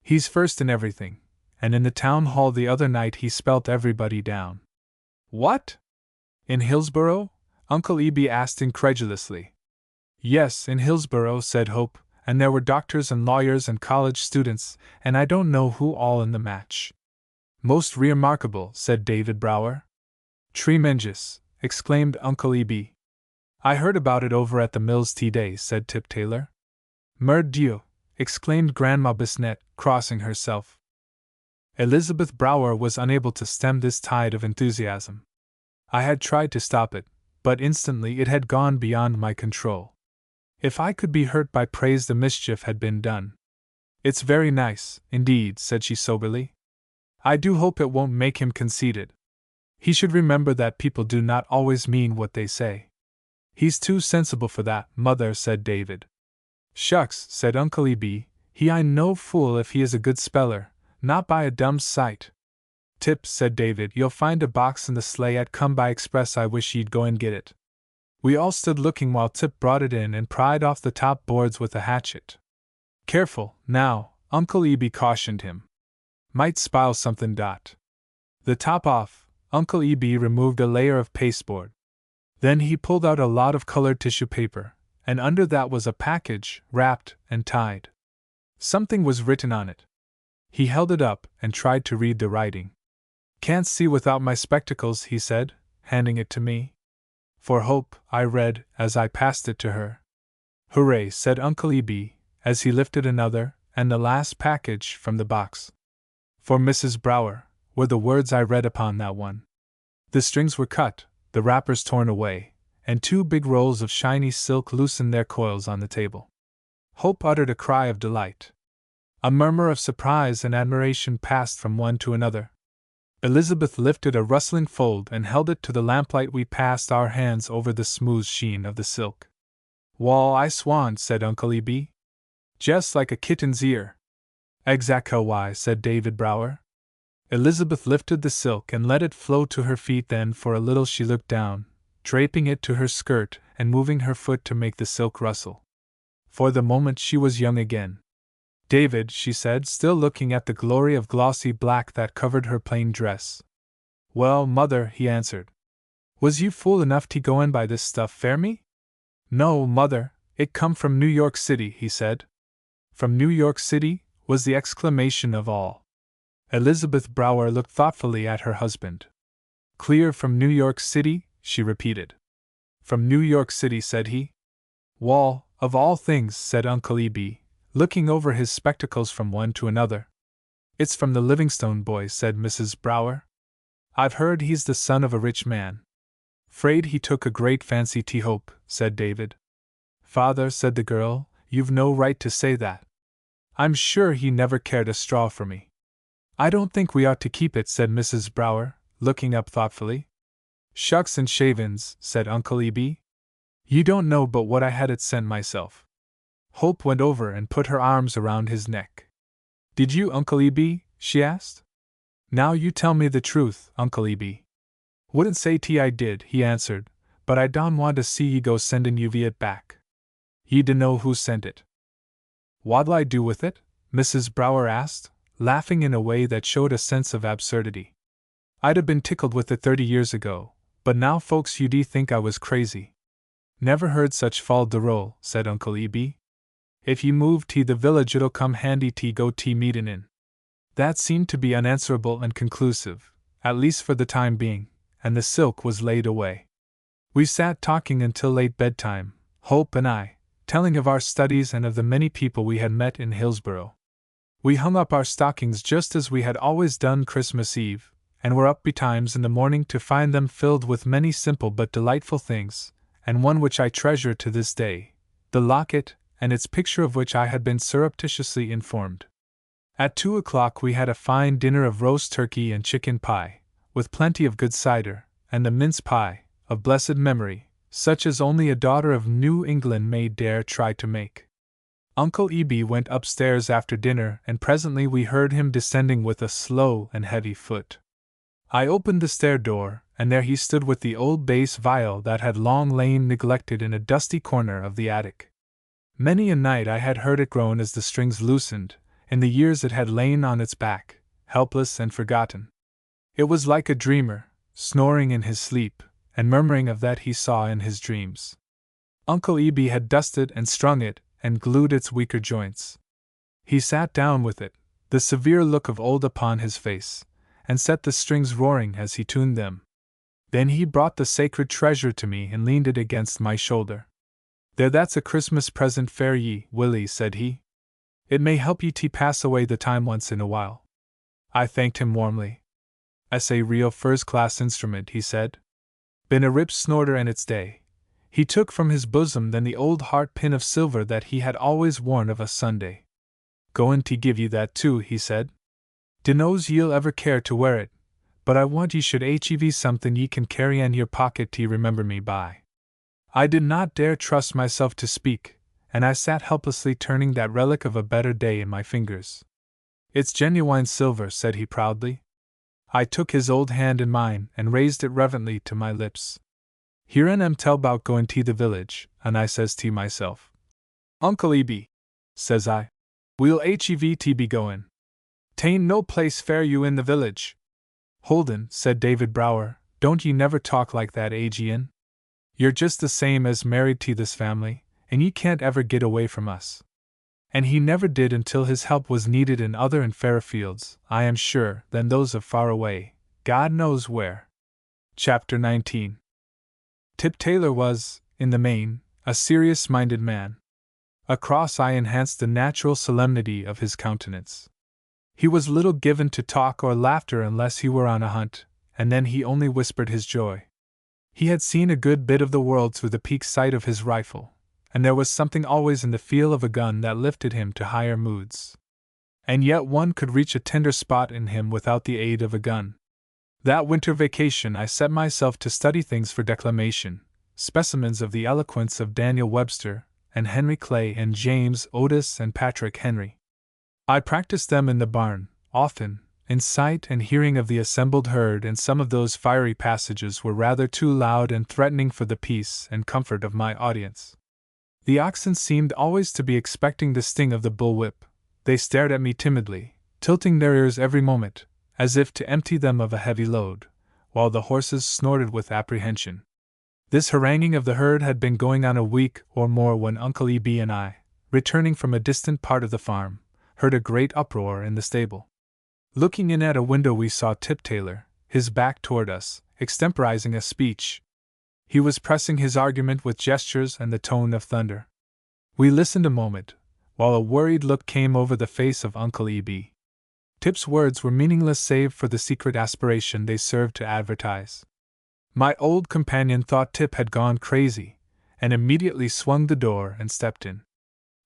He's first in everything, and in the town hall the other night he spelt everybody down. What? In Hillsborough? Uncle Eby asked incredulously. Yes, in Hillsborough, said Hope, and there were doctors and lawyers and college students, and I don't know who all in the match. Most remarkable, said David Brower. Tremendous, exclaimed Uncle Eby. I heard about it over at the mills today, said Tip Taylor. Merdeux, exclaimed Grandma Bisnet, crossing herself. Elizabeth Brower was unable to stem this tide of enthusiasm. I had tried to stop it, but instantly it had gone beyond my control. If I could be hurt by praise, the mischief had been done. It's very nice, indeed, said she soberly. I do hope it won't make him conceited. He should remember that people do not always mean what they say. He's too sensible for that, Mother, said David. Shucks, said Uncle Eby, he ain't no fool if he is a good speller, not by a dumb sight. Tip, said David, you'll find a box in the sleigh at come by express. I wish you'd go and get it. We all stood looking while Tip brought it in and pried off the top boards with a hatchet. Careful, now, Uncle Eby cautioned him. Might spile something. The top off, Uncle E.B. removed a layer of pasteboard. Then he pulled out a lot of colored tissue paper, and under that was a package, wrapped and tied. Something was written on it. He held it up and tried to read the writing. "Can't see without my spectacles," he said, handing it to me. "For Hope," I read as I passed it to her. "Hooray," said Uncle E.B., as he lifted another, and the last package, from the box. "For Mrs. Brower," were the words I read upon that one. The strings were cut, the wrappers torn away, and 2 big rolls of shiny silk loosened their coils on the table. Hope uttered a cry of delight. A murmur of surprise and admiration passed from one to another. Elizabeth lifted a rustling fold and held it to the lamplight. We passed our hands over the smooth sheen of the silk. "Wall, I swan," said Uncle E.B. "Just like a kitten's ear." "Exactly," said David Brower. Elizabeth lifted the silk and let it flow to her feet. Then for a little she looked down, draping it to her skirt and moving her foot to make the silk rustle. For the moment she was young again. "David," she said, still looking at the glory of glossy black that covered her plain dress. "Well, Mother," he answered. "Was you fool enough to go and buy this stuff for me?" "No, Mother, it come from New York City," he said. "From New York City?" was the exclamation of all. Elizabeth Brower looked thoughtfully at her husband. "Clear from New York City?" she repeated. "From New York City," said he. "Wall, of all things," said Uncle E.B., looking over his spectacles from one to another. "It's from the Livingstone boy," said Mrs. Brower. "I've heard he's the son of a rich man." "'Fraid he took a great fancy to Hope," said David. "Father," said the girl, "you've no right to say that. I'm sure he never cared a straw for me." "I don't think we ought to keep it," said Mrs. Brower, looking up thoughtfully. "Shucks and shavins," said Uncle E.B. "You don't know but what I had it sent myself." Hope went over and put her arms around his neck. "Did you, Uncle E.B.?" she asked. "Now you tell me the truth, Uncle E.B." "Wouldn't say I did," he answered, "but I don't want to see ye go sendin' it back. Ye dunno who sent it." "What'll I do with it?" Mrs. Brower asked, laughing in a way that showed a sense of absurdity. "I'd have been tickled with it 30 years ago, but now folks you'd think I was crazy." "Never heard such fol de rol," said Uncle E.B. "If ye move to the village it'll come handy to go tea meetin' in." That seemed to be unanswerable and conclusive, at least for the time being, and the silk was laid away. We sat talking until late bedtime, Hope and I, telling of our studies and of the many people we had met in Hillsborough. We hung up our stockings just as we had always done Christmas Eve, and were up betimes in the morning to find them filled with many simple but delightful things, and one which I treasure to this day, the locket, and its picture of which I had been surreptitiously informed. At 2 o'clock we had a fine dinner of roast turkey and chicken pie, with plenty of good cider, and a mince pie, of blessed memory, such as only a daughter of New England may dare try to make. Uncle E.B. went upstairs after dinner, and presently we heard him descending with a slow and heavy foot. I opened the stair door, and there he stood with the old bass viol that had long lain neglected in a dusty corner of the attic. Many a night I had heard it groan as the strings loosened, in the years it had lain on its back, helpless and forgotten. It was like a dreamer, snoring in his sleep, and murmuring of that he saw in his dreams. Uncle E.B. had dusted and strung it, and glued its weaker joints. He sat down with it, the severe look of old upon his face, and set the strings roaring as he tuned them. Then he brought the sacred treasure to me and leaned it against my shoulder. "There, that's a Christmas present for ye, Willie," said he. "It may help ye to pass away the time once in a while." I thanked him warmly. "It's a real first-class instrument," he said. "Been a rip snorter in its day." He took from his bosom then the old heart pin of silver that he had always worn of a Sunday. "Goin' to give ye that too," he said. "Dunno's ye'll ever care to wear it, but I want ye should hev something ye can carry in your pocket to remember me by." I did not dare trust myself to speak, and I sat helplessly turning that relic of a better day in my fingers. "It's genuine silver," said he proudly. I took his old hand in mine and raised it reverently to my lips. "Here an am tell 'bout goin' to the village, and I says to myself, 'Uncle E.B.,' says I, 'we'll hev to be goin'. 'Tain't no place fair you in the village.' Holden, said David Brower, don't ye never talk like that, Aegean? You're just the same as married to this family, and ye can't ever get away from us. And he never did until his help was needed in other and fairer fields, I am sure, than those of far away, God knows where. Chapter 19. Tip Taylor was, in the main, a serious-minded man. A cross eye enhanced the natural solemnity of his countenance. He was little given to talk or laughter unless he were on a hunt, and then he only whispered his joy. He had seen a good bit of the world through the peak sight of his rifle, and there was something always in the feel of a gun that lifted him to higher moods. And yet one could reach a tender spot in him without the aid of a gun. That winter vacation I set myself to study things for declamation, specimens of the eloquence of Daniel Webster, and Henry Clay and James Otis and Patrick Henry. I practiced them in the barn, often, in sight and hearing of the assembled herd, and some of those fiery passages were rather too loud and threatening for the peace and comfort of my audience. The oxen seemed always to be expecting the sting of the bullwhip. They stared at me timidly, tilting their ears every moment, as if to empty them of a heavy load, while the horses snorted with apprehension. This haranguing of the herd had been going on a week or more when Uncle E.B. and I, returning from a distant part of the farm, heard a great uproar in the stable. Looking in at a window we saw Tip Taylor, his back toward us, extemporizing a speech. He was pressing his argument with gestures and the tone of thunder. We listened a moment, while a worried look came over the face of Uncle E.B. Tip's words were meaningless save for the secret aspiration they served to advertise. My old companion thought Tip had gone crazy, and immediately swung the door and stepped in.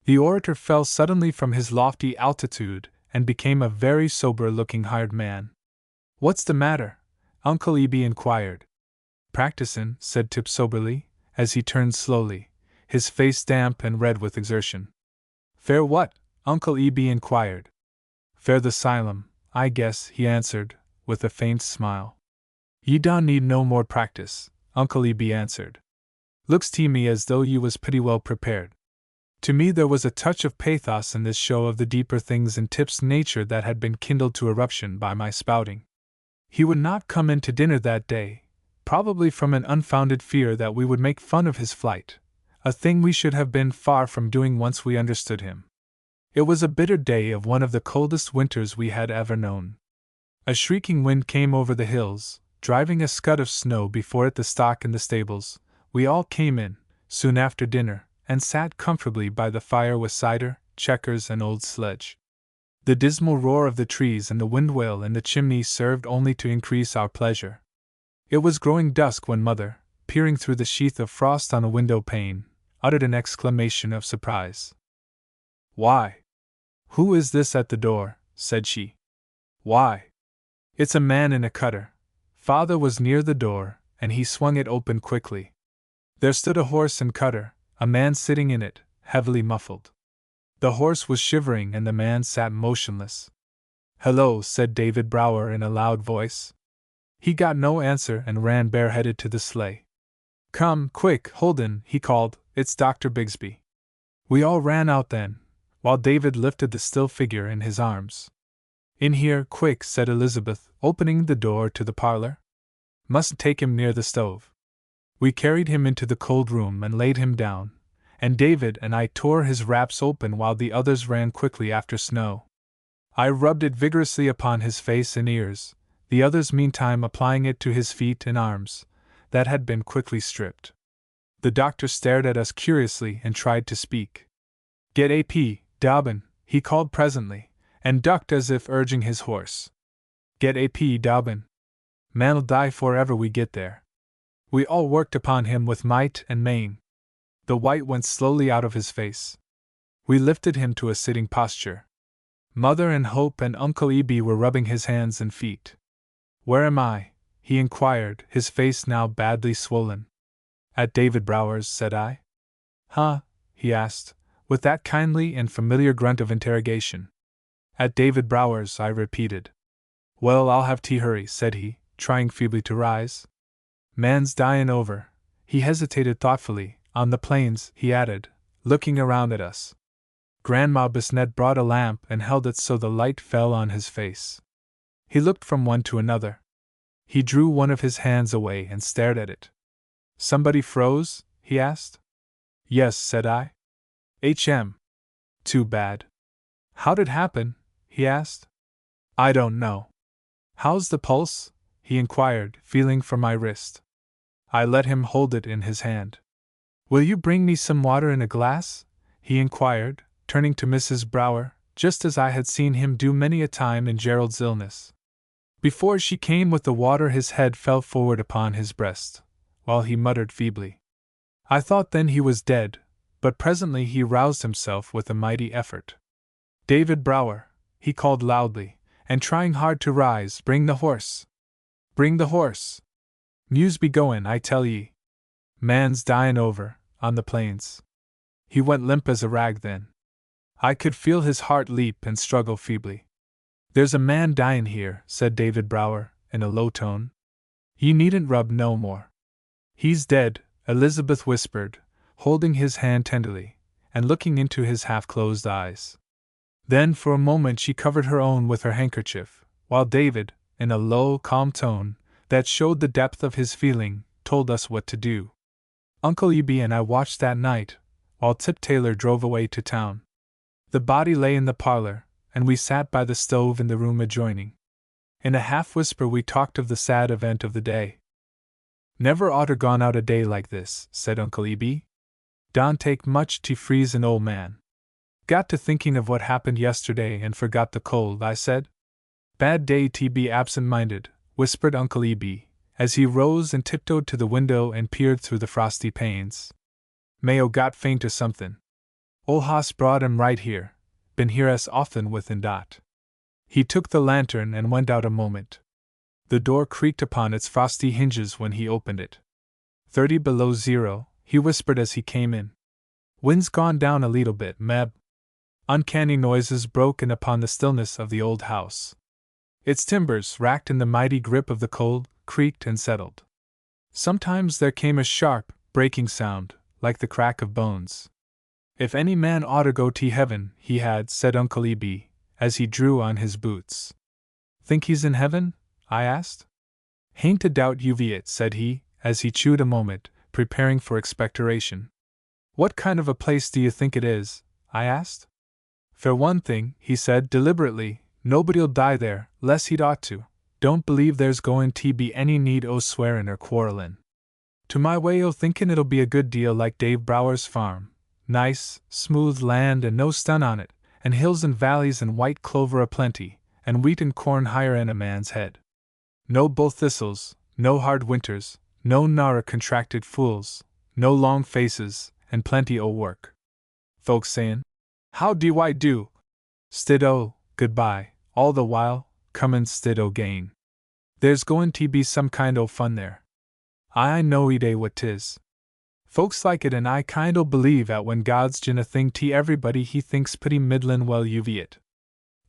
The orator fell suddenly from his lofty altitude and became a very sober-looking hired man. "What's the matter?" Uncle E.B. inquired. "Practicin'," said Tip soberly, as he turned slowly, his face damp and red with exertion. "Fair what?" Uncle E.B. inquired. "Fair the 'sylum, I guess," he answered, with a faint smile. "Ye don't need no more practice," Uncle E.B. answered. "Looks to me as though ye was pretty well prepared." To me there was a touch of pathos in this show of the deeper things in Tip's nature that had been kindled to eruption by my spouting. He would not come in to dinner that day, probably from an unfounded fear that we would make fun of his flight, a thing we should have been far from doing once we understood him. It was a bitter day of one of the coldest winters we had ever known. A shrieking wind came over the hills, driving a scud of snow before it. The stock in the stables. We all came in, soon after dinner, and sat comfortably by the fire with cider, checkers, and old sledge. The dismal roar of the trees and the windwail in the chimney served only to increase our pleasure. It was growing dusk when Mother, peering through the sheath of frost on a window pane, uttered an exclamation of surprise. "Why! Who is this at the door?" said she. "Why! It's a man in a cutter." Father was near the door, and he swung it open quickly. There stood a horse and cutter, a man sitting in it, heavily muffled. The horse was shivering and the man sat motionless. "Hello," said David Brower in a loud voice. He got no answer and ran bareheaded to the sleigh. "Come, quick, Holden," he called, "it's Dr. Bigsby." We all ran out then, while David lifted the still figure in his arms. "In here, quick," said Elizabeth, opening the door to the parlor. "Mustn't take him near the stove." We carried him into the cold room and laid him down, and David and I tore his wraps open while the others ran quickly after snow. I rubbed it vigorously upon his face and ears, the others meantime applying it to his feet and arms, that had been quickly stripped. The doctor stared at us curiously and tried to speak. "Get A.P. Dobbin," he called presently, and ducked as if urging his horse. "Get A.P. Dobbin. Man'll die forever we get there." We all worked upon him with might and main. The white went slowly out of his face. We lifted him to a sitting posture. Mother and Hope and Uncle E.B. were rubbing his hands and feet. "Where am I?" he inquired, his face now badly swollen. "At David Brower's," said I. "Huh?" he asked, with that kindly and familiar grunt of interrogation. "At David Brower's," I repeated. "Well, I'll have tea, hurry," said he, trying feebly to rise. "Man's dyin' over." He hesitated thoughtfully. "On the plains," he added, looking around at us. Grandma Bisnet brought a lamp and held it so the light fell on his face. He looked from one to another. He drew one of his hands away and stared at it. Somebody froze? He asked. Yes, said I. Too bad. How'd it happen? He asked. I don't know. How's the pulse? He inquired, feeling for my wrist. I let him hold it in his hand. Will you bring me some water in a glass? He inquired, turning to Mrs. Brower, just as I had seen him do many a time in Gerald's illness. Before she came with the water, his head fell forward upon his breast, while he muttered feebly. I thought then he was dead, but presently he roused himself with a mighty effort. David Brower, he called loudly, and trying hard to rise, bring the horse. Bring the horse. Mews be goin', I tell ye. Man's dyin' over, on the plains. He went limp as a rag then. I could feel his heart leap and struggle feebly. There's a man dyin' here, said David Brower, in a low tone. Ye needn't rub no more. He's dead, Elizabeth whispered, holding his hand tenderly, and looking into his half-closed eyes. Then for a moment she covered her own with her handkerchief, while David, in a low, calm tone, that showed the depth of his feeling, told us what to do. Uncle Eby and I watched that night, while Tip Taylor drove away to town. The body lay in the parlor, and we sat by the stove in the room adjoining. In a half-whisper we talked of the sad event of the day. Never oughter gone out a day like this, said Uncle Eby. Don take much to freeze an old man. Got to thinking of what happened yesterday and forgot the cold, I said. Bad day to be absent-minded, whispered Uncle Eby, as he rose and tiptoed to the window and peered through the frosty panes. Mayo got faint or somethin'. Ol' hoss brought him right here, been here as often within dot. He took the lantern and went out a moment. The door creaked upon its frosty hinges when he opened it. 30 below zero, he whispered as he came in. Wind's gone down a leetle bit, Meb. Uncanny noises broke in upon the stillness of the old house. Its timbers, racked in the mighty grip of the cold, creaked and settled. Sometimes there came a sharp, breaking sound, like the crack of bones. If any man oughter go to heaven, he had, said Uncle Eby, as he drew on his boots. Think he's in heaven? I asked. Hain't a doubt you've it, said he, as he chewed a moment, preparing for expectoration. What kind of a place do you think it is? I asked. For one thing, he said deliberately, nobody'll die there, less he'd ought to. Don't believe there's goin' to be any need o' swearin' or quarrelin'. To my way o' thinkin' it'll be a good deal like Dave Brower's farm. Nice, smooth land and no stun on it, and hills and valleys and white clover aplenty, and wheat and corn higher 'en a man's head. No bull thistles, no hard winters, no narrer contracted fools, no long faces, and plenty o' work. Folks sayin', how do I do? Stid o, goodbye, all the while, comin' stid o gain. There's goin' to be some kind o' fun there. I know it what 'tis. Folks like it, and I kind o' believe 'at when God's gin a thing to everybody he thinks pretty middlin' well you've it.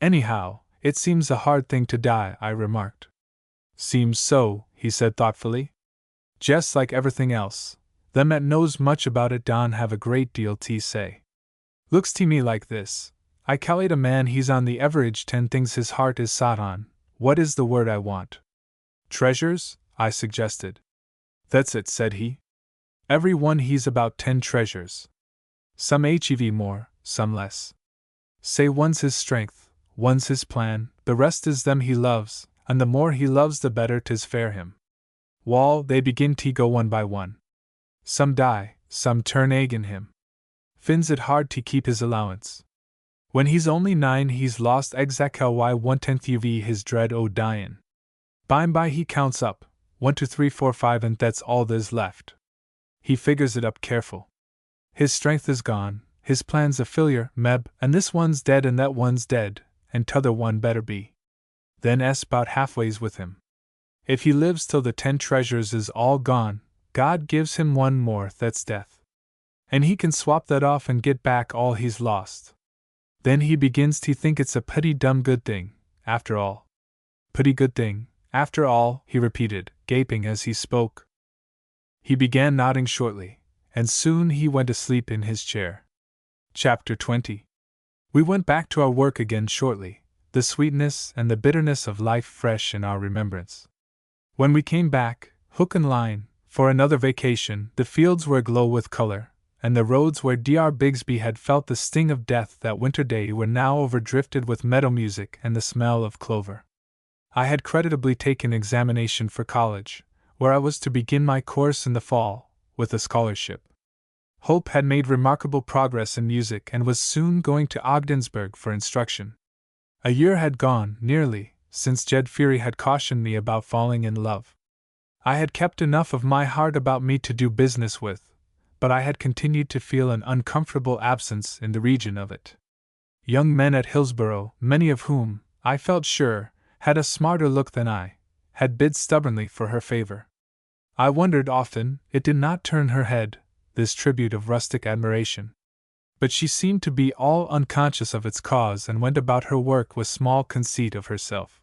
Anyhow, it seems a hard thing to die, I remarked. Seems so, he said thoughtfully. Just like everything else, them 'at knows much about it don have a great deal to say. Looks to me like this. I calculate a man he's on the average 10 things his heart is sot on. What is the word I want? Treasures? I suggested. That's it, said he. Every one he's about 10 treasures. Some hev more, some less. Say one's his strength, one's his plan, the rest is them he loves, and the more he loves the better 'tis fair him. Wall, they begin to go one by one. Some die, some turn agin him. Finds it hard to keep his allowance. When he's only 9 he's lost exactly 1/10 uv his dread o' dyin'. By he counts up, 1 2 3 4 5 and that's all there's left. He figures it up careful. His strength is gone, his plan's a failure, Meb, and this one's dead and that one's dead, and t'other one better be. Then 'bout halfways with him. If he lives till the 10 treasures is all gone, God gives him one more, that's death. And he can swap that off and get back all he's lost. Then he begins to think it's a pretty dumb good thing, after all. Pretty good thing, after all, he repeated, gaping as he spoke. He began nodding shortly, and soon he went asleep in his chair. Chapter 20. We went back to our work again shortly, the sweetness and the bitterness of life fresh in our remembrance. When we came back, hook and line, for another vacation, the fields were aglow with color, and the roads where Dr. Bigsby had felt the sting of death that winter day were now overdrifted with meadow music and the smell of clover. I had creditably taken examination for college, where I was to begin my course in the fall, with a scholarship. Hope had made remarkable progress in music and was soon going to Ogdensburg for instruction. A year had gone, nearly, since Jed Feary had cautioned me about falling in love. I had kept enough of my heart about me to do business with, but I had continued to feel an uncomfortable absence in the region of it. Young men at Hillsborough, many of whom, I felt sure, had a smarter look than I, had bid stubbornly for her favor. I wondered often it did not turn her head, this tribute of rustic admiration. But she seemed to be all unconscious of its cause and went about her work with small conceit of herself.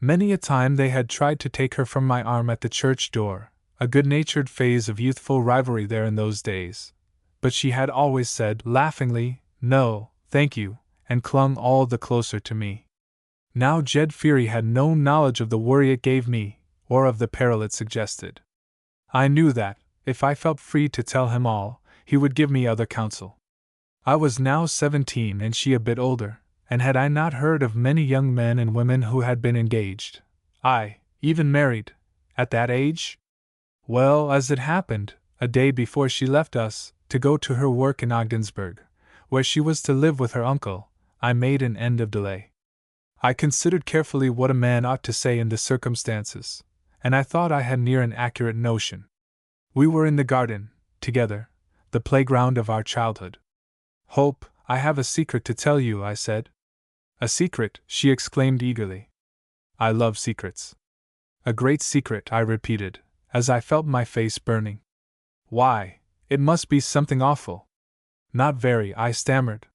Many a time they had tried to take her from my arm at the church door, a good-natured phase of youthful rivalry there in those days, but she had always said, laughingly, "No, thank you," and clung all the closer to me. Now Jed Feary had no knowledge of the worry it gave me, or of the peril it suggested. I knew that, if I felt free to tell him all, he would give me other counsel. I was now 17 and she a bit older, and had I not heard of many young men and women who had been engaged, aye, even married, at that age? Well, as it happened, a day before she left us, to go to her work in Ogdensburg, where she was to live with her uncle, I made an end of delay. I considered carefully what a man ought to say in the circumstances, and I thought I had near an accurate notion. We were in the garden, together, the playground of our childhood. "Hope, I have a secret to tell you," I said. "A secret?" she exclaimed eagerly. "I love secrets." "A great secret," I repeated, as I felt my face burning. "Why, it must be something awful." "Not very," I stammered.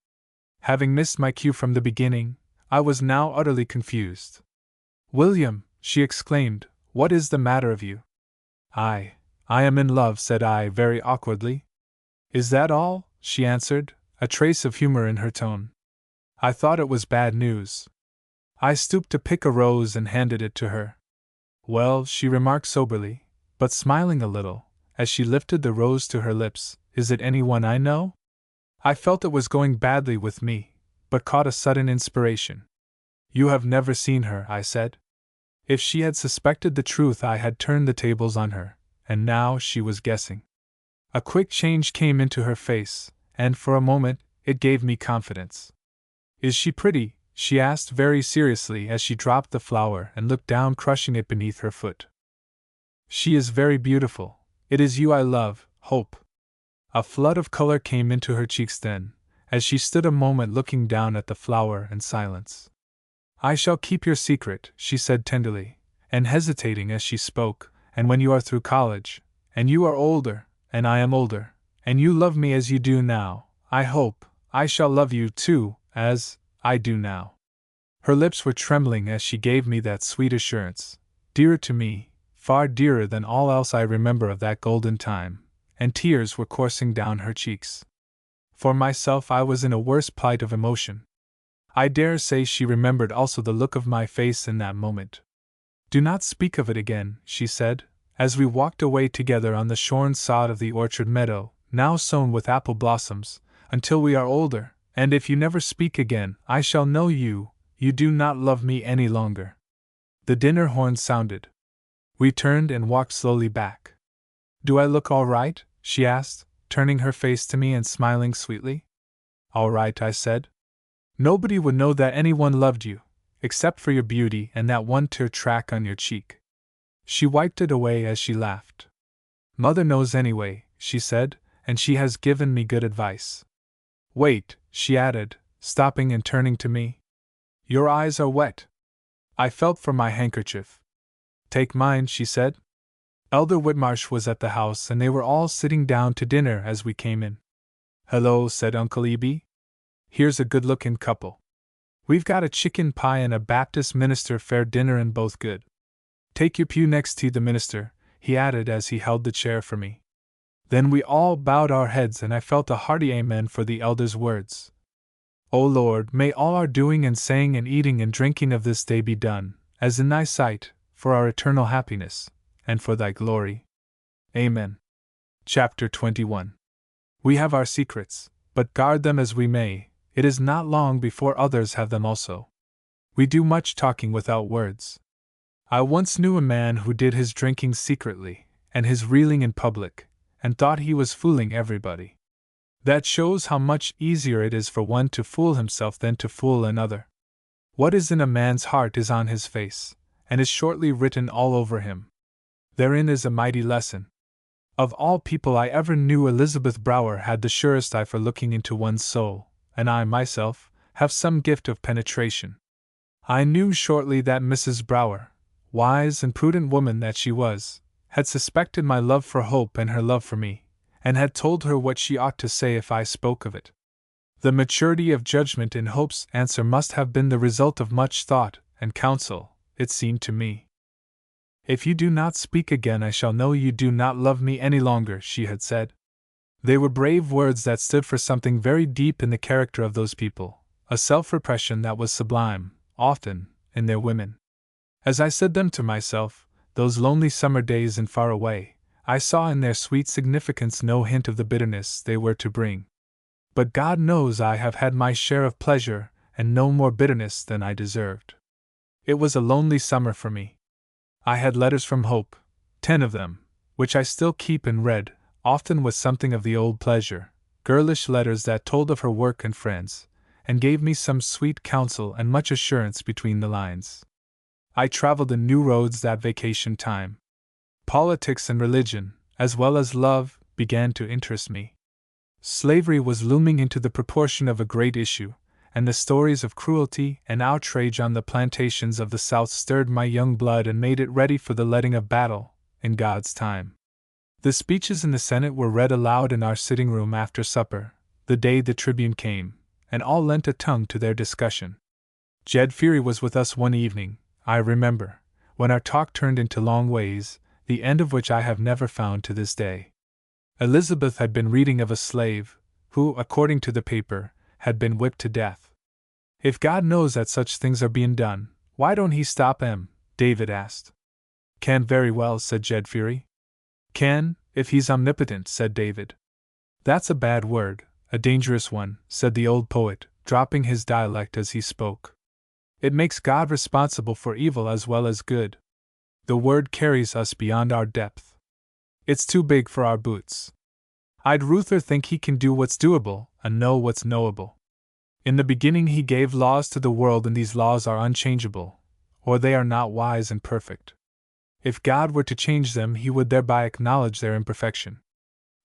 Having missed my cue from the beginning, I was now utterly confused. "William," she exclaimed, "what is the matter of you?" I am in love," said I very awkwardly. "Is that all?" she answered, a trace of humor in her tone. I thought it was bad news. I stooped to pick a rose and handed it to her. "Well," she remarked soberly, but smiling a little, as she lifted the rose to her lips, "is it anyone I know?" I felt it was going badly with me, but caught a sudden inspiration. "You have never seen her," I said. If she had suspected the truth, I had turned the tables on her, and now she was guessing. A quick change came into her face, and for a moment, it gave me confidence. "Is she pretty?" she asked very seriously as she dropped the flower and looked down, crushing it beneath her foot. "She is very beautiful. It is you I love, Hope." A flood of color came into her cheeks then, as she stood a moment looking down at the flower in silence. "I shall keep your secret," she said tenderly, and hesitating as she spoke, "and when you are through college, and you are older, and I am older, and you love me as you do now, I hope I shall love you too, as I do now." Her lips were trembling as she gave me that sweet assurance, dearer to me, far dearer than all else I remember of that golden time, and tears were coursing down her cheeks. For myself, I was in a worse plight of emotion. I dare say she remembered also the look of my face in that moment. "Do not speak of it again," she said, as we walked away together on the shorn sod of the orchard meadow, now sown with apple blossoms, "until we are older, and if you never speak again, I shall know you do not love me any longer." The dinner horn sounded. We turned and walked slowly back. "Do I look all right?" she asked, turning her face to me and smiling sweetly. "All right," I said. "Nobody would know that anyone loved you, except for your beauty and that one tear track on your cheek." She wiped it away as she laughed. "Mother knows anyway," she said, "and she has given me good advice. Wait," she added, stopping and turning to me. "Your eyes are wet." I felt for my handkerchief. "Take mine," she said. Elder Whitmarsh was at the house and they were all sitting down to dinner as we came in. "Hello," said Uncle Eb. "Here's a good-looking couple. We've got a chicken pie and a Baptist minister fare dinner and both good. Take your pew next to the minister," he added as he held the chair for me. Then we all bowed our heads and I felt a hearty amen for the elder's words. "O Lord, may all our doing and saying and eating and drinking of this day be done, as in thy sight, for our eternal happiness, and for thy glory. Amen. Chapter 21. We have our secrets, but guard them as we may, it is not long before others have them also. We do much talking without words. I once knew a man who did his drinking secretly, and his reeling in public, and thought he was fooling everybody. That shows how much easier it is for one to fool himself than to fool another. What is in a man's heart is on his face, and is shortly written all over him. Therein is a mighty lesson. Of all people I ever knew, Elizabeth Brower had the surest eye for looking into one's soul, and I myself have some gift of penetration. I knew shortly that Mrs. Brower, wise and prudent woman that she was, had suspected my love for Hope and her love for me, and had told her what she ought to say if I spoke of it. The maturity of judgment in Hope's answer must have been the result of much thought and counsel, it seemed to me. If you do not speak again, I shall know you do not love me any longer, she had said. They were brave words that stood for something very deep in the character of those people, a self-repression that was sublime, often, in their women. As I said them to myself, those lonely summer days in Far Away, I saw in their sweet significance no hint of the bitterness they were to bring. But God knows I have had my share of pleasure, and no more bitterness than I deserved. It was a lonely summer for me. I had letters from Hope, 10 of them, which I still keep and read, often with something of the old pleasure, girlish letters that told of her work and friends, and gave me some sweet counsel and much assurance between the lines. I traveled in new roads that vacation time. Politics and religion, as well as love, began to interest me. Slavery was looming into the proportion of a great issue, and the stories of cruelty and outrage on the plantations of the South stirred my young blood and made it ready for the letting of battle, in God's time. The speeches in the Senate were read aloud in our sitting room after supper, the day the Tribune came, and all lent a tongue to their discussion. Jed Feary was with us one evening, I remember, when our talk turned into long ways, the end of which I have never found to this day. Elizabeth had been reading of a slave, who, according to the paper, had been whipped to death. If God knows that such things are being done, why don't he stop 'em? David asked. Can very well, said Jed Feary. Can, if he's omnipotent, said David. That's a bad word, a dangerous one, said the old poet, dropping his dialect as he spoke. It makes God responsible for evil as well as good. The word carries us beyond our depth. It's too big for our boots. I'd ruther think he can do what's doable and know what's knowable. In the beginning he gave laws to the world, and these laws are unchangeable, or they are not wise and perfect. If God were to change them, he would thereby acknowledge their imperfection.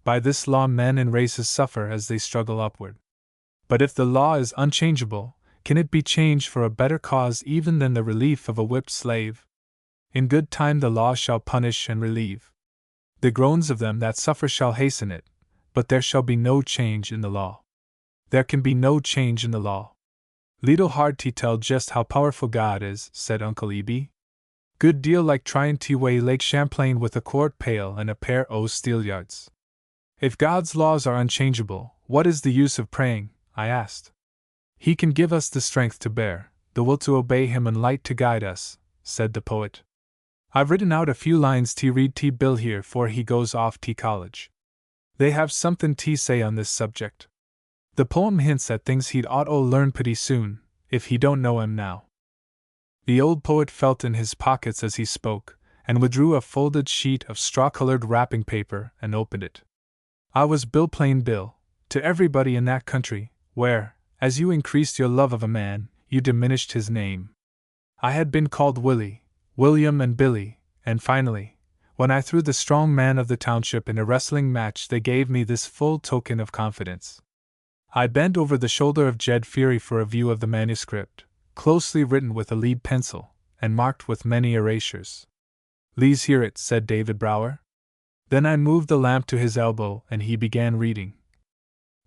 By this law men and races suffer as they struggle upward. But if the law is unchangeable, can it be changed for a better cause even than the relief of a whipped slave? In good time the law shall punish and relieve. The groans of them that suffer shall hasten it, but there shall be no change in the law. There can be no change in the law. Leetle hard to tell just how powerful God is, said Uncle Eb. Good deal like trying to weigh Lake Champlain with a quart pail and a pair o' steelyards. If God's laws are unchangeable, what is the use of praying? I asked. He can give us the strength to bear, the will to obey him, and light to guide us, said the poet. I've written out a few lines to read to Bill here 'fore he goes off to college. They have something to say on this subject. The poem hints at things he'd ought to learn pretty soon, if he don't know 'em now. The old poet felt in his pockets as he spoke, and withdrew a folded sheet of straw-colored wrapping paper and opened it. I was Bill, plain Bill, to everybody in that country, where, as you increased your love of a man, you diminished his name. I had been called Willie, William, and Billy, and finally, when I threw the strong man of the township in a wrestling match, they gave me this full token of confidence. I bent over the shoulder of Jed Feary for a view of the manuscript, closely written with a lead pencil, and marked with many erasures. "Lee's hear it," said David Brower. Then I moved the lamp to his elbow, and he began reading.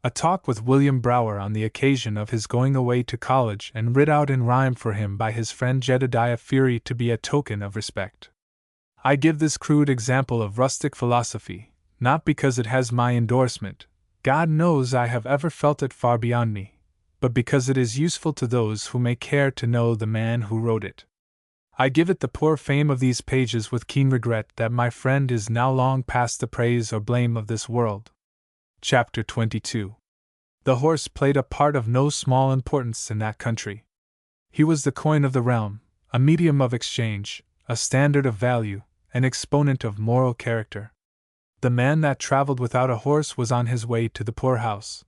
A talk with William Brower on the occasion of his going away to college, and writ out in rhyme for him by his friend Jedediah Feary to be a token of respect. I give this crude example of rustic philosophy, not because it has my endorsement, God knows I have ever felt it far beyond me, but because it is useful to those who may care to know the man who wrote it. I give it the poor fame of these pages with keen regret that my friend is now long past the praise or blame of this world. Chapter 22. The horse played a part of no small importance in that country. He was the coin of the realm, a medium of exchange, a standard of value, an exponent of moral character. The man that traveled without a horse was on his way to the poorhouse.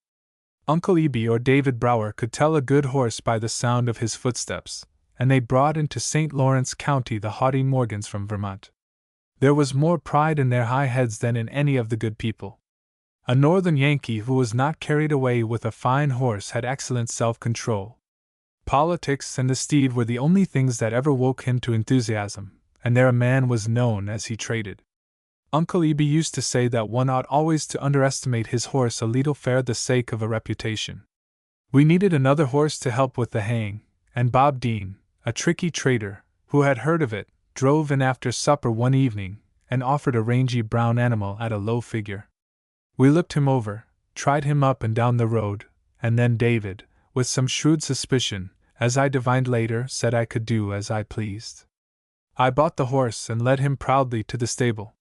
Uncle Eby or David Brower could tell a good horse by the sound of his footsteps, and they brought into St. Lawrence County the haughty Morgans from Vermont. There was more pride in their high heads than in any of the good people. A northern Yankee who was not carried away with a fine horse had excellent self-control. Politics and the steed were the only things that ever woke him to enthusiasm, and there a man was known as he traded. Uncle Eby used to say that one ought always to underestimate his horse a little for the sake of a reputation. We needed another horse to help with the haying, and Bob Dean, a tricky trader, who had heard of it, drove in after supper one evening, and offered a rangy brown animal at a low figure. We looked him over, tried him up and down the road, and then David, with some shrewd suspicion, as I divined later, said I could do as I pleased. I bought the horse and led him proudly to the stable.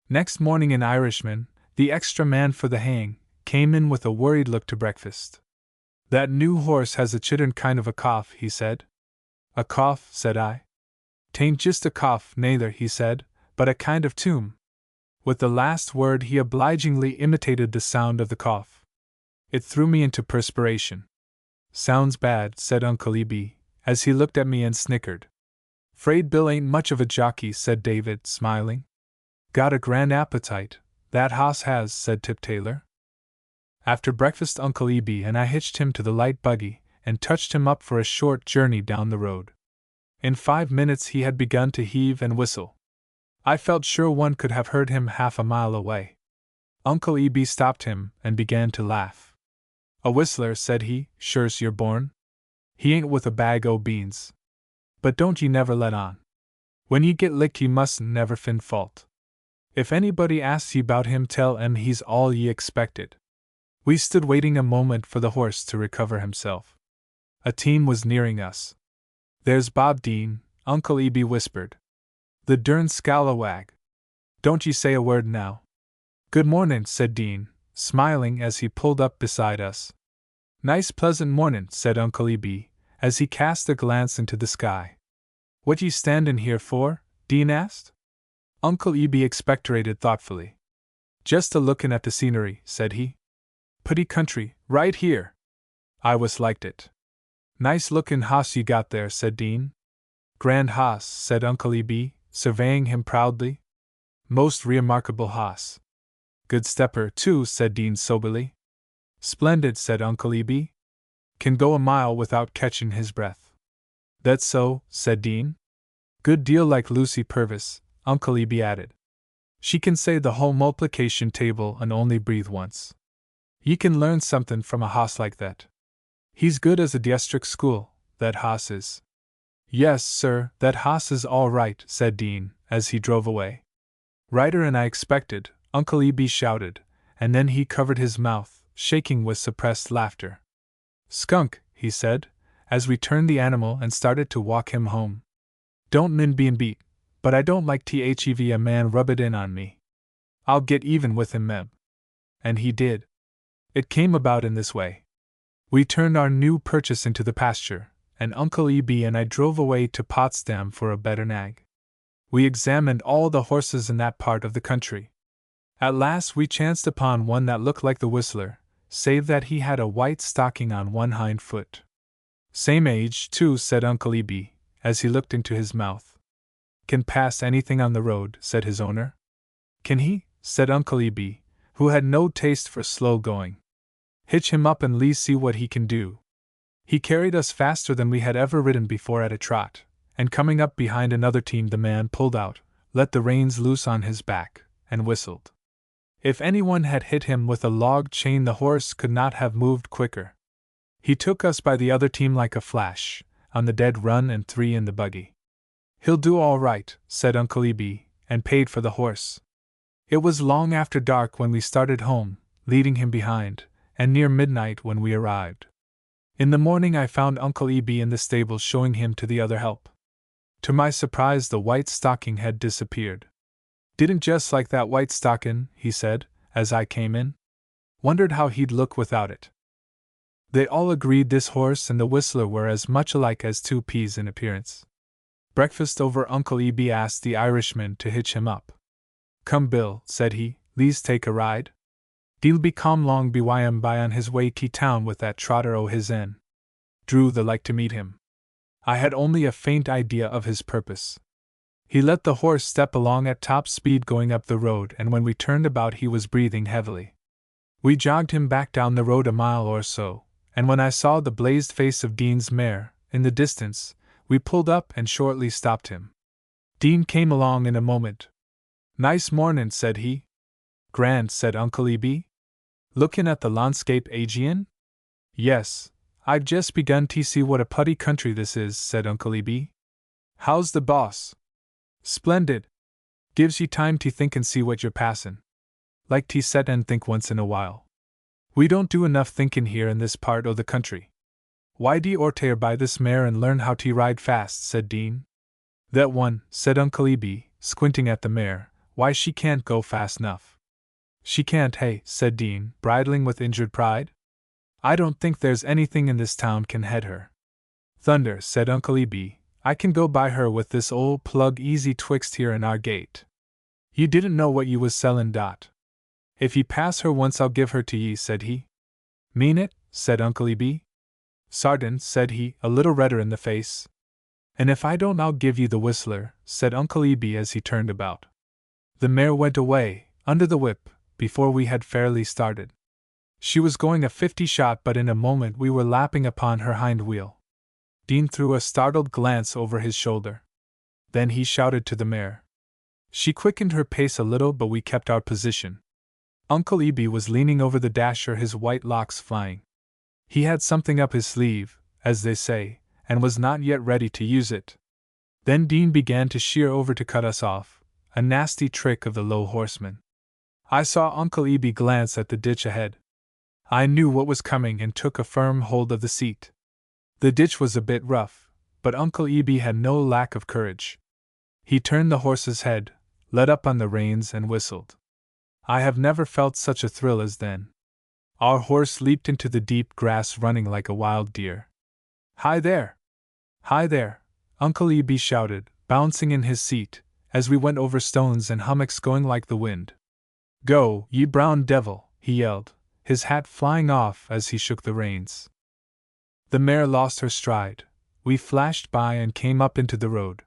Next morning an Irishman, the extra man for the haying, came in with a worried look to breakfast. "That new horse has a chittern kind of a cough," he said. "A cough?" said I. "'Tain't just a cough, neither," he said, "but a kind of tune." With the last word he obligingly imitated the sound of the cough. It threw me into perspiration. "Sounds bad," said Uncle Eby, as he looked at me and snickered. "'Fraid Bill ain't much of a jockey," said David, smiling. "Got a grand appetite, that hoss has," said Tip Taylor. After breakfast Uncle Eby and I hitched him to the light buggy and touched him up for a short journey down the road. In 5 minutes he had begun to heave and whistle. I felt sure one could have heard him half a mile away. Uncle Eby stopped him and began to laugh. "A whistler," said he, "sure's you're born. He ain't with a bag o' beans. But don't ye never let on. When ye get licked ye mustn't never find fault. If anybody asks ye 'bout him tell 'em he's all ye expected." We stood waiting a moment for the horse to recover himself. A team was nearing us. "There's Bob Dean," Uncle Eby whispered. "The dern scalawag. Don't ye say a word now." "Good mornin'," said Dean, smiling as he pulled up beside us. "Nice pleasant mornin'," said Uncle Eby, as he cast a glance into the sky. "What ye standin' here for?" Dean asked. Uncle Eby expectorated thoughtfully. "Just a lookin' at the scenery," said he. "Putty country, right here. I was liked it." "Nice lookin' hoss ye got there," said Dean. "Grand hoss," said Uncle Eby, surveying him proudly. "Most remarkable hoss." "Good stepper, too," said Dean soberly. "Splendid," said Uncle Eby. "Can go a mile without catching his breath." "That's so," said Dean. "Good deal like Lucy Purvis," Uncle Eby added. "She can say the whole multiplication table and only breathe once. Ye can learn somethin' from a hoss like that. He's good as a district school, that hoss is." "Yes, sir, that hoss is all right," said Dean, as he drove away. "Righter'n I expected," Uncle Eby shouted, and then he covered his mouth, shaking with suppressed laughter. "Skunk," he said, as we turned the animal and started to walk him home. "Don't min bein' beat, but I don't like thev a man rub it in on me. I'll get even with him, Meb." And he did. It came about in this way. We turned our new purchase into the pasture, and Uncle Eby and I drove away to Potsdam for a better nag. We examined all the horses in that part of the country. At last we chanced upon one that looked like the whistler, save that he had a white stocking on one hind foot. "Same age, too," said Uncle Eby, as he looked into his mouth. "Can pass anything on the road," said his owner. "Can he?" said Uncle Eby, who had no taste for slow going. "Hitch him up and let's see what he can do." He carried us faster than we had ever ridden before at a trot, and coming up behind another team the man pulled out, let the reins loose on his back, and whistled. If anyone had hit him with a log chain the horse could not have moved quicker. He took us by the other team like a flash, on the dead run and 3 in the buggy. "He'll do all right," said Uncle Eby, and paid for the horse. It was long after dark when we started home, leading him behind, and near midnight when we arrived. In the morning I found Uncle Eby in the stable showing him to the other help. To my surprise, the white stocking had disappeared. Didn't just like that white stocking, he said, as I came in. Wondered how he'd look without it. They all agreed this horse and the whistler were as much alike as two peas in appearance. Breakfast over, Uncle Eb asked the Irishman to hitch him up. Come, Bill, said he, "le's take a ride. De'll be come long be whyam by on his way to town with that trotter o' his en." Drew the like to meet him. I had only a faint idea of his purpose. He let the horse step along at top speed going up the road, and when we turned about he was breathing heavily. We jogged him back down the road a mile or so, and when I saw the blazed face of Dean's mare, in the distance, we pulled up and shortly stopped him. Dean came along in a moment. "Nice mornin'," said he. "Grand," said Uncle Eb. "Lookin' at the landscape, Aegean?" "Yes, I've just begun to see what a putty country this is," said Uncle Eb. "How's the boss?" "Splendid. Gives ye time to think and see what you're passin'. Like to set and think once in a while. We don't do enough thinkin' here in this part o' the country." "Why d'ye orter buy this mare and learn how to ride fast?" said Dean. "That one," said Uncle Eb, squinting at the mare, "why she can't go fast enough." "She can't, hey?" said Dean, bridling with injured pride. "I don't think there's anything in this town can head her." "Thunder," said Uncle Eb, "I can go by her with this old plug easy twixt here and our gate. You didn't know what you was sellin', Dot. If ye pass her once I'll give her to ye," said he. "Mean it?" said Uncle Eb. "Sartin," said he, a little redder in the face. "And if I don't I'll give ye the whistler," said Uncle Eb as he turned about. The mare went away, under the whip, before we had fairly started. She was going a 50 shot, but in a moment we were lapping upon her hind wheel. Dean threw a startled glance over his shoulder. Then he shouted to the mare. She quickened her pace a little, but we kept our position. Uncle Eb was leaning over the dasher, his white locks flying. He had something up his sleeve, as they say, and was not yet ready to use it. Then Dean began to sheer over to cut us off, a nasty trick of the low horseman. I saw Uncle Eb glance at the ditch ahead. I knew what was coming and took a firm hold of the seat. The ditch was a bit rough, but Uncle Eb had no lack of courage. He turned the horse's head, let up on the reins, and whistled. I have never felt such a thrill as then. Our horse leaped into the deep grass, running like a wild deer. "Hi there! Hi there!" Uncle Eb shouted, bouncing in his seat, as we went over stones and hummocks going like the wind. "Go, ye brown devil!" he yelled, his hat flying off as he shook the reins. The mare lost her stride. We flashed by and came up into the road.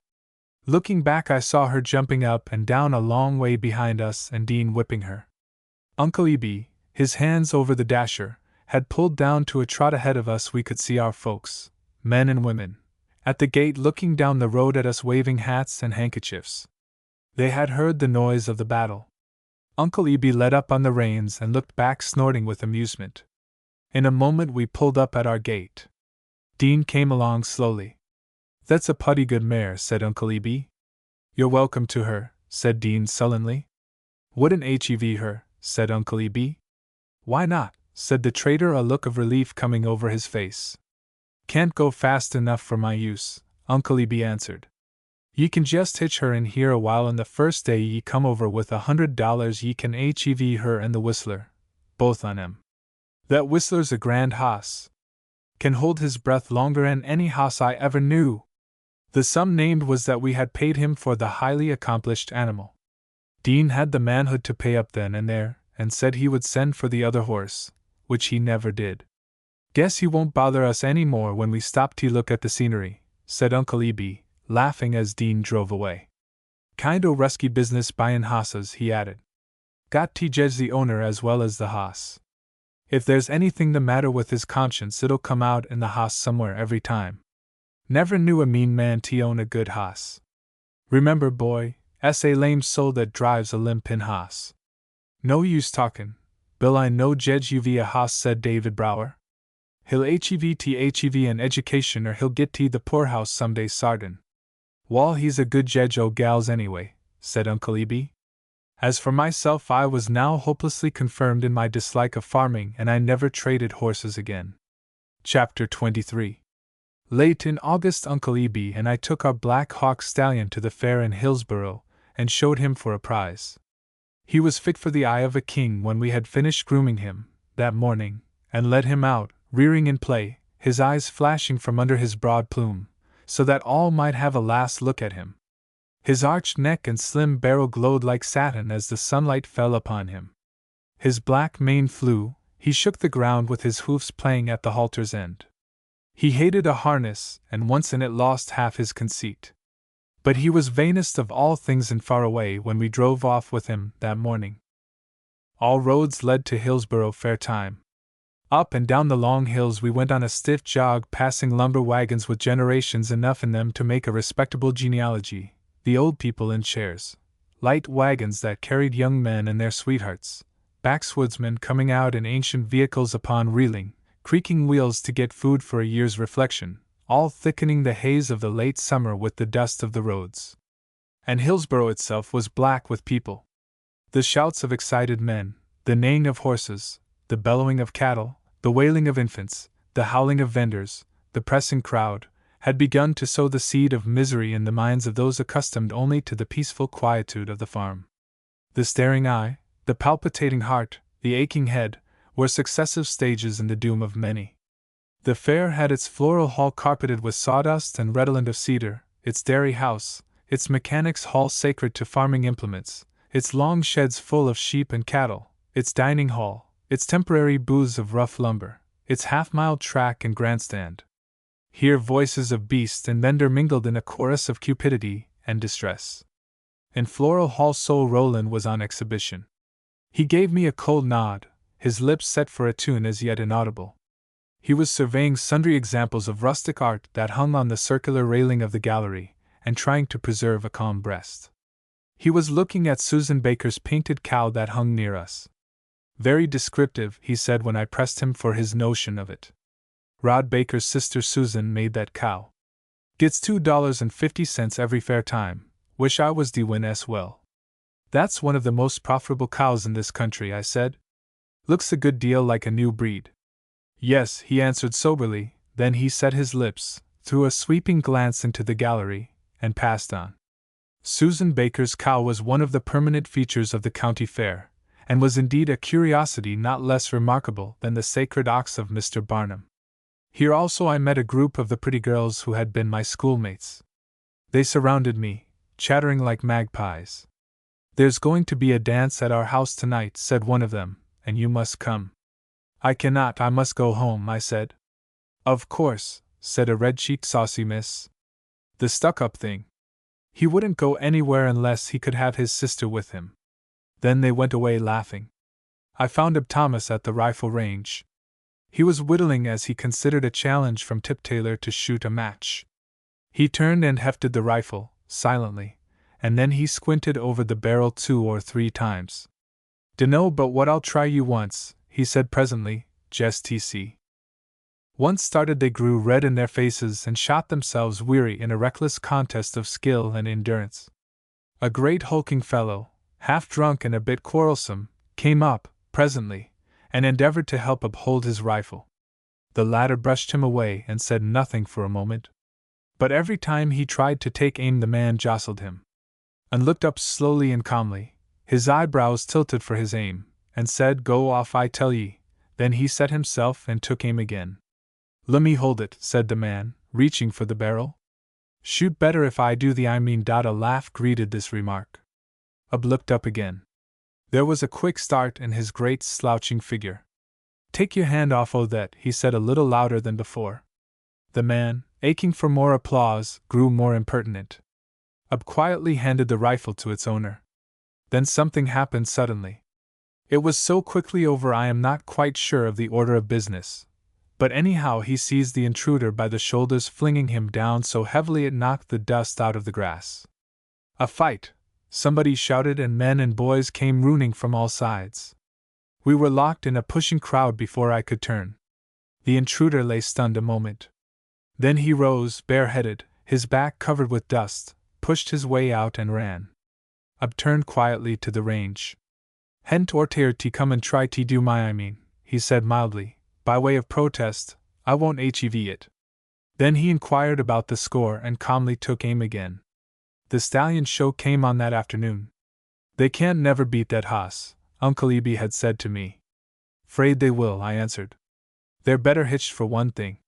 Looking back, I saw her jumping up and down a long way behind us and Dean whipping her. Uncle Eb, his hands over the dasher, had pulled down to a trot ahead of us. We could see our folks, men and women, at the gate looking down the road at us, waving hats and handkerchiefs. They had heard the noise of the battle. Uncle Eb let up on the reins and looked back, snorting with amusement. In a moment we pulled up at our gate. Dean came along slowly. "That's a putty good mare," said Uncle Eb. "You're welcome to her," said Dean sullenly. "Wouldn't hev her," said Uncle Eb. "Why not?" said the trader, a look of relief coming over his face. "Can't go fast enough for my use," Uncle Eb answered. "Ye can just hitch her in here a while, and the first day ye come over with $100 ye can hev her and the whistler, both on 'em. That whistler's a grand hoss. Can hold his breath longer'n any hoss I ever knew." The sum named was that we had paid him for the highly accomplished animal. Dean had the manhood to pay up then and there, and said he would send for the other horse, which he never did. "Guess he won't bother us any more when we stop to look at the scenery," said Uncle Eb, laughing as Dean drove away. "Kind o' rusky business buyin' hosses," he added. "Got to jedge the owner as well as the hoss. If there's anything the matter with his conscience, it'll come out in the hoss somewhere every time. Never knew a mean man to own a good hoss. Remember, boy, it's a lame soul that drives a limpin' hoss." "No use talkin', Bill, I know jedge you a hoss," said David Brower. "He'll hev an education, or he'll get to the poorhouse someday, sartin." "Wall, he's a good jedge o' gals anyway," said Uncle Eb. As for myself, I was now hopelessly confirmed in my dislike of farming, and I never traded horses again. Chapter 23. Late in August, Uncle Eb and I took our Black Hawk stallion to the fair in Hillsborough and showed him for a prize. He was fit for the eye of a king when we had finished grooming him, that morning, and led him out, rearing in play, his eyes flashing from under his broad plume, so that all might have a last look at him. His arched neck and slim barrel glowed like satin as the sunlight fell upon him. His black mane flew, he shook the ground with his hoofs playing at the halter's end. He hated a harness, and once in it lost half his conceit. But he was vainest of all things and far away when we drove off with him that morning. All roads led to Hillsborough fair time. Up and down the long hills we went on a stiff jog, passing lumber wagons with generations enough in them to make a respectable genealogy, the old people in chairs, light wagons that carried young men and their sweethearts, backwoodsmen coming out in ancient vehicles upon reeling, creaking wheels to get food for a year's reflection, all thickening the haze of the late summer with the dust of the roads. And Hillsborough itself was black with people. The shouts of excited men, the neighing of horses, the bellowing of cattle, the wailing of infants, the howling of vendors, the pressing crowd, had begun to sow the seed of misery in the minds of those accustomed only to the peaceful quietude of the farm. The staring eye, the palpitating heart, the aching head, were successive stages in the doom of many. The fair had its floral hall carpeted with sawdust and redolent of cedar, its dairy house, its mechanics' hall sacred to farming implements, its long sheds full of sheep and cattle, its dining hall, its temporary booths of rough lumber, its half-mile track and grandstand. Here voices of beast and vendor mingled in a chorus of cupidity and distress. In Floral Hall Sol Roland was on exhibition. He gave me a cold nod, his lips set for a tune as yet inaudible. He was surveying sundry examples of rustic art that hung on the circular railing of the gallery, and trying to preserve a calm breast. He was looking at Susan Baker's painted cow that hung near us. Very descriptive, he said when I pressed him for his notion of it. Rod Baker's sister Susan made that cow. Gets $2.50 every fair time. Wish I was Dewin as well. That's one of the most profitable cows in this country, I said. Looks a good deal like a new breed. Yes, he answered soberly, then he set his lips, threw a sweeping glance into the gallery, and passed on. Susan Baker's cow was one of the permanent features of the county fair, and was indeed a curiosity not less remarkable than the sacred ox of Mr. Barnum. Here also I met a group of the pretty girls who had been my schoolmates. They surrounded me, chattering like magpies. There's going to be a dance at our house tonight, said one of them, and you must come. I cannot, I must go home, I said. Of course, said a red-cheeked saucy miss. The stuck-up thing. He wouldn't go anywhere unless he could have his sister with him. Then they went away laughing. I found Ab Thomas at the rifle range. He was whittling as he considered a challenge from Tip Taylor to shoot a match. He turned and hefted the rifle, silently, and then he squinted over the barrel 2 or 3 times. Dunno but what I'll try you once, he said presently, jest TC. Once started they grew red in their faces and shot themselves weary in a reckless contest of skill and endurance. A great hulking fellow, half drunk and a bit quarrelsome, came up, presently, and endeavored to help uphold his rifle. The latter brushed him away and said nothing for a moment. But every time he tried to take aim the man jostled him, and looked up slowly and calmly, his eyebrows tilted for his aim, and said, "Go off, I tell ye." Then he set himself and took aim again. "Lemme hold it," said the man, reaching for the barrel. "Shoot better if I do the I mean." A laugh greeted this remark. Ub looked up again. There was a quick start in his great slouching figure. "Take your hand off o' that," he said a little louder than before. The man, aching for more applause, grew more impertinent. Ub quietly handed the rifle to its owner. Then something happened suddenly. It was so quickly over I am not quite sure of the order of business, but anyhow he seized the intruder by the shoulders, flinging him down so heavily it knocked the dust out of the grass. "A fight!" somebody shouted, and men and boys came running from all sides. We were locked in a pushing crowd before I could turn. The intruder lay stunned a moment. Then he rose, bareheaded, his back covered with dust, pushed his way out and ran. Ub turned quietly to the range. "Hent ortair te come and try te do my I mean," he said mildly, by way of protest. "I won't hev it." Then he inquired about the score and calmly took aim again. The stallion show came on that afternoon. They can't never beat that hoss, Uncle Eby had said to me. "'Fraid they will," I answered. "They're better hitched for one thing.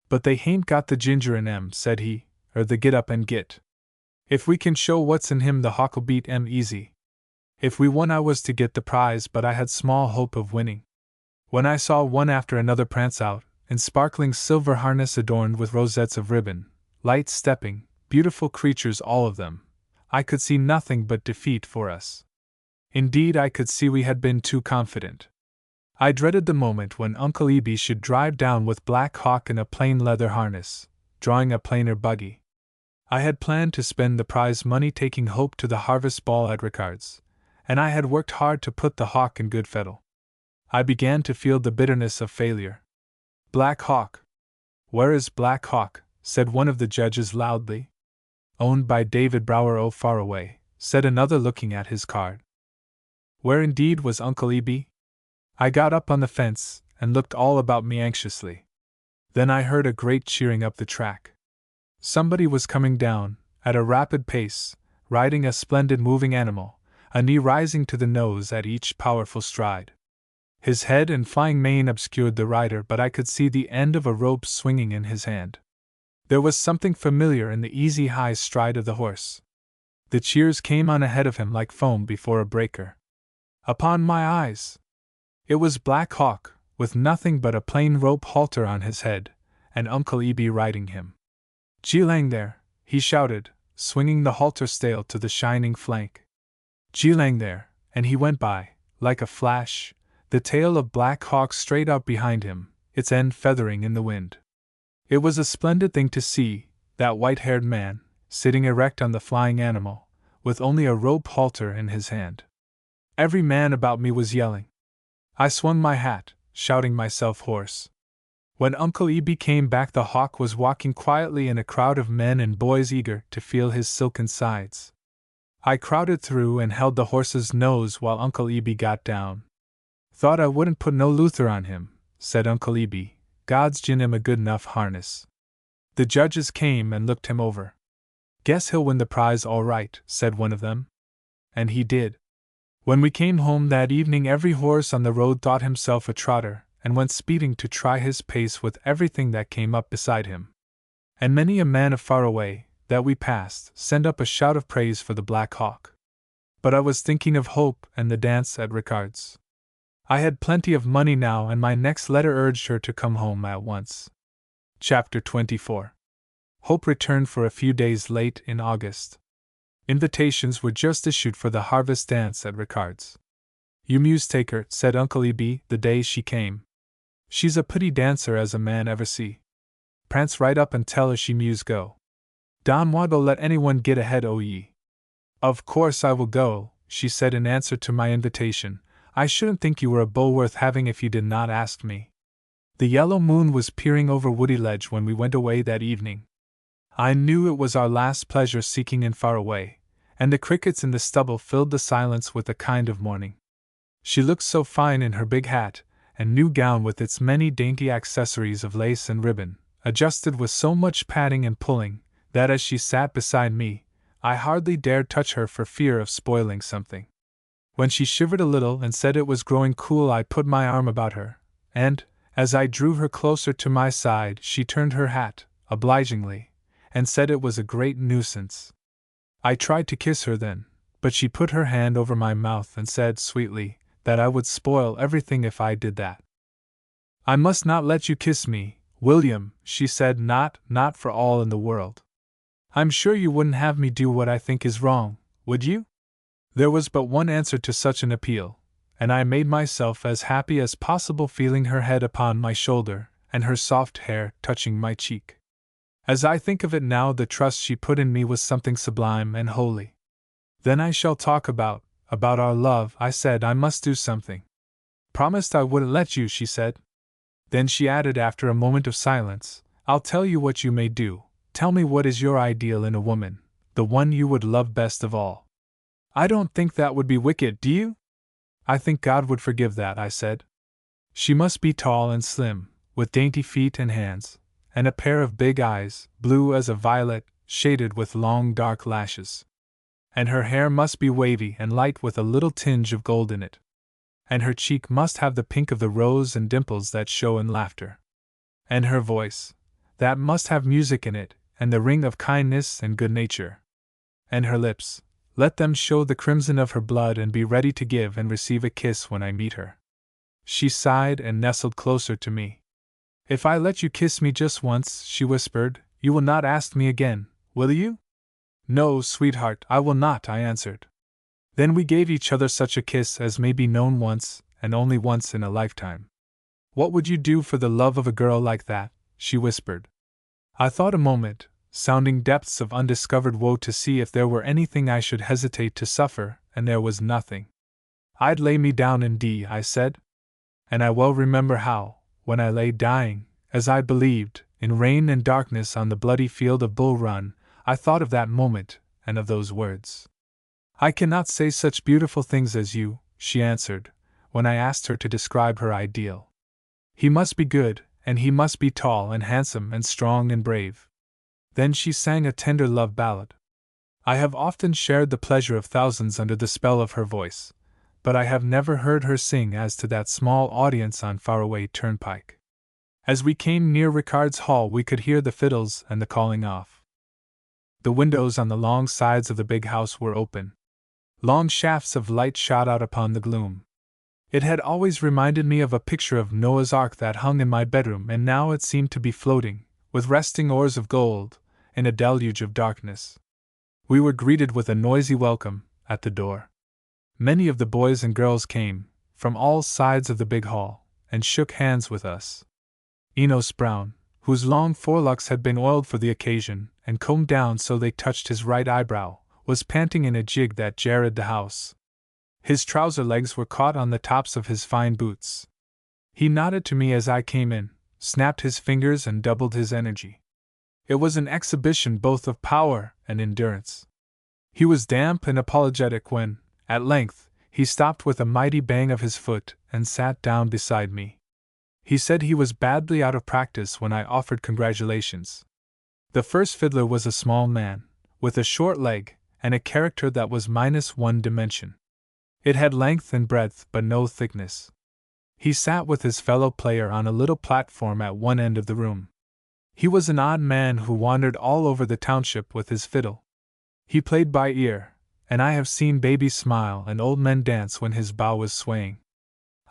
But they hain't got the ginger in 'em," said he, "or the get up and git. If we can show what's in him, the hawk'll beat 'em easy." If we won, I was to get the prize, but I had small hope of winning. When I saw one after another prance out, in sparkling silver harness adorned with rosettes of ribbon, light stepping, beautiful creatures all of them, I could see nothing but defeat for us. Indeed, I could see we had been too confident. I dreaded the moment when Uncle Eby should drive down with Black Hawk in a plain leather harness, drawing a plainer buggy. I had planned to spend the prize money taking Hope to the harvest ball at Ricard's, and I had worked hard to put the hawk in good fettle. I began to feel the bitterness of failure. "Black Hawk? Where is Black Hawk?" said one of the judges loudly. "Owned by David Brower o' Faraway," said another, looking at his card. Where indeed was Uncle Eby? I got up on the fence and looked all about me anxiously. Then I heard a great cheering up the track. Somebody was coming down, at a rapid pace, riding a splendid moving animal, a knee rising to the nose at each powerful stride. His head and flying mane obscured the rider, but I could see the end of a rope swinging in his hand. There was something familiar in the easy high stride of the horse. The cheers came on ahead of him like foam before a breaker. Upon my eyes! It was Black Hawk, with nothing but a plain rope halter on his head, and Uncle Eby riding him. "Geelang there!" he shouted, swinging the halter stale to the shining flank. "Geelang there!" and he went by, like a flash, the tail of Black Hawk straight out behind him, its end feathering in the wind. It was a splendid thing to see, that white-haired man, sitting erect on the flying animal, with only a rope halter in his hand. Every man about me was yelling. I swung my hat, shouting myself hoarse. When Uncle Eby came back, the hawk was walking quietly in a crowd of men and boys eager to feel his silken sides. I crowded through and held the horse's nose while Uncle Eby got down. "Thought I wouldn't put no Luther on him," said Uncle Eby. "God's gin him a good enough harness." The judges came and looked him over. "Guess he'll win the prize all right," said one of them. And he did. When we came home that evening, every horse on the road thought himself a trotter, and went speeding to try his pace with everything that came up beside him. And many a man of Faraway, that we passed, sent up a shout of praise for the Black Hawk. But I was thinking of Hope and the dance at Ricard's. I had plenty of money now, and my next letter urged her to come home at once. Chapter 24. Hope returned for a few days late in August. Invitations were just issued for the harvest dance at Ricard's. "You muse take her," said Uncle Eby the day she came. "She's a pretty dancer as a man ever see. Prance right up and tell her she muse go. Don want'll let anyone get ahead o' ye." "Of course I will go," she said in answer to my invitation. "I shouldn't think you were a beau worth having if you did not ask me." The yellow moon was peering over Woody Ledge when we went away that evening. I knew it was our last pleasure seeking in Faraway, and the crickets in the stubble filled the silence with a kind of mourning. She looked so fine in her big hat and new gown with its many dainty accessories of lace and ribbon, adjusted with so much patting and pulling, that as she sat beside me, I hardly dared touch her for fear of spoiling something. When she shivered a little and said it was growing cool, I put my arm about her, and, as I drew her closer to my side, she turned her hat, obligingly, and said it was a great nuisance. I tried to kiss her then, but she put her hand over my mouth and said sweetly that I would spoil everything if I did that. "I must not let you kiss me, William," she said. Not for all in the world. "I'm sure you wouldn't have me do what I think is wrong, would you?" There was but one answer to such an appeal, and I made myself as happy as possible, feeling her head upon my shoulder and her soft hair touching my cheek. As I think of it now, the trust she put in me was something sublime and holy. "Then I shall talk about our love," I said. "I must do something." "Promised I wouldn't let you," she said. Then she added after a moment of silence, "I'll tell you what you may do. Tell me what is your ideal in a woman, the one you would love best of all." "I don't think that would be wicked, do you?" "I think God would forgive that," I said. "She must be tall and slim, with dainty feet and hands, and a pair of big eyes, blue as a violet, shaded with long dark lashes. And her hair must be wavy and light with a little tinge of gold in it. And her cheek must have the pink of the rose and dimples that show in laughter. And her voice, that must have music in it, and the ring of kindness and good nature. And her lips, let them show the crimson of her blood and be ready to give and receive a kiss when I meet her. She sighed and nestled closer to me. If I let you kiss me just once, she whispered, you will not ask me again, will you? No, sweetheart, I will not, I answered. Then we gave each other such a kiss as may be known once, and only once in a lifetime. What would you do for the love of a girl like that? She whispered. I thought a moment, sounding depths of undiscovered woe to see if there were anything I should hesitate to suffer, and there was nothing. I'd lay me down in I said. And I well remember how, when I lay dying, as I believed, in rain and darkness on the bloody field of Bull Run, I thought of that moment, and of those words. I cannot say such beautiful things as you, she answered, when I asked her to describe her ideal. He must be good, and he must be tall and handsome and strong and brave. Then she sang a tender love ballad. I have often shared the pleasure of thousands under the spell of her voice, but I have never heard her sing as to that small audience on Faraway Turnpike. As we came near Ricard's hall, we could hear the fiddles and the calling off. The windows on the long sides of the big house were open. Long shafts of light shot out upon the gloom. It had always reminded me of a picture of Noah's Ark that hung in my bedroom, and now it seemed to be floating, with resting oars of gold, in a deluge of darkness. We were greeted with a noisy welcome at the door. Many of the boys and girls came, from all sides of the big hall, and shook hands with us. Enos Brown, whose long forelocks had been oiled for the occasion, and combed down so they touched his right eyebrow, was panting in a jig that jarred the house. His trouser legs were caught on the tops of his fine boots. He nodded to me as I came in, snapped his fingers and doubled his energy. It was an exhibition both of power and endurance. He was damp and apologetic when, at length, he stopped with a mighty bang of his foot and sat down beside me. He said he was badly out of practice when I offered congratulations. The first fiddler was a small man, with a short leg, and a character that was -1 dimension. It had length and breadth but no thickness. He sat with his fellow player on a little platform at one end of the room. He was an odd man who wandered all over the township with his fiddle. He played by ear, and I have seen babies smile and old men dance when his bow was swaying.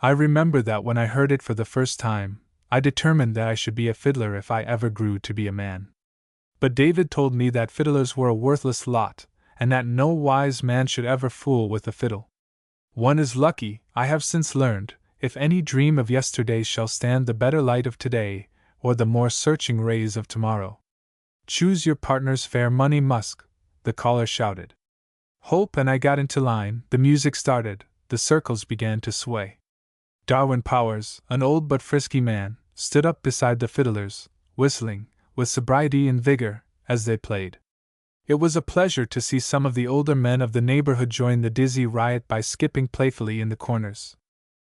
I remember that when I heard it for the first time, I determined that I should be a fiddler if I ever grew to be a man. But David told me that fiddlers were a worthless lot, and that no wise man should ever fool with a fiddle. One is lucky, I have since learned, if any dream of yesterday shall stand the better light of today, or the more searching rays of tomorrow. Choose your partners, fair Money Musk, the caller shouted. Hope and I got into line, the music started, the circles began to sway. Darwin Powers, an old but frisky man, stood up beside the fiddlers, whistling, with sobriety and vigor, as they played. It was a pleasure to see some of the older men of the neighborhood join the dizzy riot by skipping playfully in the corners.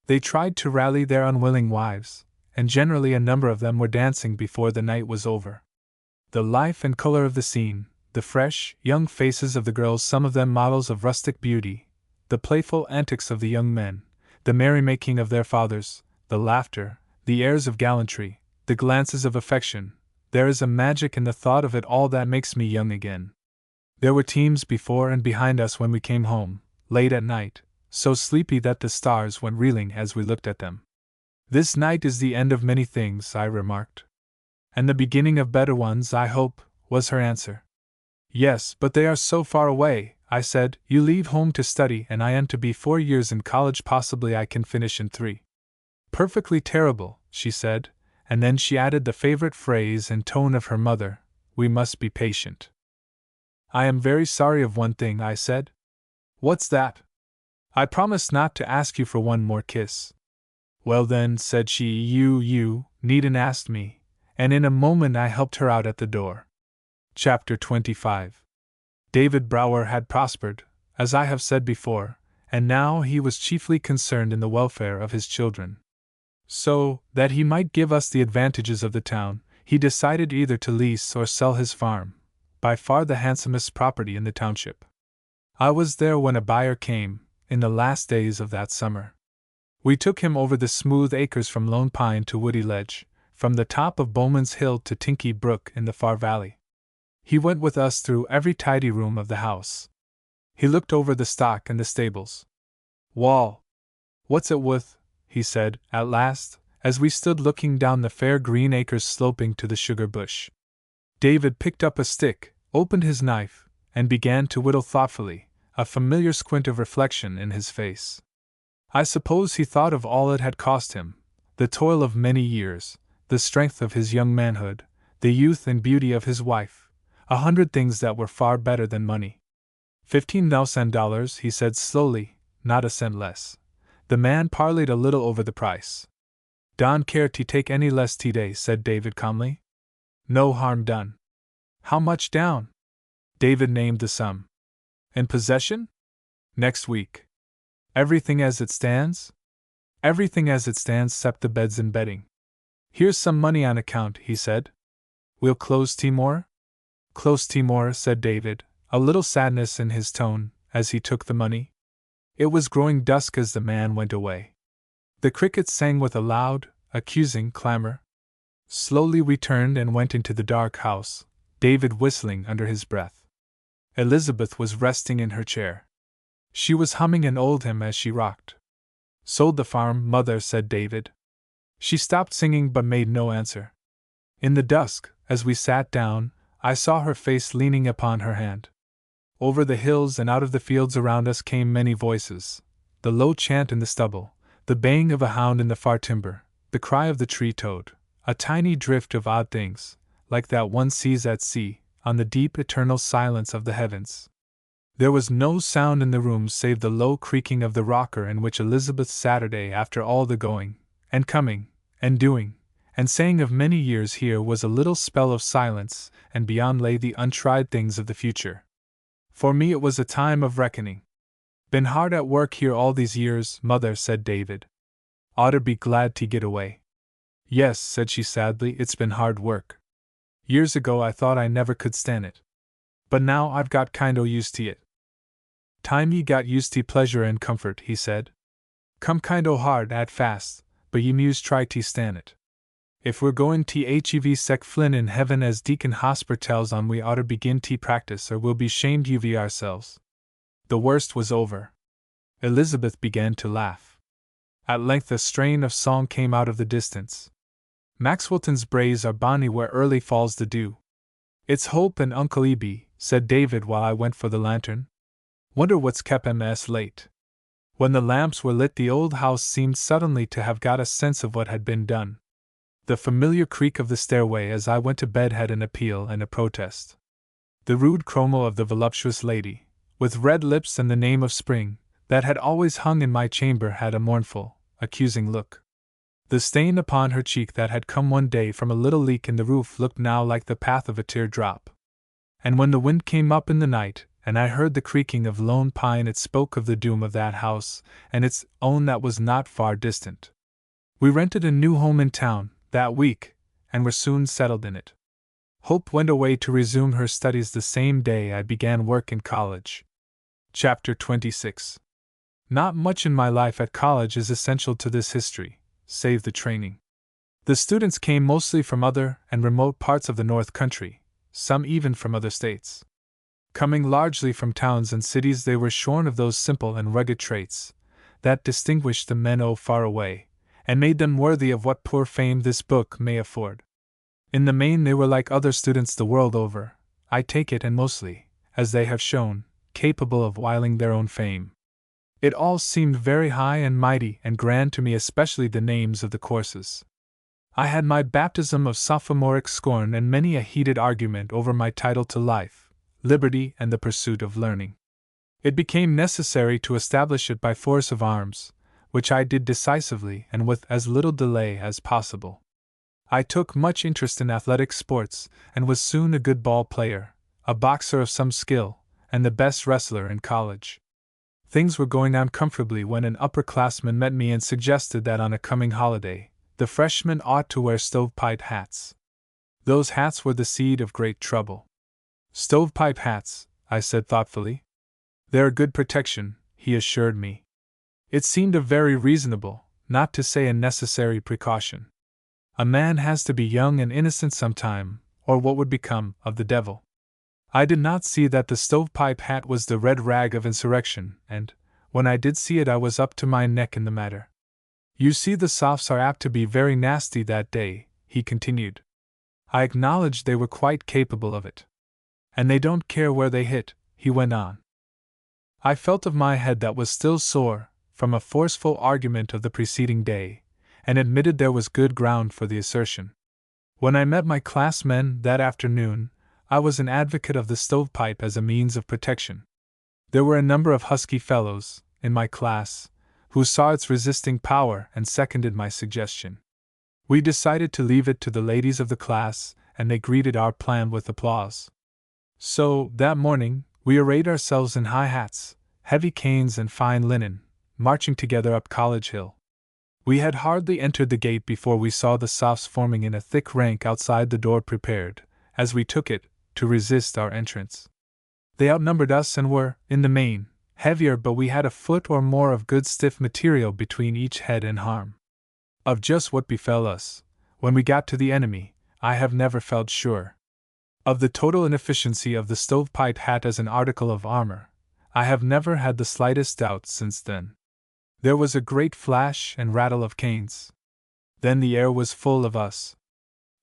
They tried to rally their unwilling wives, and generally a number of them were dancing before the night was over. The life and color of the scene, the fresh, young faces of the girls, some of them models of rustic beauty, the playful antics of the young men, the merrymaking of their fathers, the laughter, the airs of gallantry, the glances of affection, there is a magic in the thought of it all that makes me young again. There were teams before and behind us when we came home, late at night, so sleepy that the stars went reeling as we looked at them. This night is the end of many things, I remarked. And the beginning of better ones, I hope, was her answer. Yes, but they are so far away, I said. You leave home to study, and I am to be 4 years in college. Possibly I can finish in 3. Perfectly terrible, she said, and then she added the favorite phrase and tone of her mother, we must be patient. I am very sorry of one thing, I said. What's that? I promised not to ask you for one more kiss. Well then, said she, you needn't ask me, and in a moment I helped her out at the door. Chapter 25. David Brower had prospered, as I have said before, and now he was chiefly concerned in the welfare of his children. So, that he might give us the advantages of the town, He decided either to lease or sell his farm, by far the handsomest property in the township. I was there when a buyer came, in the last days of that summer. We took him over the smooth acres from Lone Pine to Woody Ledge, from the top of Bowman's Hill to Tinky Brook in the far valley. He went with us through every tidy room of the house. He looked over the stock and the stables. "Wall, what's it worth?" he said, at last, as we stood looking down the fair green acres sloping to the sugar bush. David picked up a stick, opened his knife, and began to whittle thoughtfully, a familiar squint of reflection in his face. I suppose he thought of all it had cost him, the toil of many years, the strength of his young manhood, the youth and beauty of his wife, 100 things that were far better than money. $15,000, he said slowly, not a cent less. The man parleyed a little over the price. "Don't care to take any less today," said David calmly. "No harm done." "How much down?" David named the sum. "In possession?" "Next week." "Everything as it stands?" "Everything as it stands 'cept the beds and bedding." "Here's some money on account," he said. "We'll close Timor?" "Close Timor," said David, a little sadness in his tone, as he took the money. It was growing dusk as the man went away. The crickets sang with a loud, accusing clamor. Slowly we turned and went into the dark house, David whistling under his breath. Elizabeth was resting in her chair. She was humming an old hymn as she rocked. "Sold the farm, Mother," said David. She stopped singing but made no answer. In the dusk, as we sat down, I saw her face leaning upon her hand. Over the hills and out of the fields around us came many voices: the low chant in the stubble, the baying of a hound in the far timber, the cry of the tree toad, a tiny drift of odd things, like that one sees at sea, on the deep eternal silence of the heavens. There was no sound in the room save the low creaking of the rocker in which Elizabeth Saturday, after all the going, and coming, and doing, and saying of many years, here was a little spell of silence, and beyond lay the untried things of the future. For me it was a time of reckoning. "Been hard at work here all these years, Mother," said David. "Oughter be glad to get away." "Yes," said she sadly, "it's been hard work. Years ago I thought I never could stand it. But now I've got kind o' used to it." "Time ye got used to pleasure and comfort," he said. "Come kind o' hard at fast, but ye muse try to stan' it. If we're goin' to hev sec Flynn in heaven as Deacon Hosper tells on, we oughter begin to practice or we'll be shamed uv ourselves." The worst was over. Elizabeth began to laugh. At length a strain of song came out of the distance. "Maxwelton's braes are bonny where early falls the dew." "It's Hope and Uncle Ebe," said David while I went for the lantern. "Wonder what's kep' 'em late." When the lamps were lit, the old house seemed suddenly to have got a sense of what had been done. The familiar creak of the stairway as I went to bed had an appeal and a protest. The rude chromo of the voluptuous lady, with red lips and the name of Spring, that had always hung in my chamber had a mournful, accusing look. The stain upon her cheek that had come one day from a little leak in the roof looked now like the path of a tear-drop. And when the wind came up in the night, and I heard the creaking of Lone Pine, it spoke of the doom of that house, and its own that was not far distant. We rented a new home in town that week, and were soon settled in it. Hope went away to resume her studies the same day I began work in college. Chapter 26. Not much in my life at college is essential to this history, save the training. The students came mostly from other and remote parts of the North Country, some even from other states. Coming largely from towns and cities, they were shorn of those simple and rugged traits that distinguished the men o' far away, and made them worthy of what poor fame this book may afford. In the main they were like other students the world over, I take it, and mostly, as they have shown, capable of wiling their own fame. It all seemed very high and mighty and grand to me, especially the names of the courses. I had my baptism of sophomoric scorn and many a heated argument over my title to life, liberty, and the pursuit of learning. It became necessary to establish it by force of arms, which I did decisively and with as little delay as possible. I took much interest in athletic sports, and was soon a good ball player, a boxer of some skill, and the best wrestler in college. Things were going on comfortably when an upperclassman met me and suggested that on a coming holiday, the freshmen ought to wear stovepipe hats. Those hats were the seed of great trouble. Stovepipe hats, I said thoughtfully. They're a good protection, he assured me. It seemed a very reasonable, not to say a necessary precaution. A man has to be young and innocent sometime, or what would become of the devil? I did not see that the stovepipe hat was the red rag of insurrection, and, when I did see it, I was up to my neck in the matter. You see, the Sophs are apt to be very nasty that day, he continued. I acknowledged they were quite capable of it. And they don't care where they hit, he went on. I felt of my head that was still sore, from a forceful argument of the preceding day, and admitted there was good ground for the assertion. When I met my classmen that afternoon, I was an advocate of the stovepipe as a means of protection. There were a number of husky fellows, in my class, who saw its resisting power and seconded my suggestion. We decided to leave it to the ladies of the class, and they greeted our plan with applause. So, that morning, we arrayed ourselves in high hats, heavy canes, and fine linen, marching together up College Hill. We had hardly entered the gate before we saw the Sophs forming in a thick rank outside the door, prepared, as we took it, to resist our entrance. They outnumbered us and were, in the main, heavier, but we had a foot or more of good stiff material between each head and arm. Of just what befell us, when we got to the enemy, I have never felt sure. Of the total inefficiency of the stovepipe hat as an article of armor, I have never had the slightest doubt since then. There was a great flash and rattle of canes. Then the air was full of us.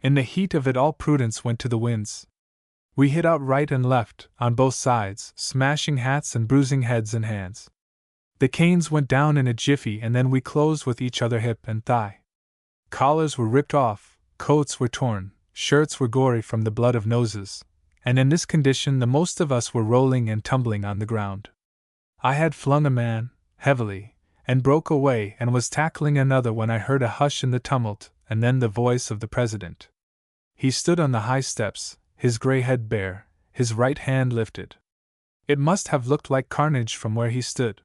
In the heat of it all, prudence went to the winds. We hit out right and left, on both sides, smashing hats and bruising heads and hands. The canes went down in a jiffy, and then we closed with each other hip and thigh. Collars were ripped off, coats were torn, shirts were gory from the blood of noses, and in this condition the most of us were rolling and tumbling on the ground. I had flung a man, heavily, and broke away, and was tackling another when I heard a hush in the tumult, and then the voice of the president. He stood on the high steps, his gray head bare, his right hand lifted. It must have looked like carnage from where he stood.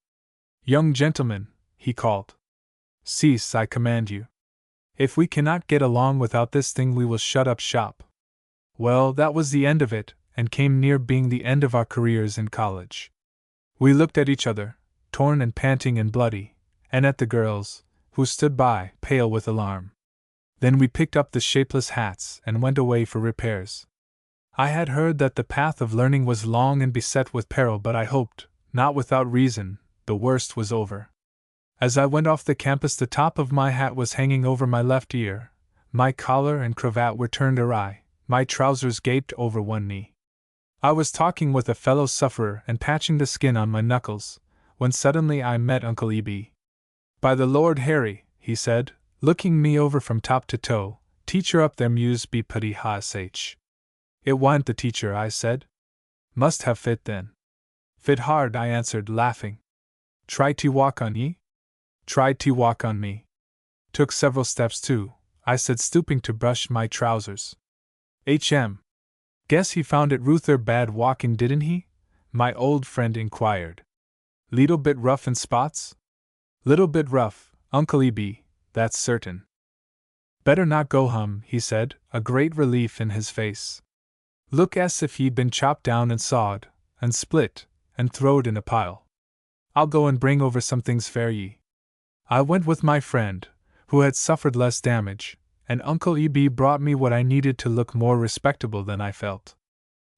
Young gentlemen, he called. Cease, I command you. If we cannot get along without this thing, we will shut up shop. Well, that was the end of it, and came near being the end of our careers in college. We looked at each other, torn and panting and bloody, and at the girls, who stood by, pale with alarm. Then we picked up the shapeless hats and went away for repairs. I had heard that the path of learning was long and beset with peril, but I hoped, not without reason, the worst was over. As I went off the campus, the top of my hat was hanging over my left ear, my collar and cravat were turned awry, my trousers gaped over one knee. I was talking with a fellow sufferer and patching the skin on my knuckles, when suddenly I met Uncle Eb. By the Lord Harry, he said, looking me over from top to toe, teacher up there muse be putty ha-sh. It wa'n't the teacher, I said. Must have fit then. Fit hard, I answered, laughing. Try to walk on ye? Tried to walk on me. Took several steps too, I said, stooping to brush my trousers. Guess he found it ruther bad walking, didn't he? My old friend inquired. Leetle bit rough in spots? Little bit rough, Uncle Eb, that's certain. Better not go hum, he said, a great relief in his face. Look as if he'd been chopped down and sawed, and split, and throwed in a pile. I'll go and bring over some things fair ye. I went with my friend, who had suffered less damage, and Uncle Eb brought me what I needed to look more respectable than I felt.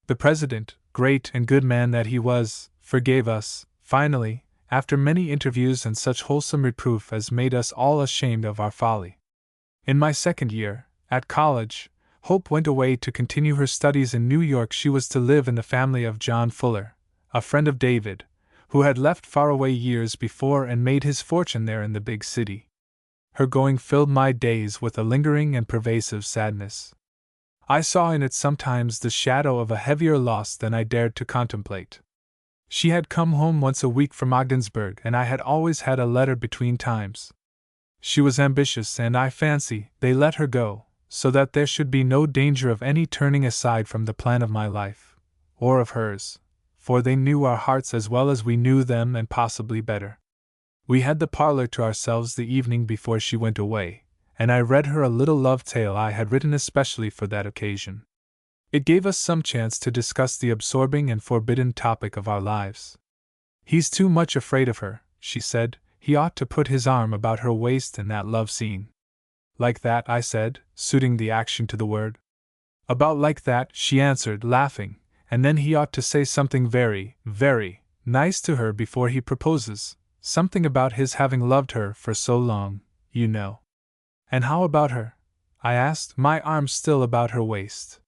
The president, great and good man that he was, forgave us, finally, after many interviews and such wholesome reproof as made us all ashamed of our folly. In my second year, at college, Hope went away to continue her studies in New York. She was to live in the family of John Fuller, a friend of David, who had left far away years before and made his fortune there in the big city. Her going filled my days with a lingering and pervasive sadness. I saw in it sometimes the shadow of a heavier loss than I dared to contemplate. She had come home once a week from Ogdensburg, and I had always had a letter between times. She was ambitious, and I fancy they let her go, so that there should be no danger of any turning aside from the plan of my life, or of hers, for they knew our hearts as well as we knew them, and possibly better. We had the parlor to ourselves the evening before she went away, and I read her a little love tale I had written especially for that occasion. It gave us some chance to discuss the absorbing and forbidden topic of our lives. "He's too much afraid of her," she said. "He ought to put his arm about her waist in that love scene." "Like that," I said, suiting the action to the word. "About like that," she answered, laughing, "and then he ought to say something very, very nice to her before he proposes, something about his having loved her for so long, you know." "And how about her?" I asked, my arm still about her waist.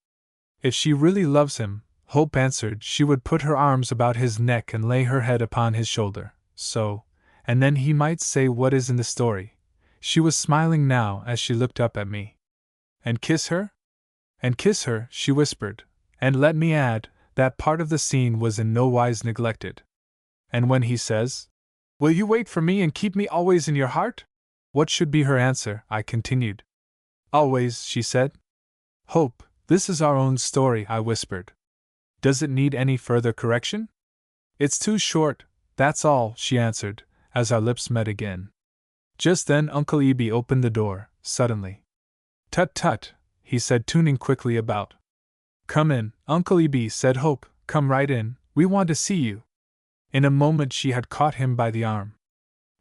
"If she really loves him," Hope answered, "she would put her arms about his neck and lay her head upon his shoulder, so, and then he might say what is in the story." She was smiling now as she looked up at me. "And kiss her?" "And kiss her," she whispered, "and let me add, that part of the scene was in no wise neglected." "And when he says, 'Will you wait for me and keep me always in your heart?' What should be her answer?" I continued. "Always," she said. "Hope, this is our own story," I whispered. "Does it need any further correction?" "It's too short, that's all," she answered, as our lips met again. Just then Uncle Eby opened the door, suddenly. "Tut tut," he said, tuning quickly about. "Come in, Uncle Eby," said Hope, "come right in, we want to see you." In a moment she had caught him by the arm.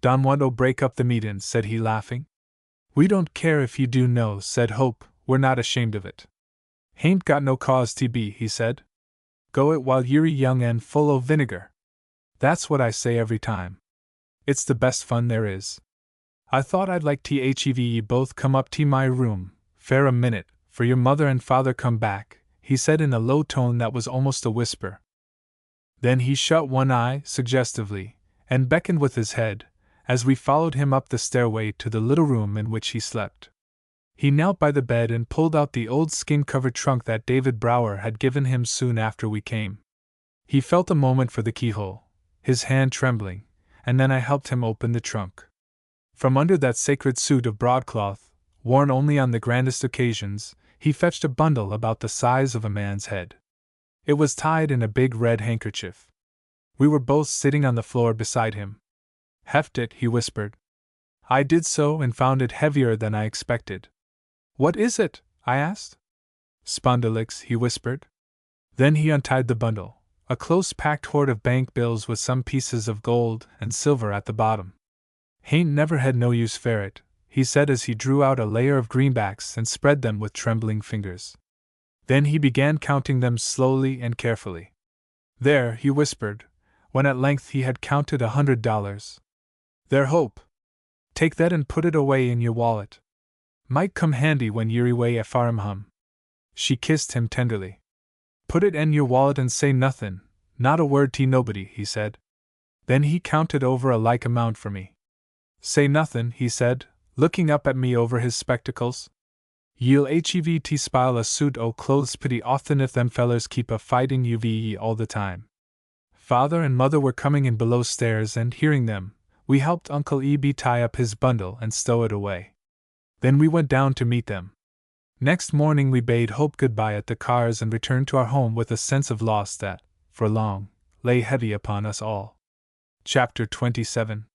"Don't want to break up the meetin'," said he, laughing. "We don't care if you do, no," said Hope, "we're not ashamed of it." "Hain't got no cause to be," he said. "Go it while you're young and full o' vinegar. That's what I say every time. It's the best fun there is. I thought I'd like to have ye both come up to my room, fair a minute, for your mother and father come back," he said in a low tone that was almost a whisper. Then he shut one eye, suggestively, and beckoned with his head, as we followed him up the stairway to the little room in which he slept. He knelt by the bed and pulled out the old skin-covered trunk that David Brower had given him soon after we came. He felt a moment for the keyhole, his hand trembling, and then I helped him open the trunk. From under that sacred suit of broadcloth, worn only on the grandest occasions, he fetched a bundle about the size of a man's head. It was tied in a big red handkerchief. We were both sitting on the floor beside him. "Heft it," he whispered. I did so and found it heavier than I expected. "What is it?" I asked. "Spondylics," he whispered. Then he untied the bundle, a close-packed hoard of bank bills with some pieces of gold and silver at the bottom. "Hain't never had no use for it," he said as he drew out a layer of greenbacks and spread them with trembling fingers. Then he began counting them slowly and carefully. "There," he whispered, when at length he had counted $100. "There, Hope. Take that and put it away in your wallet. Might come handy when you're away at Farnham." She kissed him tenderly. "Put it in your wallet and say nothin', not a word to nobody," he said. Then he counted over a like amount for me. "Say nothin'," he said, looking up at me over his spectacles. "You'll have spile a suit o' clothes pretty often if them fellers keep a fighting you all the time." Father and Mother were coming in below stairs, and hearing them, we helped Uncle Eby tie up his bundle and stow it away. Then we went down to meet them. Next morning we bade Hope goodbye at the cars and returned to our home with a sense of loss that, for long, lay heavy upon us all. Chapter 27.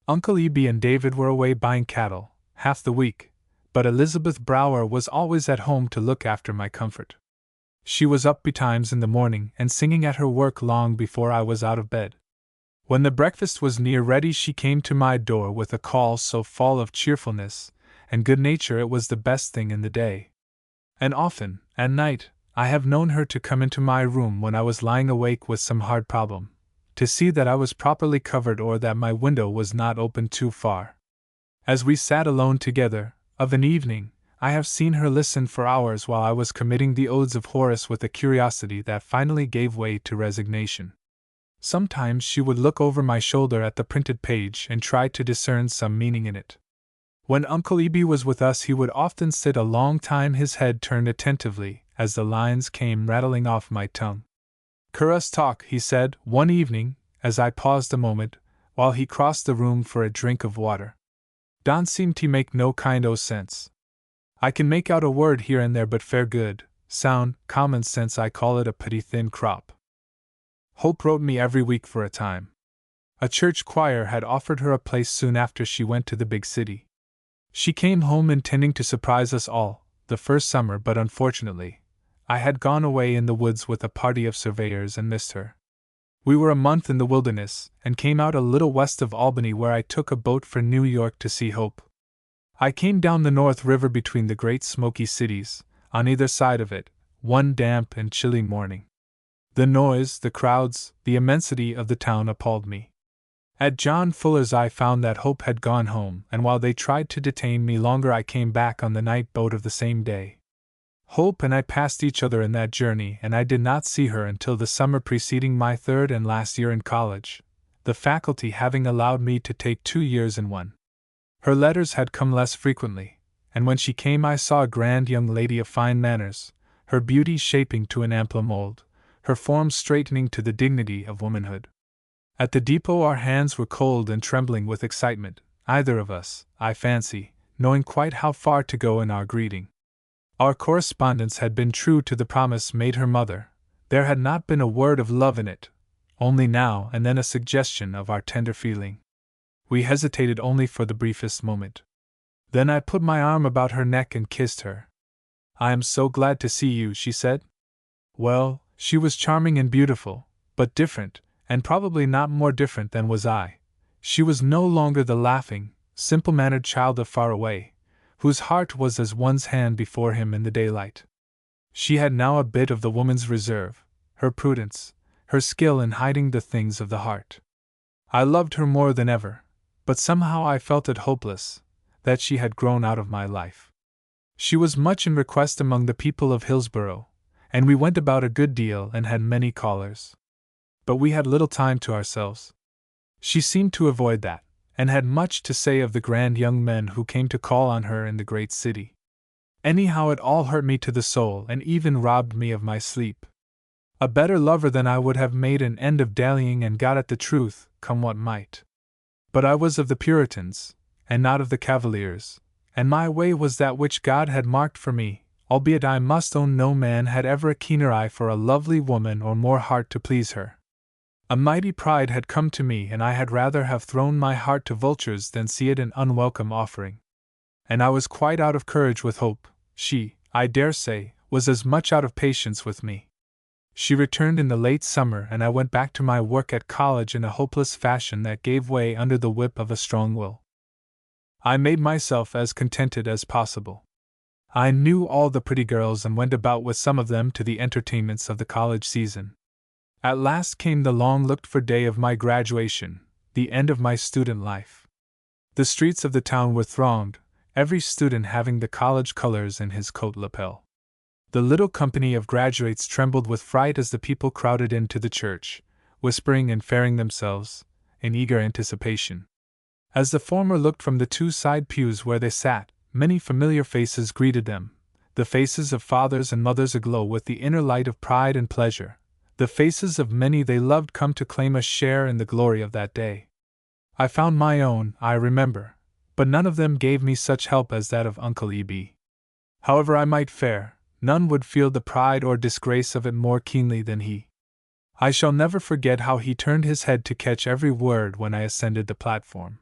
Uncle Eby and David were away buying cattle, half the week, but Elizabeth Brower was always at home to look after my comfort. She was up betimes in the morning and singing at her work long before I was out of bed. When the breakfast was near ready, she came to my door with a call so full of cheerfulness and good nature it was the best thing in the day. And often, at night, I have known her to come into my room when I was lying awake with some hard problem, to see that I was properly covered or that my window was not opened too far. As we sat alone together, of an evening, I have seen her listen for hours while I was committing the Odes of Horace with a curiosity that finally gave way to resignation. Sometimes she would look over my shoulder at the printed page and try to discern some meaning in it. When Uncle Eby was with us, he would often sit a long time, his head turned attentively, as the lines came rattling off my tongue. "Cur'us talk," he said, one evening, as I paused a moment, while he crossed the room for a drink of water. "Don't seem to make no kind o' sense. I can make out a word here and there, but fair good, sound, common sense, I call it a pretty thin crop." Hope wrote me every week for a time. A church choir had offered her a place soon after she went to the big city. She came home intending to surprise us all, the first summer, but unfortunately, I had gone away in the woods with a party of surveyors and missed her. We were a month in the wilderness, and came out a little west of Albany, where I took a boat for New York to see Hope. I came down the North River between the great smoky cities, on either side of it, one damp and chilly morning. The noise, the crowds, the immensity of the town appalled me. At John Fuller's I found that Hope had gone home, and while they tried to detain me longer, I came back on the night boat of the same day. Hope and I passed each other in that journey, and I did not see her until the summer preceding my third and last year in college, the faculty having allowed me to take 2 years in one. Her letters had come less frequently, and when she came I saw a grand young lady of fine manners, her beauty shaping to an ample mold, her form straightening to the dignity of womanhood. At the depot our hands were cold and trembling with excitement, either of us, I fancy, knowing quite how far to go in our greeting. Our correspondence had been true to the promise made her mother. There had not been a word of love in it, only now and then a suggestion of our tender feeling. We hesitated only for the briefest moment. Then I put my arm about her neck and kissed her. "I am so glad to see you," she said. Well, she was charming and beautiful, but different, and probably not more different than was I. She was no longer the laughing, simple-mannered child of far away, whose heart was as one's hand before him in the daylight. She had now a bit of the woman's reserve, her prudence, her skill in hiding the things of the heart. I loved her more than ever, but somehow I felt it hopeless, that she had grown out of my life. She was much in request among the people of Hillsborough, and we went about a good deal and had many callers. But we had little time to ourselves. She seemed to avoid that, and had much to say of the grand young men who came to call on her in the great city. Anyhow, it all hurt me to the soul and even robbed me of my sleep. A better lover than I would have made an end of dallying and got at the truth, come what might. But I was of the Puritans, and not of the Cavaliers, and my way was that which God had marked for me, albeit I must own no man had ever a keener eye for a lovely woman or more heart to please her. A mighty pride had come to me, and I had rather have thrown my heart to vultures than see it an unwelcome offering. And I was quite out of courage with Hope. She, I dare say, was as much out of patience with me. She returned in the late summer, and I went back to my work at college in a hopeless fashion that gave way under the whip of a strong will. I made myself as contented as possible. I knew all the pretty girls and went about with some of them to the entertainments of the college season. At last came the long-looked-for day of my graduation, the end of my student life. The streets of the town were thronged, every student having the college colors in his coat lapel. The little company of graduates trembled with fright as the people crowded into the church, whispering and fairing themselves, in eager anticipation. As the former looked from the 2 side pews where they sat, many familiar faces greeted them, the faces of fathers and mothers aglow with the inner light of pride and pleasure, the faces of many they loved come to claim a share in the glory of that day. I found my own, I remember, but none of them gave me such help as that of Uncle E.B. However I might fare, none would feel the pride or disgrace of it more keenly than he. I shall never forget how he turned his head to catch every word when I ascended the platform.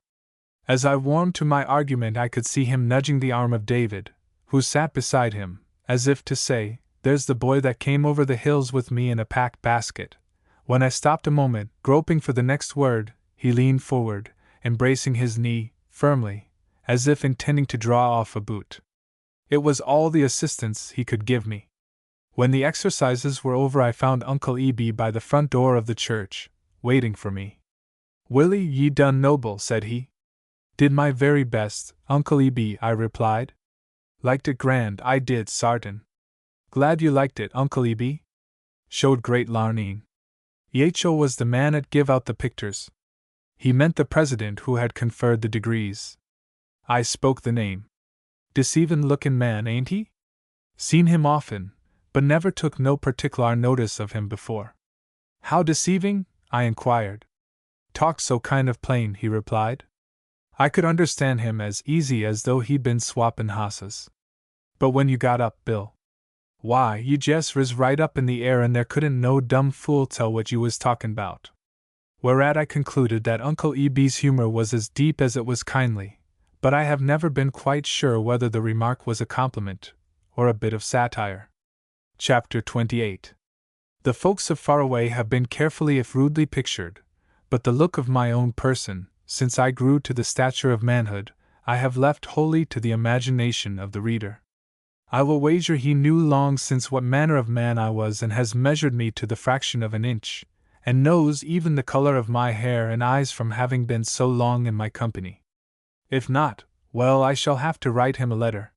As I warmed to my argument, I could see him nudging the arm of David, who sat beside him, as if to say, "There's the boy that came over the hills with me in a packed basket." When I stopped a moment, groping for the next word, he leaned forward, embracing his knee, firmly, as if intending to draw off a boot. It was all the assistance he could give me. When the exercises were over, I found Uncle E.B. by the front door of the church, waiting for me. "Willie, ye done noble," said he. "Did my very best, Uncle E.B.," I replied. "Liked it grand, I did, sartin." "Glad you liked it, Uncle E.B." "Showed great larning." H.O. was the man at give out the pictures. He meant the president who had conferred the degrees. I spoke the name. "Deceivin' lookin' man, ain't he? Seen him often, but never took no particular notice of him before." "How deceiving?" I inquired. "Talk so kind of plain," he replied. I could understand him as easy as though he'd been swappin' hosses. "But when you got up, Bill, why, you jest riz right up in the air and there couldn't no dumb fool tell what you was talkin' 'bout." Whereat I concluded that Uncle E.B.'s humor was as deep as it was kindly, but I have never been quite sure whether the remark was a compliment or a bit of satire. Chapter 28. The folks of Faraway have been carefully if rudely pictured, but the look of my own person, since I grew to the stature of manhood, I have left wholly to the imagination of the reader. I will wager he knew long since what manner of man I was and has measured me to the fraction of an inch, and knows even the color of my hair and eyes from having been so long in my company. If not, well, I shall have to write him a letter.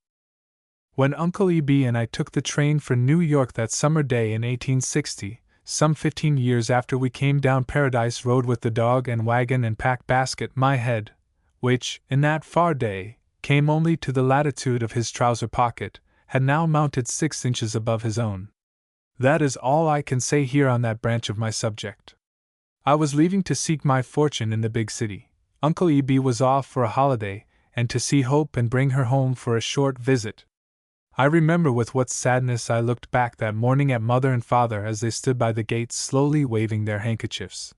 When Uncle E.B. and I took the train for New York that summer day in 1860, some 15 years after we came down Paradise Road with the dog and wagon and pack basket, my head, which, in that far day, came only to the latitude of his trouser pocket, had now mounted 6 inches above his own. That is all I can say here on that branch of my subject. I was leaving to seek my fortune in the big city. Uncle E.B. was off for a holiday, and to see Hope and bring her home for a short visit. I remember with what sadness I looked back that morning at Mother and Father as they stood by the gate slowly waving their handkerchiefs.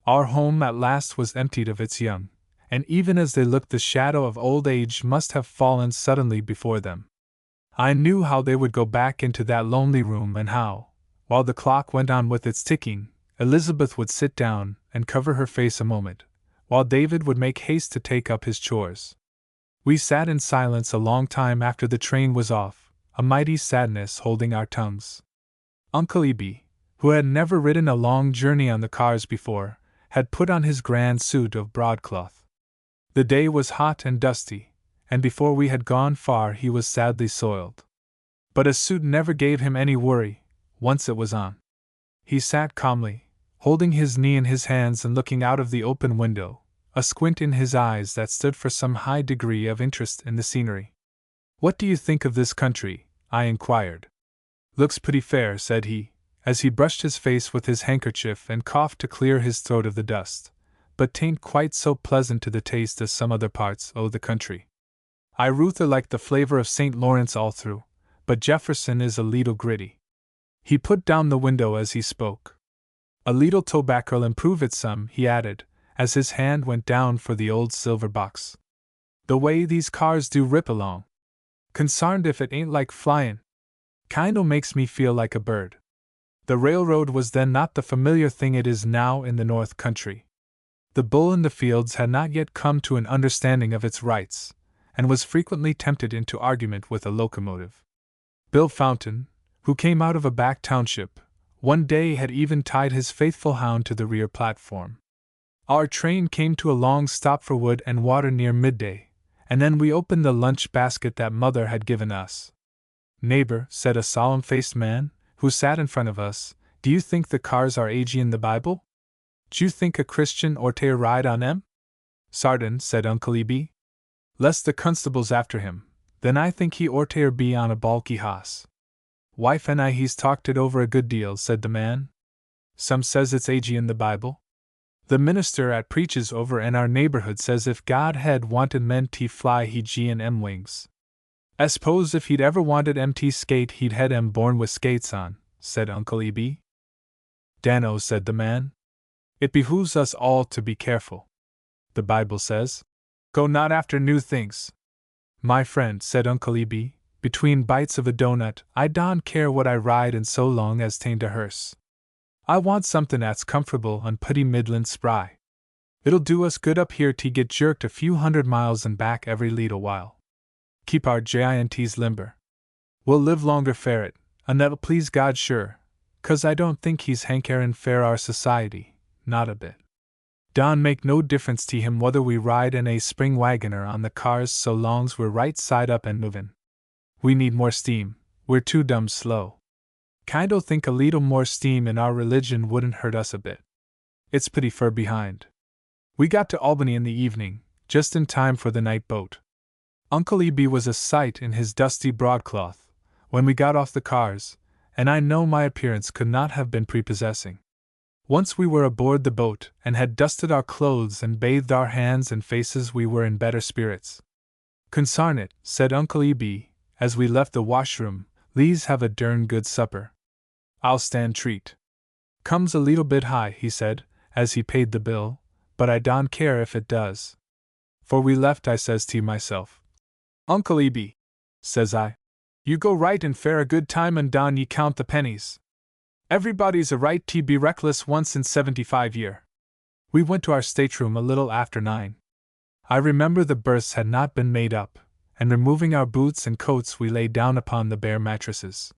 Our home at last was emptied of its young, and even as they looked the shadow of old age must have fallen suddenly before them. I knew how they would go back into that lonely room and how, while the clock went on with its ticking, Elizabeth would sit down and cover her face a moment, while David would make haste to take up his chores. We sat in silence a long time after the train was off, a mighty sadness holding our tongues. Uncle E.B., who had never ridden a long journey on the cars before, had put on his grand suit of broadcloth. The day was hot and dusty, and before we had gone far he was sadly soiled. But a suit never gave him any worry, once it was on. He sat calmly, holding his knee in his hands and looking out of the open window, a squint in his eyes that stood for some high degree of interest in the scenery. "What do you think of this country?" I inquired. "Looks pretty fair," said he, as he brushed his face with his handkerchief and coughed to clear his throat of the dust, "but 'tain't quite so pleasant to the taste as some other parts o' the country. I ruther like the flavor of St. Lawrence all through, but Jefferson is a leetle gritty." He put down the window as he spoke. "A leetle tobacco'll improve it some," he added, as his hand went down for the old silver box. "The way these cars do rip along! Consarned if it ain't like flyin'. Kind o' makes me feel like a bird." The railroad was then not the familiar thing it is now in the North Country. The bull in the fields had not yet come to an understanding of its rights, and was frequently tempted into argument with a locomotive. Bill Fountain, who came out of a back township, one day had even tied his faithful hound to the rear platform. Our train came to a long stop for wood and water near midday, and then we opened the lunch basket that Mother had given us. "Neighbor," said a solemn-faced man, who sat in front of us, "do you think the cars are agey in the Bible? D'you think a Christian orter ride on 'em?" "Sartin," said Uncle E.B. "Lest the constable's after him, then I think he orter be on a balky hoss." "Wife and I he's talked it over a good deal," said the man. "Some says it's agey in the Bible. The minister at preaches over in our neighborhood says if God had wanted men to fly he'd gi'n 'em wings. I s'pose if he'd ever wanted 'em to skate he'd had 'em born with skates on," said Uncle E.B. "Danno," said the man. "It behooves us all to be careful. The Bible says, 'Go not after new things.'" "My friend," said Uncle E.B., "between bites of a doughnut, I don't care what I ride in so long as 'tain't a hearse. I want something that's comfortable and putty middlin' spry. It'll do us good up here to get jerked a few 100 miles and back every leetle while. Keep our giants limber. We'll live longer for it, and that'll please God sure, 'cause I don't think he's hankerin' for our society, not a bit. Don't make no difference to him whether we ride in a spring wagon or on the cars so long's we're right side up and movin'. We need more steam, we're too dumb slow. Kind o' think a leetle more steam in our religion wouldn't hurt us a bit. It's pretty fur behind." We got to Albany in the evening, just in time for the night boat. Uncle E.B. was a sight in his dusty broadcloth when we got off the cars, and I know my appearance could not have been prepossessing. Once we were aboard the boat and had dusted our clothes and bathed our hands and faces, we were in better spirits. "Consarn it," said Uncle E.B., as we left the washroom, "le's have a dern good supper. I'll stand treat. Comes a leetle bit high," he said, as he paid the bill, "but I don't care if it does. For we left, I says to myself. Uncle Eb, says I, you go right and fare a good time and don ye count the pennies. Everybody's a right to be reckless once in 75 year. We went to our stateroom a little after 9. I remember the berths had not been made up, and removing our boots and coats we lay down upon the bare mattresses.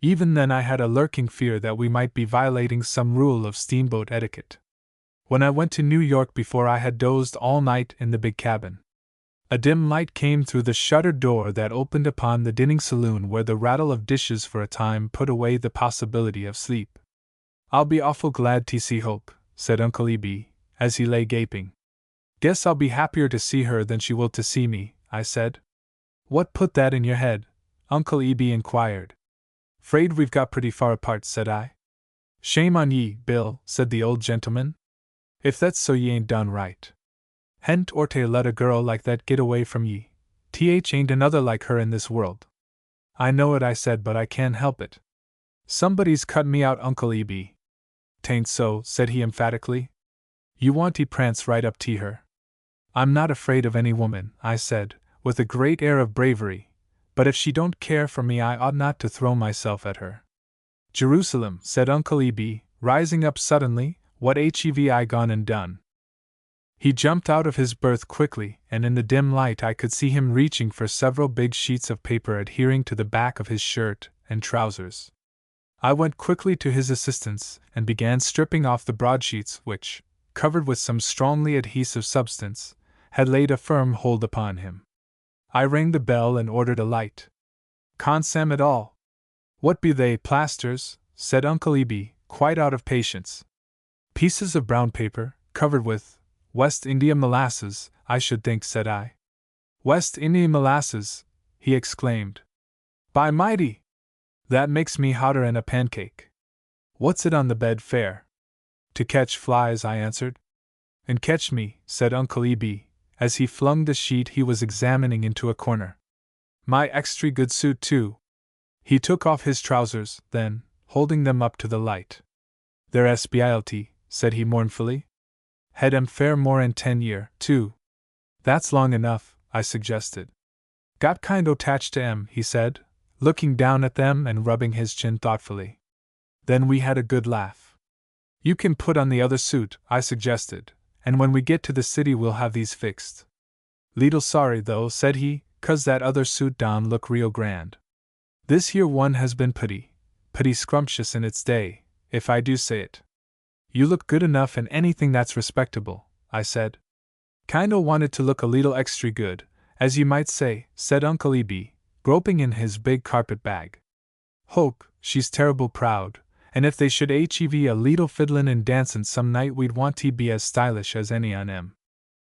Even then I had a lurking fear that we might be violating some rule of steamboat etiquette. When I went to New York before I had dozed all night in the big cabin. A dim light came through the shuttered door that opened upon the dinning saloon where the rattle of dishes for a time put away the possibility of sleep. I'll be awful glad to see Hope, said Uncle Eb, as he lay gaping. Guess I'll be happier to see her than she will to see me, I said. What put that in your head? Uncle Eb inquired. Fraid we've got pretty far apart, said I. Shame on ye, Bill, said the old gentleman. If that's so, ye ain't done right. Hent or to let a girl like that get away from ye. Ain't another like her in this world. I know it, I said, but I can't help it. Somebody's cut me out, Uncle Eb. Tain't so, said he emphatically. You want to prance right up to her. I'm not afraid of any woman, I said, with a great air of bravery, but if she don't care for me I ought not to throw myself at her. Jerusalem, said Uncle Eb, rising up suddenly, what have I gone and done? He jumped out of his berth quickly, and in the dim light I could see him reaching for several big sheets of paper adhering to the back of his shirt and trousers. I went quickly to his assistance and began stripping off the broadsheets which, covered with some strongly adhesive substance, had laid a firm hold upon him. I rang the bell and ordered a light. Consam at all. What be they, plasters? Said Uncle Eb, quite out of patience. Pieces of brown paper, covered with West India molasses, I should think, said I. West India molasses, he exclaimed. By mighty! That makes me hotter 'n a pancake. What's it on the bed fair? To catch flies, I answered. And catch me, said Uncle Eb, as he flung the sheet he was examining into a corner. My extra good suit, too. He took off his trousers, then, holding them up to the light. Their specialty, said he mournfully. Had 'em fair more'n 10 year, too. That's long enough, I suggested. Got kind o' attached to 'em, he said, looking down at them and rubbing his chin thoughtfully. Then we had a good laugh. You can put on the other suit, I suggested, and when we get to the city we'll have these fixed. Leetle sorry though, said he, 'cause that other suit down look real grand. This here one has been pretty scrumptious in its day, if I do say it. You look good enough in anything that's respectable, I said. Kinda wanted to look a leetle extra good, as you might say, said Uncle Eb, groping in his big carpet bag. Hope, she's terrible proud, and if they should have a leetle fiddlin' and dancin' some night we'd want to be as stylish as any on 'em.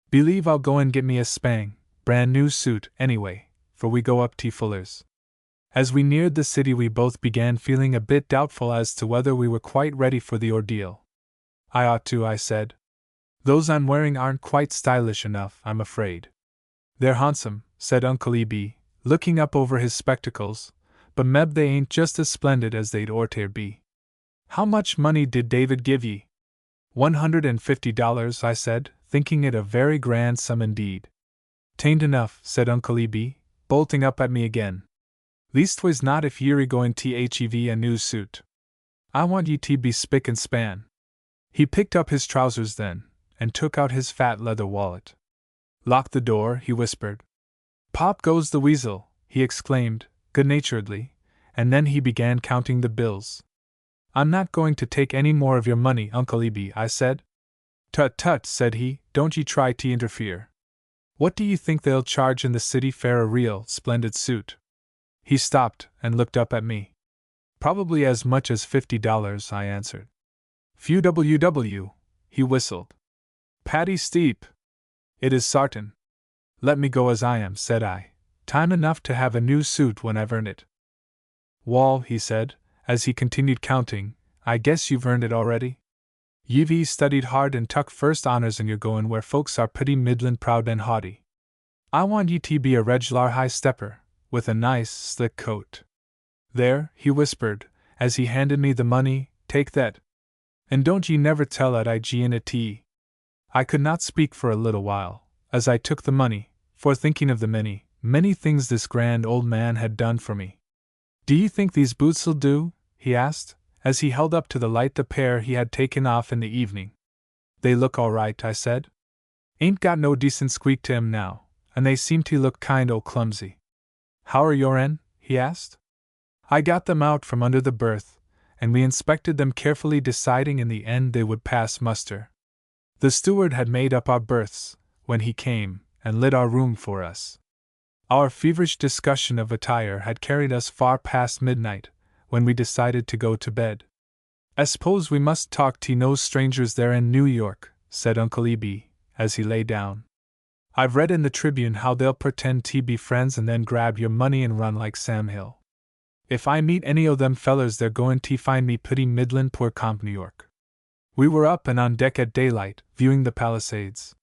Believe I'll go and get me a brand new suit, anyway, for we go up to Fuller's. As we neared the city we both began feeling a bit doubtful as to whether we were quite ready for the ordeal. I ought to, I said. Those I'm wearing aren't quite stylish enough, I'm afraid. They're handsome, said Uncle Eb, looking up over his spectacles, but meb they ain't just as splendid as they'd orter be. How much money did David give ye? $150, I said, thinking it a very grand sum indeed. Tain't enough, said Uncle Eb, bolting up at me again. Leastways not if ye're going to have a new suit. I want ye to be spick and span. He picked up his trousers then, and took out his fat leather wallet. Lock the door, he whispered. Pop goes the weasel, he exclaimed, good-naturedly, and then he began counting the bills. I'm not going to take any more of your money, Uncle Eb, I said. Tut tut, said he, don't ye try to interfere. What do you think they'll charge in the city for a real, splendid suit? He stopped and looked up at me. Probably as much as $50, I answered. Few WW, he whistled. Patty steep. It is sartin. Let me go as I am, said I. Time enough to have a new suit when I've earned it. Wall, he said, as he continued counting, I guess you've earned it already? You've studied hard and tuck first honors and you're going where folks are pretty middlin' proud and haughty. I want ye to be a reg'lar high stepper, with a nice, slick coat. There, he whispered, as he handed me the money, take that. And don't ye never tell at IG in a tea. I could not speak for a little while, as I took the money, for thinking of the many, many things this grand old man had done for me. "Do you think these boots'll do?" he asked, as he held up to the light the pair he had taken off in the evening. "They look all right," I said. "Ain't got no decent squeak to 'em now, and they seem to look kind o' clumsy." "How are your'n?" he asked. I got them out from under the berth, and we inspected them carefully, deciding in the end they would pass muster. The steward had made up our berths, when he came, and lit our room for us. Our feverish discussion of attire had carried us far past midnight, when we decided to go to bed. "I suppose we must talk to no strangers there in New York," said Uncle Eb, as he lay down. "I've read in the Tribune how they'll pretend to be friends and then grab your money and run like Sam Hill. If I meet any o' them fellers, they're goin' to find me pretty middlin' poor comp New York." We were up and on deck at daylight, viewing the Palisades.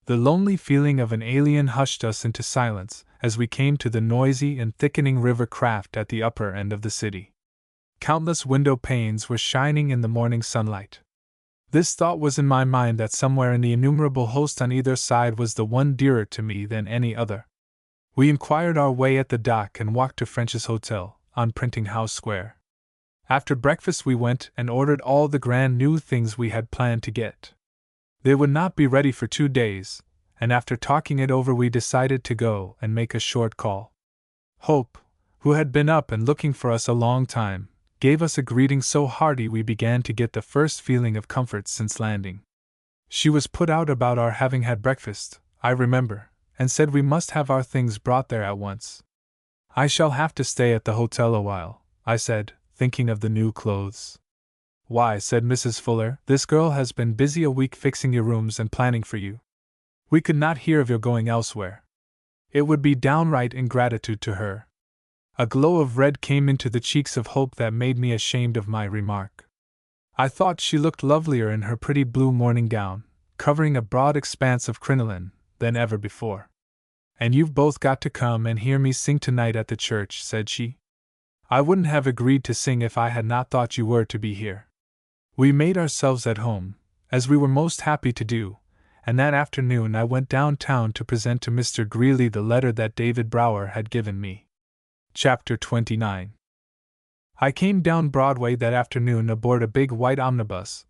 The lonely feeling of an alien hushed us into silence as we came to the noisy and thickening river craft at the upper end of the city. Countless window panes were shining in the morning sunlight. This thought was in my mind, that somewhere in the innumerable host on either side was the one dearer to me than any other. We inquired our way at the dock and walked to French's Hotel, on Printing House Square. After breakfast we went and ordered all the grand new things we had planned to get. They would not be ready for 2 days, and after talking it over we decided to go and make a short call. Hope, who had been up and looking for us a long time, gave us a greeting so hearty we began to get the first feeling of comfort since landing. She was put out about our having had breakfast, I remember, and said we must have our things brought there at once. "I shall have to stay at the hotel a while," I said, thinking of the new clothes. "Why," said Mrs. Fuller, "this girl has been busy a week fixing your rooms and planning for you. We could not hear of your going elsewhere. It would be downright ingratitude to her." A glow of red came into the cheeks of Hope that made me ashamed of my remark. I thought she looked lovelier in her pretty blue morning gown, covering a broad expanse of crinoline, than ever before. "And you've both got to come and hear me sing tonight at the church," said she. "I wouldn't have agreed to sing if I had not thought you were to be here." We made ourselves at home, as we were most happy to do, and that afternoon I went downtown to present to Mr. Greeley the letter that David Brower had given me. Chapter 29. I came down Broadway that afternoon aboard a big white omnibus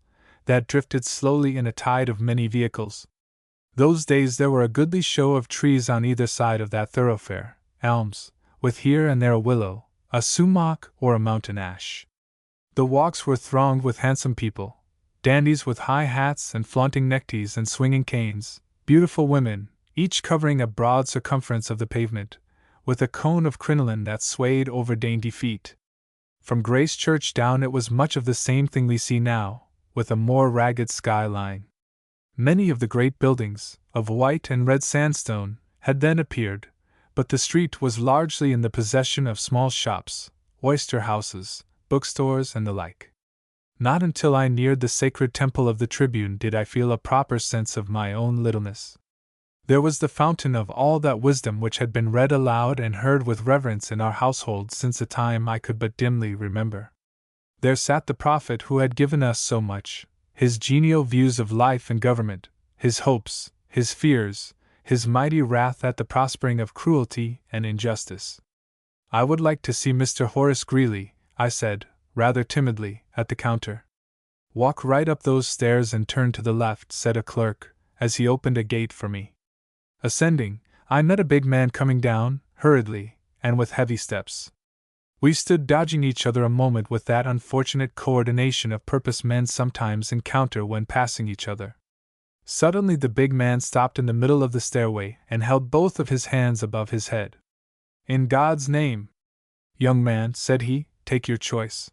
that drifted slowly in a tide of many vehicles. Those days there were a goodly show of trees on either side of that thoroughfare, elms, with here and there a willow, a sumac, or a mountain ash. The walks were thronged with handsome people, dandies with high hats and flaunting neckties and swinging canes, beautiful women, each covering a broad circumference of the pavement, with a cone of crinoline that swayed over dainty feet. From Grace Church down it was much of the same thing we see now, with a more ragged skyline. Many of the great buildings, of white and red sandstone, had then appeared, but the street was largely in the possession of small shops, oyster houses, bookstores, and the like. Not until I neared the sacred temple of the Tribune did I feel a proper sense of my own littleness. There was the fountain of all that wisdom which had been read aloud and heard with reverence in our household since a time I could but dimly remember. There sat the prophet who had given us so much, his genial views of life and government, his hopes, his fears, his mighty wrath at the prospering of cruelty and injustice. "I would like to see Mr. Horace Greeley," I said, rather timidly, at the counter. "Walk right up those stairs and turn to the left," said a clerk, as he opened a gate for me. Ascending, I met a big man coming down, hurriedly, and with heavy steps. We stood dodging each other a moment with that unfortunate coordination of purpose men sometimes encounter when passing each other. Suddenly the big man stopped in the middle of the stairway and held both of his hands above his head. "In God's name, young man," said he, "take your choice."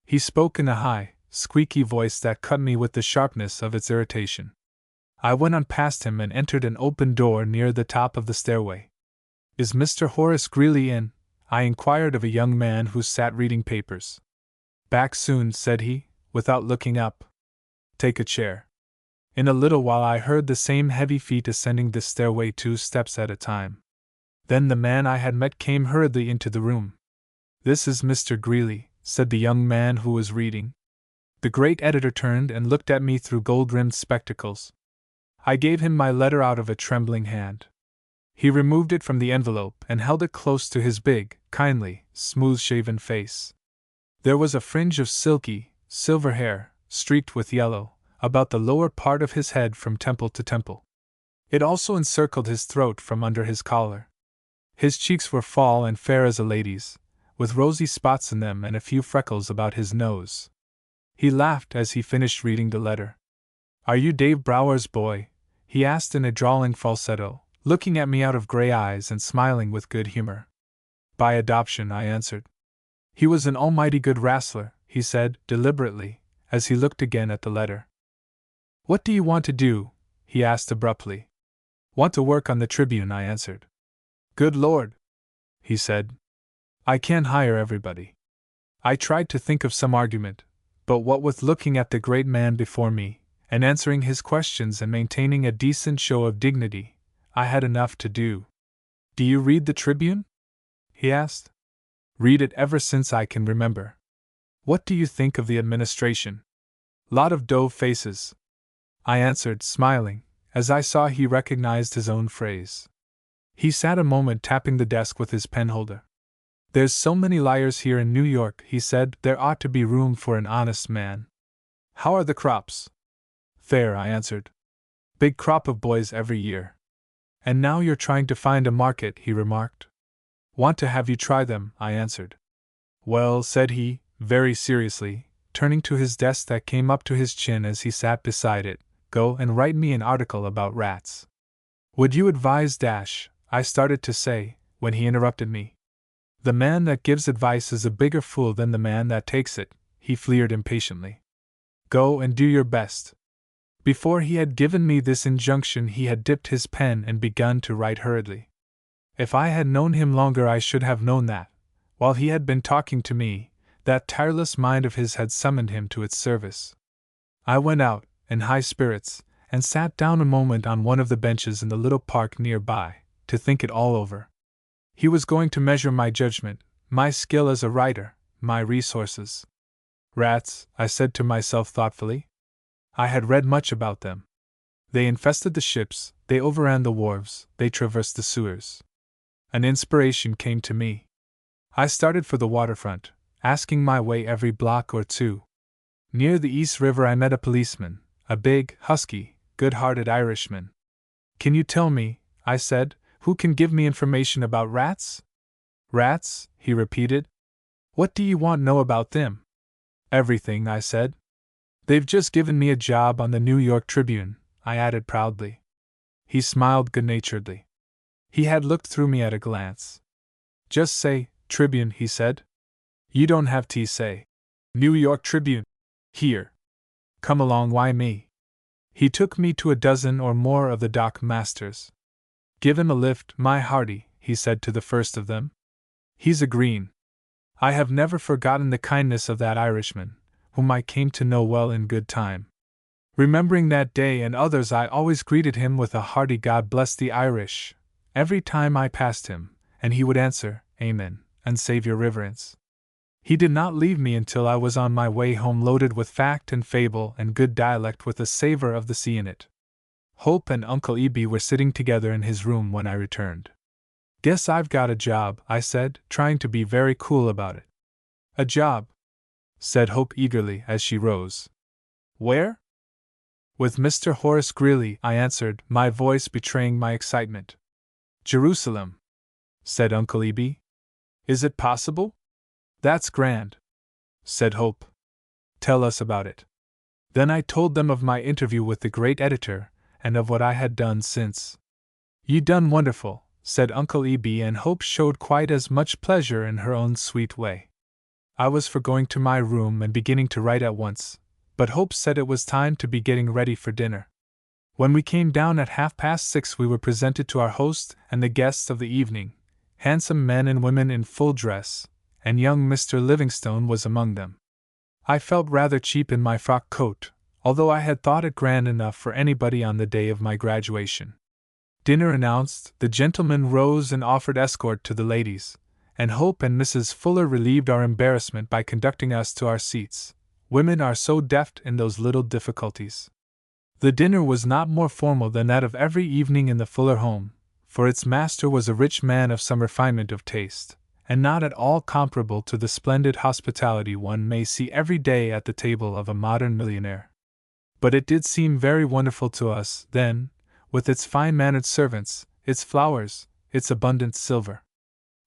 He spoke in a high, squeaky voice that cut me with the sharpness of its irritation. I went on past him and entered an open door near the top of the stairway. "Is Mr. Horace Greeley in?" I inquired of a young man who sat reading papers. "Back soon," said he, without looking up. "Take a chair." In a little while I heard the same heavy feet ascending the stairway 2 steps at a time. Then the man I had met came hurriedly into the room. "This is Mr. Greeley," said the young man who was reading. The great editor turned and looked at me through gold-rimmed spectacles. I gave him my letter out of a trembling hand. He removed it from the envelope and held it close to his big, kindly, smooth-shaven face. There was a fringe of silky, silver hair, streaked with yellow, about the lower part of his head from temple to temple. It also encircled his throat from under his collar. His cheeks were full and fair as a lady's, with rosy spots in them and a few freckles about his nose. He laughed as he finished reading the letter. "Are you Dave Brower's boy?" he asked in a drawling falsetto, looking at me out of gray eyes and smiling with good humor. "By adoption," I answered. "He was an almighty good wrastler," he said, deliberately, as he looked again at the letter. "What do you want to do?" he asked abruptly. "Want to work on the Tribune," I answered. "Good Lord," he said. "I can't hire everybody." I tried to think of some argument, but what with looking at the great man before me, and answering his questions and maintaining a decent show of dignity, I had enough to do. "Do you read the Tribune?" he asked. "Read it ever since I can remember." "What do you think of the administration?" "Lot of dove faces," I answered, smiling, as I saw he recognized his own phrase. He sat a moment tapping the desk with his penholder. "There's so many liars here in New York," he said, "there ought to be room for an honest man." "How are the crops?" "Fair," I answered. "Big crop of boys every year." "And now you're trying to find a market," he remarked. "Want to have you try them," I answered. "Well," said he, very seriously, turning to his desk that came up to his chin as he sat beside it, "go and write me an article about rats." "Would you advise dash," I started to say, when he interrupted me. "The man that gives advice is a bigger fool than the man that takes it," he fleered impatiently. "Go and do your best." Before he had given me this injunction, he had dipped his pen and begun to write hurriedly. If I had known him longer, I should have known that, while he had been talking to me, that tireless mind of his had summoned him to its service. I went out, in high spirits, and sat down a moment on one of the benches in the little park near by, to think it all over. He was going to measure my judgment, my skill as a writer, my resources. "Rats," I said to myself thoughtfully. I had read much about them. They infested the ships, they overran the wharves, they traversed the sewers. An inspiration came to me. I started for the waterfront, asking my way every block or two. Near the East River I met a policeman, a big, husky, good-hearted Irishman. "Can you tell me," I said, "who can give me information about rats?" "Rats?" he repeated. "What do you want to know about them?" "Everything," I said. "They've just given me a job on the New York Tribune," I added proudly. He smiled good-naturedly. He had looked through me at a glance. "Just say, Tribune," he said. "You don't have to say, New York Tribune. Here. Come along, why me?" He took me to a dozen or more of the dock masters. "Give him a lift, my hearty," he said to the first of them. "He's a green." I have never forgotten the kindness of that Irishman, whom I came to know well in good time. Remembering that day and others, I always greeted him with a hearty "God bless the Irish" every time I passed him, and he would answer, "Amen," and save your reverence. He did not leave me until I was on my way home, loaded with fact and fable and good dialect with a savor of the sea in it. Hope and Uncle Eby were sitting together in his room when I returned. "Guess I've got a job," I said, trying to be very cool about it. "A job?" said Hope eagerly as she rose. "Where?" "With Mr. Horace Greeley," I answered, my voice betraying my excitement. "Jerusalem," said Uncle Eby. "Is it possible?" "That's grand," said Hope. "Tell us about it." Then I told them of my interview with the great editor, and of what I had done since. "You done wonderful," said Uncle Eby, and Hope showed quite as much pleasure in her own sweet way. I was for going to my room and beginning to write at once, but Hope said it was time to be getting ready for dinner. When we came down at 6:30, we were presented to our host and the guests of the evening, handsome men and women in full dress, and young Mr. Livingstone was among them. I felt rather cheap in my frock coat, although I had thought it grand enough for anybody on the day of my graduation. Dinner announced, the gentlemen rose and offered escort to the ladies, and Hope and Mrs. Fuller relieved our embarrassment by conducting us to our seats. Women are so deft in those little difficulties. The dinner was not more formal than that of every evening in the Fuller home, for its master was a rich man of some refinement of taste, and not at all comparable to the splendid hospitality one may see every day at the table of a modern millionaire. But it did seem very wonderful to us, then, with its fine-mannered servants, its flowers, its abundant silver.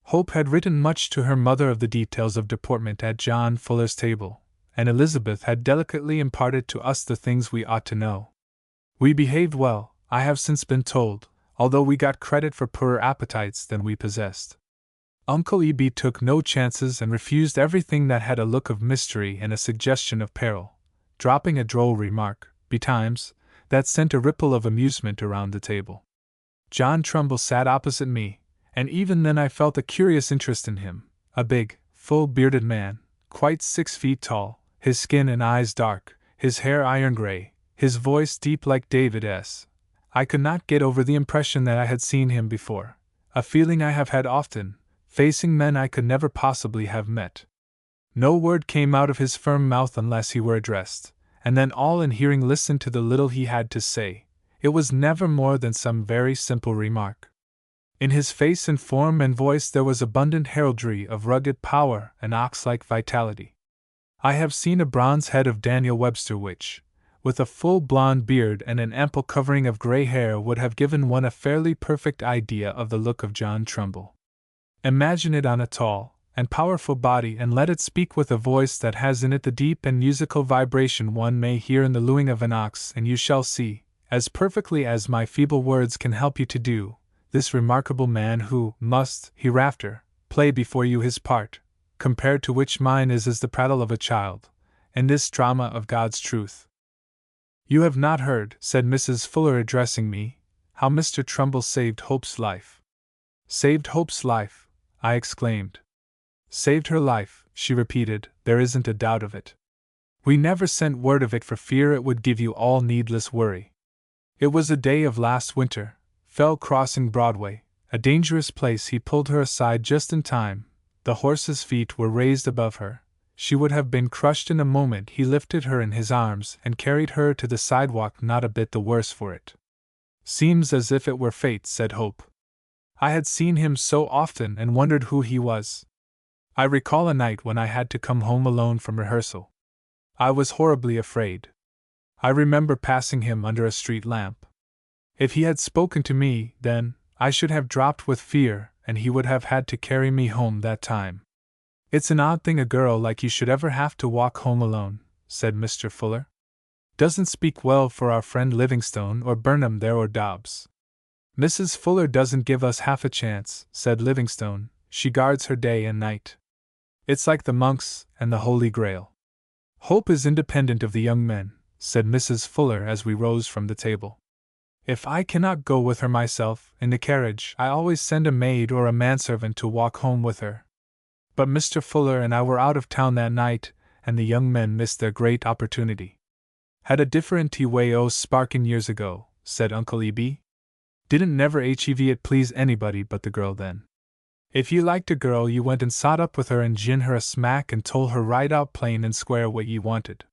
Hope had written much to her mother of the details of deportment at John Fuller's table, and Elizabeth had delicately imparted to us the things we ought to know. We behaved well, I have since been told, although we got credit for poorer appetites than we possessed. Uncle Eb took no chances and refused everything that had a look of mystery and a suggestion of peril, dropping a droll remark, betimes, that sent a ripple of amusement around the table. John Trumbull sat opposite me, and even then I felt a curious interest in him, a big, full-bearded man, quite 6 feet tall, his skin and eyes dark, his hair iron-gray, his voice deep like David's. I could not get over the impression that I had seen him before, a feeling I have had often, facing men I could never possibly have met. No word came out of his firm mouth unless he were addressed, and then all in hearing listened to the little he had to say. It was never more than some very simple remark. In his face and form and voice there was abundant heraldry of rugged power and ox-like vitality. I have seen a bronze head of Daniel Webster which, with a full blonde beard and an ample covering of gray hair, would have given one a fairly perfect idea of the look of John Trumbull. Imagine it on a tall and powerful body, and let it speak with a voice that has in it the deep and musical vibration one may hear in the lowing of an ox, and you shall see, as perfectly as my feeble words can help you to do, this remarkable man who must, hereafter, play before you his part, compared to which mine is as the prattle of a child, in this drama of God's truth. You have not heard, said Mrs. Fuller addressing me, how Mr. Trumbull saved Hope's life. Saved Hope's life, I exclaimed. Saved her life, she repeated, there isn't a doubt of it. We never sent word of it for fear it would give you all needless worry. It was a day of last winter, Fell crossing Broadway, a dangerous place. He pulled her aside just in time. The horse's feet were raised above her. She would have been crushed in a moment. He lifted her in his arms and carried her to the sidewalk, not a bit the worse for it. Seems as if it were fate, said Hope. I had seen him so often and wondered who he was. I recall a night when I had to come home alone from rehearsal. I was horribly afraid. I remember passing him under a street lamp. If he had spoken to me, then, I should have dropped with fear, and he would have had to carry me home that time. It's an odd thing a girl like you should ever have to walk home alone, said Mr. Fuller. Doesn't speak well for our friend Livingstone or Burnham there or Dobbs. Mrs. Fuller doesn't give us half a chance, said Livingstone. She guards her day and night. It's like the monks and the Holy Grail. Hope is independent of the young men, said Mrs. Fuller as we rose from the table. If I cannot go with her myself, in the carriage, I always send a maid or a manservant to walk home with her. But Mr. Fuller and I were out of town that night, and the young men missed their great opportunity. Had a different way o' sparking years ago, said Uncle Eb. Didn't never hev it please anybody but the girl then. If you liked a girl, you went and sot up with her and gin her a smack and told her right out plain and square what ye wanted.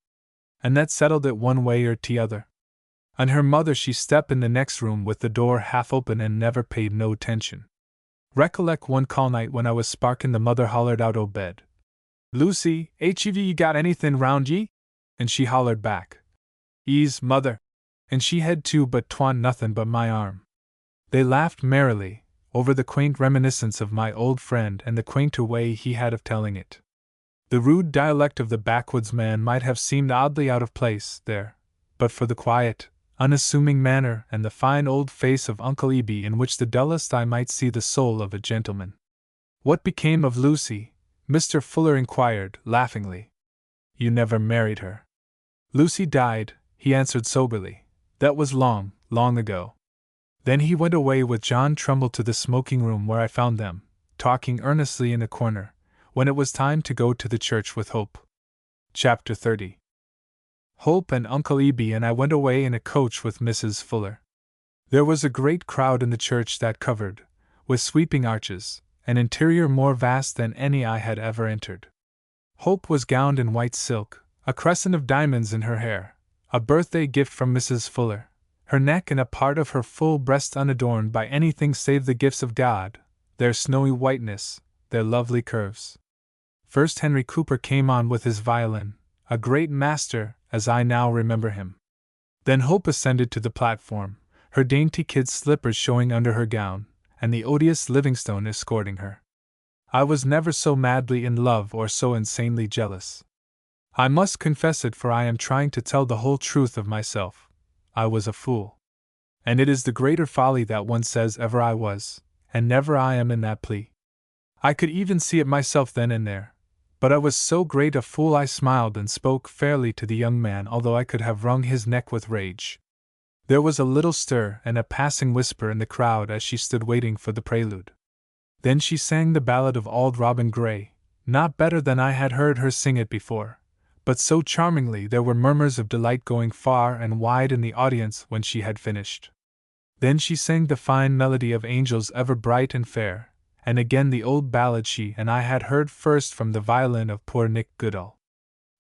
And that settled it one way or t'other. And her mother, she stepped in the next room with the door half open and never paid no attention. Recollect one call night when I was sparkin', the mother hollered out o' bed, Lucy, hev ye got anythin' round ye? And she hollered back, Ease, mother. And she had too, but 'twa'n't nothin' but my arm. They laughed merrily over the quaint reminiscence of my old friend and the quainter way he had of telling it. The rude dialect of the backwoods man might have seemed oddly out of place there, but for the quiet, unassuming manner and the fine old face of Uncle Eb, in which the dullest eye might see the soul of a gentleman. What became of Lucy? Mr. Fuller inquired, laughingly. You never married her. Lucy died, he answered soberly. That was long, long ago. Then he went away with John Trumbull to the smoking room, where I found them, talking earnestly in a corner, when it was time to go to the church with Hope. Chapter 30. Hope and Uncle Eb and I went away in a coach with Mrs. Fuller. There was a great crowd in the church that covered, with sweeping arches, an interior more vast than any I had ever entered. Hope was gowned in white silk, a crescent of diamonds in her hair, A birthday gift from Mrs. Fuller, her neck and a part of her full breast unadorned by anything save the gifts of God, their snowy whiteness, their lovely curves. First Henry Cooper came on with his violin, a great master, as I now remember him. Then Hope ascended to the platform, her dainty kid slippers showing under her gown, and the odious Livingstone escorting her. I was never so madly in love or so insanely jealous. I must confess it, for I am trying to tell the whole truth of myself. I was a fool. And it is the greater folly that one says ever I was, and never I am in that plea. I could even see it myself then and there. But I was so great a fool I smiled and spoke fairly to the young man, although I could have wrung his neck with rage. There was a little stir and a passing whisper in the crowd as she stood waiting for the prelude. Then she sang the ballad of Auld Robin Grey, not better than I had heard her sing it before, but so charmingly there were murmurs of delight going far and wide in the audience when she had finished. Then she sang the fine melody of Angels Ever Bright and Fair, and again the old ballad she and I had heard first from the violin of poor Nick Goodall.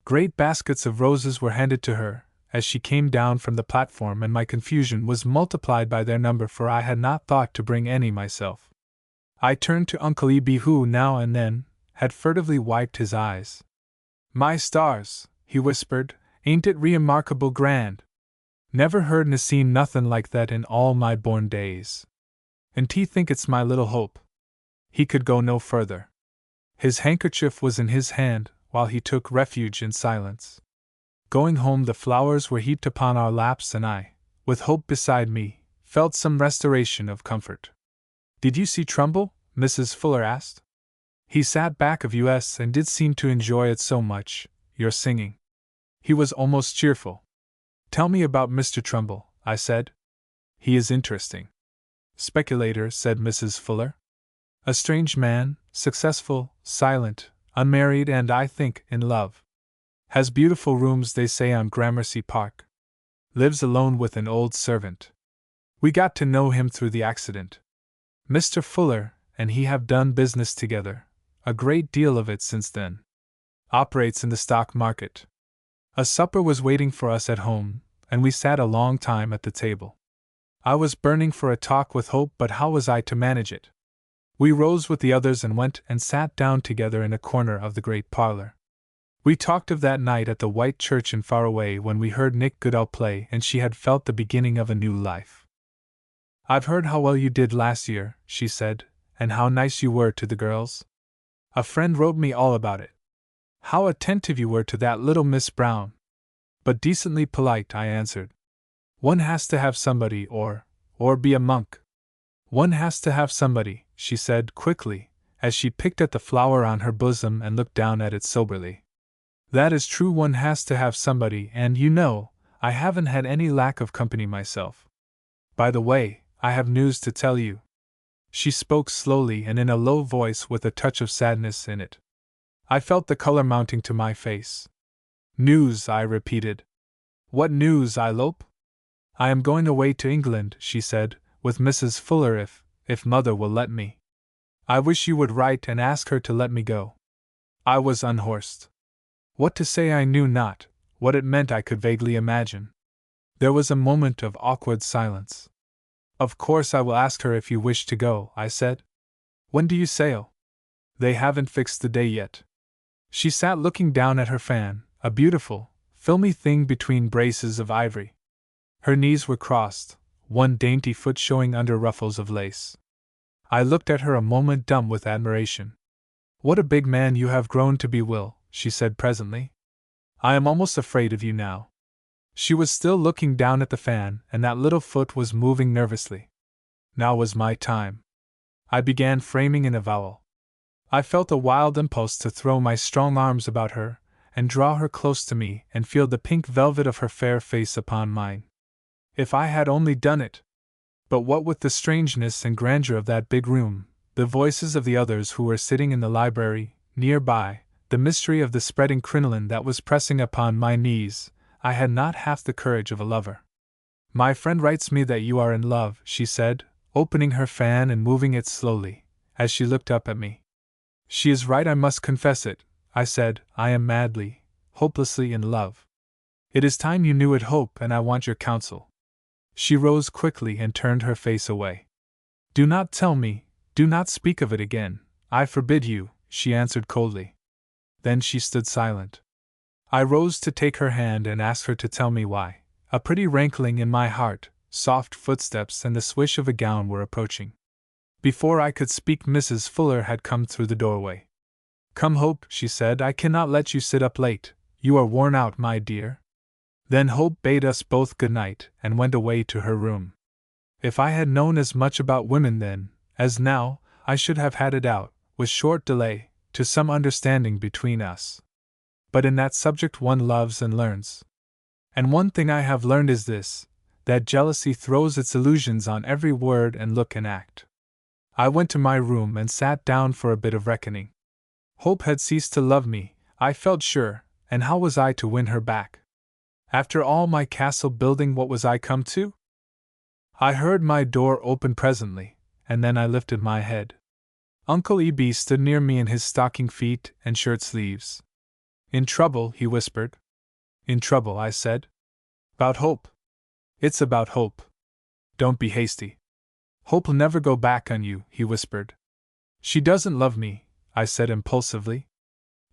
Great baskets of roses were handed to her as she came down from the platform, and my confusion was multiplied by their number, for I had not thought to bring any myself. I turned to Uncle Ebe, who now and then had furtively wiped his eyes. "My stars," he whispered, "ain't it remarkable grand? Never heard nor seen nothin' like that in all my born days. And t'ee think it's my little Hope?" He could go no further. His handkerchief was in his hand, while he took refuge in silence. Going home, the flowers were heaped upon our laps, and I, with Hope beside me, felt some restoration of comfort. "Did you see Trumbull?" Mrs. Fuller asked. "He sat back of us and did seem to enjoy it so much, your singing. He was almost cheerful." "Tell me about Mr. Trumbull," I said. "He is interesting." "Speculator," said Mrs. Fuller. "A strange man, successful, silent, unmarried, and, I think, in love. Has beautiful rooms, they say, on Gramercy Park. Lives alone with an old servant. We got to know him through the accident. Mr. Fuller and he have done business together, a great deal of it since then. Operates in the stock market. A supper was waiting for us at home, and we sat a long time at the table. I was burning for a talk with Hope, but how was I to manage it? We rose with the others and went and sat down together in a corner of the great parlor. We talked of that night at the White Church in Faraway when we heard Nick Goodall play, and she had felt the beginning of a new life. "I've heard how well you did last year," she said, "and how nice you were to the girls. A friend wrote me all about it. How attentive you were to that little Miss Brown." "But decently polite," I answered. "One has to have somebody, or be a monk." "One has to have somebody," she said quickly, as she picked at the flower on her bosom and looked down at it soberly. "That is true, one has to have somebody, and you know, I haven't had any lack of company myself. By the way, I have news to tell you." She spoke slowly and in a low voice with a touch of sadness in it. I felt the color mounting to my face. "News," I repeated. "What news, Ilope?" "I am going away to England," she said, "with Mrs. Fuller if Mother will let me. I wish you would write and ask her to let me go." I was unhorsed. What to say I knew not, what it meant I could vaguely imagine. There was a moment of awkward silence. "Of course I will ask her if you wish to go," I said. "When do you sail?" "They haven't fixed the day yet." She sat looking down at her fan, a beautiful, filmy thing between braces of ivory. Her knees were crossed, one dainty foot showing under ruffles of lace. I looked at her a moment, dumb with admiration. "What a big man you have grown to be, Will," she said presently. "I am almost afraid of you now." She was still looking down at the fan, and that little foot was moving nervously. Now was my time. I began framing an avowal. I felt a wild impulse to throw my strong arms about her, and draw her close to me, and feel the pink velvet of her fair face upon mine. If I had only done it! But what with the strangeness and grandeur of that big room, the voices of the others who were sitting in the library, near by, the mystery of the spreading crinoline that was pressing upon my knees, I had not half the courage of a lover. "My friend writes me that you are in love," she said, opening her fan and moving it slowly, as she looked up at me. "She is right, I must confess it," I said. "I am madly, hopelessly in love." It is time you knew it, Hope, and I want your counsel. She rose quickly and turned her face away. Do not tell me, do not speak of it again, I forbid you, she answered coldly. Then she stood silent. I rose to take her hand and ask her to tell me why. A pretty rankling in my heart, soft footsteps and the swish of a gown were approaching. Before I could speak, Mrs. Fuller had come through the doorway. Come, Hope, she said, I cannot let you sit up late. You are worn out, my dear. Then Hope bade us both good night and went away to her room. If I had known as much about women then, as now, I should have had it out, with short delay, to some understanding between us. But in that subject one loves and learns. And one thing I have learned is this, that jealousy throws its illusions on every word and look and act. I went to my room and sat down for a bit of reckoning. Hope had ceased to love me, I felt sure, and how was I to win her back? After all my castle building, what was I come to? I heard my door open presently, and then I lifted my head. Uncle Eb stood near me in his stocking feet and shirt sleeves. In trouble, he whispered. In trouble, I said. About Hope. It's about Hope. Don't be hasty. Hope'll never go back on you, he whispered. She doesn't love me, I said impulsively.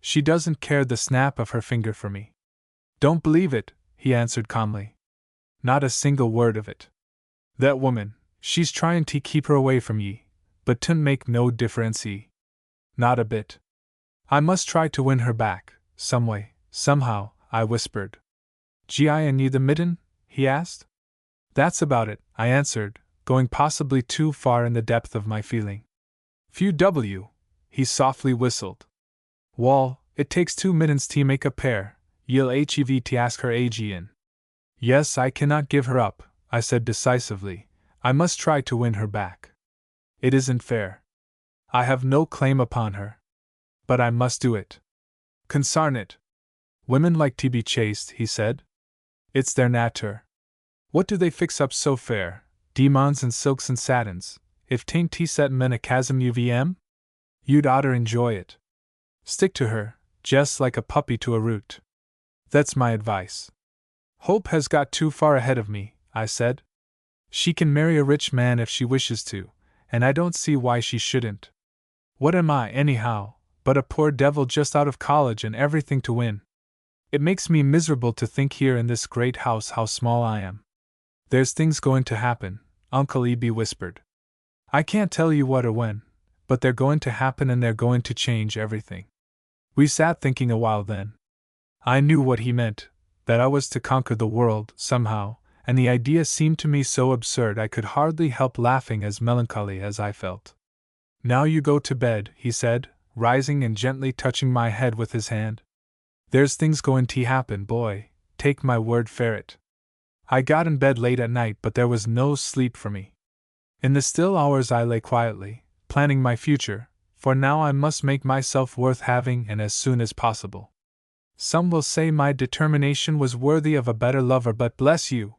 She doesn't care the snap of her finger for me. Don't believe it, he answered calmly. Not a single word of it. That woman, she's trying to keep her away from ye, but 't'n't make no difference ye. Not a bit. I must try to win her back, some way, somehow, I whispered. Gee, and ye the mitten? He asked. That's about it, I answered, going possibly too far in the depth of my feeling. Few W, he softly whistled. Wall, it takes 2 mittens to make a pair, ye'll hev to ask her age in. Yes, I cannot give her up, I said decisively. I must try to win her back. It isn't fair. I have no claim upon her. But I must do it. Consarn it. Women like to be chaste, he said. It's their natur. What do they fix up so fair, demons and silks and satins, if 'tain't to set men a chasm uvm? You'd oughter enjoy it. Stick to her, just like a puppy to a root. That's my advice. Hope has got too far ahead of me, I said. She can marry a rich man if she wishes to, and I don't see why she shouldn't. What am I, anyhow, but a poor devil just out of college and everything to win? It makes me miserable to think here in this great house how small I am. There's things going to happen, Uncle Eb whispered. I can't tell you what or when, but they're going to happen and they're going to change everything. We sat thinking a while then. I knew what he meant, that I was to conquer the world, somehow, and the idea seemed to me so absurd I could hardly help laughing as melancholy as I felt. Now you go to bed, he said, rising and gently touching my head with his hand. There's things going to happen, boy, take my word for it. I got in bed late at night, but there was no sleep for me. In the still hours I lay quietly, planning my future, for now I must make myself worth having and as soon as possible. Some will say my determination was worthy of a better lover, but bless you!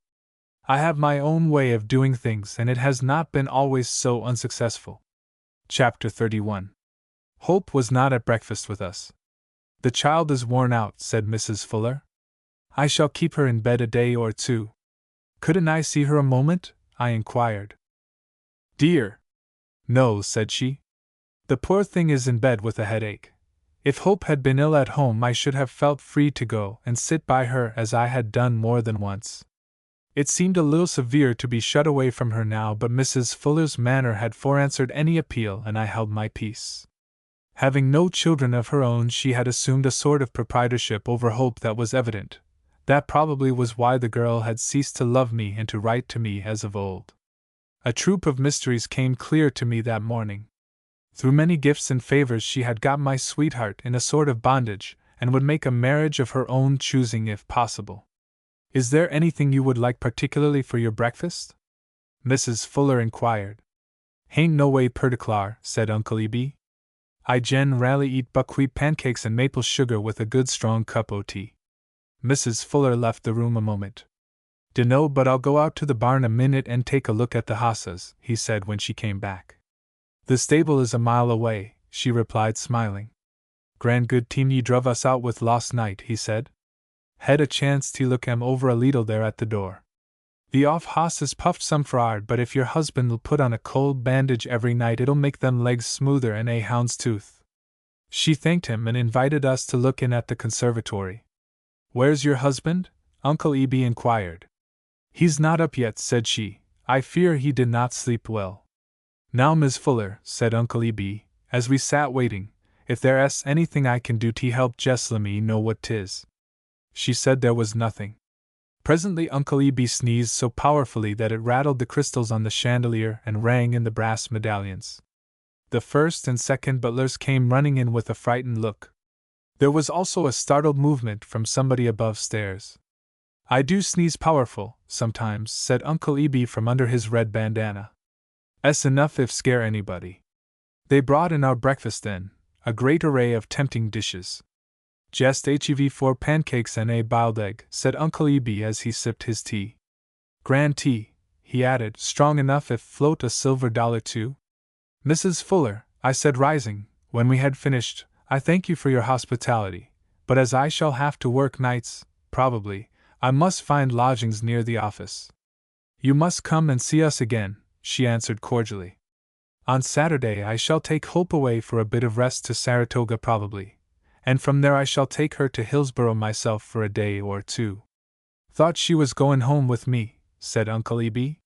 I have my own way of doing things and it has not been always so unsuccessful. Chapter 31. Hope was not at breakfast with us. The child is worn out, said Mrs. Fuller. I shall keep her in bed a day or two. Couldn't I see her a moment? I inquired. Dear! No, said she. The poor thing is in bed with a headache. If Hope had been ill at home I should have felt free to go and sit by her as I had done more than once. It seemed a little severe to be shut away from her now, but Mrs. Fuller's manner had foreanswered any appeal and I held my peace. Having no children of her own, she had assumed a sort of proprietorship over Hope that was evident. That probably was why the girl had ceased to love me and to write to me as of old. A troop of mysteries came clear to me that morning. Through many gifts and favors she had got my sweetheart in a sort of bondage, and would make a marriage of her own choosing if possible. Is there anything you would like particularly for your breakfast? Mrs. Fuller inquired. Hain't no way particular, said Uncle Eb. I generally eat buckwheat pancakes and maple sugar with a good strong cup o' tea. Mrs. Fuller left the room a moment. Dunno, but I'll go out to the barn a minute and take a look at the hosses, he said when she came back. The stable is a mile away, she replied smiling. Grand good team ye druv us out with last night, he said. had a chance to look em over a leetle there at the door. The off hoss is puffed some frard, but if your husband'll put on a cold bandage every night it'll make them legs smoother and a hound's tooth. She thanked him and invited us to look in at the conservatory. Where's your husband? Uncle Eb inquired. He's not up yet, said she. I fear he did not sleep well. Now, Miss Fuller, said Uncle Eb, as we sat waiting, if there's anything I can do to help Jessamine know what 'tis. She said there was nothing. Presently Uncle Eb sneezed so powerfully that it rattled the crystals on the chandelier and rang in the brass medallions. The first and second butlers came running in with a frightened look. There was also a startled movement from somebody above stairs. I do sneeze powerful, sometimes, said Uncle Eb from under his red bandana. "'S enough if scare anybody." They brought in our breakfast then, a great array of tempting dishes. "Just hev 4 pancakes and a boiled egg," said Uncle Eb as he sipped his tea. "Grand tea," he added, "strong enough if float a silver dollar too." "Mrs. Fuller," I said, rising, when we had finished, "I thank you for your hospitality, but as I shall have to work nights, probably, I must find lodgings near the office." "You must come and see us again," she answered cordially. "On Saturday I shall take Hope away for a bit of rest to Saratoga probably, and from there I shall take her to Hillsborough myself for a day or two." "Thought she was goin' home with me," said Uncle Eb.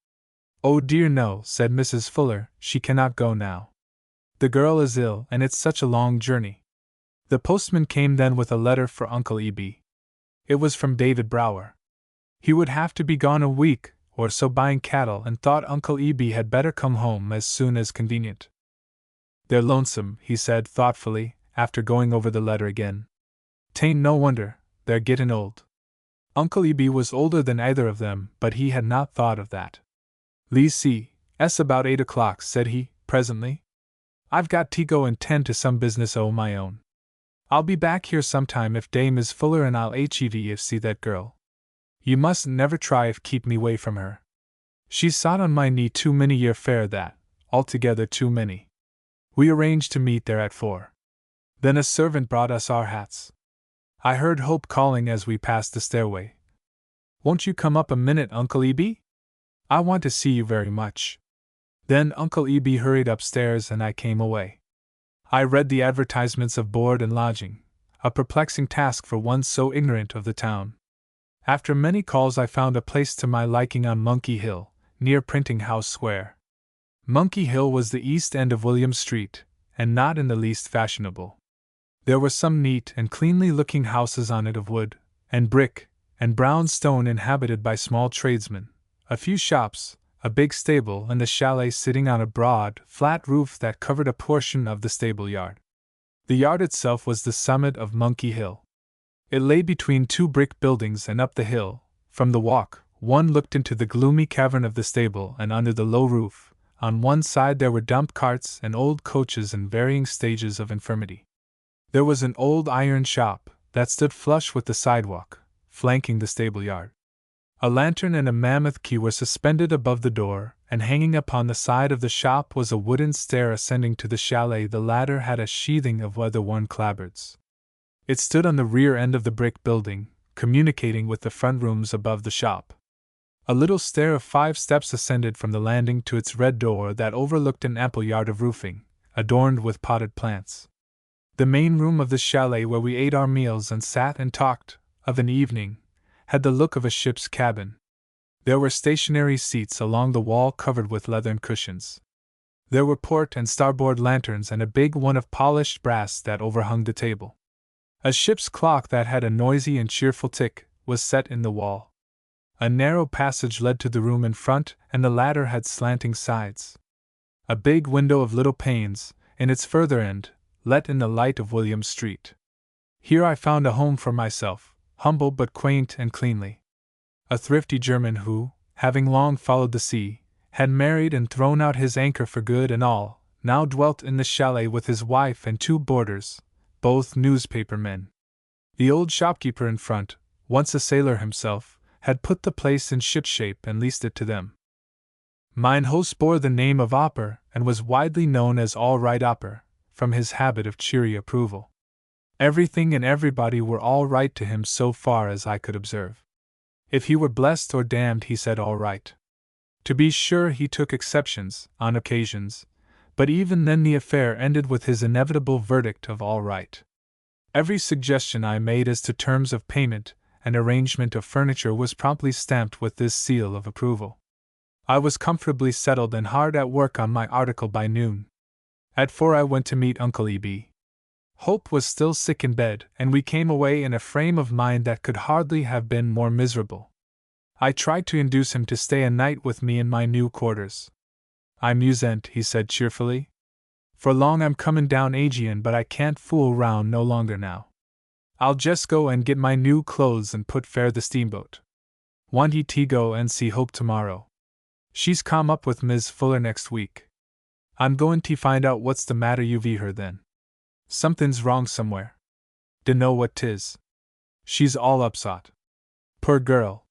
"Oh dear no," said Mrs. Fuller, "she cannot go now. The girl is ill and it's such a long journey." The postman came then with a letter for Uncle Eb. It was from David Brower. He would have to be gone a week or so buying cattle and thought Uncle Eb had better come home as soon as convenient. "They're lonesome," he said thoughtfully, after going over the letter again. "'Tain't no wonder, they're gettin' old." Uncle Eb was older than either of them, but he had not thought of that. "Lee see, 's about 8 o'clock," said he, presently. "I've got to go and tend to some business o' my own. I'll be back here sometime if Dame is Fuller and I'll hev if see that girl. You mustn't never try if keep me way from her. She's sot on my knee too many year fair that, altogether too many." We arranged to meet there at 4. Then a servant brought us our hats. I heard Hope calling as we passed the stairway. "Won't you come up a minute, Uncle Eb? I want to see you very much." Then Uncle Eb hurried upstairs and I came away. I read the advertisements of board and lodging, a perplexing task for one so ignorant of the town. After many calls I found a place to my liking on Monkey Hill, near Printing House Square. Monkey Hill was the east end of William Street, and not in the least fashionable. There were some neat and cleanly-looking houses on it of wood, and brick, and brown stone inhabited by small tradesmen, a few shops, a big stable and the chalet sitting on a broad, flat roof that covered a portion of the stable yard. The yard itself was the summit of Monkey Hill. It lay between 2 brick buildings, and up the hill, from the walk, one looked into the gloomy cavern of the stable, and under the low roof, on one side there were dump carts and old coaches in varying stages of infirmity. There was an old iron shop that stood flush with the sidewalk, flanking the stable yard. A lantern and a mammoth key were suspended above the door, and hanging upon the side of the shop was a wooden stair ascending to the chalet. The latter had a sheathing of weather-worn clapboards. It stood on the rear end of the brick building, communicating with the front rooms above the shop. A little stair of 5 steps ascended from the landing to its red door that overlooked an ample yard of roofing, adorned with potted plants. The main room of the chalet, where we ate our meals and sat and talked, of an evening, had the look of a ship's cabin. There were stationary seats along the wall covered with leathern cushions. There were port and starboard lanterns and a big one of polished brass that overhung the table. A ship's clock that had a noisy and cheerful tick was set in the wall. A narrow passage led to the room in front, and the latter had slanting sides. A big window of little panes, in its further end, let in the light of William Street. Here I found a home for myself, humble but quaint and cleanly. A thrifty German who, having long followed the sea, had married and thrown out his anchor for good and all, now dwelt in the chalet with his wife and 2 boarders, both newspaper men. The old shopkeeper in front, once a sailor himself, had put the place in shipshape and leased it to them. Mine host bore the name of Opper and was widely known as All Right Opper, from his habit of cheery approval. Everything and everybody were all right to him so far as I could observe. If he were blessed or damned, he said all right. To be sure, he took exceptions, on occasions, but even then the affair ended with his inevitable verdict of all right. Every suggestion I made as to terms of payment and arrangement of furniture was promptly stamped with this seal of approval. I was comfortably settled and hard at work on my article by noon. At 4 I went to meet Uncle Eben. Hope was still sick in bed, and we came away in a frame of mind that could hardly have been more miserable. I tried to induce him to stay a night with me in my new quarters. "I'm usent," he said cheerfully. "For long I'm comin' down Aegean, but I can't fool round no longer now. I'll jest go and get my new clothes and put fare the steamboat. Want ye to go and see Hope tomorrow? She's come up with Mis' Fuller next week. I'm goin' to find out what's the matter wi' her then. Somethin's wrong somewhere. Dunno what 'tis. She's all upsot. Poor girl.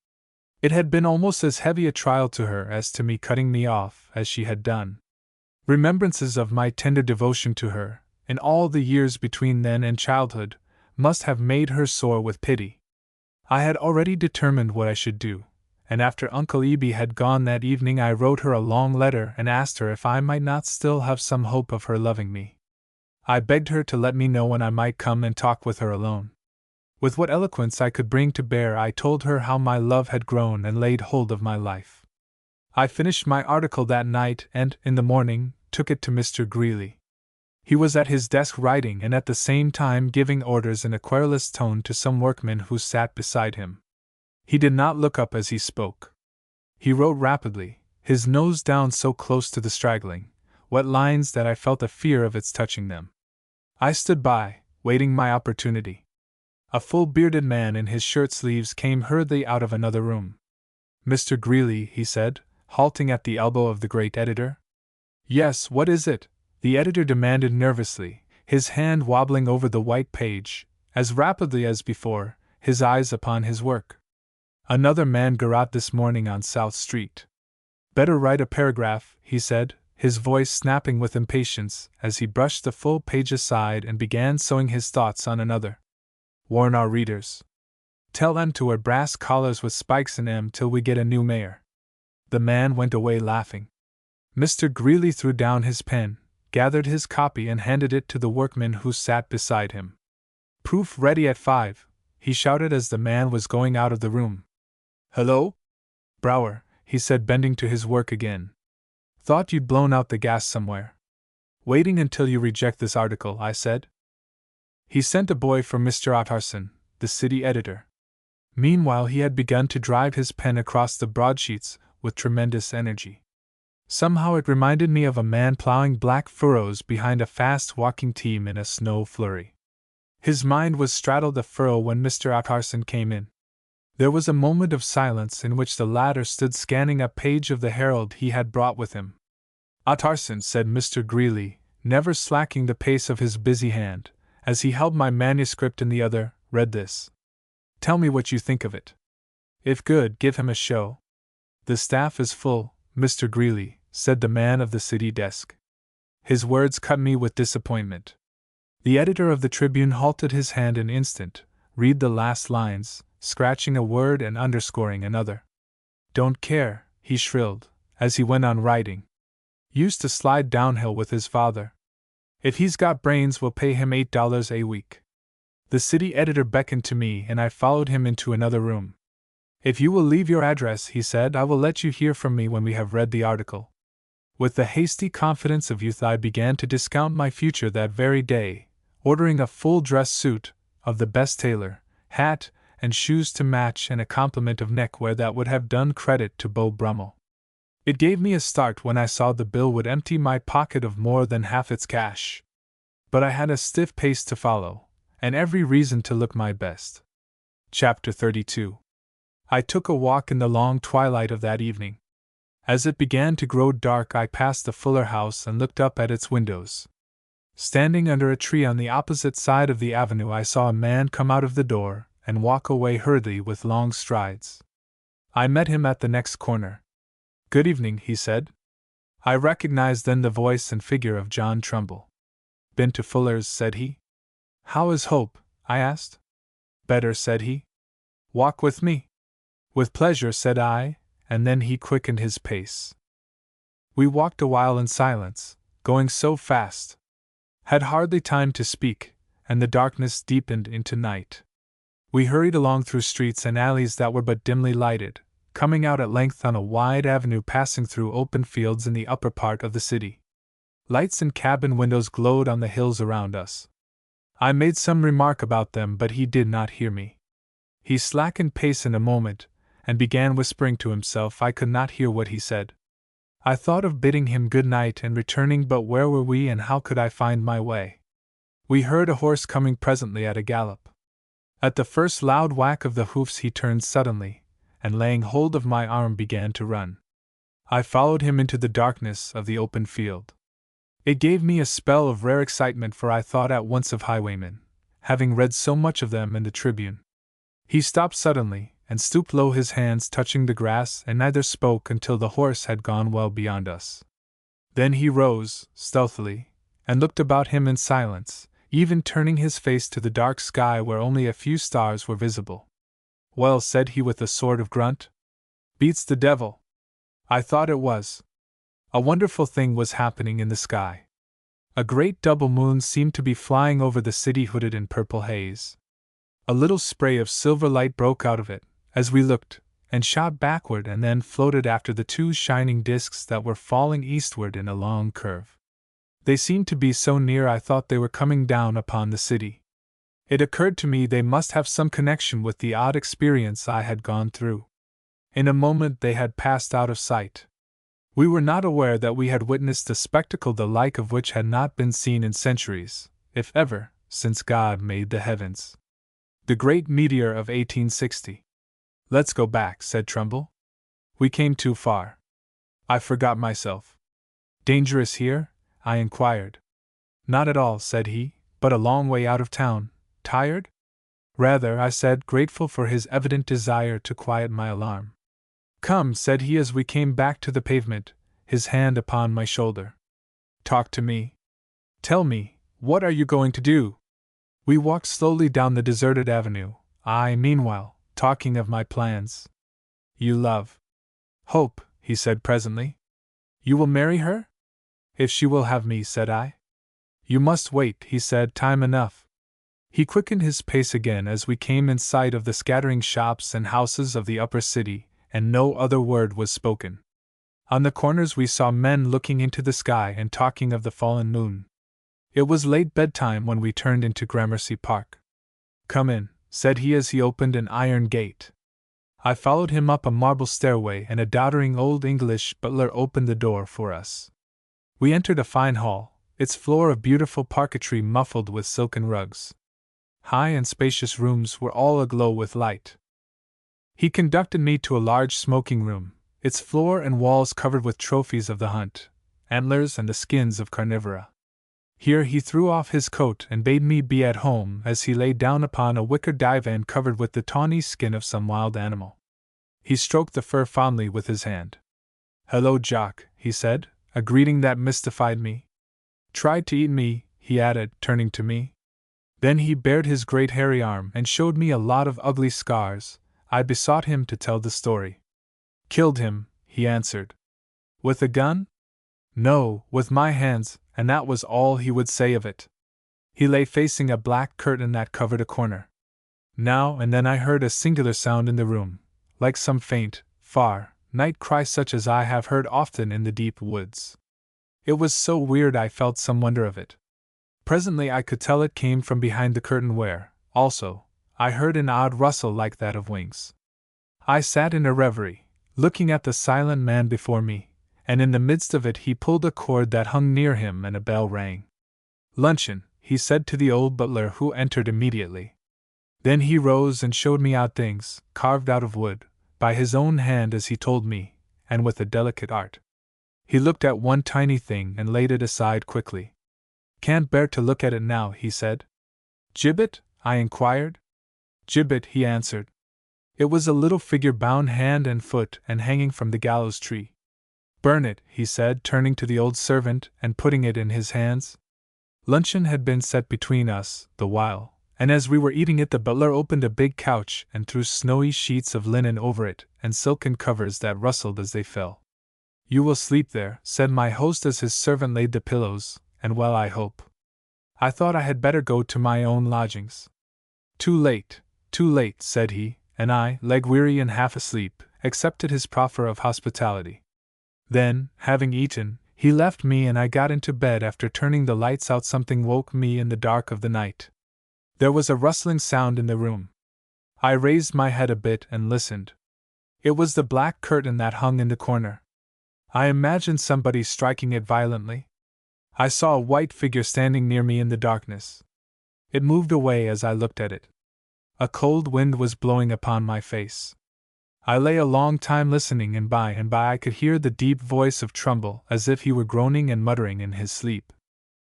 It had been almost as heavy a trial to her as to me cutting me off as she had done. Remembrances of my tender devotion to her, in all the years between then and childhood, must have made her sore with pity. I had already determined what I should do, and after Uncle Eben had gone that evening I wrote her a long letter and asked her if I might not still have some hope of her loving me. I begged her to let me know when I might come and talk with her alone. With what eloquence I could bring to bear, I told her how my love had grown and laid hold of my life. I finished my article that night and, in the morning, took it to Mr. Greeley. He was at his desk writing and at the same time giving orders in a querulous tone to some workmen who sat beside him. He did not look up as he spoke. He wrote rapidly, his nose down so close to the straggling, wet lines that I felt a fear of its touching them. I stood by, waiting my opportunity. A full-bearded man in his shirt-sleeves came hurriedly out of another room. "Mr. Greeley," he said, halting at the elbow of the great editor. "Yes, what is it?" the editor demanded nervously, his hand wobbling over the white page, as rapidly as before, his eyes upon his work. "Another man garrot this morning on South Street." "Better write a paragraph," he said, his voice snapping with impatience as he brushed the full page aside and began sowing his thoughts on another. "Warn our readers. Tell them to wear brass collars with spikes in 'em till we get a new mayor." The man went away laughing. Mr. Greeley threw down his pen, gathered his copy and handed it to the workman who sat beside him. "Proof ready at 5, he shouted as the man was going out of the room. "Hello? Brower," he said, bending to his work again. "Thought you'd blown out the gas somewhere." "Waiting until you reject this article," I said. He sent a boy for Mr. Utterson, the city editor. Meanwhile he had begun to drive his pen across the broadsheets with tremendous energy. Somehow it reminded me of a man plowing black furrows behind a fast-walking team in a snow flurry. His mind was straddled a furrow when Mr. Utterson came in. There was a moment of silence in which the latter stood scanning a page of the Herald he had brought with him. "Utterson," said Mr. Greeley, never slacking the pace of his busy hand, as he held my manuscript in the other, "read this. Tell me what you think of it. If good, give him a show." "The staff is full, Mr. Greeley," said the man of the city desk. His words cut me with disappointment. The editor of the Tribune halted his hand an instant, read the last lines, scratching a word and underscoring another. "Don't care," he shrilled, as he went on writing. "Used to slide downhill with his father. If he's got brains, we'll pay him $8 a week." The city editor beckoned to me and I followed him into another room. "If you will leave your address," he said, "I will let you hear from me when we have read the article." With the hasty confidence of youth I began to discount my future that very day, ordering a full dress suit, of the best tailor, hat, and shoes to match, and a complement of neckwear that would have done credit to Beau Brummel. It gave me a start when I saw the bill would empty my pocket of more than half its cash. But I had a stiff pace to follow, and every reason to look my best. Chapter 32. I took a walk in the long twilight of that evening. As it began to grow dark, I passed the Fuller house and looked up at its windows. Standing under a tree on the opposite side of the avenue, I saw a man come out of the door and walk away hurriedly with long strides. I met him at the next corner. "Good evening," he said. I recognized then the voice and figure of John Trumbull. "Been to Fuller's?" said he. How is Hope? I asked. Better, said he. Walk with me. With pleasure, said I, and then he quickened his pace. We walked a while in silence, going so fast. Had hardly time to speak, and the darkness deepened into night. We hurried along through streets and alleys that were but dimly lighted, coming out at length on a wide avenue passing through open fields in the upper part of the city. Lights in cabin windows glowed on the hills around us. I made some remark about them, but he did not hear me. He slackened pace in a moment, and began whispering to himself. I could not hear what he said. I thought of bidding him good night and returning, but where were we and how could I find my way? We heard a horse coming presently at a gallop. At the first loud whack of the hoofs he turned suddenly, and laying hold of my arm began to run. I followed him into the darkness of the open field. It gave me a spell of rare excitement, for I thought at once of highwaymen, having read so much of them in the Tribune. He stopped suddenly, and stooped low, his hands touching the grass, and neither spoke until the horse had gone well beyond us. Then he rose, stealthily, and looked about him in silence, even turning his face to the dark sky where only a few stars were visible. Well, said he with a sort of grunt. Beats the devil. I thought it was. A wonderful thing was happening in the sky. A great double moon seemed to be flying over the city, hooded in purple haze. A little spray of silver light broke out of it, as we looked, and shot backward and then floated after the two shining disks that were falling eastward in a long curve. They seemed to be so near I thought they were coming down upon the city. It occurred to me they must have some connection with the odd experience I had gone through. In a moment they had passed out of sight. We were not aware that we had witnessed a spectacle the like of which had not been seen in centuries, if ever, since God made the heavens. The great meteor of 1860. Let's go back, said Trumbull. We came too far. I forgot myself. Dangerous here? I inquired. Not at all, said he, but a long way out of town. Tired? Rather, I said, grateful for his evident desire to quiet my alarm. Come, said he as we came back to the pavement, his hand upon my shoulder. Talk to me. Tell me, what are you going to do? We walked slowly down the deserted avenue, I, meanwhile, talking of my plans. You love Hope, he said presently. You will marry her? If she will have me, said I. You must wait, he said, time enough. He quickened his pace again as we came in sight of the scattering shops and houses of the upper city, and no other word was spoken. On the corners we saw men looking into the sky and talking of the fallen moon. It was late bedtime when we turned into Gramercy Park. Come in, said he as he opened an iron gate. I followed him up a marble stairway, and a doddering old English butler opened the door for us. We entered a fine hall, its floor of beautiful parquetry muffled with silken rugs. High and spacious rooms were all aglow with light. He conducted me to a large smoking room, its floor and walls covered with trophies of the hunt, antlers and the skins of carnivora. Here he threw off his coat and bade me be at home as he lay down upon a wicker divan covered with the tawny skin of some wild animal. He stroked the fur fondly with his hand. Hello, Jock, he said, a greeting that mystified me. Tried to eat me, he added, turning to me. Then he bared his great hairy arm and showed me a lot of ugly scars. I besought him to tell the story. Killed him, he answered. With a gun? No, with my hands, and that was all he would say of it. He lay facing a black curtain that covered a corner. Now and then I heard a singular sound in the room, like some faint, far, night cry such as I have heard often in the deep woods. It was so weird I felt some wonder of it. Presently I could tell it came from behind the curtain where, also, I heard an odd rustle like that of wings. I sat in a reverie, looking at the silent man before me, and in the midst of it he pulled a cord that hung near him and a bell rang. Luncheon, he said to the old butler who entered immediately. Then he rose and showed me out things, carved out of wood, by his own hand as he told me, and with a delicate art. He looked at one tiny thing and laid it aside quickly. Can't bear to look at it now, he said. Gibbet? I inquired. Gibbet, he answered. It was a little figure bound hand and foot and hanging from the gallows tree. Burn it, he said, turning to the old servant and putting it in his hands. Luncheon had been set between us, the while, and as we were eating it, the butler opened a big couch and threw snowy sheets of linen over it and silken covers that rustled as they fell. "You will sleep there," said my host as his servant laid the pillows, "and well, I hope." I thought I had better go to my own lodgings. Too late, said he, and I, leg-weary and half asleep, accepted his proffer of hospitality. Then, having eaten, he left me and I got into bed. After turning the lights out, something woke me in the dark of the night. There was a rustling sound in the room. I raised my head a bit and listened. It was the black curtain that hung in the corner. I imagined somebody striking it violently. I saw a white figure standing near me in the darkness. It moved away as I looked at it. A cold wind was blowing upon my face. I lay a long time listening, and by I could hear the deep voice of Trumbull, as if he were groaning and muttering in his sleep.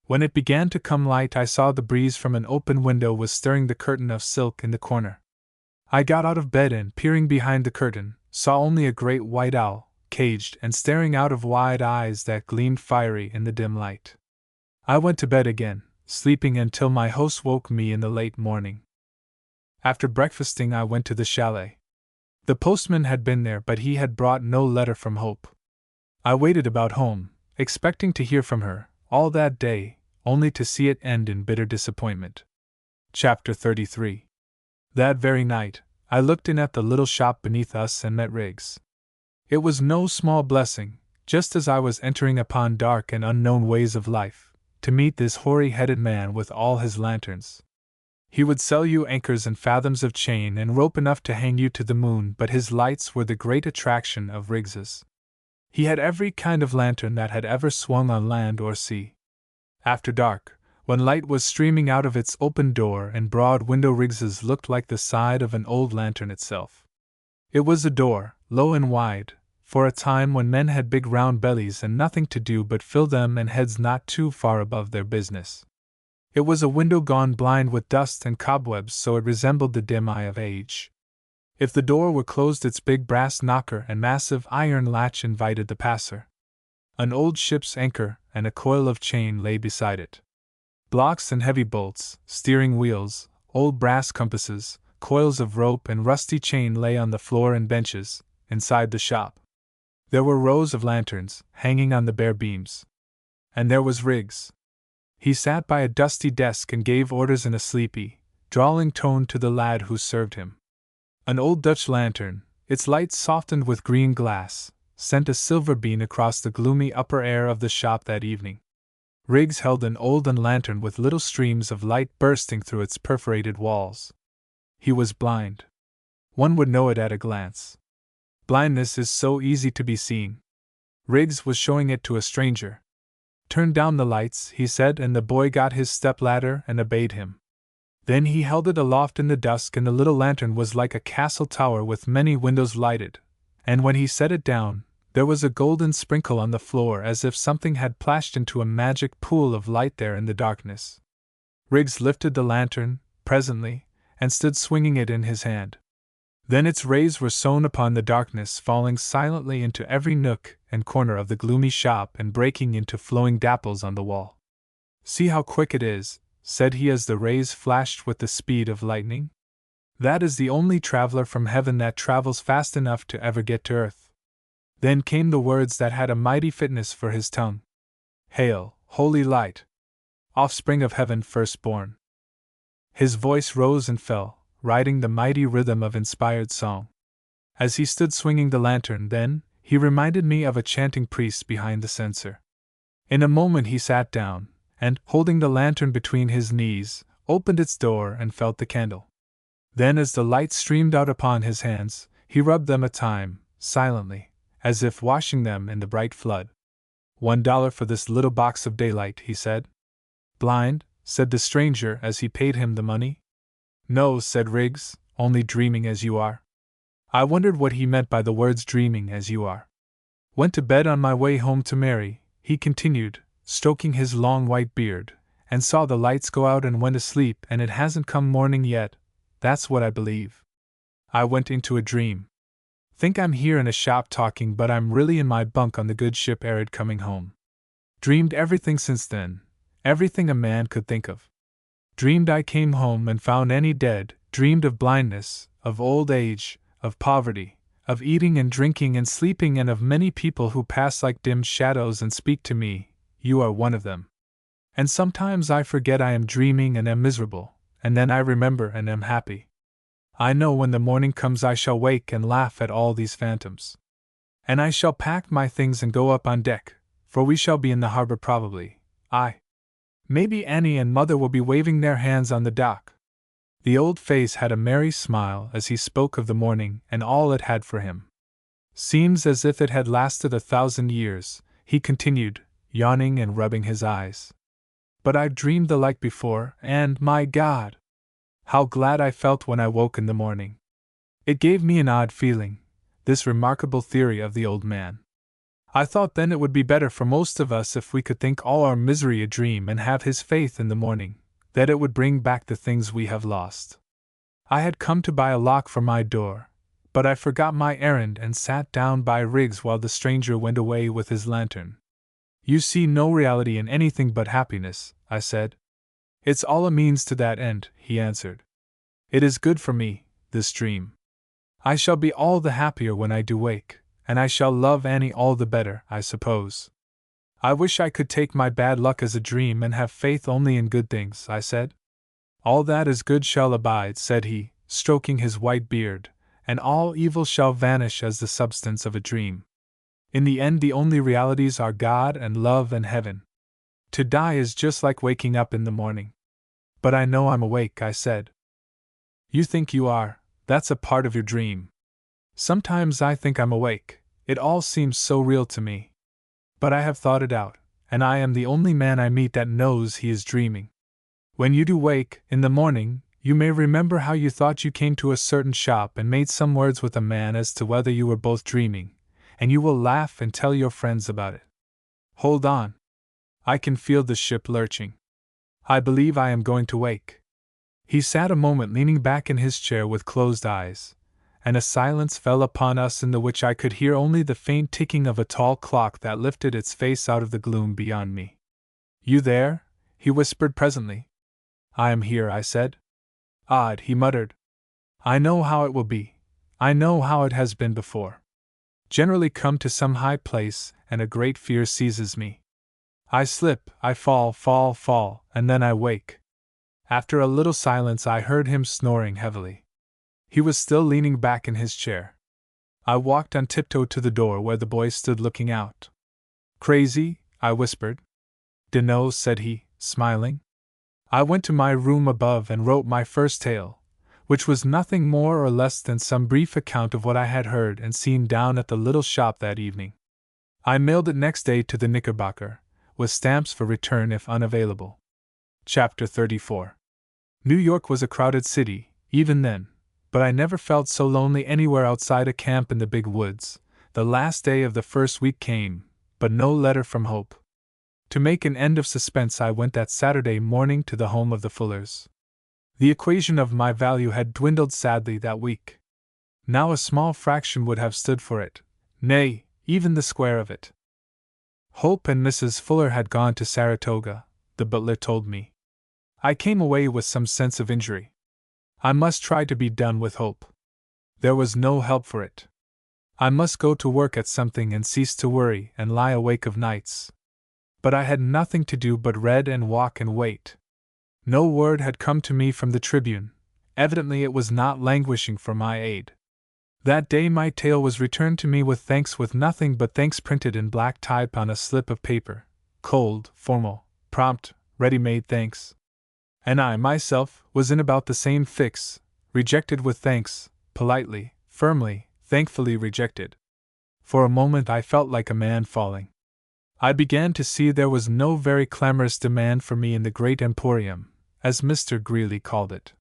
When it began to come light, I saw the breeze from an open window was stirring the curtain of silk in the corner. I got out of bed and, peering behind the curtain, saw only a great white owl, caged and staring out of wide eyes that gleamed fiery in the dim light. I went to bed again, sleeping until my host woke me in the late morning. After breakfasting, I went to the chalet. The postman had been there, but he had brought no letter from Hope. I waited about home, expecting to hear from her, all that day, only to see it end in bitter disappointment. Chapter 33. That very night, I looked in at the little shop beneath us and met Riggs. It was no small blessing, just as I was entering upon dark and unknown ways of life, to meet this hoary-headed man with all his lanterns. He would sell you anchors and fathoms of chain and rope enough to hang you to the moon, but his lights were the great attraction of Riggs's. He had every kind of lantern that had ever swung on land or sea. After dark, when light was streaming out of its open door and broad window, Riggs's looked like the side of an old lantern itself. It was a door, low and wide, for a time when men had big round bellies and nothing to do but fill them and heads not too far above their business. It was a window gone blind with dust and cobwebs, so it resembled the dim eye of age. If the door were closed, its big brass knocker and massive iron latch invited the passer. An old ship's anchor and a coil of chain lay beside it. Blocks and heavy bolts, steering wheels, old brass compasses, coils of rope and rusty chain lay on the floor and benches, inside the shop. There were rows of lanterns, hanging on the bare beams. And there was Riggs. He sat by a dusty desk and gave orders in a sleepy, drawling tone to the lad who served him. An old Dutch lantern, its light softened with green glass, sent a silver beam across the gloomy upper air of the shop that evening. Riggs held an olden lantern with little streams of light bursting through its perforated walls. He was blind. One would know it at a glance. Blindness is so easy to be seen. Riggs was showing it to a stranger. "Turn down the lights," he said, and the boy got his step-ladder and obeyed him. Then he held it aloft in the dusk, and the little lantern was like a castle tower with many windows lighted, and when he set it down, there was a golden sprinkle on the floor as if something had plashed into a magic pool of light there in the darkness. Riggs lifted the lantern, presently, and stood swinging it in his hand. Then its rays were sown upon the darkness, falling silently into every nook and corner of the gloomy shop and breaking into flowing dapples on the wall. "See how quick it is," said he as the rays flashed with the speed of lightning. "That is the only traveler from heaven that travels fast enough to ever get to earth." Then came the words that had a mighty fitness for his tongue. "Hail, holy light! Offspring of heaven firstborn!" His voice rose and fell, riding the mighty rhythm of inspired song. As he stood swinging the lantern, then, he reminded me of a chanting priest behind the censer. In a moment he sat down, and, holding the lantern between his knees, opened its door and felt the candle. Then, as the light streamed out upon his hands, he rubbed them a time, silently, as if washing them in the bright flood. $1 for this little box of daylight," he said. "Blind?" said the stranger as he paid him the money. "No," said Riggs, "only dreaming as you are." I wondered what he meant by the words dreaming as you are. "Went to bed on my way home to Mary," he continued, stroking his long white beard, "and saw the lights go out and went asleep, and it hasn't come morning yet. That's what I believe. I went into a dream. Think I'm here in a shop talking, but I'm really in my bunk on the good ship Arid coming home. Dreamed everything since then, everything a man could think of. Dreamed I came home and found Annie dead, dreamed of blindness, of old age, of poverty, of eating and drinking and sleeping, and of many people who pass like dim shadows and speak to me. You are one of them. And sometimes I forget I am dreaming and am miserable, and then I remember and am happy. I know when the morning comes I shall wake and laugh at all these phantoms. And I shall pack my things and go up on deck, for we shall be in the harbor probably. Maybe Annie and Mother will be waving their hands on the dock. The old face had a merry smile as he spoke of the morning and all it had for him. Seems as if it had lasted 1,000 years, he continued, yawning and rubbing his eyes. But I've dreamed the like before, and, my God! How glad I felt when I woke in the morning. It gave me an odd feeling, this remarkable theory of the old man. I thought then it would be better for most of us if we could think all our misery a dream and have his faith in the morning, that it would bring back the things we have lost. I had come to buy a lock for my door, but I forgot my errand and sat down by Riggs while the stranger went away with his lantern. You see no reality in anything but happiness, I said. It's all a means to that end, he answered. It is good for me, this dream. I shall be all the happier when I do wake, and I shall love Annie all the better, I suppose. I wish I could take my bad luck as a dream and have faith only in good things, I said. All that is good shall abide, said he, stroking his white beard, and all evil shall vanish as the substance of a dream. In the end the only realities are God and love and heaven. To die is just like waking up in the morning. But I know I'm awake, I said. You think you are, that's a part of your dream. Sometimes I think I'm awake, it all seems so real to me. But I have thought it out, and I am the only man I meet that knows he is dreaming. When you do wake, in the morning, you may remember how you thought you came to a certain shop and made some words with a man as to whether you were both dreaming, and you will laugh and tell your friends about it. Hold on. I can feel the ship lurching. I believe I am going to wake. He sat a moment leaning back in his chair with closed eyes, and a silence fell upon us in the which I could hear only the faint ticking of a tall clock that lifted its face out of the gloom beyond me. You there? He whispered presently. I am here, I said. Odd, he muttered. I know how it will be. I know how it has been before. Generally come to some high place, and a great fear seizes me. I slip, I fall, and then I wake. After a little silence I heard him snoring heavily. He was still leaning back in his chair. I walked on tiptoe to the door where the boy stood looking out. Crazy? I whispered. Dunno, said he, smiling. I went to my room above and wrote my first tale, which was nothing more or less than some brief account of what I had heard and seen down at the little shop that evening. I mailed it next day to the Knickerbocker, with stamps for return if unavailable. Chapter 34. New York was a crowded city, even then, but I never felt so lonely anywhere outside a camp in the big woods. The last day of the first week came, but no letter from Hope. To make an end of suspense, I went that Saturday morning to the home of the Fullers. The equation of my value had dwindled sadly that week. Now a small fraction would have stood for it, nay, even the square of it. Hope and Mrs. Fuller had gone to Saratoga, the butler told me. I came away with some sense of injury. I must try to be done with Hope. There was no help for it. I must go to work at something and cease to worry and lie awake of nights. But I had nothing to do but read and walk and wait. No word had come to me from the Tribune. Evidently it was not languishing for my aid. That day my tale was returned to me with nothing but thanks printed in black type on a slip of paper. Cold, formal, prompt, ready-made thanks. And I, myself, was in about the same fix, rejected with thanks, politely, firmly, thankfully rejected. For a moment I felt like a man falling. I began to see there was no very clamorous demand for me in the great emporium, as Mr. Greeley called it.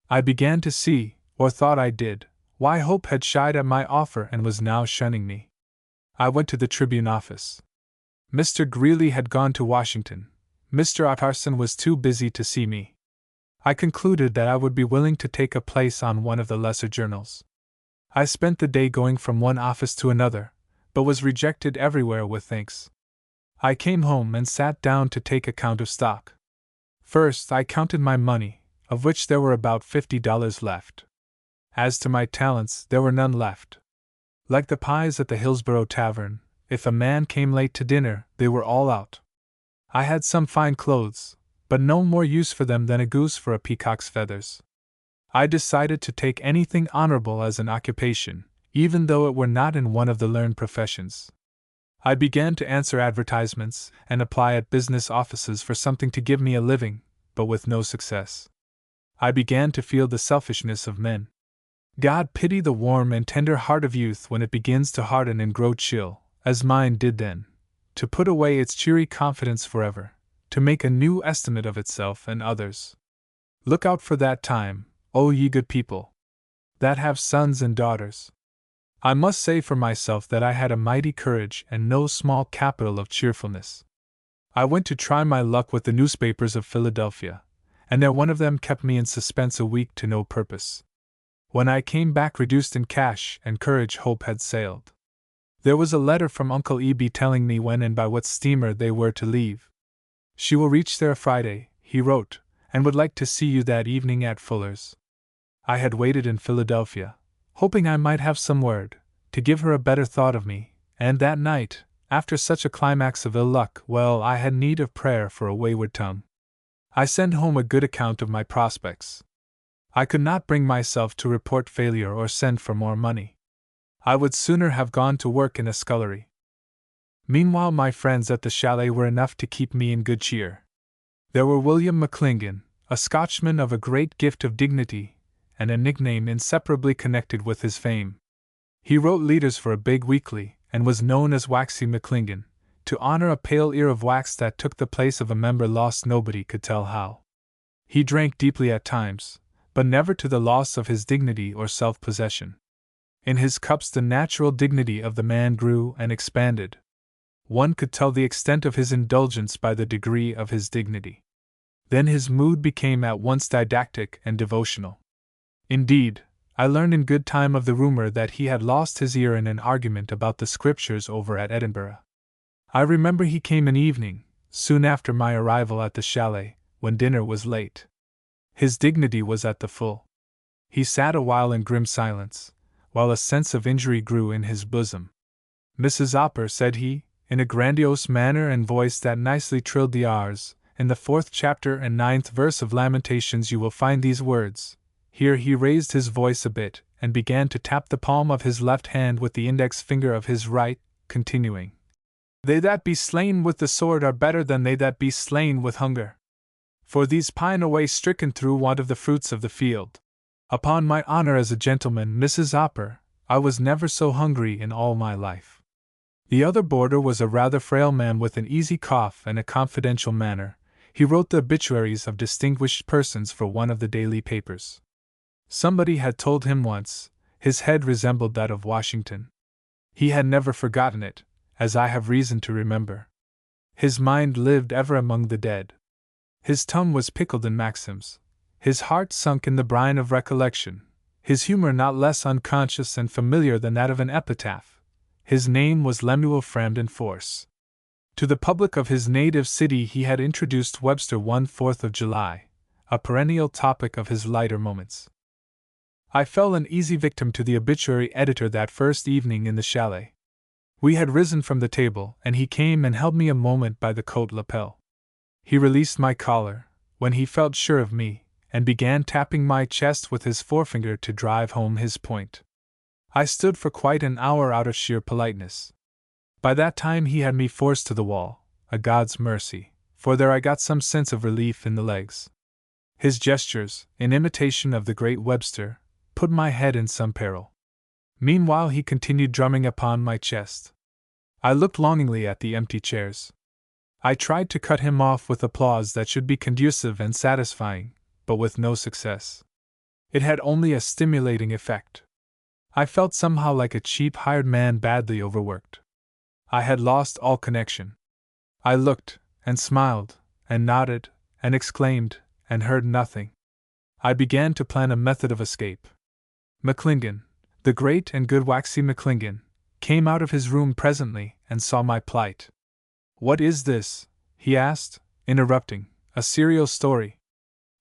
I began to see, or thought I did, why Hope had shied at my offer and was now shunning me. I went to the Tribune office. Mr. Greeley had gone to Washington. Mr. Utterson was too busy to see me. I concluded that I would be willing to take a place on one of the lesser journals. I spent the day going from one office to another, but was rejected everywhere with thanks. I came home and sat down to take account of stock. First, I counted my money, of which there were about $50 left. As to my talents, there were none left. Like the pies at the Hillsborough Tavern, if a man came late to dinner, they were all out. I had some fine clothes, but no more use for them than a goose for a peacock's feathers. I decided to take anything honorable as an occupation, even though it were not in one of the learned professions. I began to answer advertisements and apply at business offices for something to give me a living, but with no success. I began to feel the selfishness of men. God pity the warm and tender heart of youth when it begins to harden and grow chill, as mine did then, to put away its cheery confidence forever, to make a new estimate of itself and others. Look out for that time, O ye good people, that have sons and daughters. I must say for myself that I had a mighty courage and no small capital of cheerfulness. I went to try my luck with the newspapers of Philadelphia, and there one of them kept me in suspense a week to no purpose. When I came back reduced in cash and courage, hope had sailed. There was a letter from Uncle Eb telling me when and by what steamer they were to leave. She will reach there Friday, he wrote, and would like to see you that evening at Fuller's. I had waited in Philadelphia, hoping I might have some word, to give her a better thought of me, and that night, after such a climax of ill luck, well, I had need of prayer for a wayward tongue. I sent home a good account of my prospects. I could not bring myself to report failure or send for more money. I would sooner have gone to work in a scullery. Meanwhile, my friends at the chalet were enough to keep me in good cheer. There were William McClingan, a Scotchman of a great gift of dignity, and a nickname inseparably connected with his fame. He wrote leaders for a big weekly, and was known as Waxy McClingan, to honor a pale ear of wax that took the place of a member lost nobody could tell how. He drank deeply at times, but never to the loss of his dignity or self-possession. In his cups the natural dignity of the man grew and expanded. One could tell the extent of his indulgence by the degree of his dignity. Then his mood became at once didactic and devotional. Indeed, I learned in good time of the rumor that he had lost his ear in an argument about the Scriptures over at Edinburgh. I remember he came an evening, soon after my arrival at the chalet, when dinner was late. His dignity was at the full. He sat a while in grim silence, while a sense of injury grew in his bosom. Mrs. Opper, said he, in a grandiose manner and voice that nicely trilled the R's, in the 4th chapter and 9th verse of Lamentations you will find these words. Here he raised his voice a bit, and began to tap the palm of his left hand with the index finger of his right, continuing, They that be slain with the sword are better than they that be slain with hunger. For these pine away stricken through want of the fruits of the field. Upon my honor as a gentleman, Mrs. Opper, I was never so hungry in all my life. The other boarder was a rather frail man with an easy cough and a confidential manner. He wrote the obituaries of distinguished persons for one of the daily papers. Somebody had told him once, his head resembled that of Washington. He had never forgotten it, as I have reason to remember. His mind lived ever among the dead. His tongue was pickled in maxims, his heart sunk in the brine of recollection, his humor not less unconscious and familiar than that of an epitaph. His name was Lemuel Framden Force. To the public of his native city he had introduced Webster 1/4 of July, a perennial topic of his lighter moments. I fell an easy victim to the obituary editor that first evening in the chalet. We had risen from the table, and he came and held me a moment by the coat lapel. He released my collar, when he felt sure of me, and began tapping my chest with his forefinger to drive home his point. I stood for quite an hour out of sheer politeness. By that time he had me forced to the wall, a God's mercy, for there I got some sense of relief in the legs. His gestures, in imitation of the great Webster, put my head in some peril. Meanwhile he continued drumming upon my chest. I looked longingly at the empty chairs. I tried to cut him off with applause that should be conducive and satisfying, but with no success. It had only a stimulating effect. I felt somehow like a cheap hired man badly overworked. I had lost all connection. I looked, and smiled, and nodded, and exclaimed, and heard nothing. I began to plan a method of escape. McClingan, the great and good Waxy McClingan, came out of his room presently and saw my plight. What is this? He asked, interrupting. A serial story.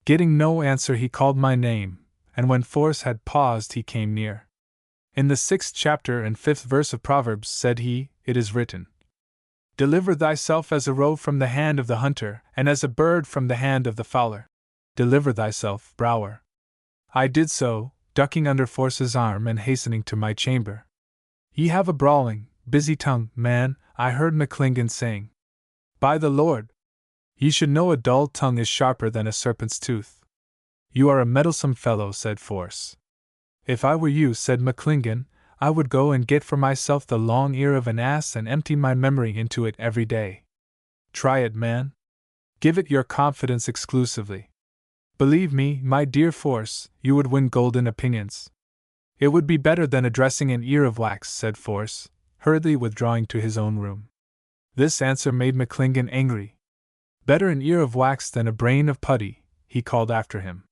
Getting no answer, he called my name, and when Force had paused, he came near. In the 6th chapter and 5th verse of Proverbs, said he, it is written, Deliver thyself as a roe from the hand of the hunter, and as a bird from the hand of the fowler. Deliver thyself, Brower. I did so, ducking under Force's arm and hastening to my chamber. Ye have a brawling, busy tongue, man, I heard McClingan saying. By the Lord! Ye should know a dull tongue is sharper than a serpent's tooth. You are a meddlesome fellow, said Force. If I were you, said McClingan, I would go and get for myself the long ear of an ass and empty my memory into it every day. Try it, man. Give it your confidence exclusively. Believe me, my dear Force, you would win golden opinions. It would be better than addressing an ear of wax, said Force, hurriedly withdrawing to his own room. This answer made McClingan angry. Better an ear of wax than a brain of putty, he called after him.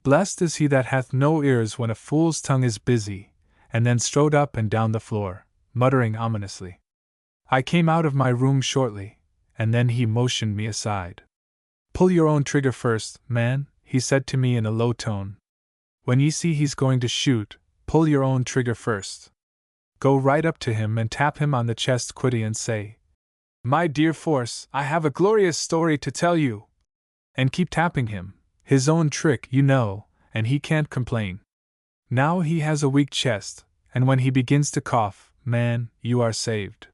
Blessed is he that hath no ears when a fool's tongue is busy, and then strode up and down the floor, muttering ominously. I came out of my room shortly, and then he motioned me aside. Pull your own trigger first, man, he said to me in a low tone. When ye see he's going to shoot, pull your own trigger first. Go right up to him and tap him on the chest quickly and say, My dear Force, I have a glorious story to tell you. And keep tapping him, his own trick, you know, and he can't complain. Now he has a weak chest, and when he begins to cough, man, you are saved.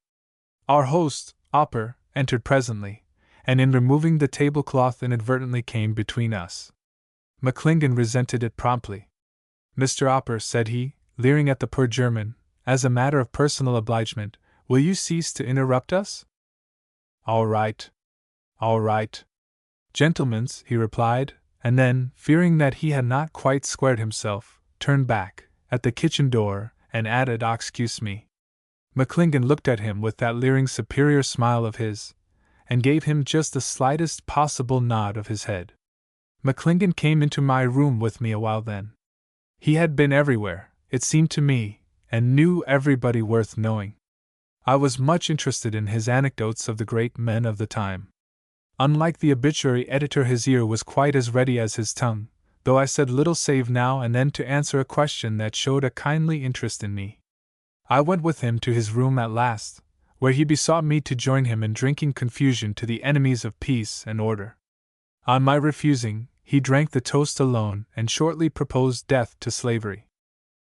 Our host, Opper, entered presently, and in removing the tablecloth inadvertently came between us. McClingan resented it promptly. Mr. Opper, said he, leering at the poor German, as a matter of personal obligement, will you cease to interrupt us? All right. All right. Gentlemens, he replied, and then, fearing that he had not quite squared himself, turned back, at the kitchen door, and added, Excuse me. McClingan looked at him with that leering superior smile of his, and gave him just the slightest possible nod of his head. McClingan came into my room with me a while then. He had been everywhere, it seemed to me, and knew everybody worth knowing. I was much interested in his anecdotes of the great men of the time. Unlike the obituary editor, his ear was quite as ready as his tongue, though I said little save now and then to answer a question that showed a kindly interest in me. I went with him to his room at last, where he besought me to join him in drinking confusion to the enemies of peace and order. On my refusing, he drank the toast alone and shortly proposed death to slavery.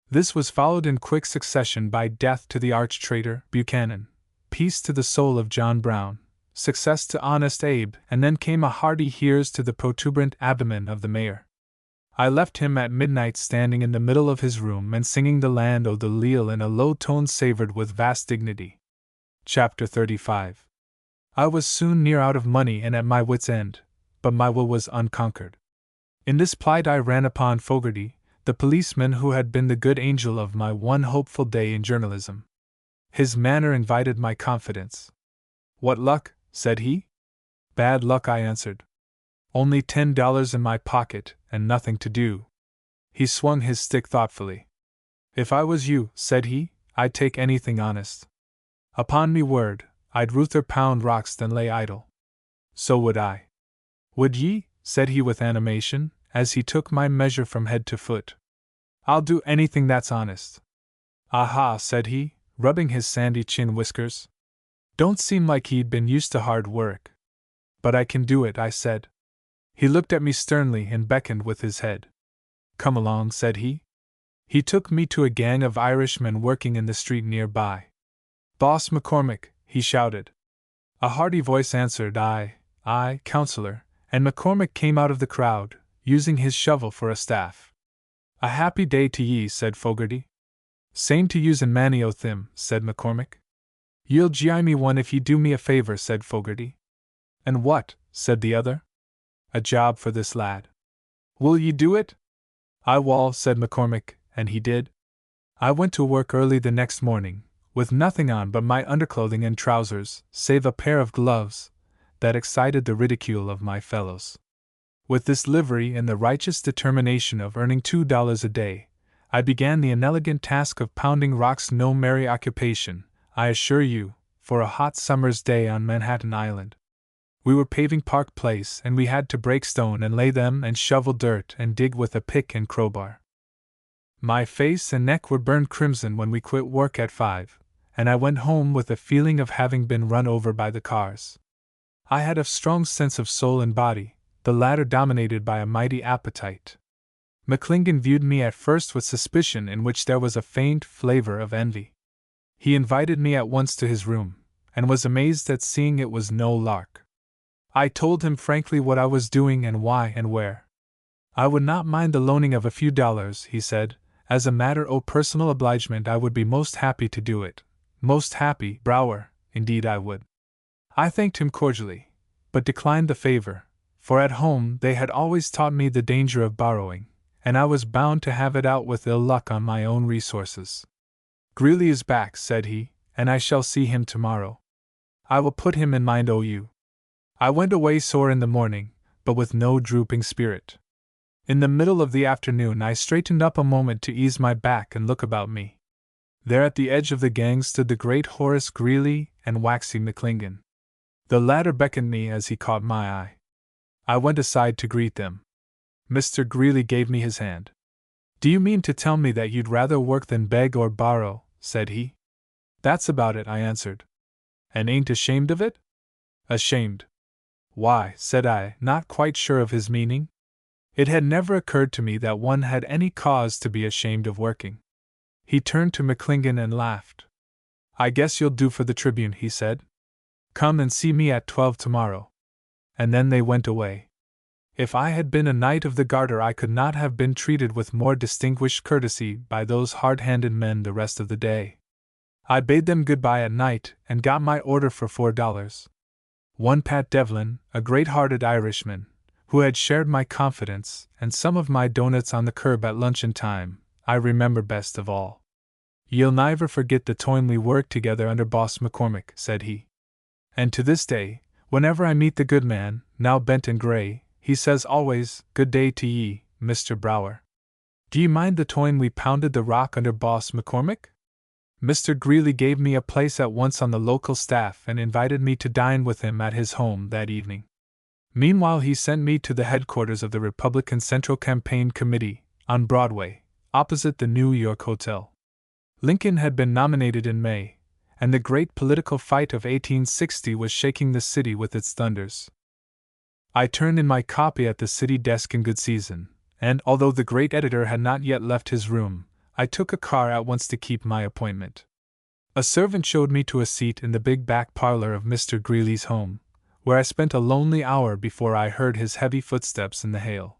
This was followed in quick succession by death to the arch-traitor, Buchanan, peace to the soul of John Brown, success to honest Abe, and then came a hearty here's to the protuberant abdomen of the mayor. I left him at midnight standing in the middle of his room and singing the Land o' the Leal in a low tone savored with vast dignity. Chapter 35. I was soon near out of money and at my wits' end, but my will was unconquered. In this plight I ran upon Fogarty, the policeman who had been the good angel of my one hopeful day in journalism. His manner invited my confidence. What luck? Said he. Bad luck, I answered. Only $10 in my pocket, and nothing to do. He swung his stick thoughtfully. If I was you, said he, I'd take anything honest. Upon me word, I'd ruther pound rocks than lay idle. So would I. Would ye? Said he with animation, as he took my measure from head to foot. I'll do anything that's honest. Aha, said he, rubbing his sandy chin whiskers. Don't seem like he'd been used to hard work. But I can do it, I said. He looked at me sternly and beckoned with his head. Come along, said he. He took me to a gang of Irishmen working in the street near by. Boss McCormick, he shouted. A hearty voice answered, Aye, Counselor, and McCormick came out of the crowd, using his shovel for a staff. A happy day to ye, said Fogarty. Same to yous and Manny o' Thim, said McCormick. Ye'll gie me one if ye do me a favor, said Fogarty. And what? Said the other. A job for this lad. Will ye do it? I wull, said McCormick, and he did. I went to work early the next morning, with nothing on but my underclothing and trousers, save a pair of gloves, that excited the ridicule of my fellows. With this livery and the righteous determination of earning $2 a day, I began the inelegant task of pounding rocks, no merry occupation, I assure you, for a hot summer's day on Manhattan Island. We were paving Park Place, and we had to break stone and lay them and shovel dirt and dig with a pick and crowbar. My face and neck were burned crimson when we quit work at 5, and I went home with a feeling of having been run over by the cars. I had a strong sense of soul and body, the latter dominated by a mighty appetite. McClingan viewed me at first with suspicion in which there was a faint flavor of envy. He invited me at once to his room, and was amazed at seeing it was no lark. I told him frankly what I was doing and why and where. I would not mind the loaning of a few dollars, he said. As a matter of personal obligement I would be most happy to do it. Most happy, Brower, indeed I would. I thanked him cordially, but declined the favor, for at home they had always taught me the danger of borrowing, and I was bound to have it out with ill luck on my own resources. Greeley is back, said he, and I shall see him tomorrow. I will put him in mind o' you. I went away sore in the morning, but with no drooping spirit. In the middle of the afternoon I straightened up a moment to ease my back and look about me. There at the edge of the gang stood the great Horace Greeley and Waxy McClingan. The latter beckoned me as he caught my eye. I went aside to greet them. Mr. Greeley gave me his hand. "Do you mean to tell me that you'd rather work than beg or borrow?" said he. "That's about it," I answered. "And ain't ashamed of it?" "Ashamed? Why," said I, not quite sure of his meaning. It had never occurred to me that one had any cause to be ashamed of working. He turned to McClingan and laughed. "I guess you'll do for the Tribune," he said. "Come and see me at 12 tomorrow." And then they went away. If I had been a Knight of the Garter I could not have been treated with more distinguished courtesy by those hard-handed men the rest of the day. I bade them good-bye at night and got my order for $4. One Pat Devlin, a great-hearted Irishman, who had shared my confidence, and some of my doughnuts on the curb at luncheon time, I remember best of all. "Ye'll niver forget the toime we worked together under Boss McCormick," said he. And to this day, whenever I meet the good man, now bent and grey, he says always, "Good day to ye, Mr. Brower. Do ye mind the toime we pounded the rock under Boss McCormick?" Mr. Greeley gave me a place at once on the local staff and invited me to dine with him at his home that evening. Meanwhile he sent me to the headquarters of the Republican Central Campaign Committee, on Broadway, opposite the New York Hotel. Lincoln had been nominated in May, and the great political fight of 1860 was shaking the city with its thunders. I turned in my copy at the city desk in good season, and, although the great editor had not yet left his room, I took a car at once to keep my appointment. A servant showed me to a seat in the big back parlor of Mr. Greeley's home, where I spent a lonely hour before I heard his heavy footsteps in the hall.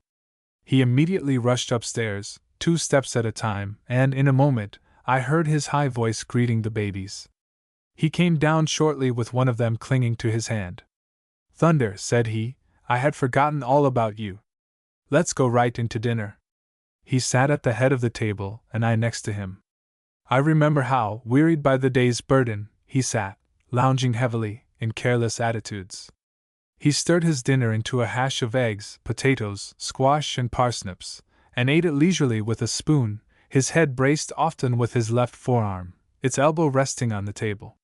He immediately rushed upstairs, 2 steps at a time, and in a moment, I heard his high voice greeting the babies. He came down shortly with one of them clinging to his hand. "Thunder," said he, "I had forgotten all about you. Let's go right into dinner." He sat at the head of the table, and I next to him. I remember how, wearied by the day's burden, he sat, lounging heavily, in careless attitudes. He stirred his dinner into a hash of eggs, potatoes, squash, and parsnips, and ate it leisurely with a spoon, his head braced often with his left forearm, its elbow resting on the table.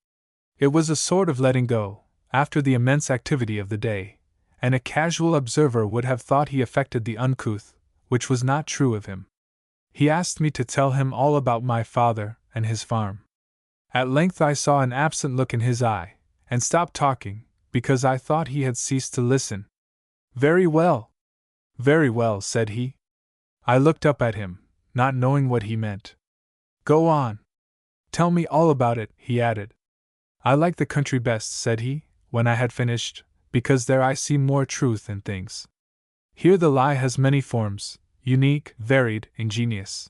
It was a sort of letting go, after the immense activity of the day, and a casual observer would have thought he affected the uncouth, which was not true of him. He asked me to tell him all about my father and his farm. At length I saw an absent look in his eye, and stopped talking, because I thought he had ceased to listen. Very well, said he. I looked up at him, not knowing what he meant. "Go on. Tell me all about it," he added. "I like the country best," said he, when I had finished, "because there I see more truth in things. Here the lie has many forms, unique, varied, ingenious.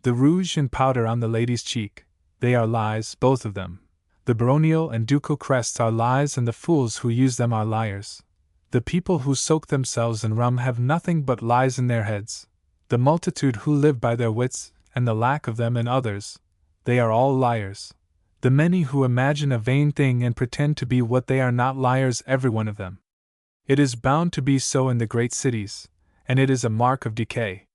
The rouge and powder on the lady's cheek, they are lies, both of them. The baronial and ducal crests are lies, and the fools who use them are liars. The people who soak themselves in rum have nothing but lies in their heads. The multitude who live by their wits, and the lack of them in others, they are all liars. The many who imagine a vain thing and pretend to be what they are not, liars, every one of them. It is bound to be so in the great cities, and it is a mark of decay.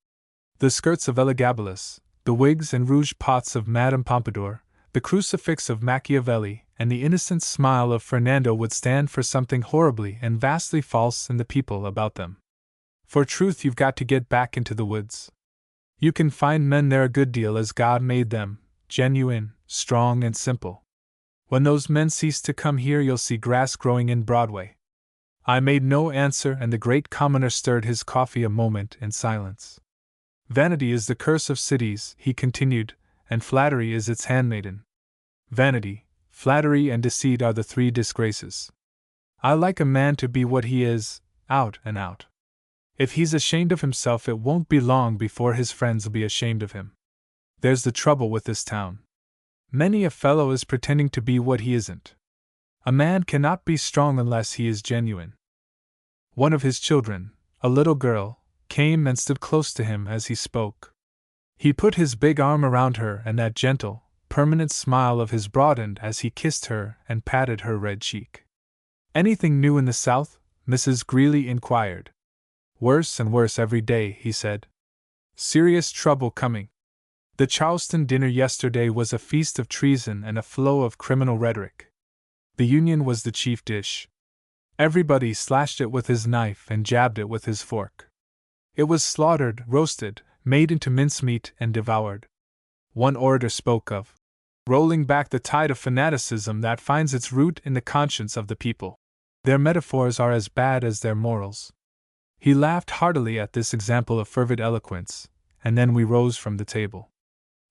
The skirts of Elagabalus, the wigs and rouge pots of Madame Pompadour, the crucifix of Machiavelli, and the innocent smile of Fernando would stand for something horribly and vastly false in the people about them. For truth, you've got to get back into the woods. You can find men there a good deal as God made them, genuine, strong, and simple. When those men cease to come here, you'll see grass growing in Broadway. I made no answer, and the great commoner stirred his coffee a moment in silence. Vanity is the curse of cities, he continued, and flattery is its handmaiden. Vanity, flattery, and deceit are the three disgraces. I like a man to be what he is, out and out. If he's ashamed of himself, it won't be long before his friends'll be ashamed of him. There's the trouble with this town. Many a fellow is pretending to be what he isn't. A man cannot be strong unless he is genuine. One of his children, a little girl, came and stood close to him as he spoke. He put his big arm around her, and that gentle, permanent smile of his broadened as he kissed her and patted her red cheek. "Anything new in the South?" Mrs. Greeley inquired. "Worse and worse every day," he said. "Serious trouble coming. The Charleston dinner yesterday was a feast of treason and a flow of criminal rhetoric. The Union was the chief dish. Everybody slashed it with his knife and jabbed it with his fork. It was slaughtered, roasted, made into mincemeat, and devoured. One orator spoke of rolling back the tide of fanaticism that finds its root in the conscience of the people. Their metaphors are as bad as their morals." He laughed heartily at this example of fervid eloquence, and then we rose from the table.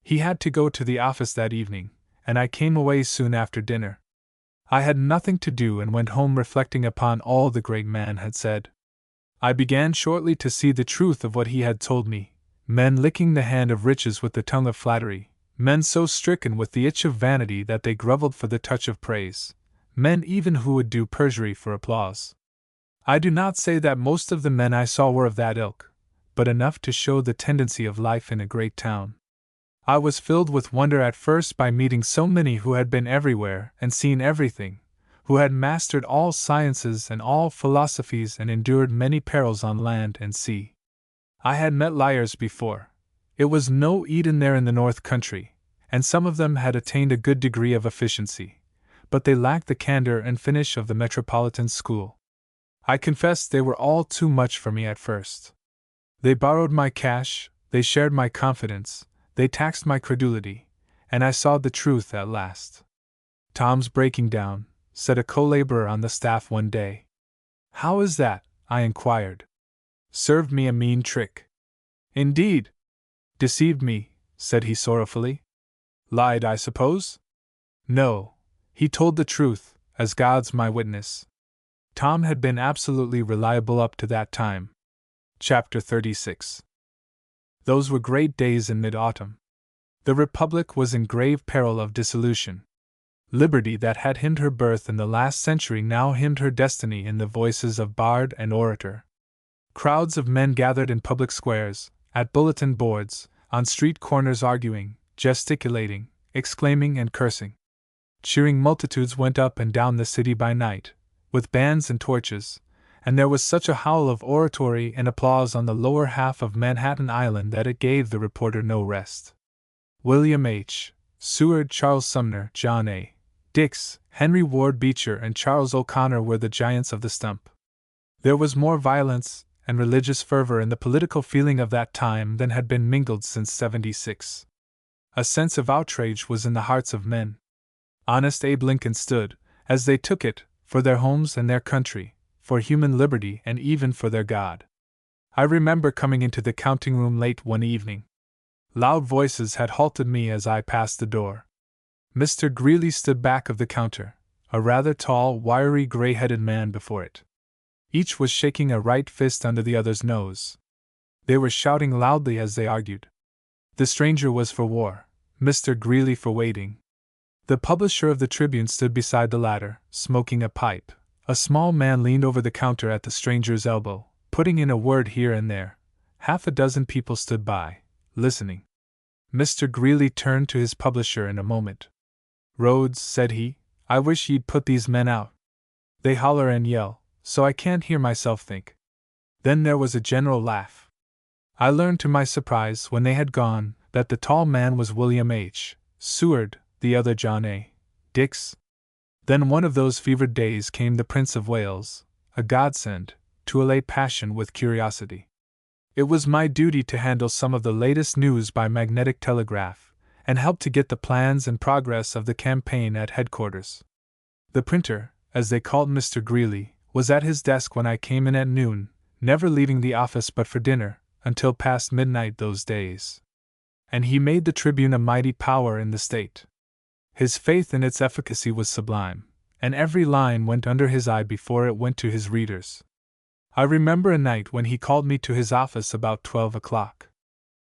He had to go to the office that evening, and I came away soon after dinner. I had nothing to do and went home reflecting upon all the great man had said. I began shortly to see the truth of what he had told me: men licking the hand of riches with the tongue of flattery, men so stricken with the itch of vanity that they grovelled for the touch of praise, men even who would do perjury for applause. I do not say that most of the men I saw were of that ilk, but enough to show the tendency of life in a great town. I was filled with wonder at first by meeting so many who had been everywhere and seen everything, who had mastered all sciences and all philosophies and endured many perils on land and sea. I had met liars before. It was no Eden there in the North Country, and some of them had attained a good degree of efficiency, but they lacked the candor and finish of the metropolitan school. I confess they were all too much for me at first. They borrowed my cash, they shared my confidence, they taxed my credulity, and I saw the truth at last. "Tom's breaking down," said a co-laborer on the staff one day. "How is that?" I inquired. "Served me a mean trick." "Indeed?" "Deceived me," said he sorrowfully. "Lied, I suppose?" "No, he told the truth, as God's my witness." Tom had been absolutely reliable up to that time. Chapter 36. Those were great days in mid-autumn. The Republic was in grave peril of dissolution. Liberty that had hymned her birth in the last century now hymned her destiny in the voices of bard and orator. Crowds of men gathered in public squares, at bulletin boards, on street corners arguing, gesticulating, exclaiming and cursing. Cheering multitudes went up and down the city by night, with bands and torches, and there was such a howl of oratory and applause on the lower half of Manhattan Island that it gave the reporter no rest. William H. Seward, Charles Sumner, John A. Dix, Henry Ward Beecher, and Charles O'Connor were the giants of the stump. There was more violence and religious fervor in the political feeling of that time than had been mingled since '76. A sense of outrage was in the hearts of men. Honest Abe Lincoln stood, as they took it, for their homes and their country, for human liberty and even for their God. I remember coming into the counting room late one evening. Loud voices had halted me as I passed the door. Mr. Greeley stood back of the counter, a rather tall, wiry, gray-headed man before it. Each was shaking a right fist under the other's nose. They were shouting loudly as they argued. The stranger was for war, Mr. Greeley for waiting. The publisher of the Tribune stood beside the latter, smoking a pipe. A small man leaned over the counter at the stranger's elbow, putting in a word here and there. Half a dozen people stood by, listening. Mr. Greeley turned to his publisher in a moment. "Rhodes," said he, "I wish ye'd put these men out. They holler and yell, so I can't hear myself think." Then there was a general laugh. I learned to my surprise, when they had gone, that the tall man was William H. Seward, the other John A. Dix. Then one of those fevered days came the Prince of Wales, a godsend, to allay passion with curiosity. It was my duty to handle some of the latest news by magnetic telegraph, and help to get the plans and progress of the campaign at headquarters. The printer, as they called Mr. Greeley, was at his desk when I came in at noon, never leaving the office but for dinner, until past midnight those days. And he made the Tribune a mighty power in the state. His faith in its efficacy was sublime, and every line went under his eye before it went to his readers. I remember a night when he called me to his office about 12 o'clock.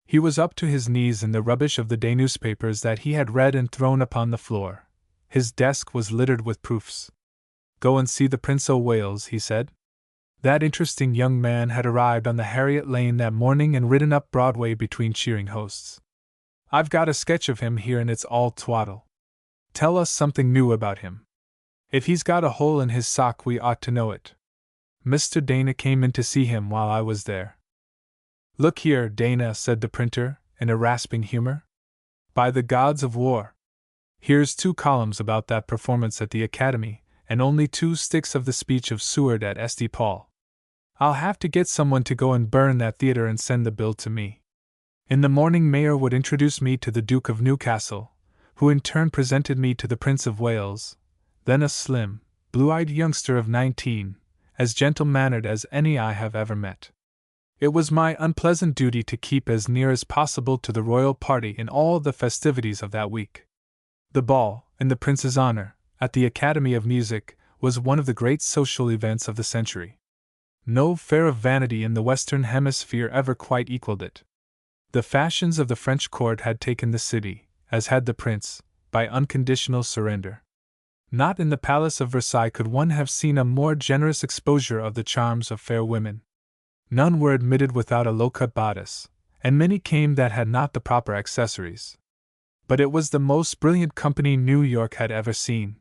He was up to his knees in the rubbish of the day newspapers that he had read and thrown upon the floor. His desk was littered with proofs. "Go and see the Prince of Wales," he said. That interesting young man had arrived on the Harriet Lane that morning and ridden up Broadway between cheering hosts. "I've got a sketch of him here and it's all twaddle. Tell us something new about him. If he's got a hole in his sock we ought to know it." Mr. Dana came in to see him while I was there. "Look here, Dana," said the printer, in a rasping humor. "By the gods of war! Here's 2 columns about that performance at the Academy, and only 2 sticks of the speech of Seward at St. Paul. I'll have to get someone to go and burn that theater and send the bill to me." In the morning Mayor would introduce me to the Duke of Newcastle, who in turn presented me to the Prince of Wales, then a slim, blue-eyed youngster of 19, as gentle-mannered as any I have ever met. It was my unpleasant duty to keep as near as possible to the royal party in all the festivities of that week. The ball, in the Prince's honor, at the Academy of Music, was one of the great social events of the century. No fair of vanity in the Western Hemisphere ever quite equaled it. The fashions of the French court had taken the city, as had the Prince, by unconditional surrender. Not in the Palace of Versailles could one have seen a more generous exposure of the charms of fair women. None were admitted without a low-cut bodice, and many came that had not the proper accessories. But it was the most brilliant company New York had ever seen.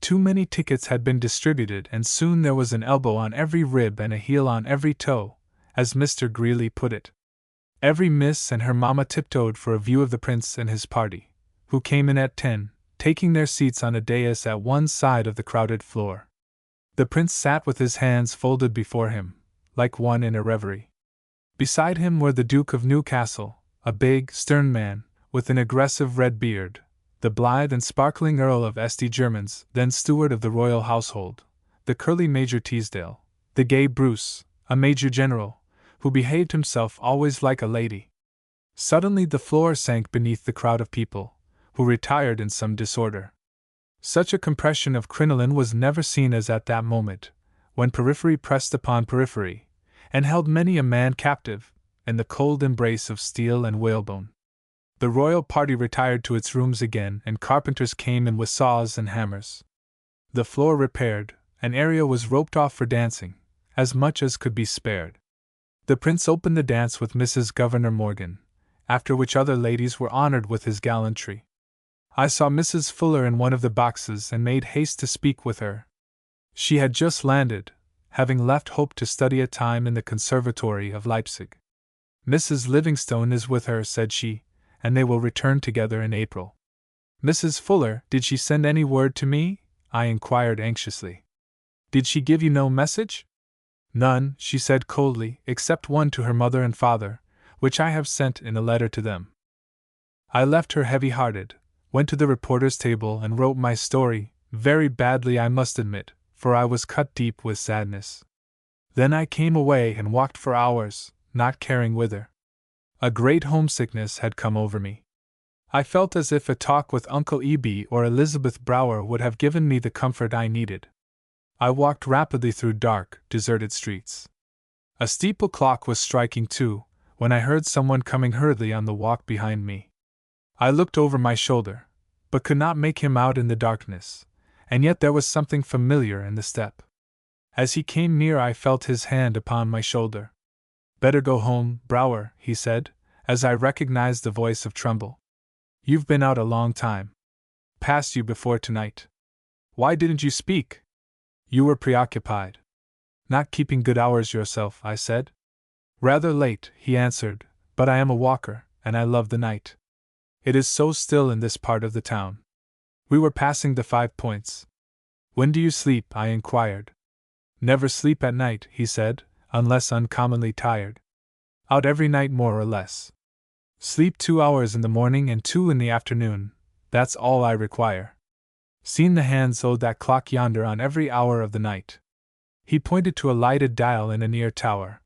Too many tickets had been distributed, and soon there was an elbow on every rib and a heel on every toe, as Mr. Greeley put it. Every miss and her mamma tiptoed for a view of the Prince and his party, who came in at 10, taking their seats on a dais at one side of the crowded floor. The Prince sat with his hands folded before him, like one in a reverie. Beside him were the Duke of Newcastle, a big, stern man, with an aggressive red beard, the blithe and sparkling Earl of St. Germans, then steward of the royal household, the curly Major Teasdale, the gay Bruce, a major general, who behaved himself always like a lady. Suddenly the floor sank beneath the crowd of people, who retired in some disorder. Such a compression of crinoline was never seen as at that moment, when periphery pressed upon periphery, and held many a man captive, in the cold embrace of steel and whalebone. The royal party retired to its rooms again, and carpenters came in with saws and hammers. The floor repaired, an area was roped off for dancing, as much as could be spared. The Prince opened the dance with Mrs. Governor Morgan, after which other ladies were honored with his gallantry. I saw Mrs. Fuller in one of the boxes and made haste to speak with her. She had just landed, having left Hope to study a time in the Conservatory of Leipzig. "Mrs. Livingstone is with her," said she, "and they will return together in April." "Mrs. Fuller, did she send any word to me?" I inquired anxiously. "Did she give you no message?" "None," she said coldly, "except one to her mother and father, which I have sent in a letter to them." I left her heavy-hearted, went to the reporter's table and wrote my story, very badly I must admit, for I was cut deep with sadness. Then I came away and walked for hours, not caring whither. A great homesickness had come over me. I felt as if a talk with Uncle E.B. or Elizabeth Brower would have given me the comfort I needed. I walked rapidly through dark, deserted streets. A steeple clock was striking 2, when I heard someone coming hurriedly on the walk behind me. I looked over my shoulder, but could not make him out in the darkness, and yet there was something familiar in the step. As he came near I felt his hand upon my shoulder. "Better go home, Brower," he said, as I recognized the voice of Trumbull. "You've been out a long time. Passed you before tonight. Why didn't you speak?" "You were preoccupied." "Not keeping good hours yourself," I said. "Rather late," he answered, "but I am a walker, and I love the night. It is so still in this part of the town." We were passing the 5 Points. When do you sleep? I inquired. Never sleep at night, he said, unless uncommonly tired. Out every night more or less. Sleep 2 hours in the morning and 2 in the afternoon, that's all I require. Seen the hands o' that clock yonder on every hour of the night. He pointed to a lighted dial in a near tower.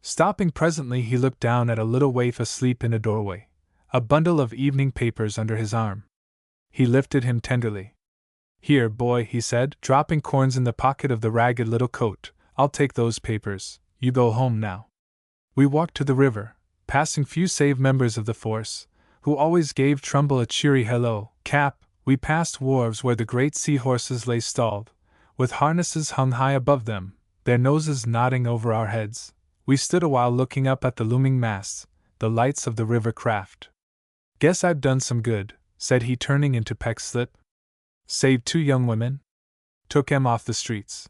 Stopping presently, he looked down at a little waif asleep in a doorway, a bundle of evening papers under his arm. He lifted him tenderly. Here, boy, he said, dropping corns in the pocket of the ragged little coat, I'll take those papers, you go home now. We walked to the river, passing few save members of the force, who always gave Trumbull a cheery hello. Cap, we passed wharves where the great sea-horses lay stalled, with harnesses hung high above them, their noses nodding over our heads. We stood a while looking up at the looming masts, the lights of the river craft. Guess I've done some good, said he, turning into Peck's Slip. Saved 2 young women? Took 'em off the streets.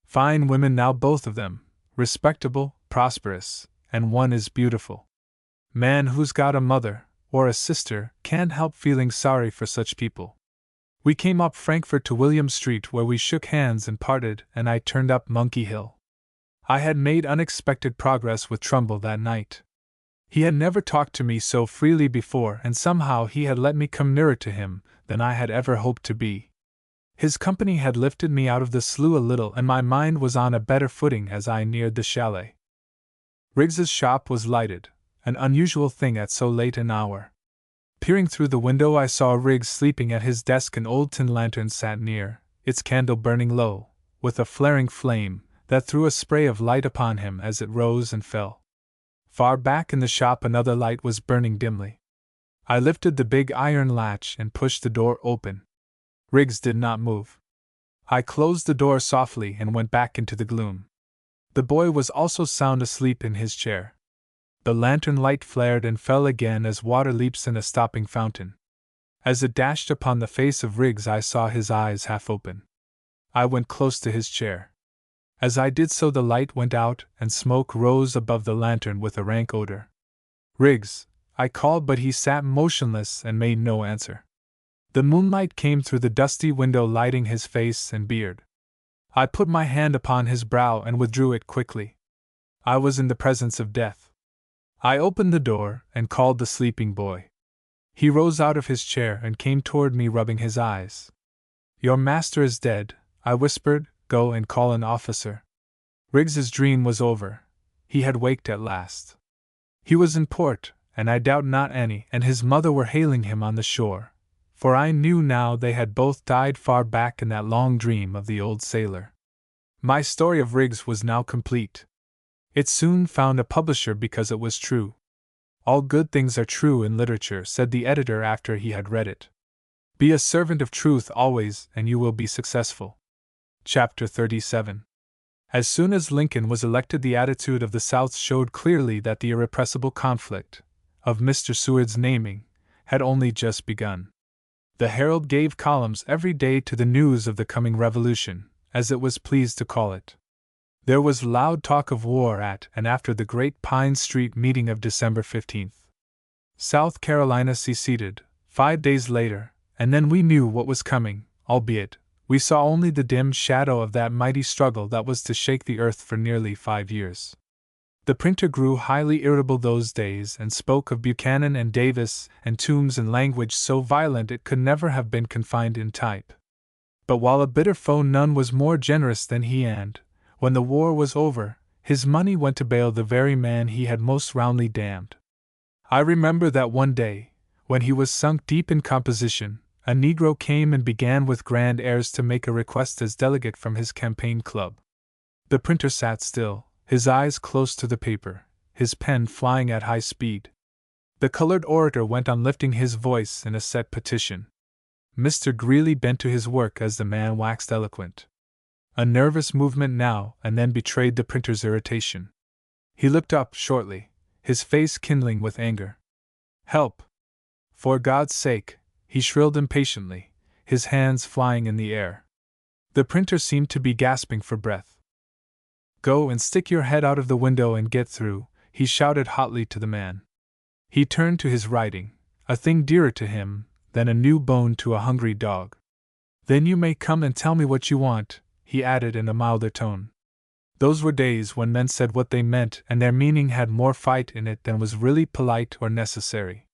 Fine women now, both of them, respectable, prosperous, and one is beautiful. Man who's got a mother, or a sister, can't help feeling sorry for such people. We came up Frankfurt to William Street, where we shook hands and parted, and I turned up Monkey Hill. I had made unexpected progress with Trumbull that night. He had never talked to me so freely before, and somehow he had let me come nearer to him than I had ever hoped to be. His company had lifted me out of the slough a little, and my mind was on a better footing as I neared the chalet. Riggs's shop was lighted, an unusual thing at so late an hour. Peering through the window, I saw Riggs sleeping at his desk. An old tin lantern sat near, its candle burning low, with a flaring flame that threw a spray of light upon him as it rose and fell. Far back in the shop another light was burning dimly. I lifted the big iron latch and pushed the door open. Riggs did not move. I closed the door softly and went back into the gloom. The boy was also sound asleep in his chair. The lantern light flared and fell again as water leaps in a stopping fountain. As it dashed upon the face of Riggs, I saw his eyes half open. I went close to his chair. As I did so, the light went out and smoke rose above the lantern with a rank odor. Riggs, I called, but he sat motionless and made no answer. The moonlight came through the dusty window, lighting his face and beard. I put my hand upon his brow and withdrew it quickly. I was in the presence of death. I opened the door and called the sleeping boy. He rose out of his chair and came toward me, rubbing his eyes. Your master is dead, I whispered. Go and call an officer. Riggs's dream was over. He had waked at last. He was in port, and I doubt not Annie and his mother were hailing him on the shore, for I knew now they had both died far back in that long dream of the old sailor. My story of Riggs was now complete. It soon found a publisher because it was true. All good things are true in literature, said the editor after he had read it. Be a servant of truth always, and you will be successful. Chapter 37. As soon as Lincoln was elected, the attitude of the South showed clearly that the irrepressible conflict, of Mr. Seward's naming, had only just begun. The Herald gave columns every day to the news of the coming revolution, as it was pleased to call it. There was loud talk of war at and after the great Pine Street meeting of December 15th. South Carolina seceded 5 days later, and then we knew what was coming, albeit we saw only the dim shadow of that mighty struggle that was to shake the earth for nearly 5 years. The printer grew highly irritable those days and spoke of Buchanan and Davis and Toombs in language so violent it could never have been confined in type. But while a bitter foe, none was more generous than he, and, when the war was over, his money went to bail the very man he had most roundly damned. I remember that one day, when he was sunk deep in composition, a Negro came and began with grand airs to make a request as delegate from his campaign club. The printer sat still, his eyes close to the paper, his pen flying at high speed. The colored orator went on lifting his voice in a set petition. Mr. Greeley bent to his work as the man waxed eloquent. A nervous movement now and then betrayed the printer's irritation. He looked up shortly, his face kindling with anger. Help! For God's sake! He shrilled impatiently, his hands flying in the air. The printer seemed to be gasping for breath. Go and stick your head out of the window and get through, he shouted hotly to the man. He turned to his writing, a thing dearer to him than a new bone to a hungry dog. Then you may come and tell me what you want, he added in a milder tone. Those were days when men said what they meant and their meaning had more fight in it than was really polite or necessary.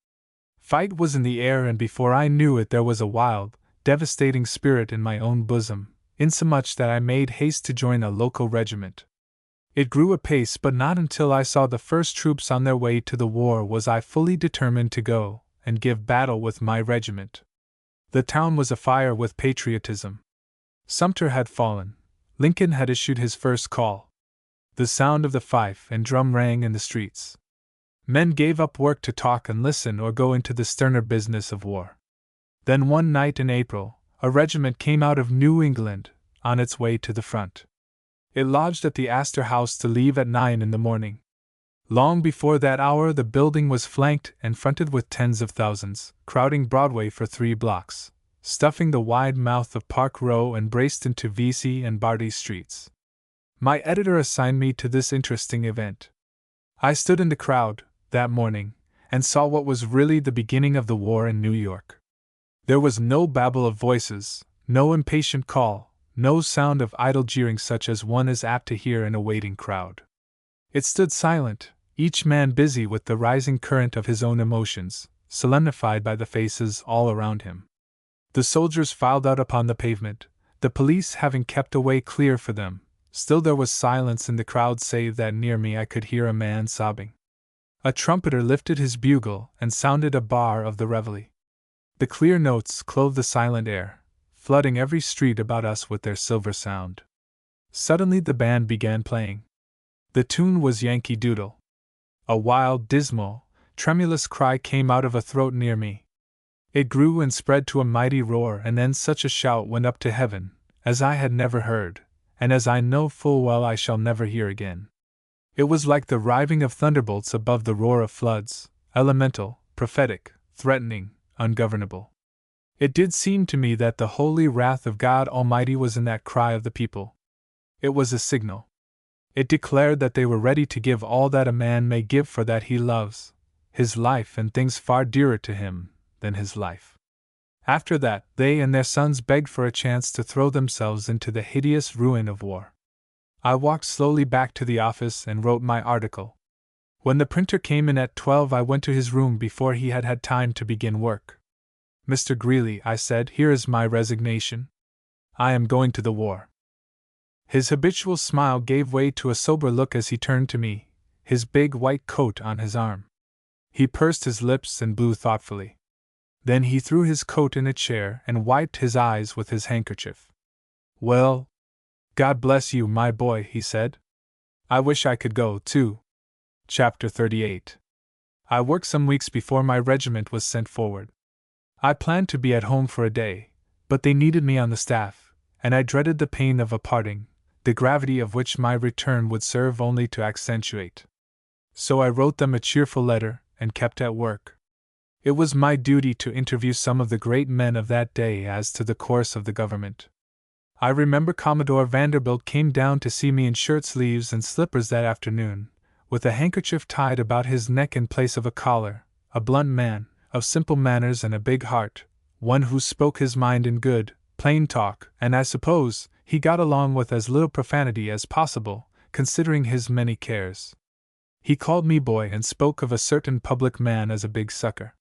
Fight was in the air, and before I knew it there was a wild, devastating spirit in my own bosom, insomuch that I made haste to join a local regiment. It grew apace, but not until I saw the first troops on their way to the war was I fully determined to go and give battle with my regiment. The town was afire with patriotism. Sumter had fallen. Lincoln had issued his first call. The sound of the fife and drum rang in the streets. Men gave up work to talk and listen or go into the sterner business of war. Then one night in April, a regiment came out of New England, on its way to the front. It lodged at the Astor House to leave at 9 in the morning. Long before that hour the building was flanked and fronted with tens of thousands, crowding Broadway for 3 blocks, stuffing the wide mouth of Park Row and braced into Vesey and Barty streets. My editor assigned me to this interesting event. I stood in the crowd, that morning, and saw what was really the beginning of the war in New York. There was no babble of voices, no impatient call, no sound of idle jeering such as one is apt to hear in a waiting crowd. It stood silent, each man busy with the rising current of his own emotions, solemnified by the faces all around him. The soldiers filed out upon the pavement, the police having kept a way clear for them. Still there was silence in the crowd, save that near me I could hear a man sobbing. A trumpeter lifted his bugle and sounded a bar of the reveille. The clear notes clove the silent air, flooding every street about us with their silver sound. Suddenly the band began playing. The tune was Yankee Doodle. A wild, dismal, tremulous cry came out of a throat near me. It grew and spread to a mighty roar, and then such a shout went up to heaven, as I had never heard, and as I know full well I shall never hear again. It was like the riving of thunderbolts above the roar of floods, elemental, prophetic, threatening, ungovernable. It did seem to me that the holy wrath of God Almighty was in that cry of the people. It was a signal. It declared that they were ready to give all that a man may give for that he loves, his life and things far dearer to him than his life. After that, they and their sons begged for a chance to throw themselves into the hideous ruin of war. I walked slowly back to the office and wrote my article. When the printer came in at 12, I went to his room before he had had time to begin work. "Mr. Greeley," I said, "here is my resignation. I am going to the war." His habitual smile gave way to a sober look as he turned to me, his big white coat on his arm. He pursed his lips and blew thoughtfully. Then he threw his coat in a chair and wiped his eyes with his handkerchief. "Well, God bless you, my boy," he said. "I wish I could go, too." Chapter 38. I worked some weeks before my regiment was sent forward. I planned to be at home for a day, but they needed me on the staff, and I dreaded the pain of a parting, the gravity of which my return would serve only to accentuate. So I wrote them a cheerful letter and kept at work. It was my duty to interview some of the great men of that day as to the course of the government. I remember Commodore Vanderbilt came down to see me in shirt sleeves and slippers that afternoon, with a handkerchief tied about his neck in place of a collar, a blunt man, of simple manners and a big heart, one who spoke his mind in good, plain talk, and I suppose he got along with as little profanity as possible, considering his many cares. He called me boy and spoke of a certain public man as a big sucker.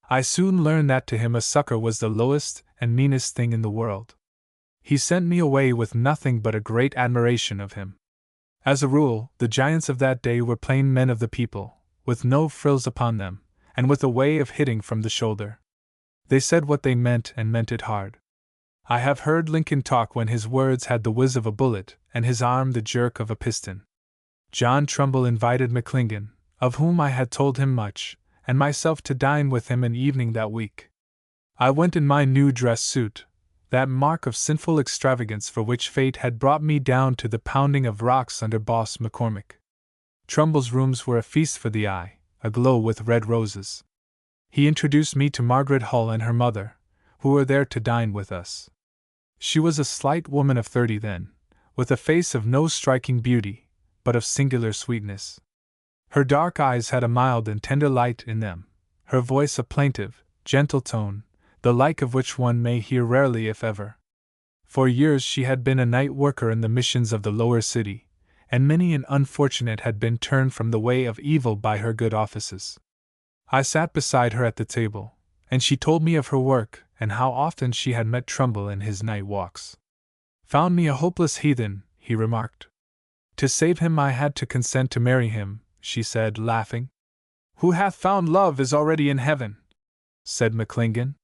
I soon learned that to him a sucker was the lowest and meanest thing in the world. He sent me away with nothing but a great admiration of him. As a rule, the giants of that day were plain men of the people, with no frills upon them, and with a way of hitting from the shoulder. They said what they meant and meant it hard. I have heard Lincoln talk when his words had the whiz of a bullet and his arm the jerk of a piston. John Trumbull invited McClingan, of whom I had told him much, and myself to dine with him an evening that week. I went in my new dress suit, that mark of sinful extravagance for which fate had brought me down to the pounding of rocks under Boss McCormick. Trumbull's rooms were a feast for the eye, aglow with red roses. He introduced me to Margaret Hull and her mother, who were there to dine with us. She was a slight woman of 30 then, with a face of no striking beauty, but of singular sweetness. Her dark eyes had a mild and tender light in them, her voice a plaintive, gentle tone, the like of which one may hear rarely if ever. For years she had been a night worker in the missions of the lower city, and many an unfortunate had been turned from the way of evil by her good offices. I sat beside her at the table, and she told me of her work and how often she had met Trumbull in his night walks. "Found me a hopeless heathen," he remarked. "To save him I had to consent to marry him," she said, laughing. "Who hath found love is already in heaven," said McClingan.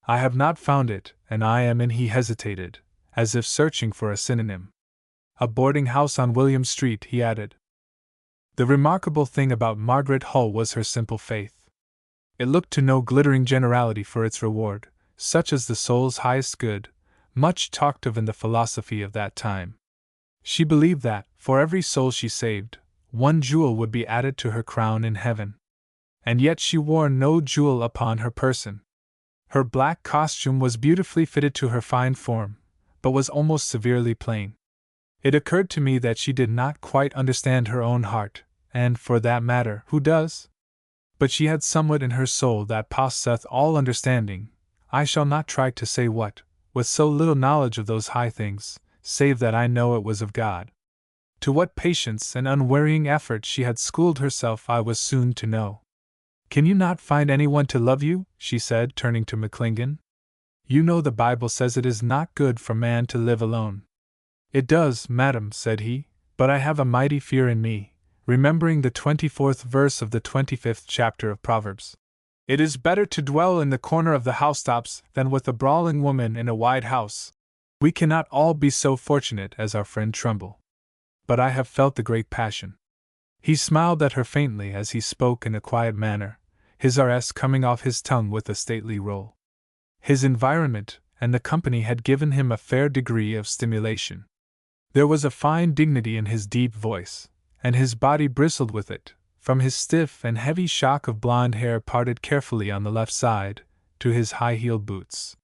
"I have not found it, and I am in," he hesitated, as if searching for a synonym. "A boarding house on William Street," he added. The remarkable thing about Margaret Hull was her simple faith. It looked to no glittering generality for its reward, such as the soul's highest good, much talked of in the philosophy of that time. She believed that, for every soul she saved, one jewel would be added to her crown in heaven. And yet she wore no jewel upon her person. Her black costume was beautifully fitted to her fine form, but was almost severely plain. It occurred to me that she did not quite understand her own heart, and, for that matter, who does? But she had somewhat in her soul that passeth all understanding. I shall not try to say what, with so little knowledge of those high things, save that I know it was of God. To what patience and unwearying effort she had schooled herself I was soon to know. "Can you not find anyone to love you?" she said, turning to McClingan. "You know the Bible says it is not good for man to live alone." "It does, madam," said he, "but I have a mighty fear in me," remembering the 24th verse of the 25th chapter of Proverbs. "It is better to dwell in the corner of the housetops than with a brawling woman in a wide house. We cannot all be so fortunate as our friend Trumbull. But I have felt the great passion." He smiled at her faintly as he spoke in a quiet manner, his RS coming off his tongue with a stately roll. His environment and the company had given him a fair degree of stimulation. There was a fine dignity in his deep voice, and his body bristled with it, from his stiff and heavy shock of blonde hair parted carefully on the left side, to his high-heeled boots.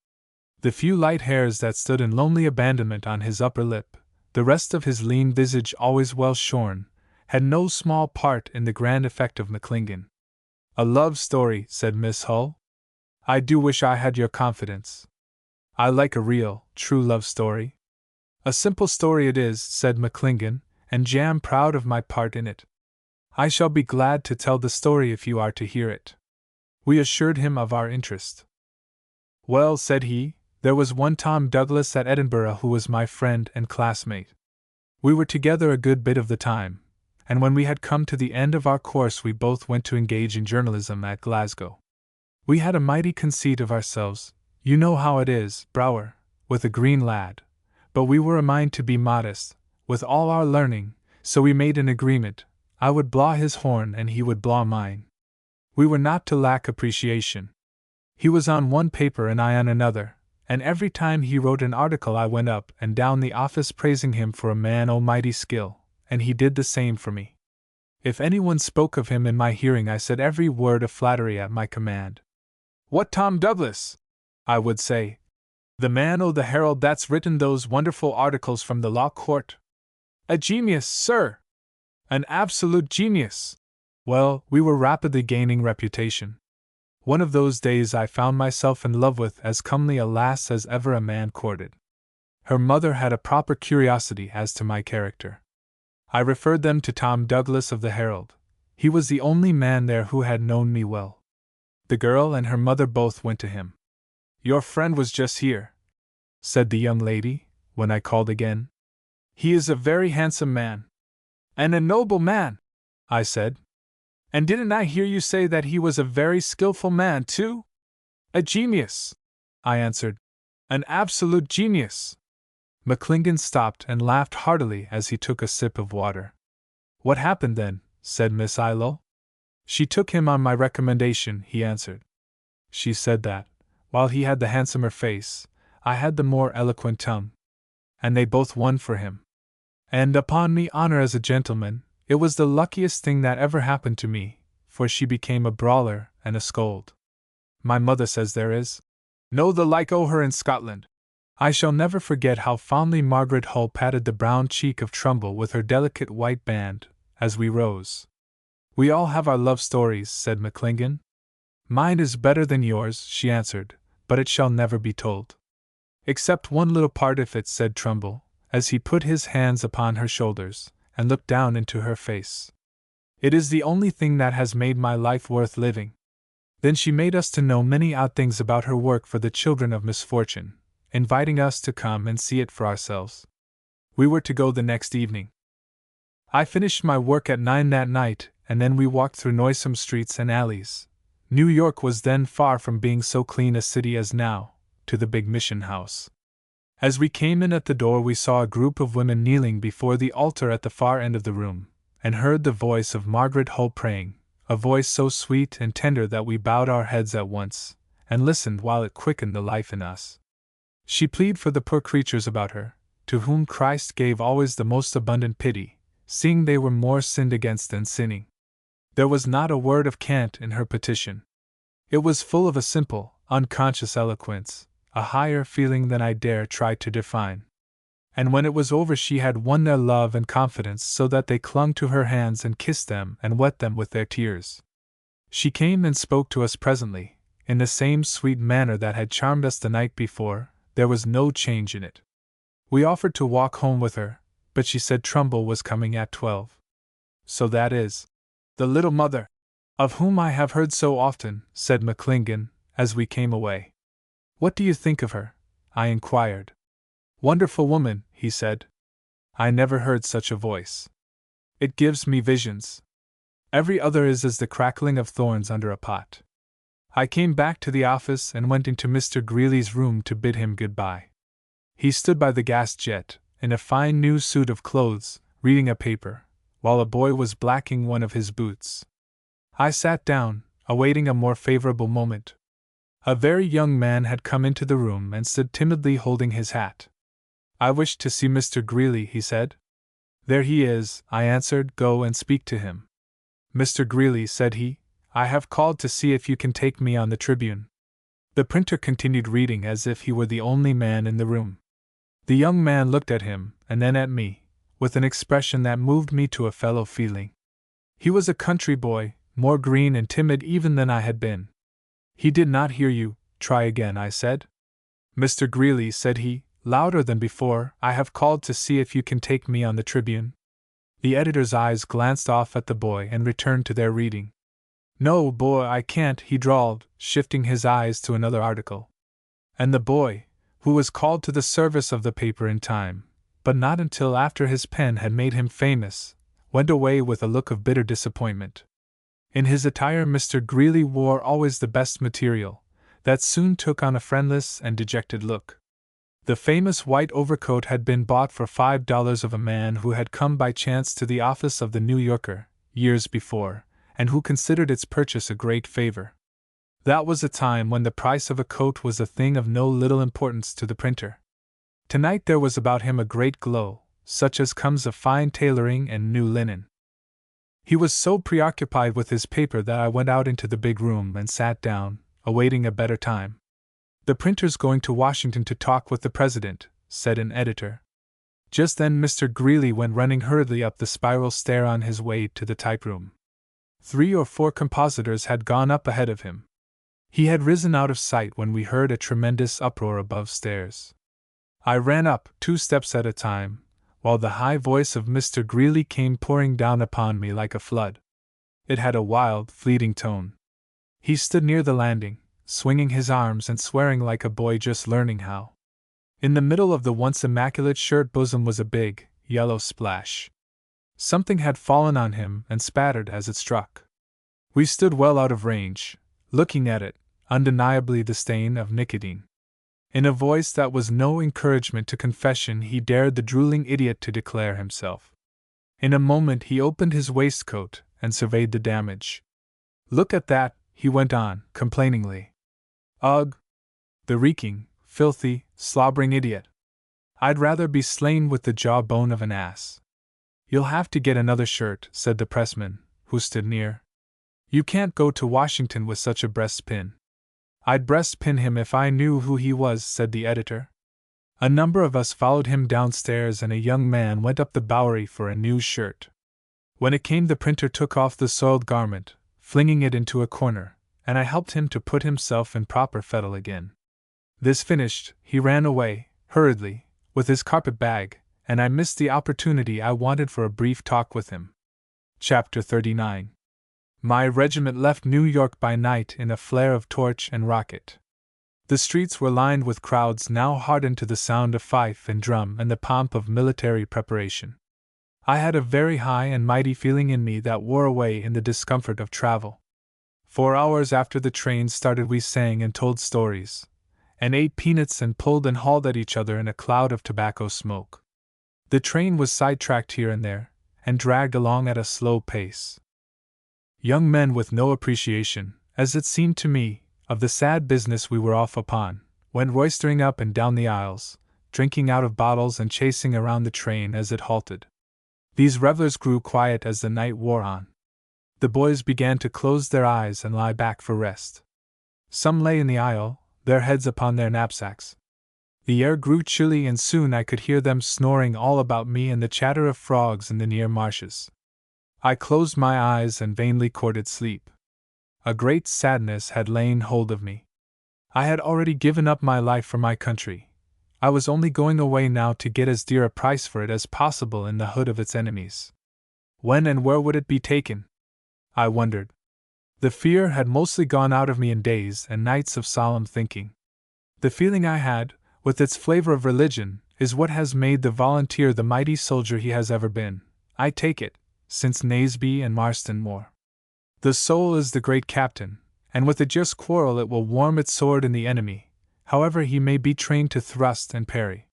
The few light hairs that stood in lonely abandonment on his upper lip, the rest of his lean visage always well shorn, had no small part in the grand effect of McClingan. "A love story," said Miss Hull. "I do wish I had your confidence. I like a real, true love story." "A simple story it is," said McClingan, "and jam proud of my part in it. I shall be glad to tell the story if you are to hear it." We assured him of our interest. "Well," said he, "there was one Tom Douglas at Edinburgh who was my friend and classmate. We were together a good bit of the time, and when we had come to the end of our course we both went to engage in journalism at Glasgow. We had a mighty conceit of ourselves, you know how it is, Brouwer, with a green lad, but we were a mind to be modest, with all our learning, so we made an agreement. I would blaw his horn and he would blaw mine. We were not to lack appreciation. He was on one paper and I on another, and every time he wrote an article I went up and down the office praising him for a man o' mighty skill, and he did the same for me. If anyone spoke of him in my hearing I said every word of flattery at my command. 'What Tom Douglas?' I would say. 'The man o' the Herald that's written those wonderful articles from the law court. A genius, sir! An absolute genius!' Well, we were rapidly gaining reputation. One of those days I found myself in love with as comely a lass as ever a man courted. Her mother had a proper curiosity as to my character. I referred them to Tom Douglas of the Herald. He was the only man there who had known me well. The girl and her mother both went to him. 'Your friend was just here,' said the young lady, when I called again. 'He is a very handsome man.' 'And a noble man,' I said. 'And didn't I hear you say that he was a very skillful man, too?' 'A genius,' I answered. 'An absolute genius.' McClingan stopped and laughed heartily as he took a sip of water. 'What happened then?' said Miss Illo. 'She took him on my recommendation,' he answered. 'She said that, while he had the handsomer face, I had the more eloquent tongue. And they both won for him. And upon me honor as a gentleman, it was the luckiest thing that ever happened to me, for she became a brawler and a scold. My mother says there is no the like o' her in Scotland.' I shall never forget how fondly Margaret Hull patted the brown cheek of Trumbull with her delicate white band, as we rose. 'We all have our love stories,' said McClingan. 'Mine is better than yours,' she answered, 'but it shall never be told.' Except one little part of it, said Trumbull, as he put his hands upon her shoulders and looked down into her face. It is the only thing that has made my life worth living. Then she made us to know many odd things about her work for the children of misfortune, inviting us to come and see it for ourselves. We were to go the next evening. I finished my work at 9 that night, and then we walked through noisome streets and alleys. New York was then far from being so clean a city as now, to the big mission house. As we came in at the door, we saw a group of women kneeling before the altar at the far end of the room, and heard the voice of Margaret Hull praying, a voice so sweet and tender that we bowed our heads at once, and listened while it quickened the life in us. She pleaded for the poor creatures about her, to whom Christ gave always the most abundant pity, seeing they were more sinned against than sinning. There was not a word of cant in her petition. It was full of a simple, unconscious eloquence, a higher feeling than I dare try to define. And when it was over, she had won their love and confidence so that they clung to her hands and kissed them and wet them with their tears. She came and spoke to us presently, in the same sweet manner that had charmed us the night before. There was no change in it. We offered to walk home with her, but she said Trumbull was coming at 12. So that is the little mother, of whom I have heard so often, said McClingan, as we came away. What do you think of her? I inquired. Wonderful woman, he said. I never heard such a voice. It gives me visions. Every other is as the crackling of thorns under a pot. I came back to the office and went into Mr. Greeley's room to bid him good-bye. He stood by the gas jet, in a fine new suit of clothes, reading a paper, while a boy was blacking one of his boots. I sat down, awaiting a more favorable moment. A very young man had come into the room and stood timidly holding his hat. I wish to see Mr. Greeley, he said. There he is, I answered, go and speak to him. Mr. Greeley, said he, I have called to see if you can take me on the Tribune. The printer continued reading as if he were the only man in the room. The young man looked at him, and then at me, with an expression that moved me to a fellow feeling. He was a country boy, more green and timid even than I had been. He did not hear you. Try again, I said. Mr. Greeley, said he, louder than before, I have called to see if you can take me on the Tribune. The editor's eyes glanced off at the boy and returned to their reading. No, boy, I can't, he drawled, shifting his eyes to another article. And the boy, who was called to the service of the paper in time, but not until after his pen had made him famous, went away with a look of bitter disappointment. In his attire Mr. Greeley wore always the best material, that soon took on a friendless and dejected look. The famous white overcoat had been bought for $5 of a man who had come by chance to the office of the New Yorker, years before, and who considered its purchase a great favor. That was a time when the price of a coat was a thing of no little importance to the printer. Tonight there was about him a great glow, such as comes of fine tailoring and new linen. He was so preoccupied with his paper that I went out into the big room and sat down, awaiting a better time. The printer's going to Washington to talk with the president, said an editor. Just then Mr. Greeley went running hurriedly up the spiral stair on his way to the type-room. 3 or 4 compositors had gone up ahead of him. He had risen out of sight when we heard a tremendous uproar above stairs. I ran up, 2 steps at a time, while the high voice of Mr. Greeley came pouring down upon me like a flood. It had a wild, fleeting tone. He stood near the landing, swinging his arms and swearing like a boy just learning how. In the middle of the once immaculate shirt bosom was a big, yellow splash. Something had fallen on him and spattered as it struck. We stood well out of range, looking at it, undeniably the stain of nicotine. In a voice that was no encouragement to confession, he dared the drooling idiot to declare himself. In a moment he opened his waistcoat and surveyed the damage. Look at that, he went on, complainingly. Ugh! The reeking, filthy, slobbering idiot. I'd rather be slain with the jawbone of an ass. You'll have to get another shirt, said the pressman, who stood near. You can't go to Washington with such a breastpin. I'd breastpin him if I knew who he was, said the editor. A number of us followed him downstairs and a young man went up the Bowery for a new shirt. When it came the printer took off the soiled garment, flinging it into a corner, and I helped him to put himself in proper fettle again. This finished, he ran away, hurriedly, with his carpet bag, and I missed the opportunity I wanted for a brief talk with him. Chapter 39. My regiment left New York by night in a flare of torch and rocket. The streets were lined with crowds now hardened to the sound of fife and drum and the pomp of military preparation. I had a very high and mighty feeling in me that wore away in the discomfort of travel. 4 hours after the train started we sang and told stories, and ate peanuts and pulled and hauled at each other in a cloud of tobacco smoke. The train was sidetracked here and there, and dragged along at a slow pace. Young men with no appreciation, as it seemed to me, of the sad business we were off upon, went roistering up and down the aisles, drinking out of bottles and chasing around the train as it halted. These revelers grew quiet as the night wore on. The boys began to close their eyes and lie back for rest. Some lay in the aisle, their heads upon their knapsacks. The air grew chilly and soon I could hear them snoring all about me and the chatter of frogs in the near marshes. I closed my eyes and vainly courted sleep. A great sadness had lain hold of me. I had already given up my life for my country. I was only going away now to get as dear a price for it as possible in the hood of its enemies. When and where would it be taken? I wondered. The fear had mostly gone out of me in days and nights of solemn thinking. The feeling I had, with its flavor of religion, is what has made the volunteer the mighty soldier he has ever been, I take it, since Naseby and Marston Moor. The soul is the great captain, and with a just quarrel it will warm its sword in the enemy, however he may be trained to thrust and parry.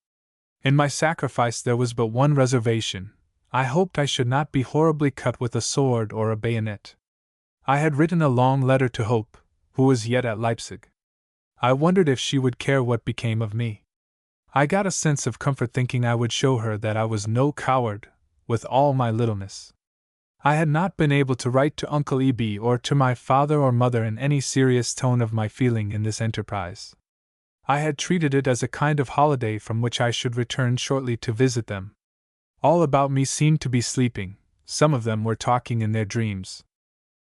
In my sacrifice there was but one reservation. I hoped I should not be horribly cut with a sword or a bayonet. I had written a long letter to Hope, who was yet at Leipzig. I wondered if she would care what became of me. I got a sense of comfort thinking I would show her that I was no coward, with all my littleness. I had not been able to write to Uncle Eb or to my father or mother in any serious tone of my feeling in this enterprise. I had treated it as a kind of holiday from which I should return shortly to visit them. All about me seemed to be sleeping, some of them were talking in their dreams.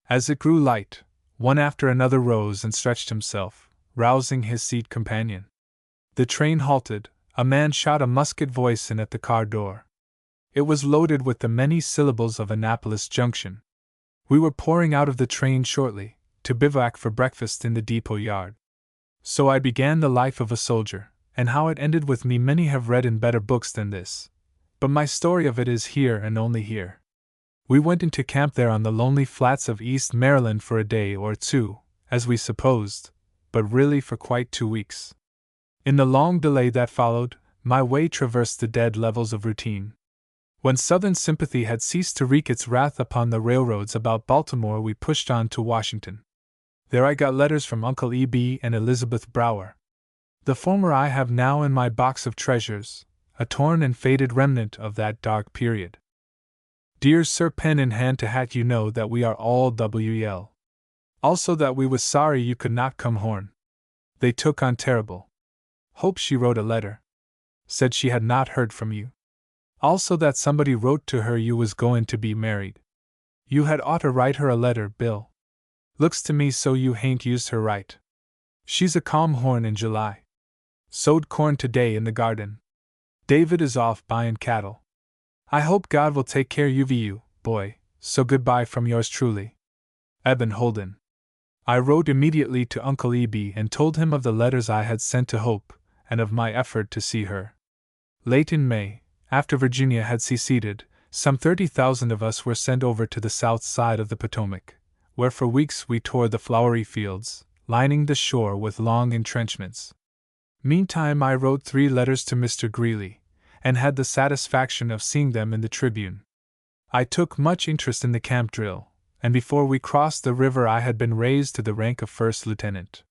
As it grew light, one after another rose and stretched himself, rousing his seat companion. The train halted, a man shot a musket voice in at the car door. It was loaded with the many syllables of Annapolis Junction. We were pouring out of the train shortly, to bivouac for breakfast in the depot yard. So I began the life of a soldier, and how it ended with me many have read in better books than this. But my story of it is here and only here. We went into camp there on the lonely flats of East Maryland for a day or two, as we supposed, but really for quite 2 weeks. In the long delay that followed, my way traversed the dead levels of routine. When Southern sympathy had ceased to wreak its wrath upon the railroads about Baltimore, we pushed on to Washington. There I got letters from Uncle E.B. and Elizabeth Brower. The former I have now in my box of treasures, a torn and faded remnant of that dark period. Dear Sir, pen in hand to hat, you know that we are all W.L. Also that we was sorry you could not come horn. They took on terrible. Hope she wrote a letter. Said she had not heard from you. Also that somebody wrote to her you was goin' to be married. You had oughter write her a letter, Bill. Looks to me so you hain't used her right. She's a calm horn in July. Sowed corn today in the garden. David is off buyin' cattle. I hope God will take care of you, boy, so goodbye from yours truly, Eben Holden. I wrote immediately to Uncle E.B. and told him of the letters I had sent to Hope, and of my effort to see her. Late in May, after Virginia had seceded, some 30,000 of us were sent over to the south side of the Potomac, where for weeks we toured the flowery fields, lining the shore with long entrenchments. Meantime I wrote 3 letters to Mr. Greeley, and had the satisfaction of seeing them in the Tribune. I took much interest in the camp drill, and before we crossed the river I had been raised to the rank of first lieutenant.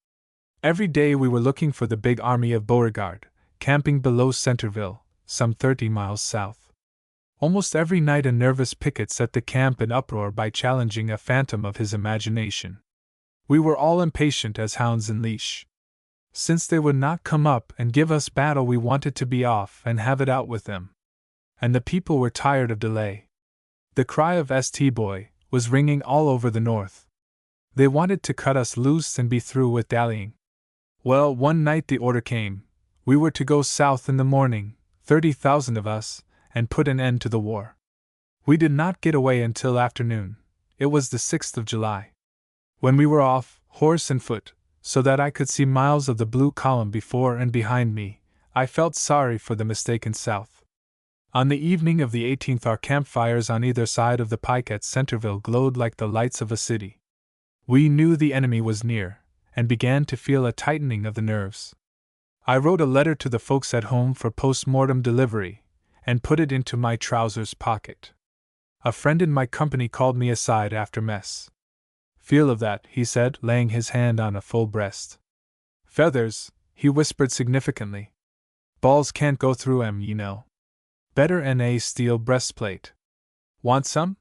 Every day we were looking for the big army of Beauregard, camping below Centerville, some 30 miles south. Almost every night a nervous picket set the camp in uproar by challenging a phantom of his imagination. We were all impatient as hounds in leash. Since they would not come up and give us battle, we wanted to be off and have it out with them. And the people were tired of delay. The cry of "St. Boy" was ringing all over the North. They wanted to cut us loose and be through with dallying. Well, one night the order came. We were to go south in the morning, 30,000 of us, and put an end to the war. We did not get away until afternoon. It was the 6th of July. When we were off, horse and foot, so that I could see miles of the blue column before and behind me, I felt sorry for the mistaken South. On the evening of the 18th, our campfires on either side of the pike at Centerville glowed like the lights of a city. We knew the enemy was near, and began to feel a tightening of the nerves. I wrote a letter to the folks at home for post-mortem delivery, and put it into my trousers pocket. A friend in my company called me aside after mess. "Feel of that," he said, laying his hand on a full breast. "Feathers," he whispered significantly. "Balls can't go through 'em, you know. Better n a steel breastplate. Want some?"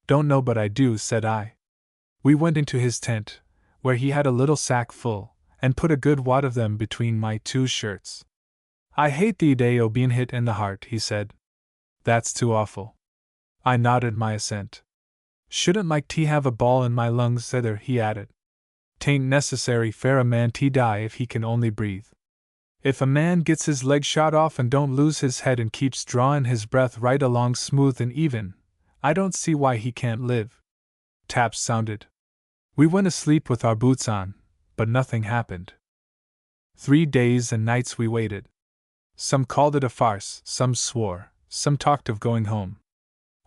"Don't know, but I do," said I. We went into his tent, where he had a little sack full, and put a good wad of them between my 2 shirts. "I hate the idea o' being hit in the heart," he said. "That's too awful." I nodded my assent. "Shouldn't like to have a ball in my lungs either," he added. "'Tain't necessary for a man to die if he can only breathe. If a man gets his leg shot off and don't lose his head and keeps drawing his breath right along smooth and even, I don't see why he can't live." Taps sounded. We went asleep with our boots on, but nothing happened. 3 days and nights we waited. Some called it a farce, some swore, some talked of going home.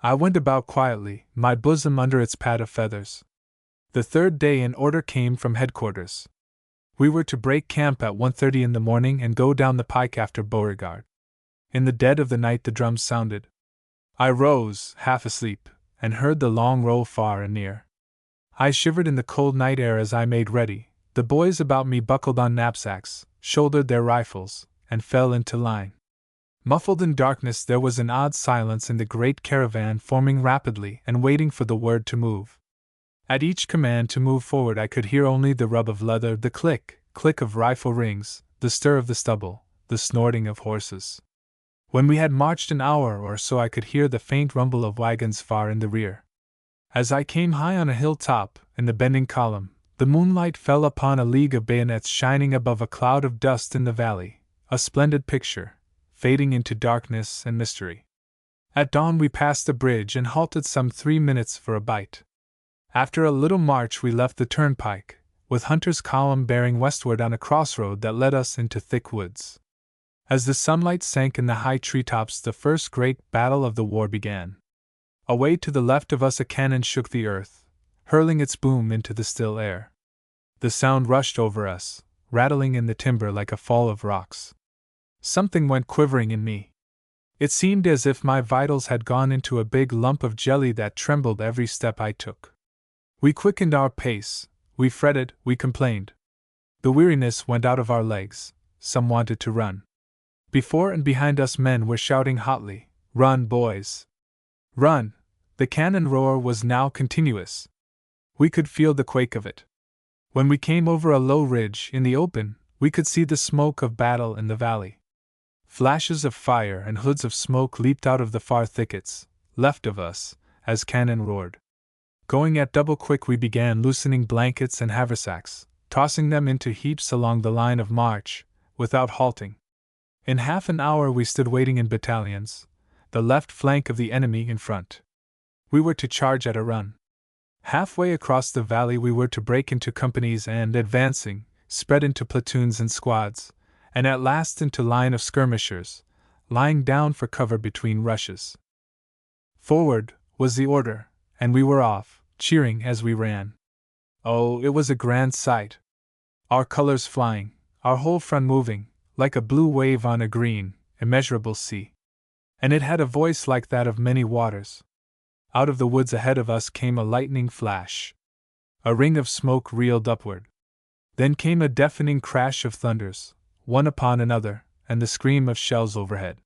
I went about quietly, my bosom under its pad of feathers. The 3rd day an order came from headquarters. We were to break camp at 1:30 in the morning and go down the pike after Beauregard. In the dead of the night the drums sounded. I rose, half asleep, and heard the long roll far and near. I shivered in the cold night air as I made ready. The boys about me buckled on knapsacks, shouldered their rifles, and fell into line. Muffled in darkness, there was an odd silence in the great caravan, forming rapidly and waiting for the word to move. At each command to move forward I could hear only the rub of leather, the click, click of rifle rings, the stir of the stubble, the snorting of horses. When we had marched an hour or so I could hear the faint rumble of wagons far in the rear. As I came high on a hilltop, in the bending column, the moonlight fell upon a league of bayonets shining above a cloud of dust in the valley, a splendid picture, fading into darkness and mystery. At dawn we passed the bridge and halted some 3 minutes for a bite. After a little march we left the turnpike, with Hunter's column bearing westward on a crossroad that led us into thick woods. As the sunlight sank in the high treetops, the first great battle of the war began. Away to the left of us a cannon shook the earth, hurling its boom into the still air. The sound rushed over us, rattling in the timber like a fall of rocks. Something went quivering in me. It seemed as if my vitals had gone into a big lump of jelly that trembled every step I took. We quickened our pace, we fretted, we complained. The weariness went out of our legs, some wanted to run. Before and behind us men were shouting hotly, "Run, boys! Run!" The cannon roar was now continuous. We could feel the quake of it. When we came over a low ridge in the open, we could see the smoke of battle in the valley. Flashes of fire and hoods of smoke leaped out of the far thickets, left of us, as cannon roared. Going at double quick, we began loosening blankets and haversacks, tossing them into heaps along the line of march, without halting. In half an hour we stood waiting in battalions, the left flank of the enemy in front. We were to charge at a run. Halfway across the valley we were to break into companies and, advancing, spread into platoons and squads, and at last into line of skirmishers, lying down for cover between rushes. "Forward," was the order, and we were off, cheering as we ran. Oh, it was a grand sight! Our colors flying, our whole front moving, like a blue wave on a green, immeasurable sea. And it had a voice like that of many waters. Out of the woods ahead of us came a lightning flash. A ring of smoke reeled upward. Then came a deafening crash of thunders, one upon another, and the scream of shells overhead.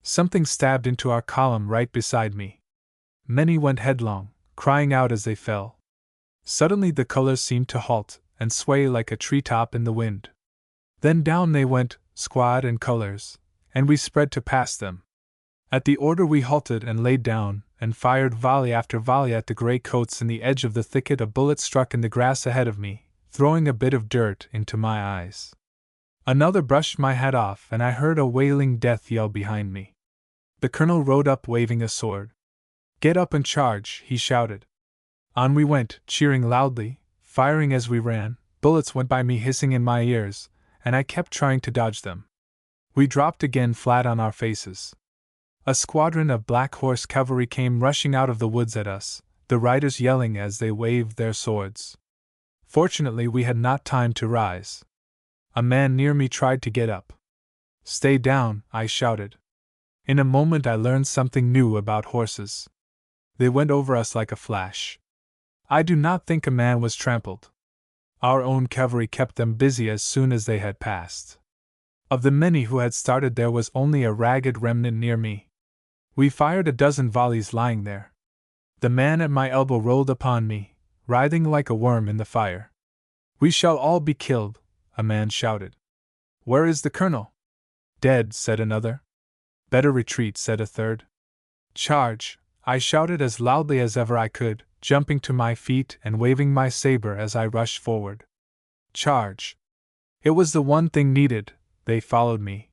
Something stabbed into our column right beside me. Many went headlong, crying out as they fell. Suddenly the colors seemed to halt and sway like a treetop in the wind. Then down they went, squad and colors, and we spread to pass them. At the order we halted and laid down, and fired volley after volley at the gray coats in the edge of the thicket. A bullet struck in the grass ahead of me, throwing a bit of dirt into my eyes. Another brushed my hat off, and I heard a wailing death yell behind me. The colonel rode up waving a sword. "Get up and charge," he shouted. On we went, cheering loudly, firing as we ran. Bullets went by me hissing in my ears, and I kept trying to dodge them. We dropped again flat on our faces. A squadron of black horse cavalry came rushing out of the woods at us, the riders yelling as they waved their swords. Fortunately, we had not time to rise. A man near me tried to get up. "Stay down," I shouted. In a moment I learned something new about horses. They went over us like a flash. I do not think a man was trampled. Our own cavalry kept them busy as soon as they had passed. Of the many who had started, there was only a ragged remnant near me. We fired a dozen volleys lying there. The man at my elbow rolled upon me, writhing like a worm in the fire. "We shall all be killed," a man shouted. "Where is the colonel?" "Dead," said another. "Better retreat," said a third. "Charge," I shouted as loudly as ever I could, jumping to my feet and waving my saber as I rushed forward. Charge! It was the one thing needed. They followed me.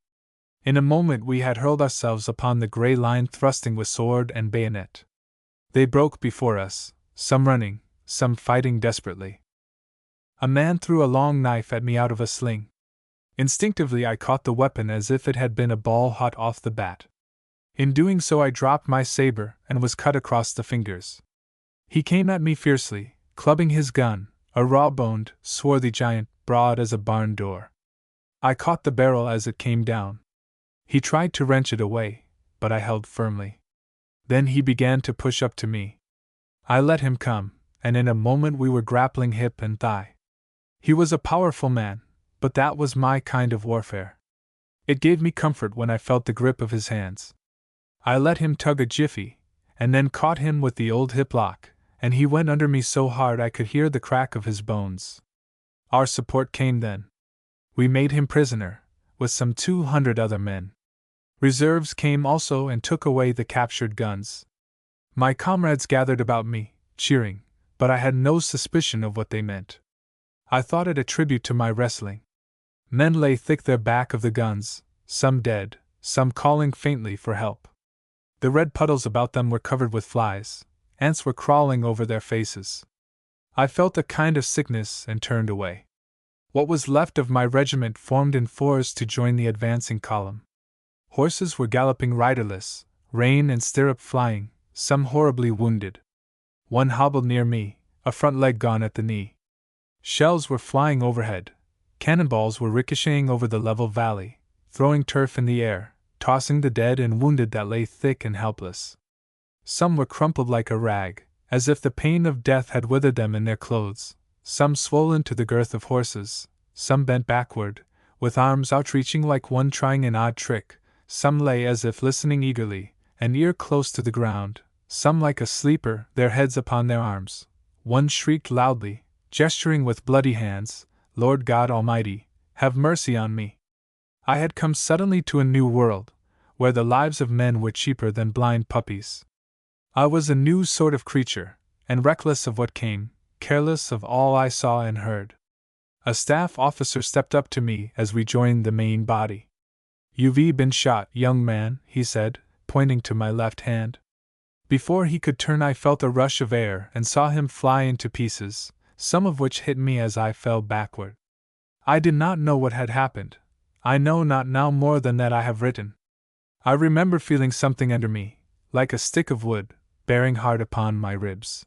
In a moment we had hurled ourselves upon the gray line, thrusting with sword and bayonet. They broke before us, some running, some fighting desperately. A man threw a long knife at me out of a sling. Instinctively I caught the weapon as if it had been a ball hot off the bat. In doing so I dropped my saber and was cut across the fingers. He came at me fiercely, clubbing his gun, a raw-boned, swarthy giant, broad as a barn door. I caught the barrel as it came down. He tried to wrench it away, but I held firmly. Then he began to push up to me. I let him come, and in a moment we were grappling hip and thigh. He was a powerful man, but that was my kind of warfare. It gave me comfort when I felt the grip of his hands. I let him tug a jiffy, and then caught him with the old hip lock, and he went under me so hard I could hear the crack of his bones. Our support came then. We made him prisoner, with some 200 other men. Reserves came also and took away the captured guns. My comrades gathered about me, cheering, but I had no suspicion of what they meant. I thought it a tribute to my wrestling. Men lay thick there back of the guns, some dead, some calling faintly for help. The red puddles about them were covered with flies. Ants were crawling over their faces. I felt a kind of sickness and turned away. What was left of my regiment formed in fours to join the advancing column. Horses were galloping riderless, rein and stirrup flying, some horribly wounded. One hobbled near me, a front leg gone at the knee. Shells were flying overhead. Cannonballs were ricocheting over the level valley, throwing turf in the air, tossing the dead and wounded that lay thick and helpless. Some were crumpled like a rag, as if the pain of death had withered them in their clothes, some swollen to the girth of horses, some bent backward, with arms outreaching like one trying an odd trick, some lay as if listening eagerly, an ear close to the ground, some like a sleeper, their heads upon their arms. One shrieked loudly, gesturing with bloody hands, "Lord God Almighty, have mercy on me!" I had come suddenly to a new world, where the lives of men were cheaper than blind puppies. I was a new sort of creature, and reckless of what came, careless of all I saw and heard. A staff officer stepped up to me as we joined the main body. "You've been shot, young man," he said, pointing to my left hand. Before he could turn I felt a rush of air and saw him fly into pieces, some of which hit me as I fell backward. I did not know what had happened. I know not now more than that I have written. I remember feeling something under me, like a stick of wood, bearing hard upon my ribs.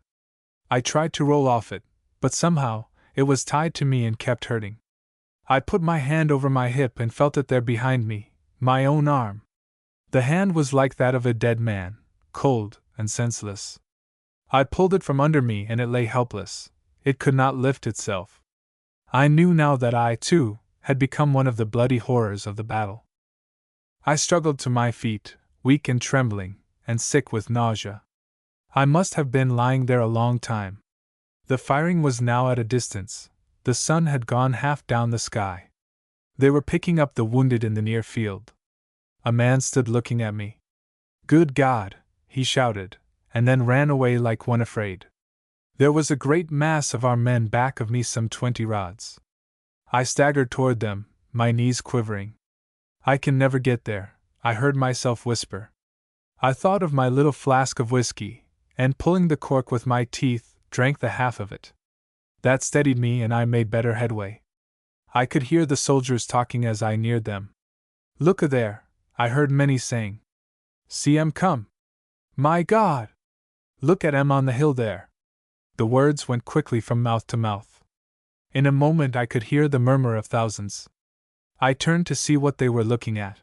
I tried to roll off it, but somehow, it was tied to me and kept hurting. I put my hand over my hip and felt it there behind me, my own arm. The hand was like that of a dead man, cold and senseless. I pulled it from under me and it lay helpless. It could not lift itself. I knew now that I, too, had become one of the bloody horrors of the battle. I struggled to my feet, weak and trembling, and sick with nausea. I must have been lying there a long time. The firing was now at a distance. The sun had gone half down the sky. They were picking up the wounded in the near field. A man stood looking at me. "Good God!" he shouted, and then ran away like one afraid. There was a great mass of our men back of me some 20 rods. I staggered toward them, my knees quivering. I can never get there, I heard myself whisper. I thought of my little flask of whiskey, and pulling the cork with my teeth, drank the half of it. That steadied me and I made better headway. I could hear the soldiers talking as I neared them. Look there, I heard many saying. See 'em come. My God! Look at 'em on the hill there. The words went quickly from mouth to mouth. In a moment I could hear the murmur of thousands. I turned to see what they were looking at.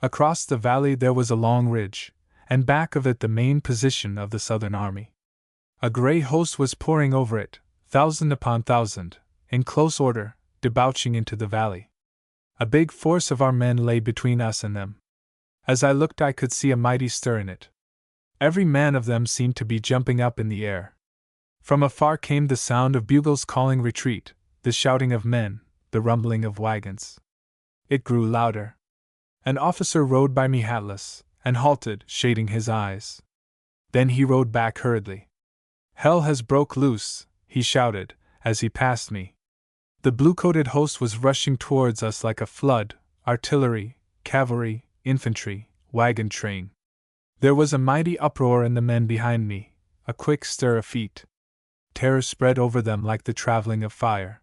Across the valley there was a long ridge, and back of it the main position of the Southern Army. A grey host was pouring over it, thousand upon thousand, in close order, debouching into the valley. A big force of our men lay between us and them. As I looked I could see a mighty stir in it. Every man of them seemed to be jumping up in the air. From afar came the sound of bugles calling retreat, the shouting of men, the rumbling of wagons. It grew louder. An officer rode by me hatless, and halted, shading his eyes. Then he rode back hurriedly. Hell has broke loose, he shouted, as he passed me. The blue-coated host was rushing towards us like a flood, artillery, cavalry, infantry, wagon train. There was a mighty uproar in the men behind me, a quick stir of feet. Terror spread over them like the traveling of fire.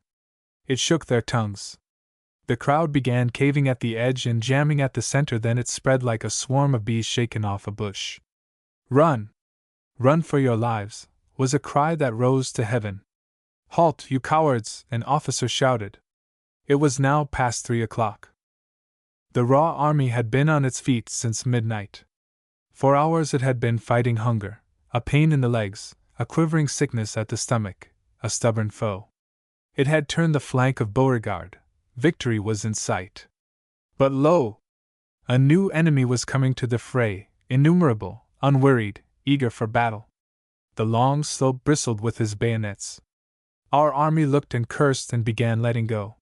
It shook their tongues. The crowd began caving at the edge and jamming at the center, then it spread like a swarm of bees shaken off a bush. Run! Run for your lives, was a cry that rose to heaven. Halt, you cowards, an officer shouted. It was now past 3 o'clock. The raw army had been on its feet since midnight. For hours it had been fighting hunger, a pain in the legs, a quivering sickness at the stomach, a stubborn foe. It had turned the flank of Beauregard. Victory was in sight. But lo! A new enemy was coming to the fray, innumerable, unwearied, eager for battle. The long slope bristled with his bayonets. Our army looked and cursed and began letting go.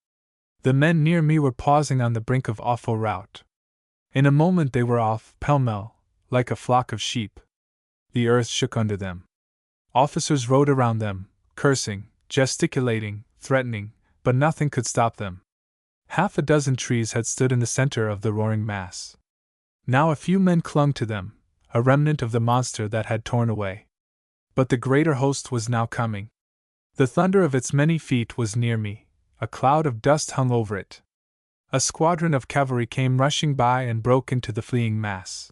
The men near me were pausing on the brink of awful rout. In a moment they were off, pell-mell, like a flock of sheep. The earth shook under them. Officers rode around them, cursing, gesticulating, threatening, but nothing could stop them. Half a dozen trees had stood in the center of the roaring mass. Now a few men clung to them, a remnant of the monster that had torn away. But the greater host was now coming. The thunder of its many feet was near me, a cloud of dust hung over it. A squadron of cavalry came rushing by and broke into the fleeing mass.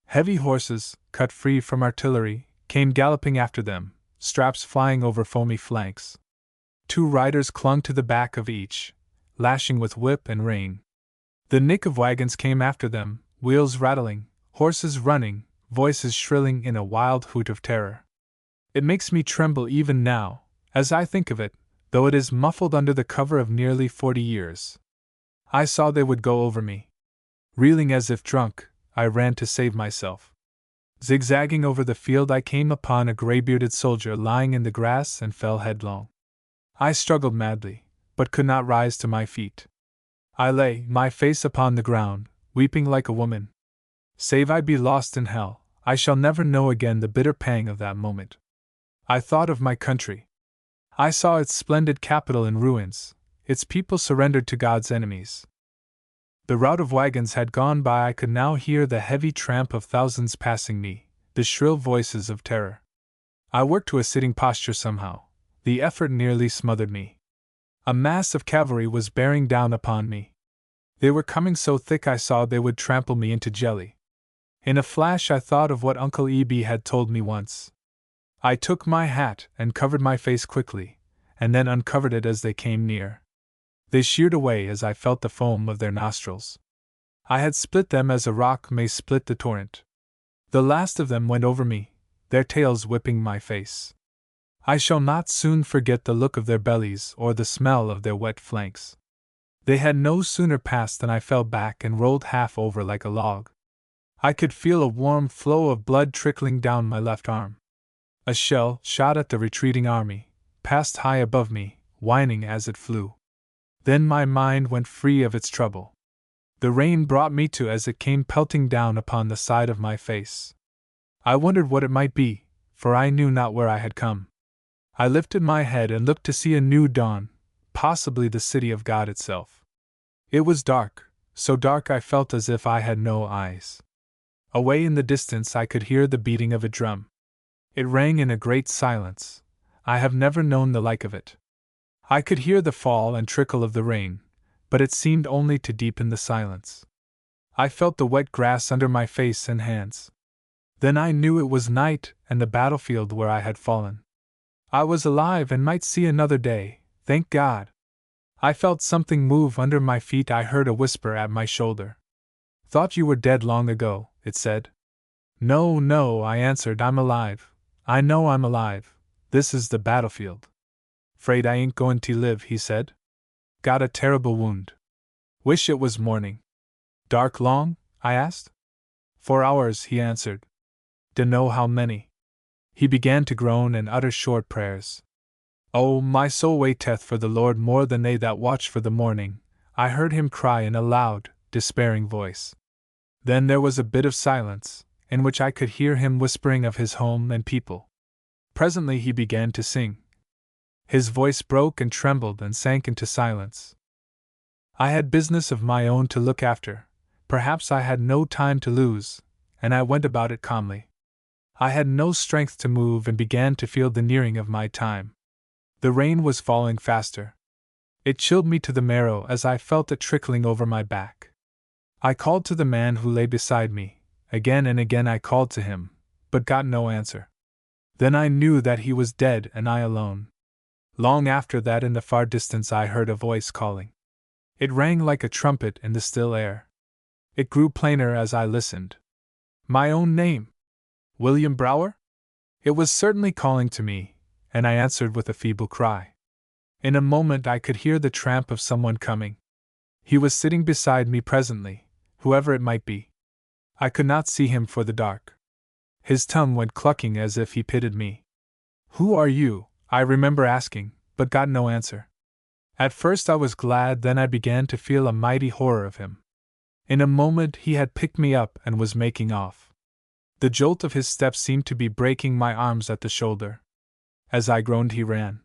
Heavy horses, cut free from artillery, came galloping after them, straps flying over foamy flanks. 2 riders clung to the back of each, lashing with whip and rein. The nick of wagons came after them, wheels rattling, horses running, voices shrilling in a wild hoot of terror. It makes me tremble even now, as I think of it, though it is muffled under the cover of nearly 40 years. I saw they would go over me. Reeling as if drunk, I ran to save myself. Zigzagging over the field I came upon a gray-bearded soldier lying in the grass and fell headlong. I struggled madly, but could not rise to my feet. I lay, my face upon the ground, weeping like a woman. Save I be lost in hell, I shall never know again the bitter pang of that moment. I thought of my country. I saw its splendid capital in ruins, its people surrendered to God's enemies. The rout of wagons had gone by. I could now hear the heavy tramp of thousands passing me, the shrill voices of terror. I worked to a sitting posture somehow. The effort nearly smothered me. A mass of cavalry was bearing down upon me. They were coming so thick I saw they would trample me into jelly. In a flash I thought of what Uncle E.B. had told me once. I took my hat and covered my face quickly, and then uncovered it as they came near. They sheered away as I felt the foam of their nostrils. I had split them as a rock may split the torrent. The last of them went over me, their tails whipping my face. I shall not soon forget the look of their bellies or the smell of their wet flanks. They had no sooner passed than I fell back and rolled half over like a log. I could feel a warm flow of blood trickling down my left arm. A shell, shot at the retreating army, passed high above me, whining as it flew. Then my mind went free of its trouble. The rain brought me to as it came pelting down upon the side of my face. I wondered what it might be, for I knew not where I had come. I lifted my head and looked to see a new dawn, possibly the city of God itself. It was dark, so dark I felt as if I had no eyes. Away in the distance I could hear the beating of a drum. It rang in a great silence. I have never known the like of it. I could hear the fall and trickle of the rain, but it seemed only to deepen the silence. I felt the wet grass under my face and hands. Then I knew it was night and the battlefield where I had fallen. I was alive and might see another day, thank God. I felt something move under my feet. I heard a whisper at my shoulder. Thought you were dead long ago, it said. No, no, I answered, I'm alive. I know I'm alive. This is the battlefield. Fraid I ain't going to live, he said. Got a terrible wound. Wish it was morning. Dark long? I asked. 4 hours, he answered. Dunno how many. He began to groan and utter short prayers. Oh, my soul waiteth for the Lord more than they that watch for the morning, I heard him cry in a loud, despairing voice. Then there was a bit of silence, in which I could hear him whispering of his home and people. Presently he began to sing. His voice broke and trembled and sank into silence. I had business of my own to look after. Perhaps I had no time to lose, and I went about it calmly. I had no strength to move and began to feel the nearing of my time. The rain was falling faster. It chilled me to the marrow as I felt it trickling over my back. I called to the man who lay beside me. Again and again I called to him, but got no answer. Then I knew that he was dead and I alone. Long after that, in the far distance, I heard a voice calling. It rang like a trumpet in the still air. It grew plainer as I listened. My own name! William Brower? It was certainly calling to me, and I answered with a feeble cry. In a moment I could hear the tramp of someone coming. He was sitting beside me presently, whoever it might be. I could not see him for the dark. His tongue went clucking as if he pitied me. Who are you? I remember asking, but got no answer. At first I was glad, then I began to feel a mighty horror of him. In a moment he had picked me up and was making off. The jolt of his step seemed to be breaking my arms at the shoulder. As I groaned he ran.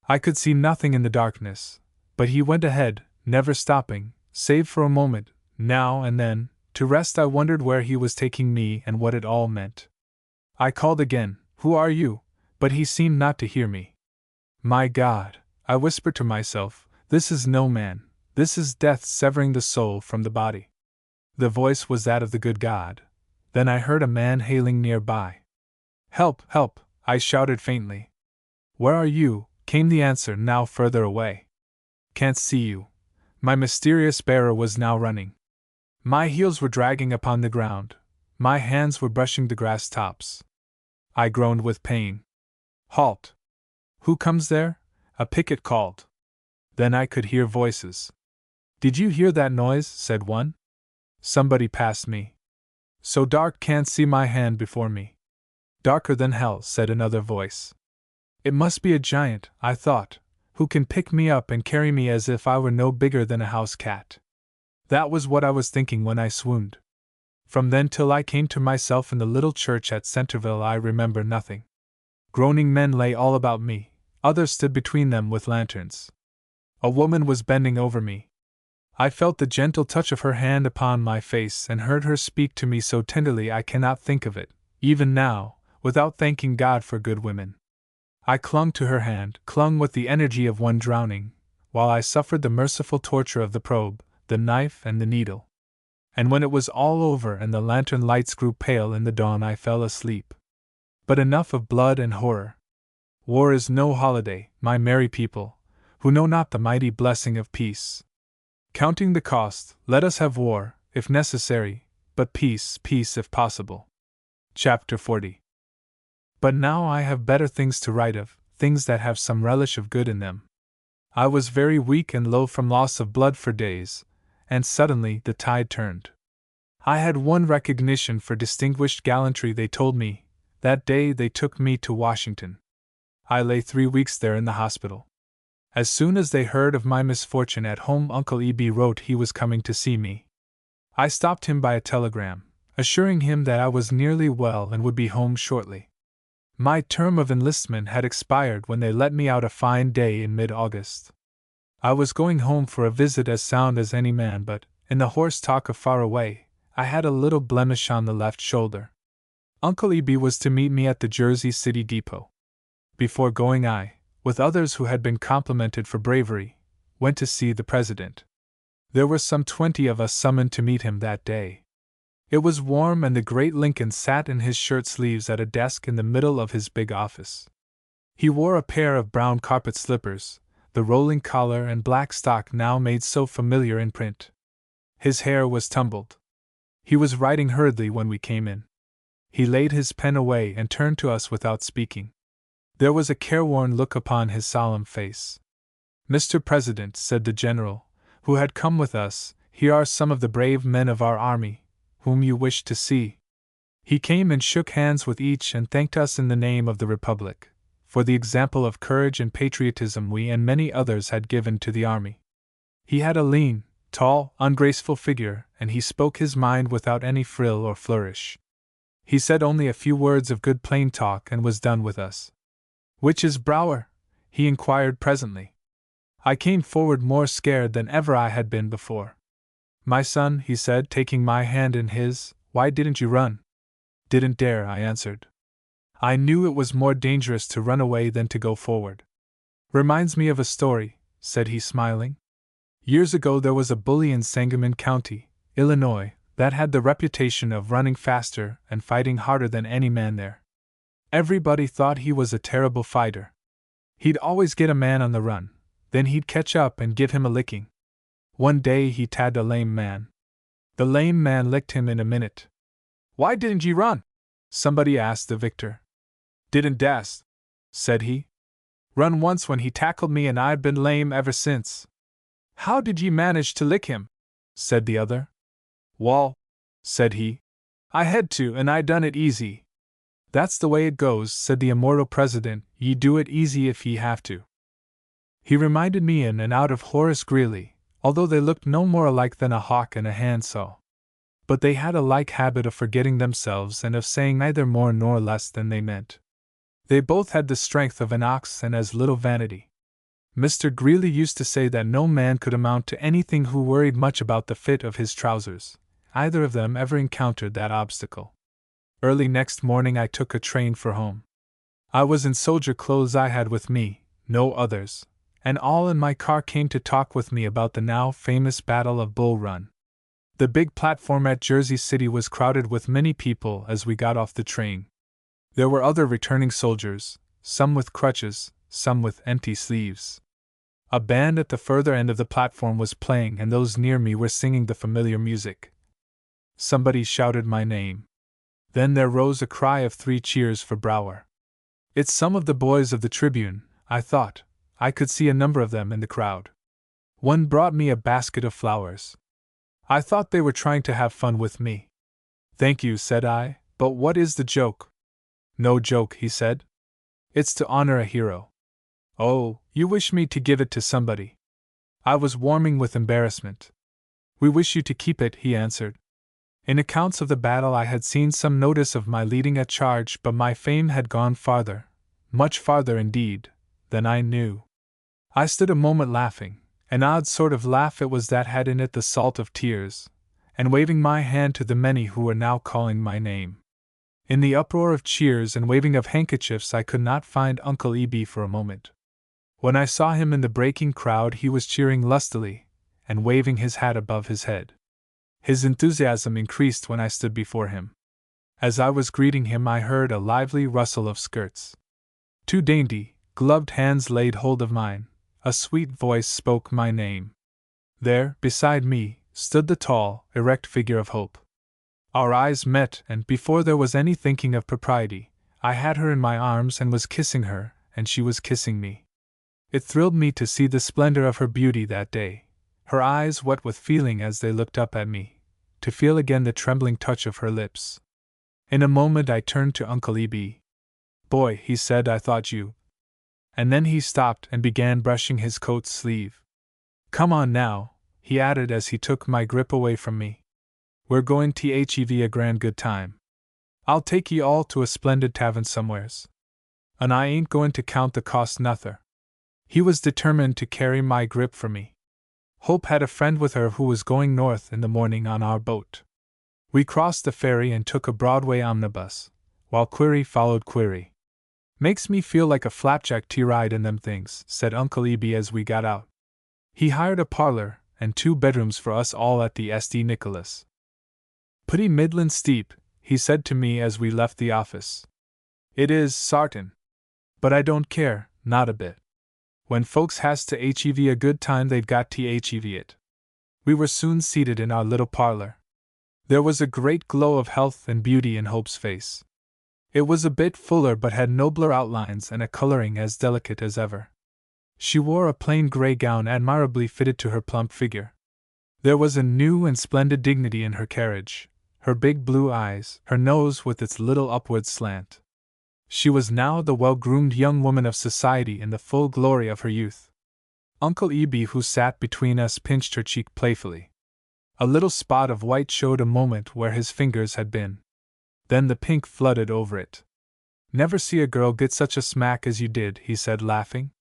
I could see nothing in the darkness, but he went ahead, never stopping, save for a moment, now and then, to rest. I wondered where he was taking me and what it all meant. I called again, Who are you? But he seemed not to hear me. My God, I whispered to myself, this is no man, this is death severing the soul from the body. The voice was that of the good God. Then I heard a man hailing nearby. Help, help, I shouted faintly. Where are you? Came the answer, now further away. Can't see you. My mysterious bearer was now running. My heels were dragging upon the ground. My hands were brushing the grass tops. I groaned with pain. Halt! Who comes there? A picket called. Then I could hear voices. Did you hear that noise? Said one. Somebody passed me. So dark can't see my hand before me. Darker than hell, said another voice. It must be a giant, I thought, who can pick me up and carry me as if I were no bigger than a house cat. That was what I was thinking when I swooned. From then till I came to myself in the little church at Centerville I remember nothing. Groaning men lay all about me, others stood between them with lanterns. A woman was bending over me. I felt the gentle touch of her hand upon my face and heard her speak to me so tenderly I cannot think of it, even now, without thanking God for good women. I clung to her hand, clung with the energy of one drowning, while I suffered the merciful torture of the probe, the knife and the needle. And when it was all over and the lantern lights grew pale in the dawn I fell asleep. But enough of blood and horror. War is no holiday, my merry people, who know not the mighty blessing of peace. Counting the cost, let us have war, if necessary, but peace, peace if possible. Chapter 40. But now I have better things to write of, things that have some relish of good in them. I was very weak and low from loss of blood for days, and suddenly the tide turned. I had won recognition for distinguished gallantry, they told me. That day they took me to Washington. I lay 3 weeks there in the hospital. As soon as they heard of my misfortune at home, Uncle E.B. wrote he was coming to see me. I stopped him by a telegram, assuring him that I was nearly well and would be home shortly. My term of enlistment had expired when they let me out a fine day in mid-August. I was going home for a visit as sound as any man, but, in the hoarse talk of far away, I had a little blemish on the left shoulder. Uncle Eb was to meet me at the Jersey City depot. Before going, I, with others who had been complimented for bravery, went to see the president. There were some 20 of us summoned to meet him that day. It was warm, and the great Lincoln sat in his shirt sleeves at a desk in the middle of his big office. He wore a pair of brown carpet slippers, the rolling collar and black stock now made so familiar in print. His hair was tumbled. He was writing hurriedly when we came in. He laid his pen away and turned to us without speaking. There was a careworn look upon his solemn face. "Mr. President," said the general, who had come with us, "here are some of the brave men of our army, whom you wish to see." He came and shook hands with each and thanked us in the name of the Republic, for the example of courage and patriotism we and many others had given to the army. He had a lean, tall, ungraceful figure, and he spoke his mind without any frill or flourish. He said only a few words of good plain talk and was done with us. "Which is Brower?" he inquired presently. I came forward more scared than ever I had been before. "My son," he said, taking my hand in his, "why didn't you run?" "Didn't dare," I answered. I knew it was more dangerous to run away than to go forward. "Reminds me of a story," said he, smiling. "Years ago there was a bully in Sangamon County, Illinois, that had the reputation of running faster and fighting harder than any man there. Everybody thought he was a terrible fighter. He'd always get a man on the run, then he'd catch up and give him a licking. One day he tagged a lame man. The lame man licked him in a minute. 'Why didn't ye run?' somebody asked the victor. 'Didn't dast,' said he. 'Run once when he tackled me and I've been lame ever since.' 'How did ye manage to lick him?' said the other. 'Wall,' said he, 'I had to, and I done it easy.' 'That's the way it goes,' said the immortal president, 'ye do it easy if ye have to.' He reminded me in and out of Horace Greeley, although they looked no more alike than a hawk and a handsaw. But they had a like habit of forgetting themselves and of saying neither more nor less than they meant. They both had the strength of an ox and as little vanity. Mr. Greeley used to say that no man could amount to anything who worried much about the fit of his trousers. Either of them ever encountered that obstacle. Early next morning I took a train for home. I was in soldier clothes I had with me, no others, and all in my car came to talk with me about the now famous Battle of Bull Run. The big platform at Jersey City was crowded with many people as we got off the train. There were other returning soldiers, some with crutches, some with empty sleeves. A band at the further end of the platform was playing, and those near me were singing the familiar music. Somebody shouted my name. Then there rose a cry of 3 cheers for Brower. "It's some of the boys of the Tribune," I thought. I could see a number of them in the crowd. One brought me a basket of flowers. I thought they were trying to have fun with me. "Thank you," said I, "but what is the joke?" "No joke," he said. "It's to honor a hero." "Oh, you wish me to give it to somebody?" I was warming with embarrassment. "We wish you to keep it," he answered. In accounts of the battle I had seen some notice of my leading a charge, but my fame had gone farther, much farther indeed, than I knew. I stood a moment laughing, an odd sort of laugh it was that had in it the salt of tears, and waving my hand to the many who were now calling my name. In the uproar of cheers and waving of handkerchiefs I could not find Uncle Eb for a moment. When I saw him in the breaking crowd he was cheering lustily, and waving his hat above his head. His enthusiasm increased when I stood before him. As I was greeting him I heard a lively rustle of skirts. 2 dainty, gloved hands laid hold of mine, a sweet voice spoke my name. There, beside me, stood the tall, erect figure of Hope. Our eyes met, and before there was any thinking of propriety, I had her in my arms and was kissing her, and she was kissing me. It thrilled me to see the splendor of her beauty that day, her eyes wet with feeling as they looked up at me, to feel again the trembling touch of her lips. In a moment I turned to Uncle Eb. "Boy," he said, "I thought you—" And then he stopped and began brushing his coat sleeve. "Come on now," he added as he took my grip away from me. "We're going to have a grand good time. I'll take ye all to a splendid tavern somewheres. And I ain't going to count the cost nother." He was determined to carry my grip for me. Hope had a friend with her who was going north in the morning on our boat. We crossed the ferry and took a Broadway omnibus, while query followed query. "Makes me feel like a flapjack tea-ride in them things," said Uncle Eby as we got out. He hired a parlor and 2 bedrooms for us all at the St. Nicholas. "Pretty middlin' steep," he said to me as we left the office. "It is, sartin. But I don't care, not a bit. When folks has to hev a good time they've got to hev it." We were soon seated in our little parlor. There was a great glow of health and beauty in Hope's face. It was a bit fuller but had nobler outlines and a coloring as delicate as ever. She wore a plain gray gown admirably fitted to her plump figure. There was a new and splendid dignity in her carriage, her big blue eyes, her nose with its little upward slant. She was now the well-groomed young woman of society in the full glory of her youth. Uncle Eby, who sat between us, pinched her cheek playfully. A little spot of white showed a moment where his fingers had been. Then the pink flooded over it. "Never see a girl get such a smack as you did," he said, laughing.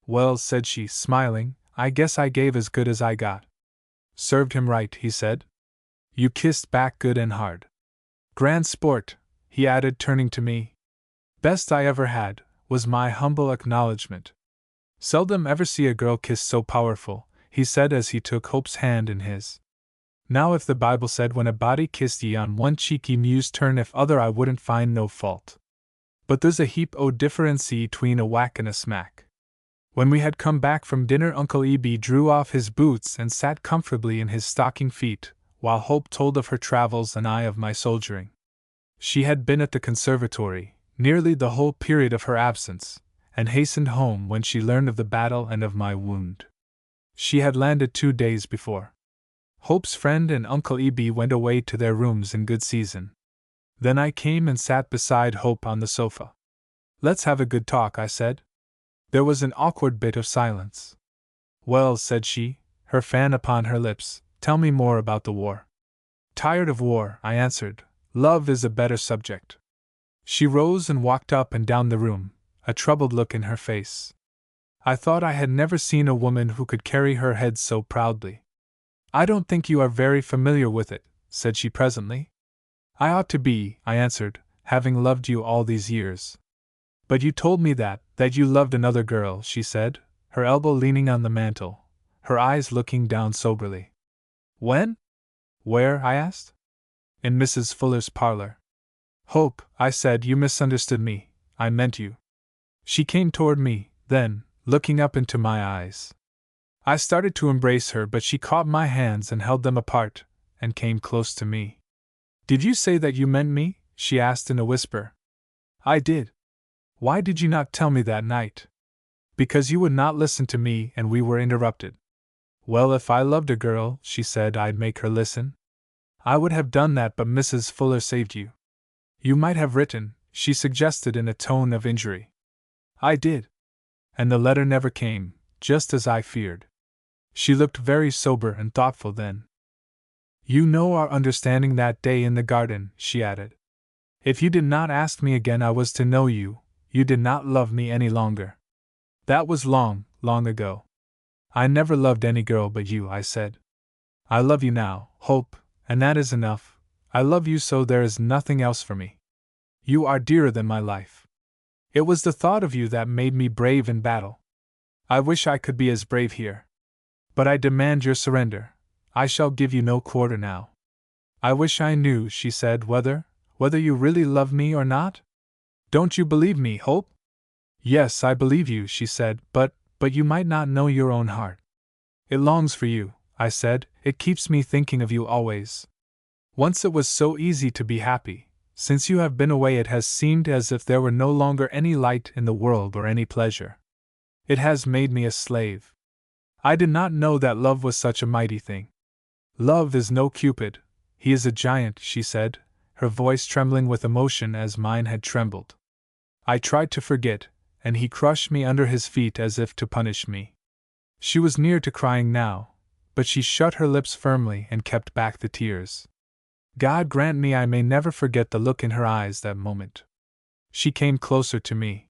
"Well," said she, smiling, "I guess I gave as good as I got." "Served him right," he said. "You kissed back good and hard. Grand sport," he added, turning to me. "Best I ever had," was my humble acknowledgment. "Seldom ever see a girl kiss so powerful," he said as he took Hope's hand in his. "Now if the Bible said when a body kissed ye on one cheek ye muse turn if other I wouldn't find no fault. But there's a heap o' differency 'tween a whack and a smack." When we had come back from dinner, Uncle Eby drew off his boots and sat comfortably in his stocking feet, while Hope told of her travels and I of my soldiering. She had been at the conservatory nearly the whole period of her absence, and hastened home when she learned of the battle and of my wound. She had landed 2 days before. Hope's friend and Uncle Eby went away to their rooms in good season. Then I came and sat beside Hope on the sofa. "Let's have a good talk," I said. There was an awkward bit of silence. "Well," said she, her fan upon her lips, "tell me more about the war." "Tired of war," I answered. "Love is a better subject." She rose and walked up and down the room, a troubled look in her face. I thought I had never seen a woman who could carry her head so proudly. "I don't think you are very familiar with it," said she presently. "I ought to be," I answered, "having loved you all these years." "But you told me that you loved another girl," she said, her elbow leaning on the mantel, her eyes looking down soberly. "When? Where?" I asked. "In Mrs. Fuller's parlor." "Hope," I said, "you misunderstood me. I meant you." She came toward me, then, looking up into my eyes. I started to embrace her, but she caught my hands and held them apart, and came close to me. "Did you say that you meant me?" she asked in a whisper. "I did." "Why did you not tell me that night?" "Because you would not listen to me and we were interrupted." "Well, if I loved a girl," she said, "I'd make her listen." "I would have done that, but Mrs. Fuller saved you." "You might have written," she suggested in a tone of injury. "I did. And the letter never came, just as I feared." She looked very sober and thoughtful then. "You know our understanding that day in the garden," she added. "If you did not ask me again, I was to know you did not love me any longer. That was long, long ago." "I never loved any girl but you," I said. "I love you now, Hope, and that is enough. I love you so there is nothing else for me. You are dearer than my life. It was the thought of you that made me brave in battle. I wish I could be as brave here. But I demand your surrender. I shall give you no quarter now." "I wish I knew," she said, whether you really love me or not?" "Don't you believe me, Hope?" "Yes, I believe you," she said, but you might not know your own heart." "It longs for you," I said, "it keeps me thinking of you always. Once it was so easy to be happy. Since you have been away it has seemed as if there were no longer any light in the world or any pleasure. It has made me a slave. I did not know that love was such a mighty thing." "Love is no Cupid, he is a giant," she said, her voice trembling with emotion as mine had trembled. "I tried to forget, and he crushed me under his feet as if to punish me." She was near to crying now, but she shut her lips firmly and kept back the tears. God grant me I may never forget the look in her eyes that moment. She came closer to me.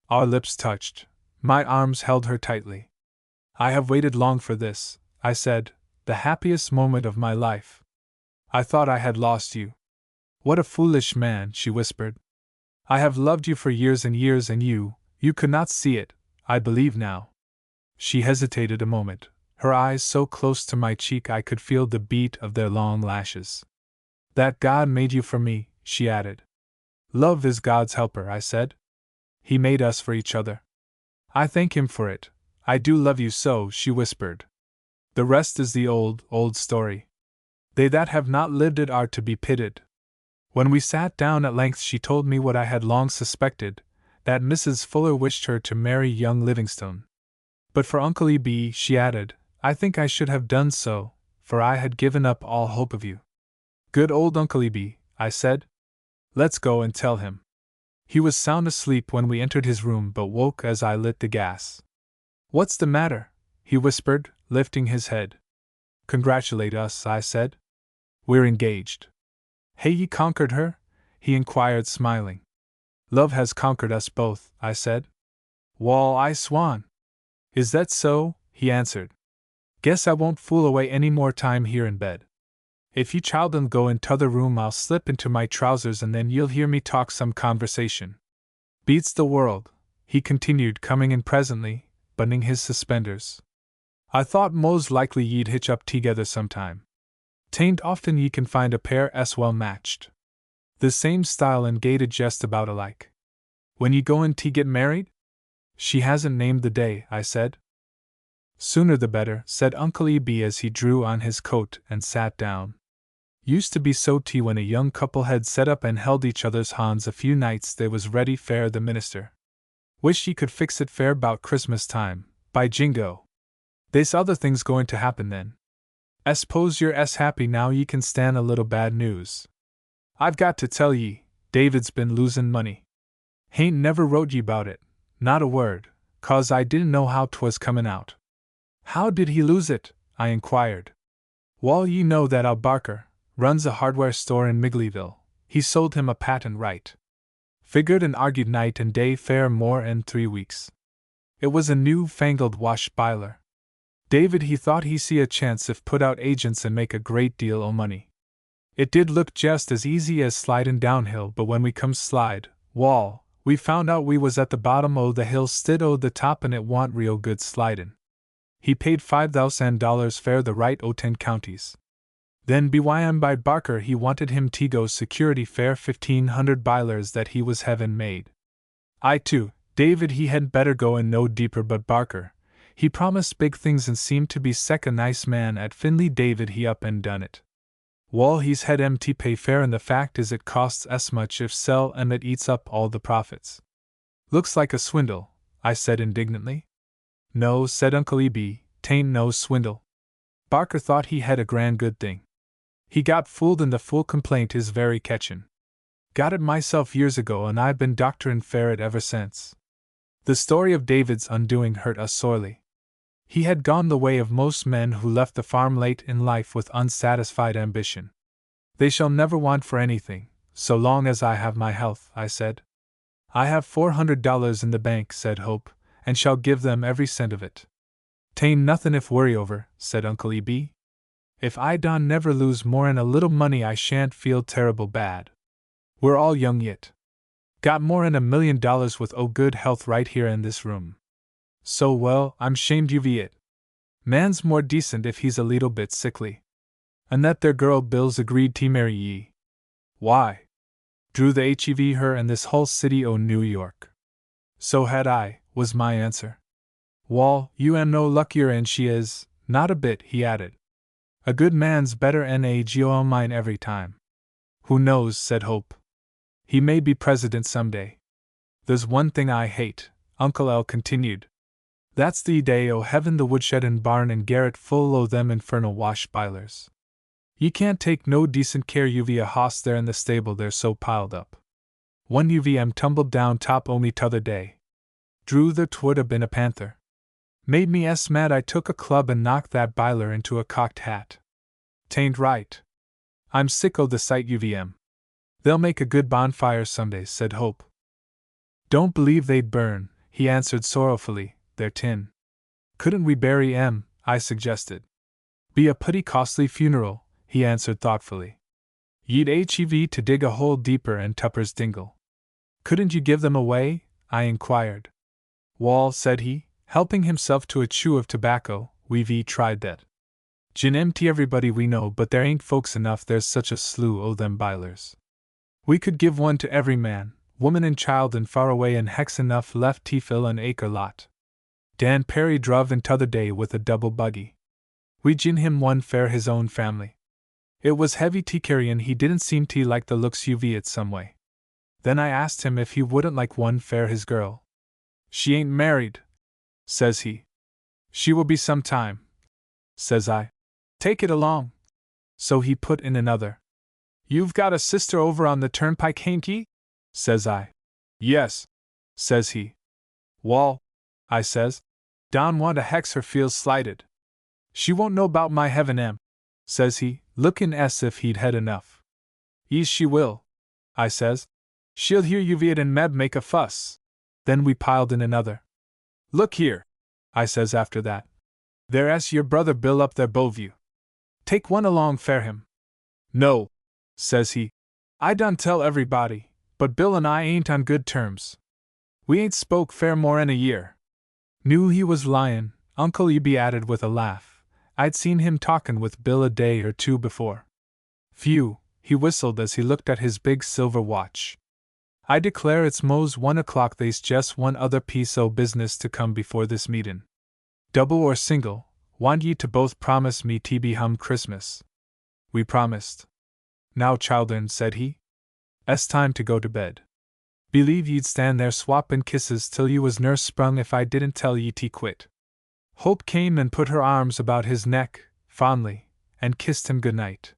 Our lips touched. My arms held her tightly. I have waited long for this, I said, the happiest moment of my life. I thought I had lost you. What a foolish man, she whispered. I have loved you for years and years, and you could not see it, I believe now. She hesitated a moment, her eyes so close to my cheek I could feel the beat of their long lashes. That God made you for me, she added. Love is God's helper, I said. He made us for each other. I thank Him for it. I do love you so, she whispered. The rest is the old, old story. They that have not lived it are to be pitied. When we sat down at length, she told me what I had long suspected, that Mrs. Fuller wished her to marry young Livingstone. But for Uncle E.B., she added, I think I should have done so, for I had given up all hope of you. Good old Uncle E.B., I said. Let's go and tell him. He was sound asleep when we entered his room, but woke as I lit the gas. What's the matter? He whispered, lifting his head. Congratulate us, I said. We're engaged. Hey, ye conquered her? He inquired, smiling. Love has conquered us both, I said. Wall, I swan. Is that so? He answered. Guess I won't fool away any more time here in bed. If you child'n go in t'other room, I'll slip into my trousers and then you'll hear me talk some conversation. Beats the world, he continued, coming in presently, buttoning his suspenders. I thought most likely ye'd hitch up together sometime. 'Tain't often ye can find a pair as well matched. The same style and gaited just about alike. When ye goin' to get married? She hasn't named the day, I said. Sooner the better, said Uncle E.B. as he drew on his coat and sat down. Used to be so tea when a young couple had set up and held each other's hands a few nights they was ready fair the minister. Wish ye could fix it fair 'bout Christmas time, by jingo. They's other things going to happen then. I s'pose you're as happy now ye can stand a little bad news. I've got to tell ye, David's been losin' money. Hain't never wrote ye 'bout it, not a word, 'cause I didn't know how 'twas comin' out. How did he lose it? I inquired. Wall, ye know that Al Barker runs a hardware store in Migleyville. He sold him a patent right. Figured and argued night and day fair more'n 3 weeks. It was a new-fangled wash biler. David he thought he see a chance if put out agents and make a great deal o' money. It did look just as easy as slidin' downhill, but when we come slide, wall, we found out we was at the bottom o' the hill stid o' the top and it wa'n't real good slidin'. He paid $5,000 fair the right o' 10 counties. Then BYM by Barker he wanted him to go security fair 1,500 bilers that he was heaven made. I too, David he hadn't better go in no deeper, but Barker, he promised big things and seemed to be a nice man at Finley. David he up and done it. Wall, he's had MT pay fair, and the fact is it costs as much if sell and it eats up all the profits. Looks like a swindle, I said indignantly. No, said Uncle E.B., 'tain't no swindle. Barker thought he had a grand good thing. He got fooled and the fool complaint is very catchin'. Got it myself years ago and I've been doctorin' fair it ever since. The story of David's undoing hurt us sorely. He had gone the way of most men who left the farm late in life with unsatisfied ambition. They shall never want for anything, so long as I have my health, I said. I have $400 in the bank, said Hope, and shall give them every cent of it. 'Tain't nothin' if worry over, said Uncle E.B. If I don't never lose more'n a little money I shan't feel terrible bad. We're all young yet. Got more'n $1 million with good health right here in this room. So well, I'm shamed you be it. Man's more decent if he's a leetle bit sickly. And that there girl Bill's agreed to marry ye. Why? Drew the HEV her and this whole city o' New York. So had I, was my answer. Wall, you am no luckier and she is, not a bit, he added. A good man's better n a go mine every time. Who knows, said Hope. He may be president someday. There's one thing I hate, Uncle L continued. That's the day o' heaven the woodshed and barn and garret full o' them infernal wash bilers. Ye can't take no decent care uv a hoss there in the stable, they're so piled up. One UVM tumbled down top o' me t'other day. Drew the 'twould a been a panther. Made me s mad I took a club and knocked that biler into a cocked hat. 'Tain't right. I'm sick o' the sight UVM. They'll make a good bonfire someday, said Hope. Don't believe they'd burn, he answered sorrowfully, they're tin. Couldn't we bury 'em? I suggested. Be a putty costly funeral, he answered thoughtfully. Ye'd hev to dig a hole deeper and tuppers dingle. Couldn't you give them away? I inquired. Wall, said he, helping himself to a chew of tobacco, we've tried that. Gin empty everybody we know, but there ain't folks enough, there's such a slew o' them bilers. We could give one to every man, woman and child, and far away, and hex enough left to fill an acre lot. Dan Perry druv in t'other day with a double buggy. We gin him one fair his own family. It was heavy tea carryin', he didn't seem to like the looks uv it some way. Then I asked him if he wouldn't like one fair his girl. She ain't married, says he. She will be some time, says I. Take it along. So he put in another. You've got a sister over on the turnpike, hain't ye? Says I. Yes, says he. Wall, I says, Don want to hex her feels slighted. She won't know 'bout my heaven 'em, says he, lookin' as if he'd had enough. Ease she will, I says. She'll hear you it and Meb make a fuss. Then we piled in another. Look here, I says after that. There's your brother Bill up there bove you. Take one along fair him. No, says he. I done tell everybody, but Bill and I ain't on good terms. We ain't spoke fair more'n a year. Knew he was lyin', Uncle Eby added with a laugh. I'd seen him talkin' with Bill a day or two before. Phew, he whistled as he looked at his big silver watch. I declare it's mo's 1 o'clock. They's just one other piece o' business to come before this meetin'. Double or single, want ye to both promise me to be hum Christmas. We promised. Now, children, said he, 's time to go to bed. Believe ye'd stand there swappin' kisses till you was nurse sprung if I didn't tell ye to quit. Hope came and put her arms about his neck, fondly, and kissed him good night.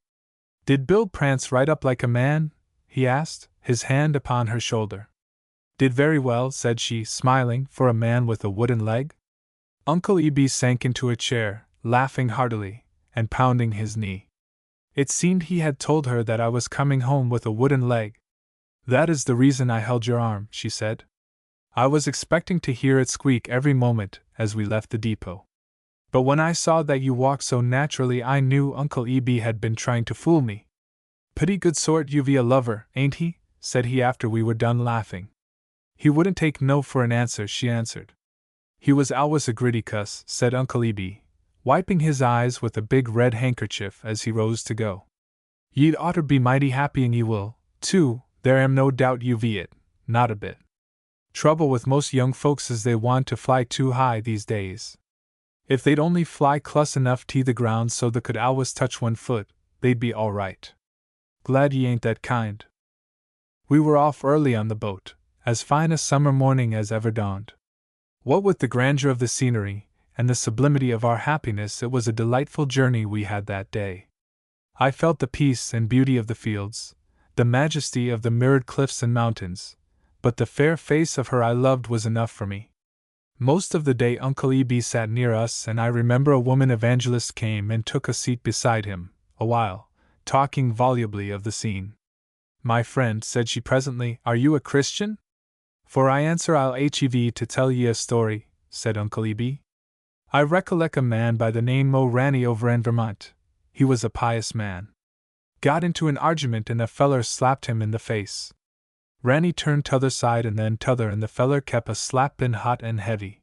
Did Bill prance right up like a man? He asked, his hand upon her shoulder. Did very well, said she, smiling, for a man with a wooden leg. Uncle Eby sank into a chair, laughing heartily, and pounding his knee. It seemed he had told her that I was coming home with a wooden leg. That is the reason I held your arm, she said. I was expecting to hear it squeak every moment as we left the depot. But when I saw that you walked so naturally, I knew Uncle Eby had been trying to fool me. Pretty good sort you be a lover, ain't he? Said he after we were done laughing. He wouldn't take no for an answer, she answered. He was always a gritty cuss, said Uncle Eby, wiping his eyes with a big red handkerchief as he rose to go. Ye'd oughter be mighty happy, and ye will, too, there am no doubt you be it, not a bit. Trouble with most young folks is they want to fly too high these days. If they'd only fly close enough to the ground so they could always touch one foot, they'd be all right. Glad ye ain't that kind. We were off early on the boat, as fine a summer morning as ever dawned. What with the grandeur of the scenery, and the sublimity of our happiness, it was a delightful journey we had that day. I felt the peace and beauty of the fields, the majesty of the mirrored cliffs and mountains, but the fair face of her I loved was enough for me. Most of the day Uncle Eby sat near us, and I remember a woman evangelist came and took a seat beside him, awhile, talking volubly of the scene. My friend, said she presently, are you a Christian? For I answer I'll hev to tell ye a story, said Uncle Eby. I recollect a man by the name o' Ranny over in Vermont. He was a pious man. Got into an argument and a feller slapped him in the face. Ranny turned t'other side and then t'other, and the feller kep' a slappin' hot and heavy.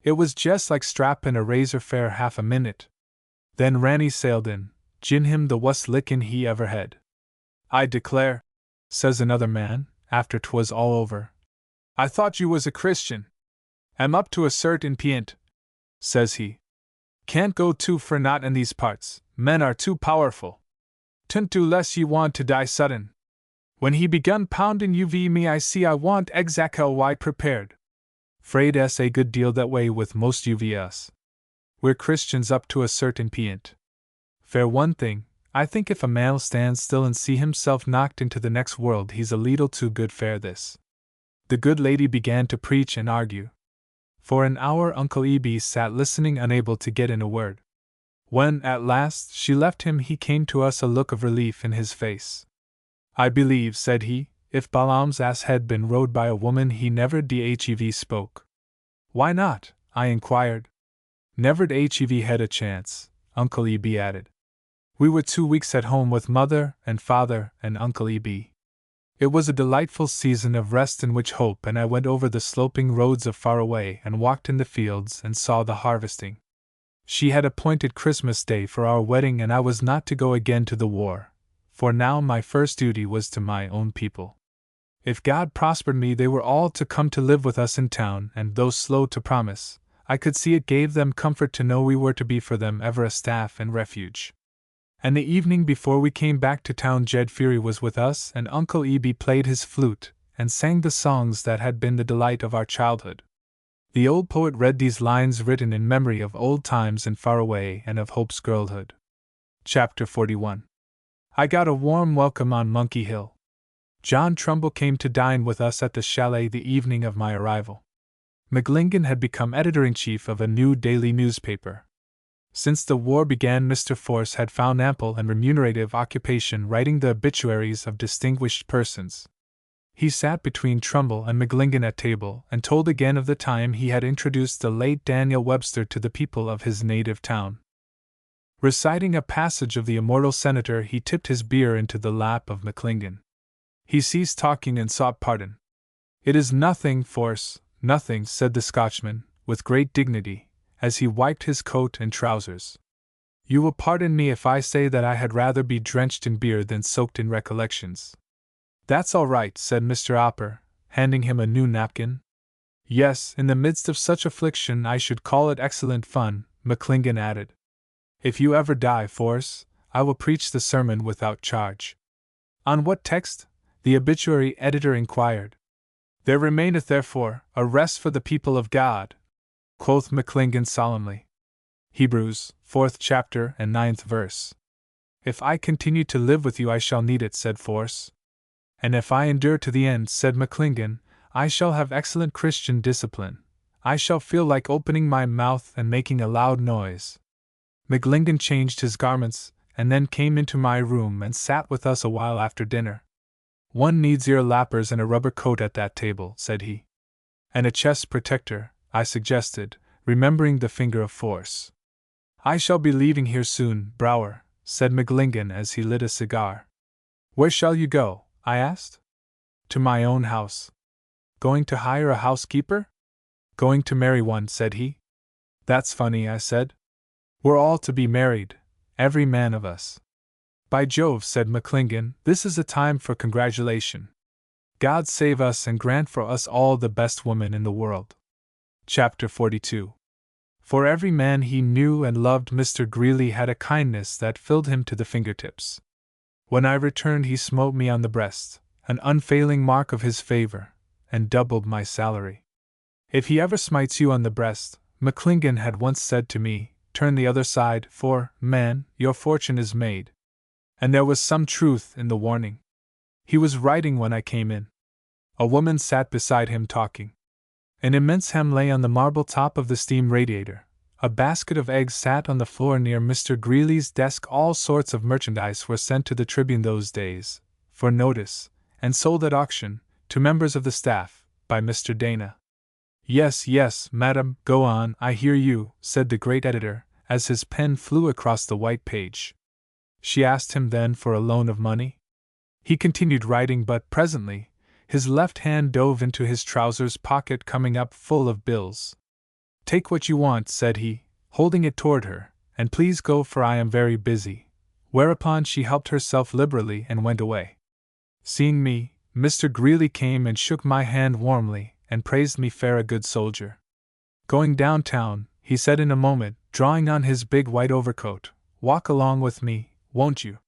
It was jest like strappin' a razor fair half a minute. Then Ranny sailed in, gin him the wust lickin' he ever had. I declare, says another man, after 'twas all over, I thought you was a Christian. Am up to a certain p'int, says he. Can't go too for not in these parts, men are too powerful. Tunt do less ye want to die sudden. When he begun poundin' me I see I want exact how I prepared. Fraid s a good deal that way with most us. We're Christians up to a certain p'int. Fair one thing, I think if a man'll stand still and see himself knocked into the next world, he's a leetle too good fair this. The good lady began to preach and argue. For an hour Uncle Eby sat listening, unable to get in a word. When, at last, she left him, he came to us, a look of relief in his face. I believe, said he, if Balaam's ass had been rode by a woman he never d'hev spoke. Why not? I inquired. Never'd Hev had a chance, Uncle Eb added. We were 2 weeks at home with Mother and Father and Uncle Eb. It was a delightful season of rest in which Hope and I went over the sloping roads of Faraway and walked in the fields and saw the harvesting. She had appointed Christmas Day for our wedding, and I was not to go again to the war, for now my first duty was to my own people. If God prospered me, they were all to come to live with us in town, and though slow to promise, I could see it gave them comfort to know we were to be for them ever a staff and refuge. And the evening before we came back to town, Jed Fury was with us, and Uncle Eb played his flute and sang the songs that had been the delight of our childhood. The old poet read these lines written in memory of old times in Faraway and of Hope's girlhood. Chapter 41. I got a warm welcome on Monkey Hill. John Trumbull came to dine with us at the chalet the evening of my arrival. McGlingan had become editor-in-chief of a new daily newspaper. Since the war began, Mr. Force had found ample and remunerative occupation writing the obituaries of distinguished persons. He sat between Trumbull and McGlingan at table and told again of the time he had introduced the late Daniel Webster to the people of his native town. Reciting a passage of the immortal senator, he tipped his beer into the lap of McGlingan. He ceased talking and sought pardon. "It is nothing, Force, nothing," said the Scotchman, with great dignity, as he wiped his coat and trousers. "You will pardon me if I say that I had rather be drenched in beer than soaked in recollections." "That's all right," said Mr. Opper, handing him a new napkin. "Yes, in the midst of such affliction I should call it excellent fun," McGlingan added. "If you ever die, Force, I will preach the sermon without charge." "On what text?" the obituary editor inquired. "There remaineth therefore a rest for the people of God," quoth McGlingan solemnly. Hebrews, 4th chapter and 9th verse. "If I continue to live with you I shall need it," said Force. "And if I endure to the end," said McGlingan, "I shall have excellent Christian discipline. I shall feel like opening my mouth and making a loud noise." McGlingan changed his garments, and then came into my room and sat with us a while after dinner. "One needs ear lappers and a rubber coat at that table," said he. "And a chest protector," I suggested, remembering the finger of Force. "I shall be leaving here soon, Brower," said McGlingan as he lit a cigar. "Where shall you go?" I asked. "To my own house." "Going to hire a housekeeper?" "Going to marry one," said he. "That's funny," I said. "We're all to be married, every man of us." "By Jove," said McGlingan, "this is a time for congratulation. God save us and grant for us all the best woman in the world." Chapter 42. For every man he knew and loved, Mr. Greeley had a kindness that filled him to the fingertips. When I returned, he smote me on the breast, an unfailing mark of his favor, and doubled my salary. "If he ever smites you on the breast," McGlingan had once said to me, "turn the other side, for, man, your fortune is made." And there was some truth in the warning. He was writing when I came in. A woman sat beside him talking. An immense ham lay on the marble top of the steam radiator. A basket of eggs sat on the floor near Mr. Greeley's desk. All sorts of merchandise were sent to the Tribune those days, for notice, and sold at auction, to members of the staff, by Mr. Dana. "Yes, yes, madam, go on, I hear you," said the great editor, as his pen flew across the white page. She asked him then for a loan of money. He continued writing, but presently his left hand dove into his trousers pocket, coming up full of bills. "Take what you want," said he, holding it toward her, "and please go, for I am very busy." Whereupon she helped herself liberally and went away. Seeing me, Mr. Greeley came and shook my hand warmly, and praised me fair a good soldier. "Going downtown," he said in a moment, drawing on his big white overcoat. "Walk along with me, won't you?"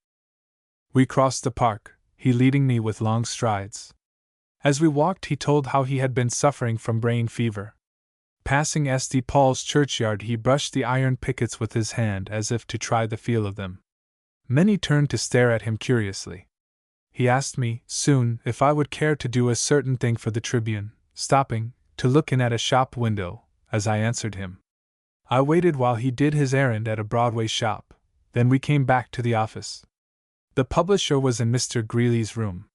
We crossed the park, he leading me with long strides. As we walked, he told how he had been suffering from brain fever. Passing St. Paul's churchyard, he brushed the iron pickets with his hand as if to try the feel of them. Many turned to stare at him curiously. He asked me, soon, if I would care to do a certain thing for the Tribune, stopping to look in at a shop window, as I answered him. I waited while he did his errand at a Broadway shop, then we came back to the office. The publisher was in Mr. Greeley's room.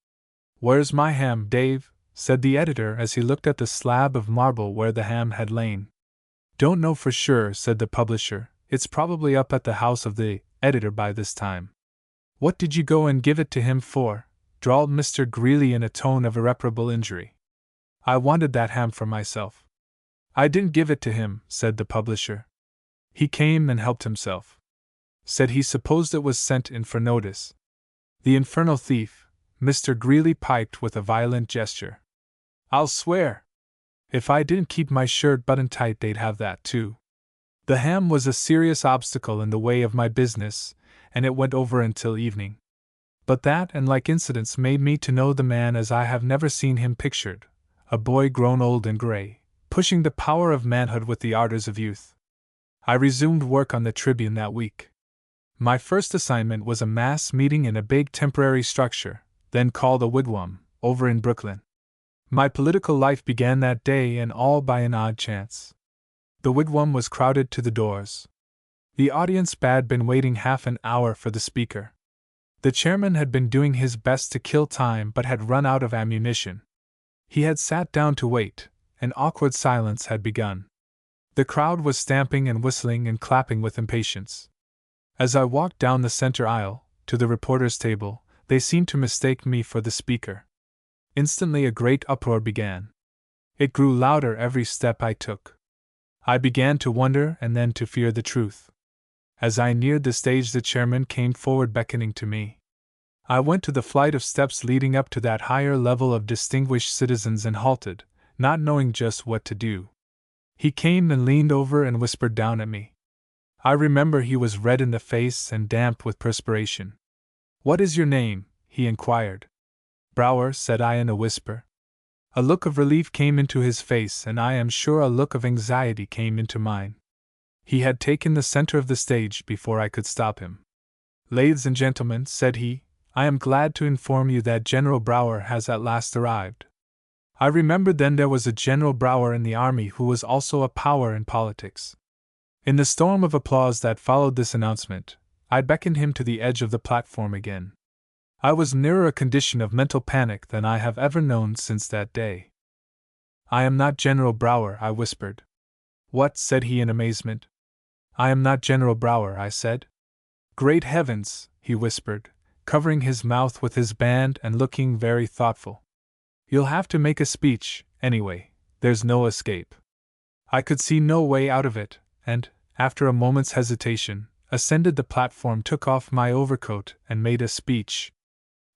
"Where's my ham, Dave?" said the editor as he looked at the slab of marble where the ham had lain. Don't know for sure, said the publisher. It's probably up at the house of the editor by this time. What did you go and give it to him for? Drawled Mr. Greeley in a tone of irreparable injury. I wanted that ham for myself. I didn't give it to him, said the publisher. He came and helped himself. Said he supposed it was sent in for notice. The infernal thief, Mr. Greeley piped with a violent gesture. I'll swear! If I didn't keep my shirt buttoned tight, they'd have that too. The ham was a serious obstacle in the way of my business, and it went over until evening. But that and like incidents made me to know the man as I have never seen him pictured, a boy grown old and gray, pushing the power of manhood with the ardors of youth. I resumed work on the Tribune that week. My first assignment was a mass meeting in a big temporary structure, then called a wigwam, over in Brooklyn. My political life began that day, and all by an odd chance. The wigwam was crowded to the doors. The audience had been waiting half an hour for the speaker. The chairman had been doing his best to kill time but had run out of ammunition. He had sat down to wait. An awkward silence had begun. The crowd was stamping and whistling and clapping with impatience. As I walked down the center aisle, to the reporters' table, they seemed to mistake me for the speaker. Instantly a great uproar began. It grew louder every step I took. I began to wonder and then to fear the truth. As I neared the stage, the chairman came forward beckoning to me. I went to the flight of steps leading up to that higher level of distinguished citizens and halted, not knowing just what to do. He came and leaned over and whispered down at me. I remember he was red in the face and damp with perspiration. What is your name? He inquired. Brower, said I in a whisper. A look of relief came into his face, and I am sure a look of anxiety came into mine. He had taken the center of the stage before I could stop him. Ladies and gentlemen, said he, I am glad to inform you that General Brower has at last arrived. I remembered then there was a General Brower in the army who was also a power in politics. In the storm of applause that followed this announcement, I beckoned him to the edge of the platform again. I was nearer a condition of mental panic than I have ever known since that day. I am not General Brower, I whispered. What? Said he in amazement. I am not General Brower, I said. Great heavens, he whispered, covering his mouth with his band and looking very thoughtful. You'll have to make a speech, anyway, there's no escape. I could see no way out of it, and, after a moment's hesitation, ascended the platform, took off my overcoat, and made a speech.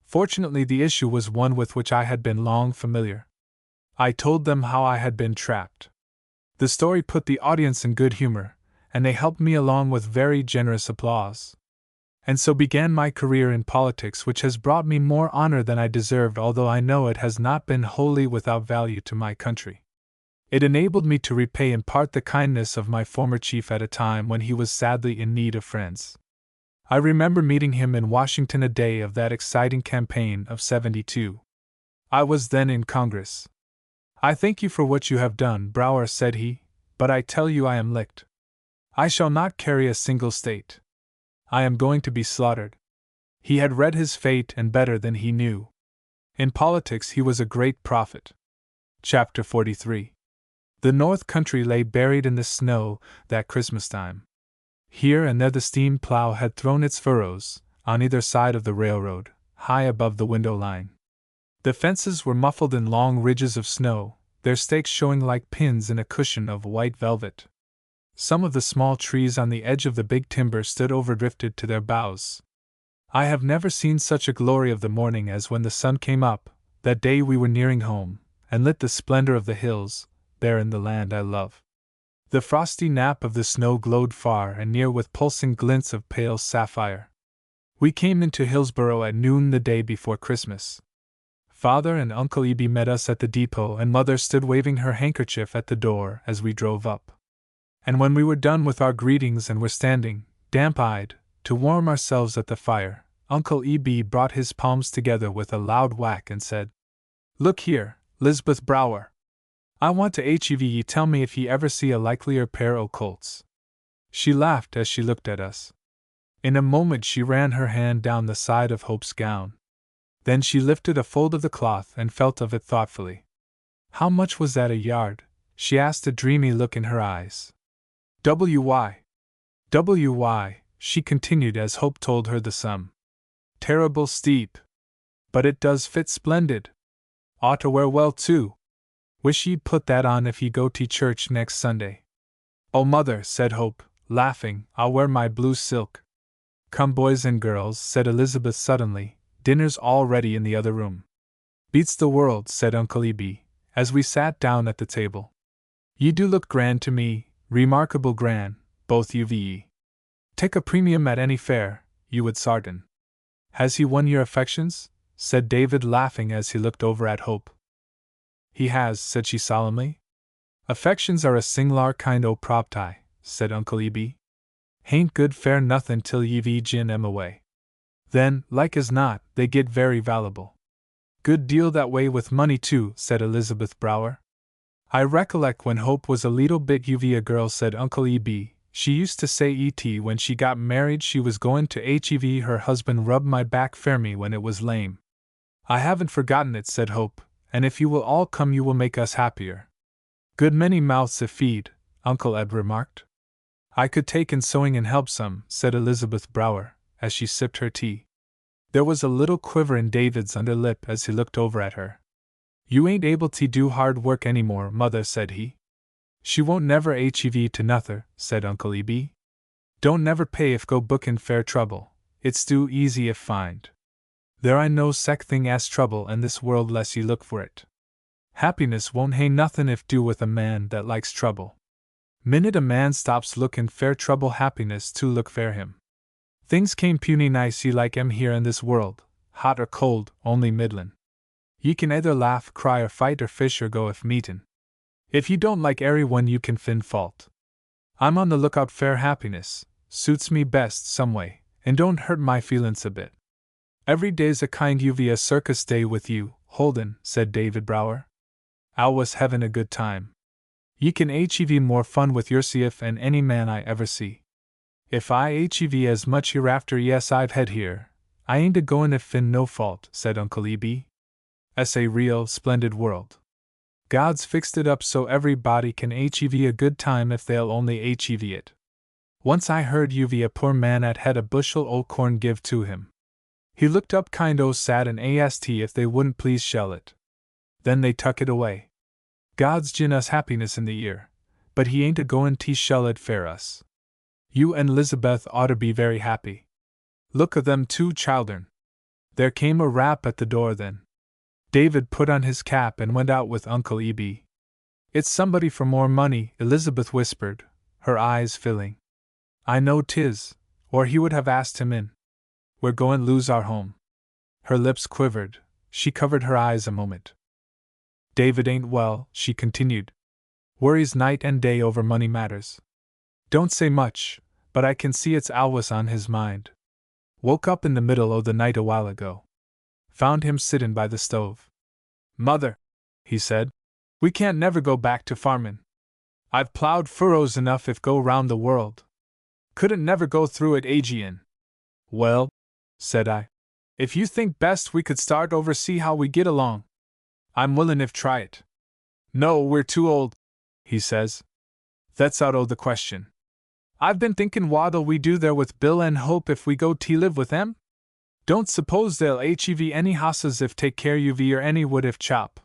Fortunately, the issue was one with which I had been long familiar. I told them how I had been trapped. The story put the audience in good humor, and they helped me along with very generous applause. And so began my career in politics, which has brought me more honor than I deserved, although I know it has not been wholly without value to my country. It enabled me to repay in part the kindness of my former chief at a time when he was sadly in need of friends. I remember meeting him in Washington a day of that exciting campaign of '72. I was then in Congress. I thank you for what you have done, Brower, said he, but I tell you I am licked. I shall not carry a single state. I am going to be slaughtered. He had read his fate, and better than he knew. In politics he was a great prophet. Chapter 43. The North Country lay buried in the snow that Christmas time. Here and there the steam plow had thrown its furrows, on either side of the railroad, high above the window line. The fences were muffled in long ridges of snow, their stakes showing like pins in a cushion of white velvet. Some of the small trees on the edge of the big timber stood overdrifted to their boughs. I have never seen such a glory of the morning as when the sun came up, that day we were nearing home, and lit the splendor of the hills, there in the land I love. The frosty nap of the snow glowed far and near with pulsing glints of pale sapphire. We came into Hillsborough at noon the day before Christmas. Father and Uncle Eben met us at the depot, and Mother stood waving her handkerchief at the door as we drove up. And when we were done with our greetings and were standing, damp-eyed, to warm ourselves at the fire, Uncle E.B. brought his palms together with a loud whack and said, "Look here, Lisbeth Brower. I want to have ye tell me if ye ever see a likelier pair o' colts." She laughed as she looked at us. In a moment she ran her hand down the side of Hope's gown. Then she lifted a fold of the cloth and felt of it thoughtfully. How much was that a yard? She asked, a dreamy look in her eyes. W.Y. W.Y., she continued as Hope told her the sum. Terrible steep. But it does fit splendid. Ought to wear well too. Wish ye'd put that on if ye go to church next Sunday. Oh, mother, said Hope, laughing, I'll wear my blue silk. Come, boys and girls, said Elizabeth suddenly, dinner's all ready in the other room. Beats the world, said Uncle Eby, as we sat down at the table. Ye do look grand to me, remarkable grand, both you ve. Take a premium at any fair, you would sartain. Has he won your affections? Said David, laughing as he looked over at Hope. He has, said she solemnly. Affections are a sing'lar kind o' proptie, said Uncle Eby. Hain't good fare nothin' till ye've gin 'em away. Then, like as not, they get very valuable. Good deal that way with money too, said Elizabeth Brower. I recollect when Hope was a leetle bit a girl, said Uncle Eby, she used to say when she got married she was goin' to hev her husband rub my back fair me when it was lame. I haven't forgotten it, said Hope, and if you will all come you will make us happier. Good many mouths to feed, Uncle Eb remarked. I could take in sewing and help some, said Elizabeth Brower, as she sipped her tea. There was a little quiver in David's under lip as he looked over at her. You ain't able to do hard work any more, mother, said he. She won't never hev to nother, said Uncle Eby. Don't never pay if go bookin' fair trouble, it's too easy if find. There I no sec thing as trouble in this world less ye look for it. Happiness won't hae nothin' if do with a man that likes trouble. Minute a man stops lookin' fair trouble happiness to look fair him. Things came puny nice ye like 'em here in this world, hot or cold, only middlin'. Ye can either laugh, cry or fight or fish or go if meetin'. If you don't like airy one you can find fault. I'm on the lookout fair happiness, suits me best some way, and don't hurt my feelin's a bit. Every day's a kind a circus day with you, Holden, said David Brower. Al was havin' a good time. Ye can hev more fun with yourself and any man I ever see. If I hev as much hereafter yes I've had here, I ain't a goin' if fin no fault, said Uncle Eby. Es a real, splendid world. God's fixed it up so everybody can hev a good time if they'll only hev it. Once I heard a poor man 'at had a bushel o' corn give to him. He looked up kind o' sad and asked if they wouldn't please shell it. Then they tuck it away. God's gin us happiness in the year, but he ain't a goin' to shell it fair us. You and Elizabeth ought to be very happy. Look a them two childern. There came a rap at the door then. David put on his cap and went out with Uncle Eby. It's somebody for more money, Elizabeth whispered, her eyes filling. I know 'tis, or he would have asked him in. We're goin' lose our home. Her lips quivered, she covered her eyes a moment. David ain't well, she continued. Worries night and day over money matters. Don't say much, but I can see it's always on his mind. Woke up in the middle o' the night a while ago. Found him sittin' by the stove. Mother, he said, we can't never go back to farmin'. I've plowed furrows enough if go round the world. Couldn't never go through it agin. Well, said I, if you think best we could start over see how we get along. I'm willin' if try it. No, we're too old, he says. That's out o' the question. I've been thinkin' what'll we do there with Bill and Hope if we go to live with them? Don't suppose they'll hev any hosses if take care uv or any wood if chop.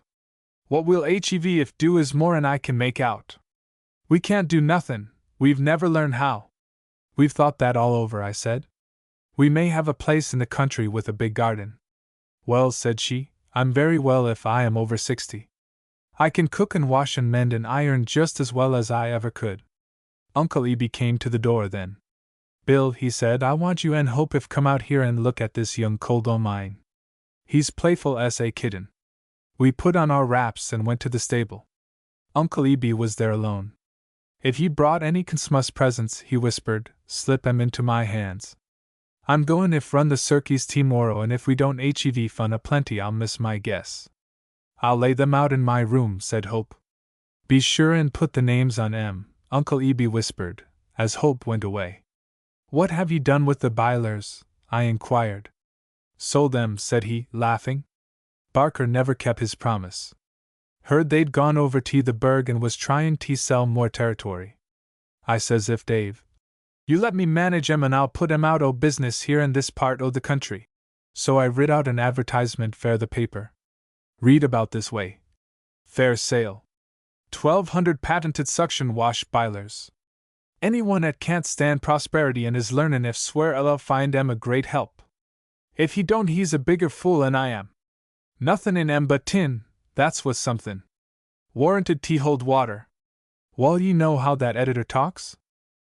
What we'll hev if do is more'n I can make out. We can't do nothin', we've never learned how. We've thought that all over, I said. We may have a place in the country with a big garden. Well, said she, I'm very well if I am over 60. I can cook and wash and mend and iron just as well as I ever could. Uncle Eby came to the door then. Bill, he said, I want you and Hope if come out here and look at this young colt o' mine. He's playful as a kitten. We put on our wraps and went to the stable. Uncle Eby was there alone. If ye brought any Christmas presents, he whispered, slip 'em into my hands. I'm goin' if run the circus tomorrow and if we don't hev fun a plenty I'll miss my guess. I'll lay them out in my room, said Hope. Be sure and put the names on 'em, Uncle Eby whispered, as Hope went away. What have ye done with the Bachelors? I inquired. Sold them, said he, laughing. Barker never kept his promise. Heard they'd gone over to the Berg and was trying to sell more territory. I says, if Dave, you let me manage 'em and I'll put 'em out o' business here in this part o' the country. So I writ out an advertisement fair the paper. Read about this way. Fair sale. 1,200 patented suction wash bilers. Anyone 'at can't stand prosperity and is learnin' if swear I'll find 'em a great help. If he don't he's a bigger fool 'an I am. Nothin' in 'em but tin, that's what's somethin'. Warranted to hold water. Wall ye know how that editor talks?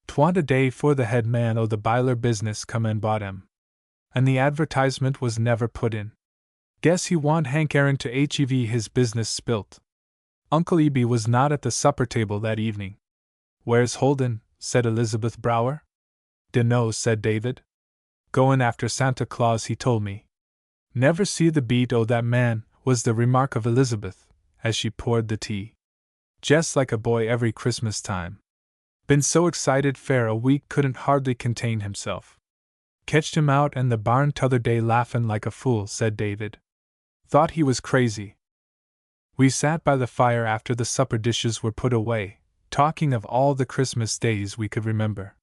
'Twa'n't a day 'fore the head man o' the biler business come and bought 'em. And the advertisement was never put in. Guess he want Hank Aaron to hev his business spilt. Uncle Eby was not at the supper table that evening. Where's Holden? Said Elizabeth Brower. Dunno, said David. Goin' after Santa Claus, he told me. Never see the beat o' that man, was the remark of Elizabeth, as she poured the tea. Jest like a boy every Christmas time. Been so excited fair a week couldn't hardly contain himself. Ketched him out in the barn t'other day laughin' like a fool, said David. Thought he was crazy. We sat by the fire after the supper dishes were put away, talking of all the Christmas days we could remember.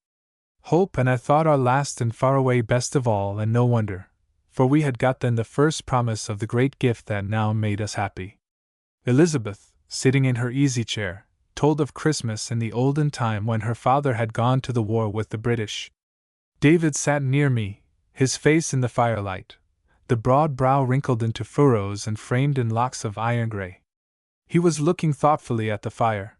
Hope and I thought our last and far away best of all, and no wonder, for we had got then the first promise of the great gift that now made us happy. Elizabeth, sitting in her easy chair, told of Christmas in the olden time when her father had gone to the war with the British. David sat near me, his face in the firelight, the broad brow wrinkled into furrows and framed in locks of iron gray. He was looking thoughtfully at the fire.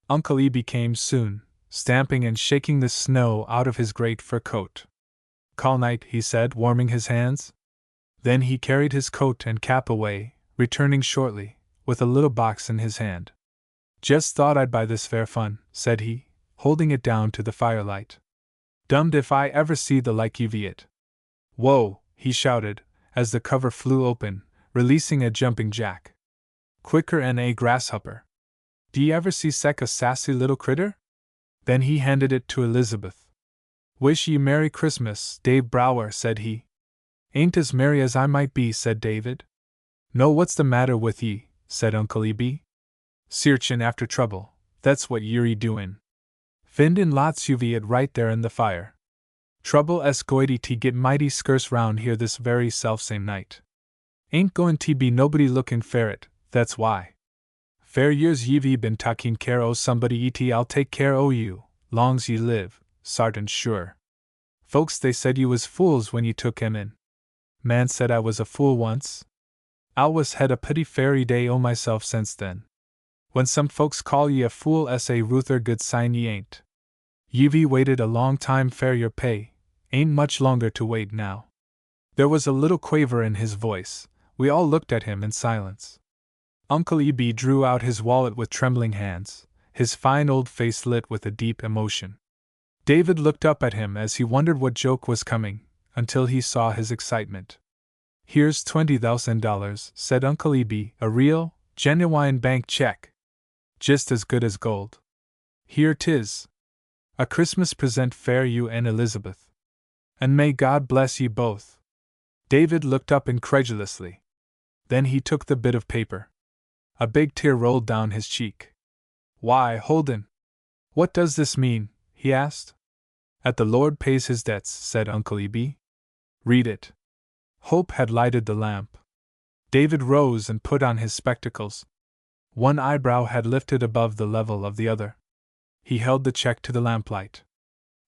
Uncle Eby came soon, stamping and shaking the snow out of his great fur coat. "Call night," he said, warming his hands. Then he carried his coat and cap away, returning shortly, with a little box in his hand. "Just thought I'd buy this fair fun," said he, holding it down to the firelight. "Dummed if I ever see the like of it. Whoa!" he shouted, as the cover flew open, releasing a jumping jack. "Quicker 'n a grasshopper. D'ye ever see sech a sassy little critter?" Then he handed it to Elizabeth. "Wish ye Merry Christmas, Dave Brower," said he. "Ain't as merry as I might be," said David. "No, what's the matter with ye?" said Uncle Eby. "Searchin' after trouble, that's what ye're doin'. Findin' lots of it right there in the fire. Trouble es goity to get mighty scarce round here this very selfsame night. Ain't goin' to be nobody lookin' fer it, that's why. Fair years ye've been takin' care o' somebody I'll take care o' you, long's ye live, sartin sure. Folks they said you was fools when ye took him in. Man said I was a fool once. I was had a pretty fairy day o' myself since then. When some folks call ye a fool a ruther good sign ye ain't. Ye've waited a long time fair your pay, ain't much longer to wait now." There was a little quaver in his voice. We all looked at him in silence. Uncle Eby drew out his wallet with trembling hands, his fine old face lit with a deep emotion. David looked up at him as he wondered what joke was coming, until he saw his excitement. "Here's $20,000, said Uncle Eby, "a real, genuine bank check. Just as good as gold. Here 'tis. A Christmas present fair you and Elizabeth. And may God bless ye both." David looked up incredulously. Then he took the bit of paper. A big tear rolled down his cheek. "Why, Holden! What does this mean?" he asked. "At the Lord pays his debts," said Uncle Eby. "Read it." Hope had lighted the lamp. David rose and put on his spectacles. One eyebrow had lifted above the level of the other. He held the check to the lamplight.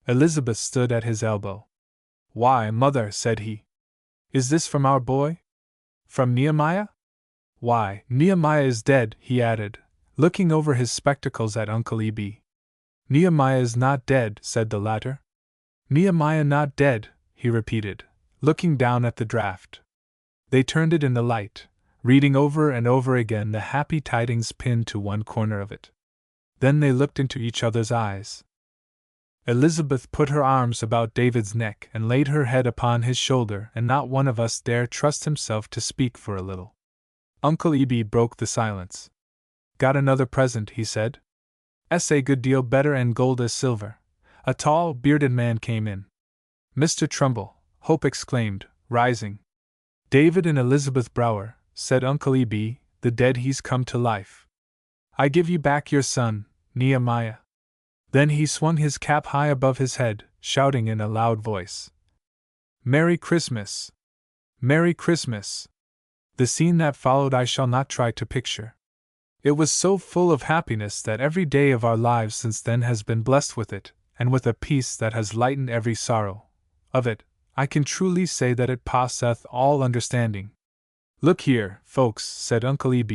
Elizabeth stood at his elbow. "Why, Mother," said he. "Is this from our boy? From Nehemiah? Why, Nehemiah is dead," he added, looking over his spectacles at Uncle Eby. "Nehemiah is not dead," said the latter. "Nehemiah not dead," he repeated, looking down at the draft. They turned it in the light, reading over and over again the happy tidings pinned to one corner of it. Then they looked into each other's eyes. Elizabeth put her arms about David's neck and laid her head upon his shoulder, and not one of us dared trust himself to speak for a little. Uncle Eby broke the silence. "Got another present," he said. "A good deal better and gold as silver." A tall, bearded man came in. "Mr. Trumbull," Hope exclaimed, rising. "David and Elizabeth Brower," said Uncle Eby, the dead he's come to life. I give you back your son, Nehemiah. Then he swung his cap high above his head, shouting in a loud voice, Merry Christmas! Merry Christmas! The scene that followed I shall not try to picture. It was so full of happiness that every day of our lives since then has been blessed with it, and with a peace that has lightened every sorrow. Of it, I can truly say that it passeth all understanding. Look here, folks, said Uncle Eb,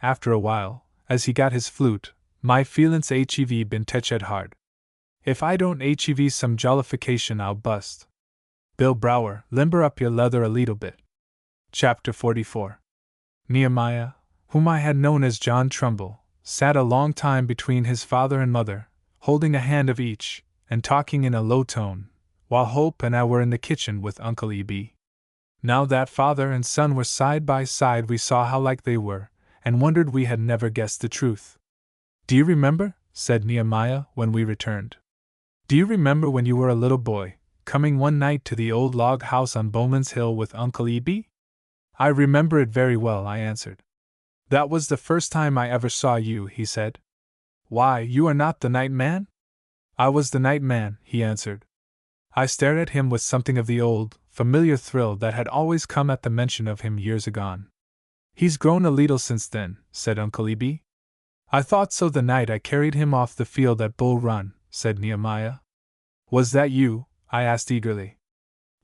after a while, as he got his flute, my feelin's hev been tetched hard. If I don't hev some jollification I'll bust. Bill Brower, limber up your leather a leetle bit. Chapter 44. Nehemiah, whom I had known as John Trumbull, sat a long time between his father and mother, holding a hand of each, and talking in a low tone, while Hope and I were in the kitchen with Uncle Eb. Now that father and son were side by side we saw how like they were, and wondered we had never guessed the truth. Do you remember, said Nehemiah when we returned. Do you remember when you were a little boy, coming one night to the old log house on Bowman's Hill with Uncle Eb? I remember it very well, I answered. That was the first time I ever saw you, he said. Why, you are not the night man? I was the night man, he answered. I stared at him with something of the old, familiar thrill that had always come at the mention of him years agone. He's grown a leetle since then, said Uncle Eb. I thought so the night I carried him off the field at Bull Run, said Nehemiah. Was that you? I asked eagerly.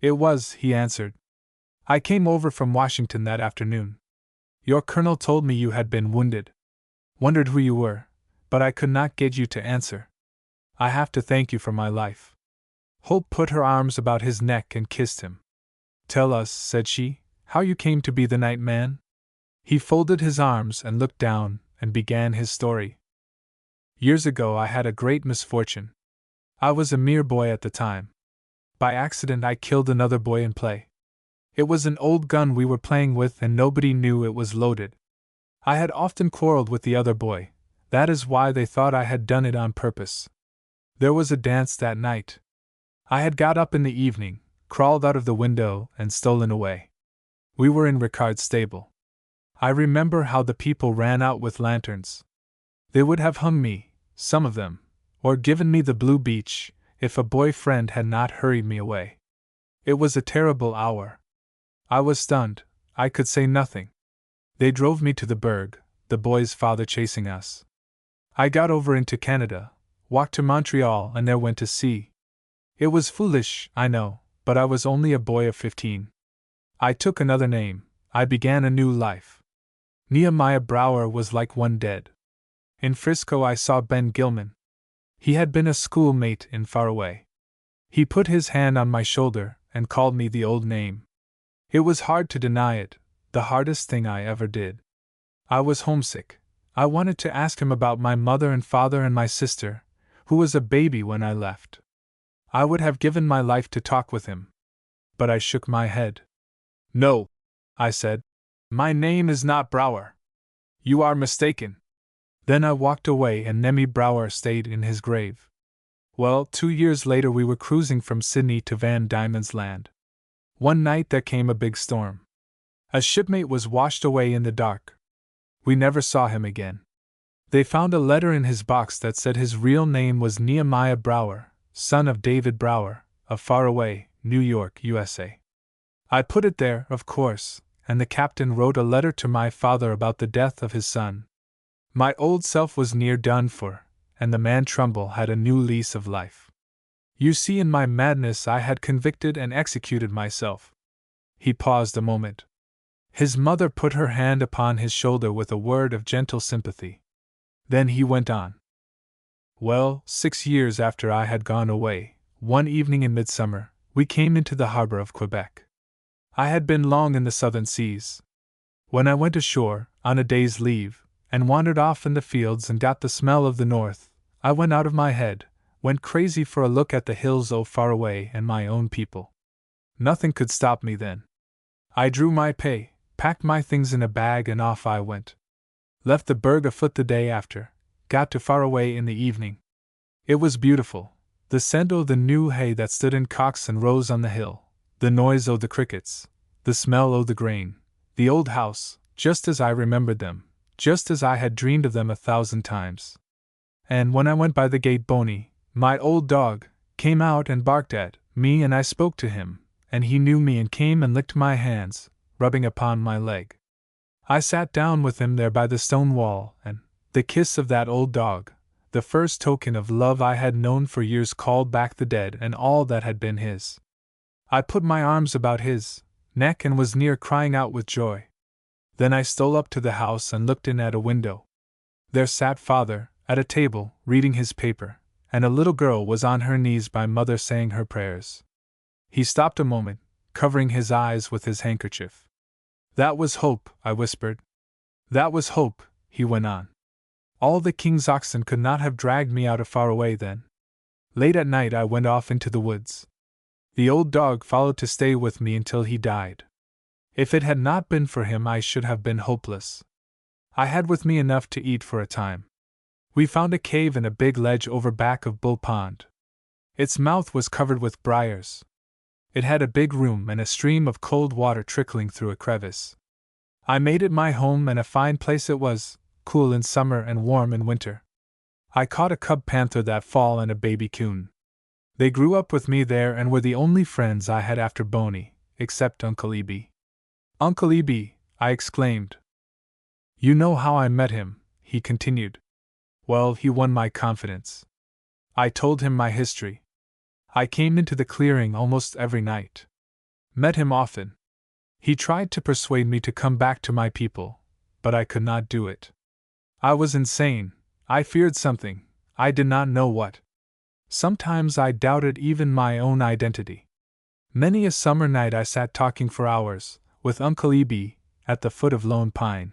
It was, he answered. I came over from Washington that afternoon. Your colonel told me you had been wounded. Wondered who you were, but I could not get you to answer. I have to thank you for my life. Hope put her arms about his neck and kissed him. Tell us, said she, how you came to be the night man? He folded his arms and looked down, and began his story. Years ago I had a great misfortune. I was a mere boy at the time. By accident I killed another boy in play. It was an old gun we were playing with and nobody knew it was loaded. I had often quarreled with the other boy, that is why they thought I had done it on purpose. There was a dance that night. I had got up in the evening, crawled out of the window, and stolen away. We were in Ricard's stable. I remember how the people ran out with lanterns. They would have hung me, some of them, or given me the blue beach, if a boy friend had not hurried me away. It was a terrible hour. I was stunned, I could say nothing. They drove me to the burg, the boy's father chasing us. I got over into Canada, walked to Montreal, and there went to sea. It was foolish, I know, but I was only a boy of 15. I took another name, I began a new life. Nehemiah Brower was like one dead. In Frisco I saw Ben Gilman. He had been a schoolmate in Faraway. He put his hand on my shoulder and called me the old name. It was hard to deny it, the hardest thing I ever did. I was homesick. I wanted to ask him about my mother and father and my sister, who was a baby when I left. I would have given my life to talk with him. But I shook my head. No, I said. My name is not Brower. You are mistaken. Then I walked away and Nemi Brower stayed in his grave. Well, 2 years later we were cruising from Sydney to Van Diemen's Land. One night there came a big storm. A shipmate was washed away in the dark. We never saw him again. They found a letter in his box that said his real name was Nehemiah Brower, son of David Brower, of Faraway, New York, USA. I put it there, of course, and the captain wrote a letter to my father about the death of his son. My old self was near done for, and the man Trumbull had a new lease of life. You see, in my madness I had convicted and executed myself. He paused a moment. His mother put her hand upon his shoulder with a word of gentle sympathy. Then he went on. Well, 6 years after I had gone away, one evening in midsummer, we came into the harbor of Quebec. I had been long in the southern seas. When I went ashore, on a day's leave, and wandered off in the fields and got the smell of the north, I went out of my head, went crazy for a look at the hills far away and my own people. Nothing could stop me then. I drew my pay, packed my things in a bag, and off I went. Left the burg afoot the day after, got to Faraway in the evening. It was beautiful, the scent o' the new hay that stood in cocks and rows on the hill, the noise o' the crickets, the smell o' the grain, the old house, just as I remembered them, just as I had dreamed of them 1,000 times. And when I went by the gate, Boney, my old dog, came out and barked at me, and I spoke to him, and he knew me and came and licked my hands, rubbing upon my leg. I sat down with him there by the stone wall, and the kiss of that old dog, the first token of love I had known for years, called back the dead and all that had been his. I put my arms about his neck and was near crying out with joy. Then I stole up to the house and looked in at a window. There sat Father, at a table, reading his paper, and a little girl was on her knees by Mother saying her prayers. He stopped a moment, covering his eyes with his handkerchief. "That was hope," I whispered. "That was hope," he went on. "All the king's oxen could not have dragged me out of far away then. Late at night I went off into the woods. The old dog followed to stay with me until he died. If it had not been for him, I should have been hopeless. I had with me enough to eat for a time. We found a cave in a big ledge over back of Bull Pond. Its mouth was covered with briars. It had a big room and a stream of cold water trickling through a crevice. I made it my home, and a fine place it was, cool in summer and warm in winter. I caught a cub panther that fall and a baby coon. They grew up with me there and were the only friends I had after Boney, except Uncle Eby." "Uncle Eby!" I exclaimed. "You know how I met him," he continued. "Well, he won my confidence. I told him my history. I came into the clearing almost every night. Met him often. He tried to persuade me to come back to my people, but I could not do it. I was insane. I feared something, I did not know what. Sometimes I doubted even my own identity. Many a summer night I sat talking for hours, with Uncle Eby, at the foot of Lone Pine.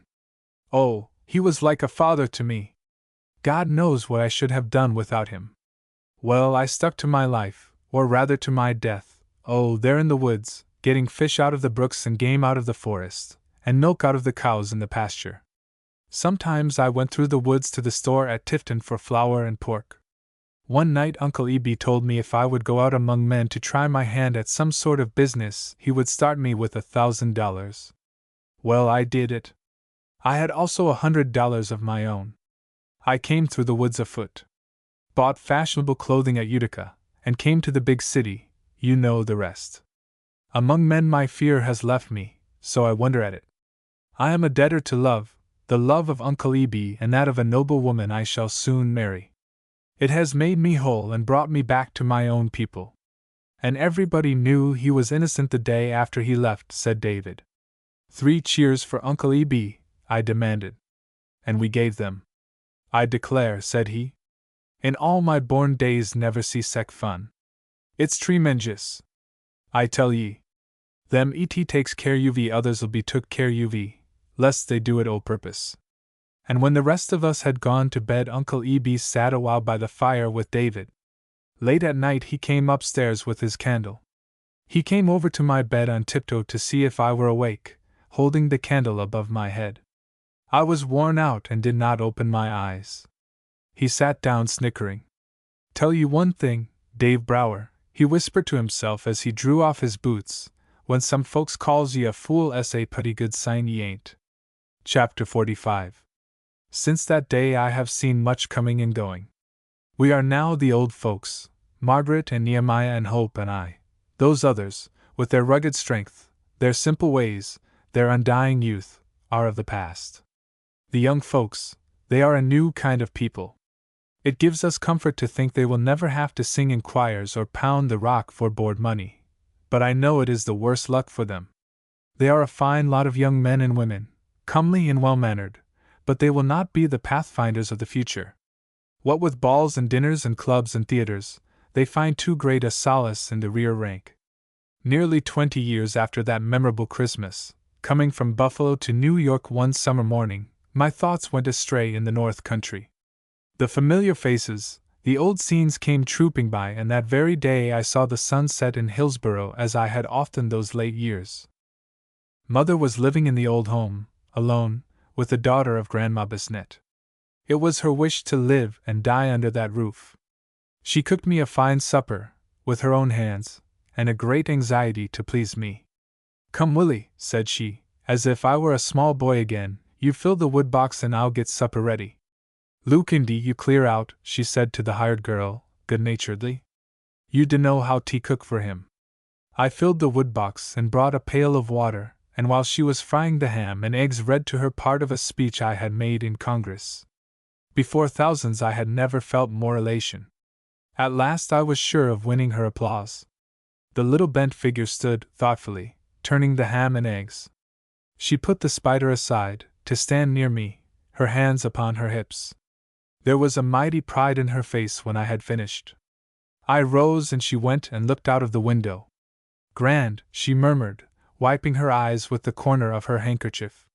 Oh, he was like a father to me. God knows what I should have done without him. Well, I stuck to my life, or rather to my death, there in the woods, getting fish out of the brooks and game out of the forest, and milk out of the cows in the pasture. Sometimes I went through the woods to the store at Tifton for flour and pork. One night Uncle Eby told me if I would go out among men to try my hand at some sort of business, he would start me with $1,000. Well, I did it. I had also $100 of my own. I came through the woods afoot. Bought fashionable clothing at Utica, and came to the big city. You know the rest. Among men my fear has left me, so I wonder at it. I am a debtor to love, the love of Uncle Eby and that of a noble woman I shall soon marry. It has made me whole and brought me back to my own people. And everybody knew he was innocent the day after he left," said David. 3 cheers for Uncle Eby, I demanded. And we gave them. "I declare," said he, "in all my born days never see sec fun. It's tremenjous. I tell ye. Them et takes care uv others'll be took care uv, lest they do it o' purpose." And when the rest of us had gone to bed, Uncle Eby sat a while by the fire with David. Late at night he came upstairs with his candle. He came over to my bed on tiptoe to see if I were awake, holding the candle above my head. I was worn out and did not open my eyes. He sat down snickering. "Tell you one thing, Dave Brower," he whispered to himself as he drew off his boots, "when some folks calls ye a fool, a putty good sign ye ain't." Chapter 45. Since that day I have seen much coming and going. We are now the old folks, Margaret and Nehemiah and Hope and I. Those others, with their rugged strength, their simple ways, their undying youth, are of the past. The young folks, they are a new kind of people. It gives us comfort to think they will never have to sing in choirs or pound the rock for board money, but I know it is the worse luck for them. They are a fine lot of young men and women, comely and well-mannered, but they will not be the pathfinders of the future. What with balls and dinners and clubs and theaters, they find too great a solace in the rear rank. Nearly 20 years after that memorable Christmas, coming from Buffalo to New York one summer morning, my thoughts went astray in the North Country. The familiar faces, the old scenes came trooping by, and that very day I saw the sun set in Hillsborough as I had often those late years. Mother was living in the old home, alone, with the daughter of Grandma Bisnet. It was her wish to live and die under that roof. She cooked me a fine supper, with her own hands, and a great anxiety to please me. "Come, Willie," said she, as if I were a small boy again. You fill the woodbox and I'll get supper ready. Luke, indeed, you clear out, she said to the hired girl, good-naturedly. You dunno how tea cook for him. I filled the woodbox and brought a pail of water, and while she was frying the ham and eggs read to her part of a speech I had made in Congress. Before thousands I had never felt more elation. At last I was sure of winning her applause. The little bent figure stood, thoughtfully, turning the ham and eggs. She put the spider aside, to stand near me, her hands upon her hips. There was a mighty pride in her face when I had finished. I rose and she went and looked out of the window. Grand, she murmured, wiping her eyes with the corner of her handkerchief.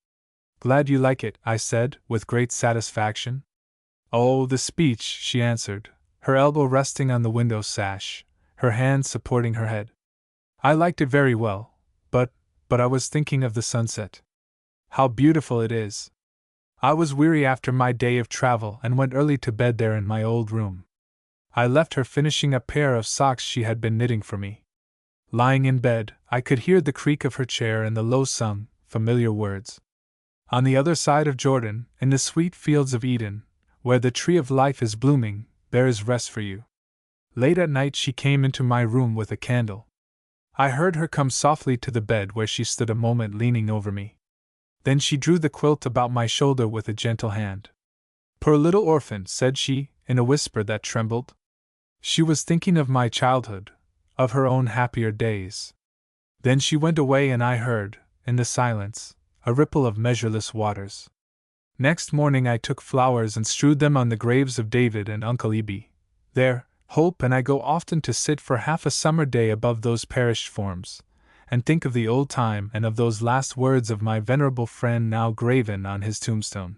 Glad you like it, I said, with great satisfaction. Oh, the speech, she answered, her elbow resting on the window sash, her hand supporting her head. I liked it very well, but I was thinking of the sunset. How beautiful it is! I was weary after my day of travel and went early to bed there in my old room. I left her finishing a pair of socks she had been knitting for me. Lying in bed, I could hear the creak of her chair and the low-sung, familiar words. On the other side of Jordan, in the sweet fields of Eden, where the tree of life is blooming, there is rest for you. Late at night she came into my room with a candle. I heard her come softly to the bed where she stood a moment leaning over me. Then she drew the quilt about my shoulder with a gentle hand. Poor little orphan, said she, in a whisper that trembled. She was thinking of my childhood, of her own happier days. Then she went away and I heard, in the silence, a ripple of measureless waters. Next morning I took flowers and strewed them on the graves of David and Uncle Eby. There, Hope and I go often to sit for half a summer day above those perished forms, and think of the old time and of those last words of my venerable friend now graven on his tombstone.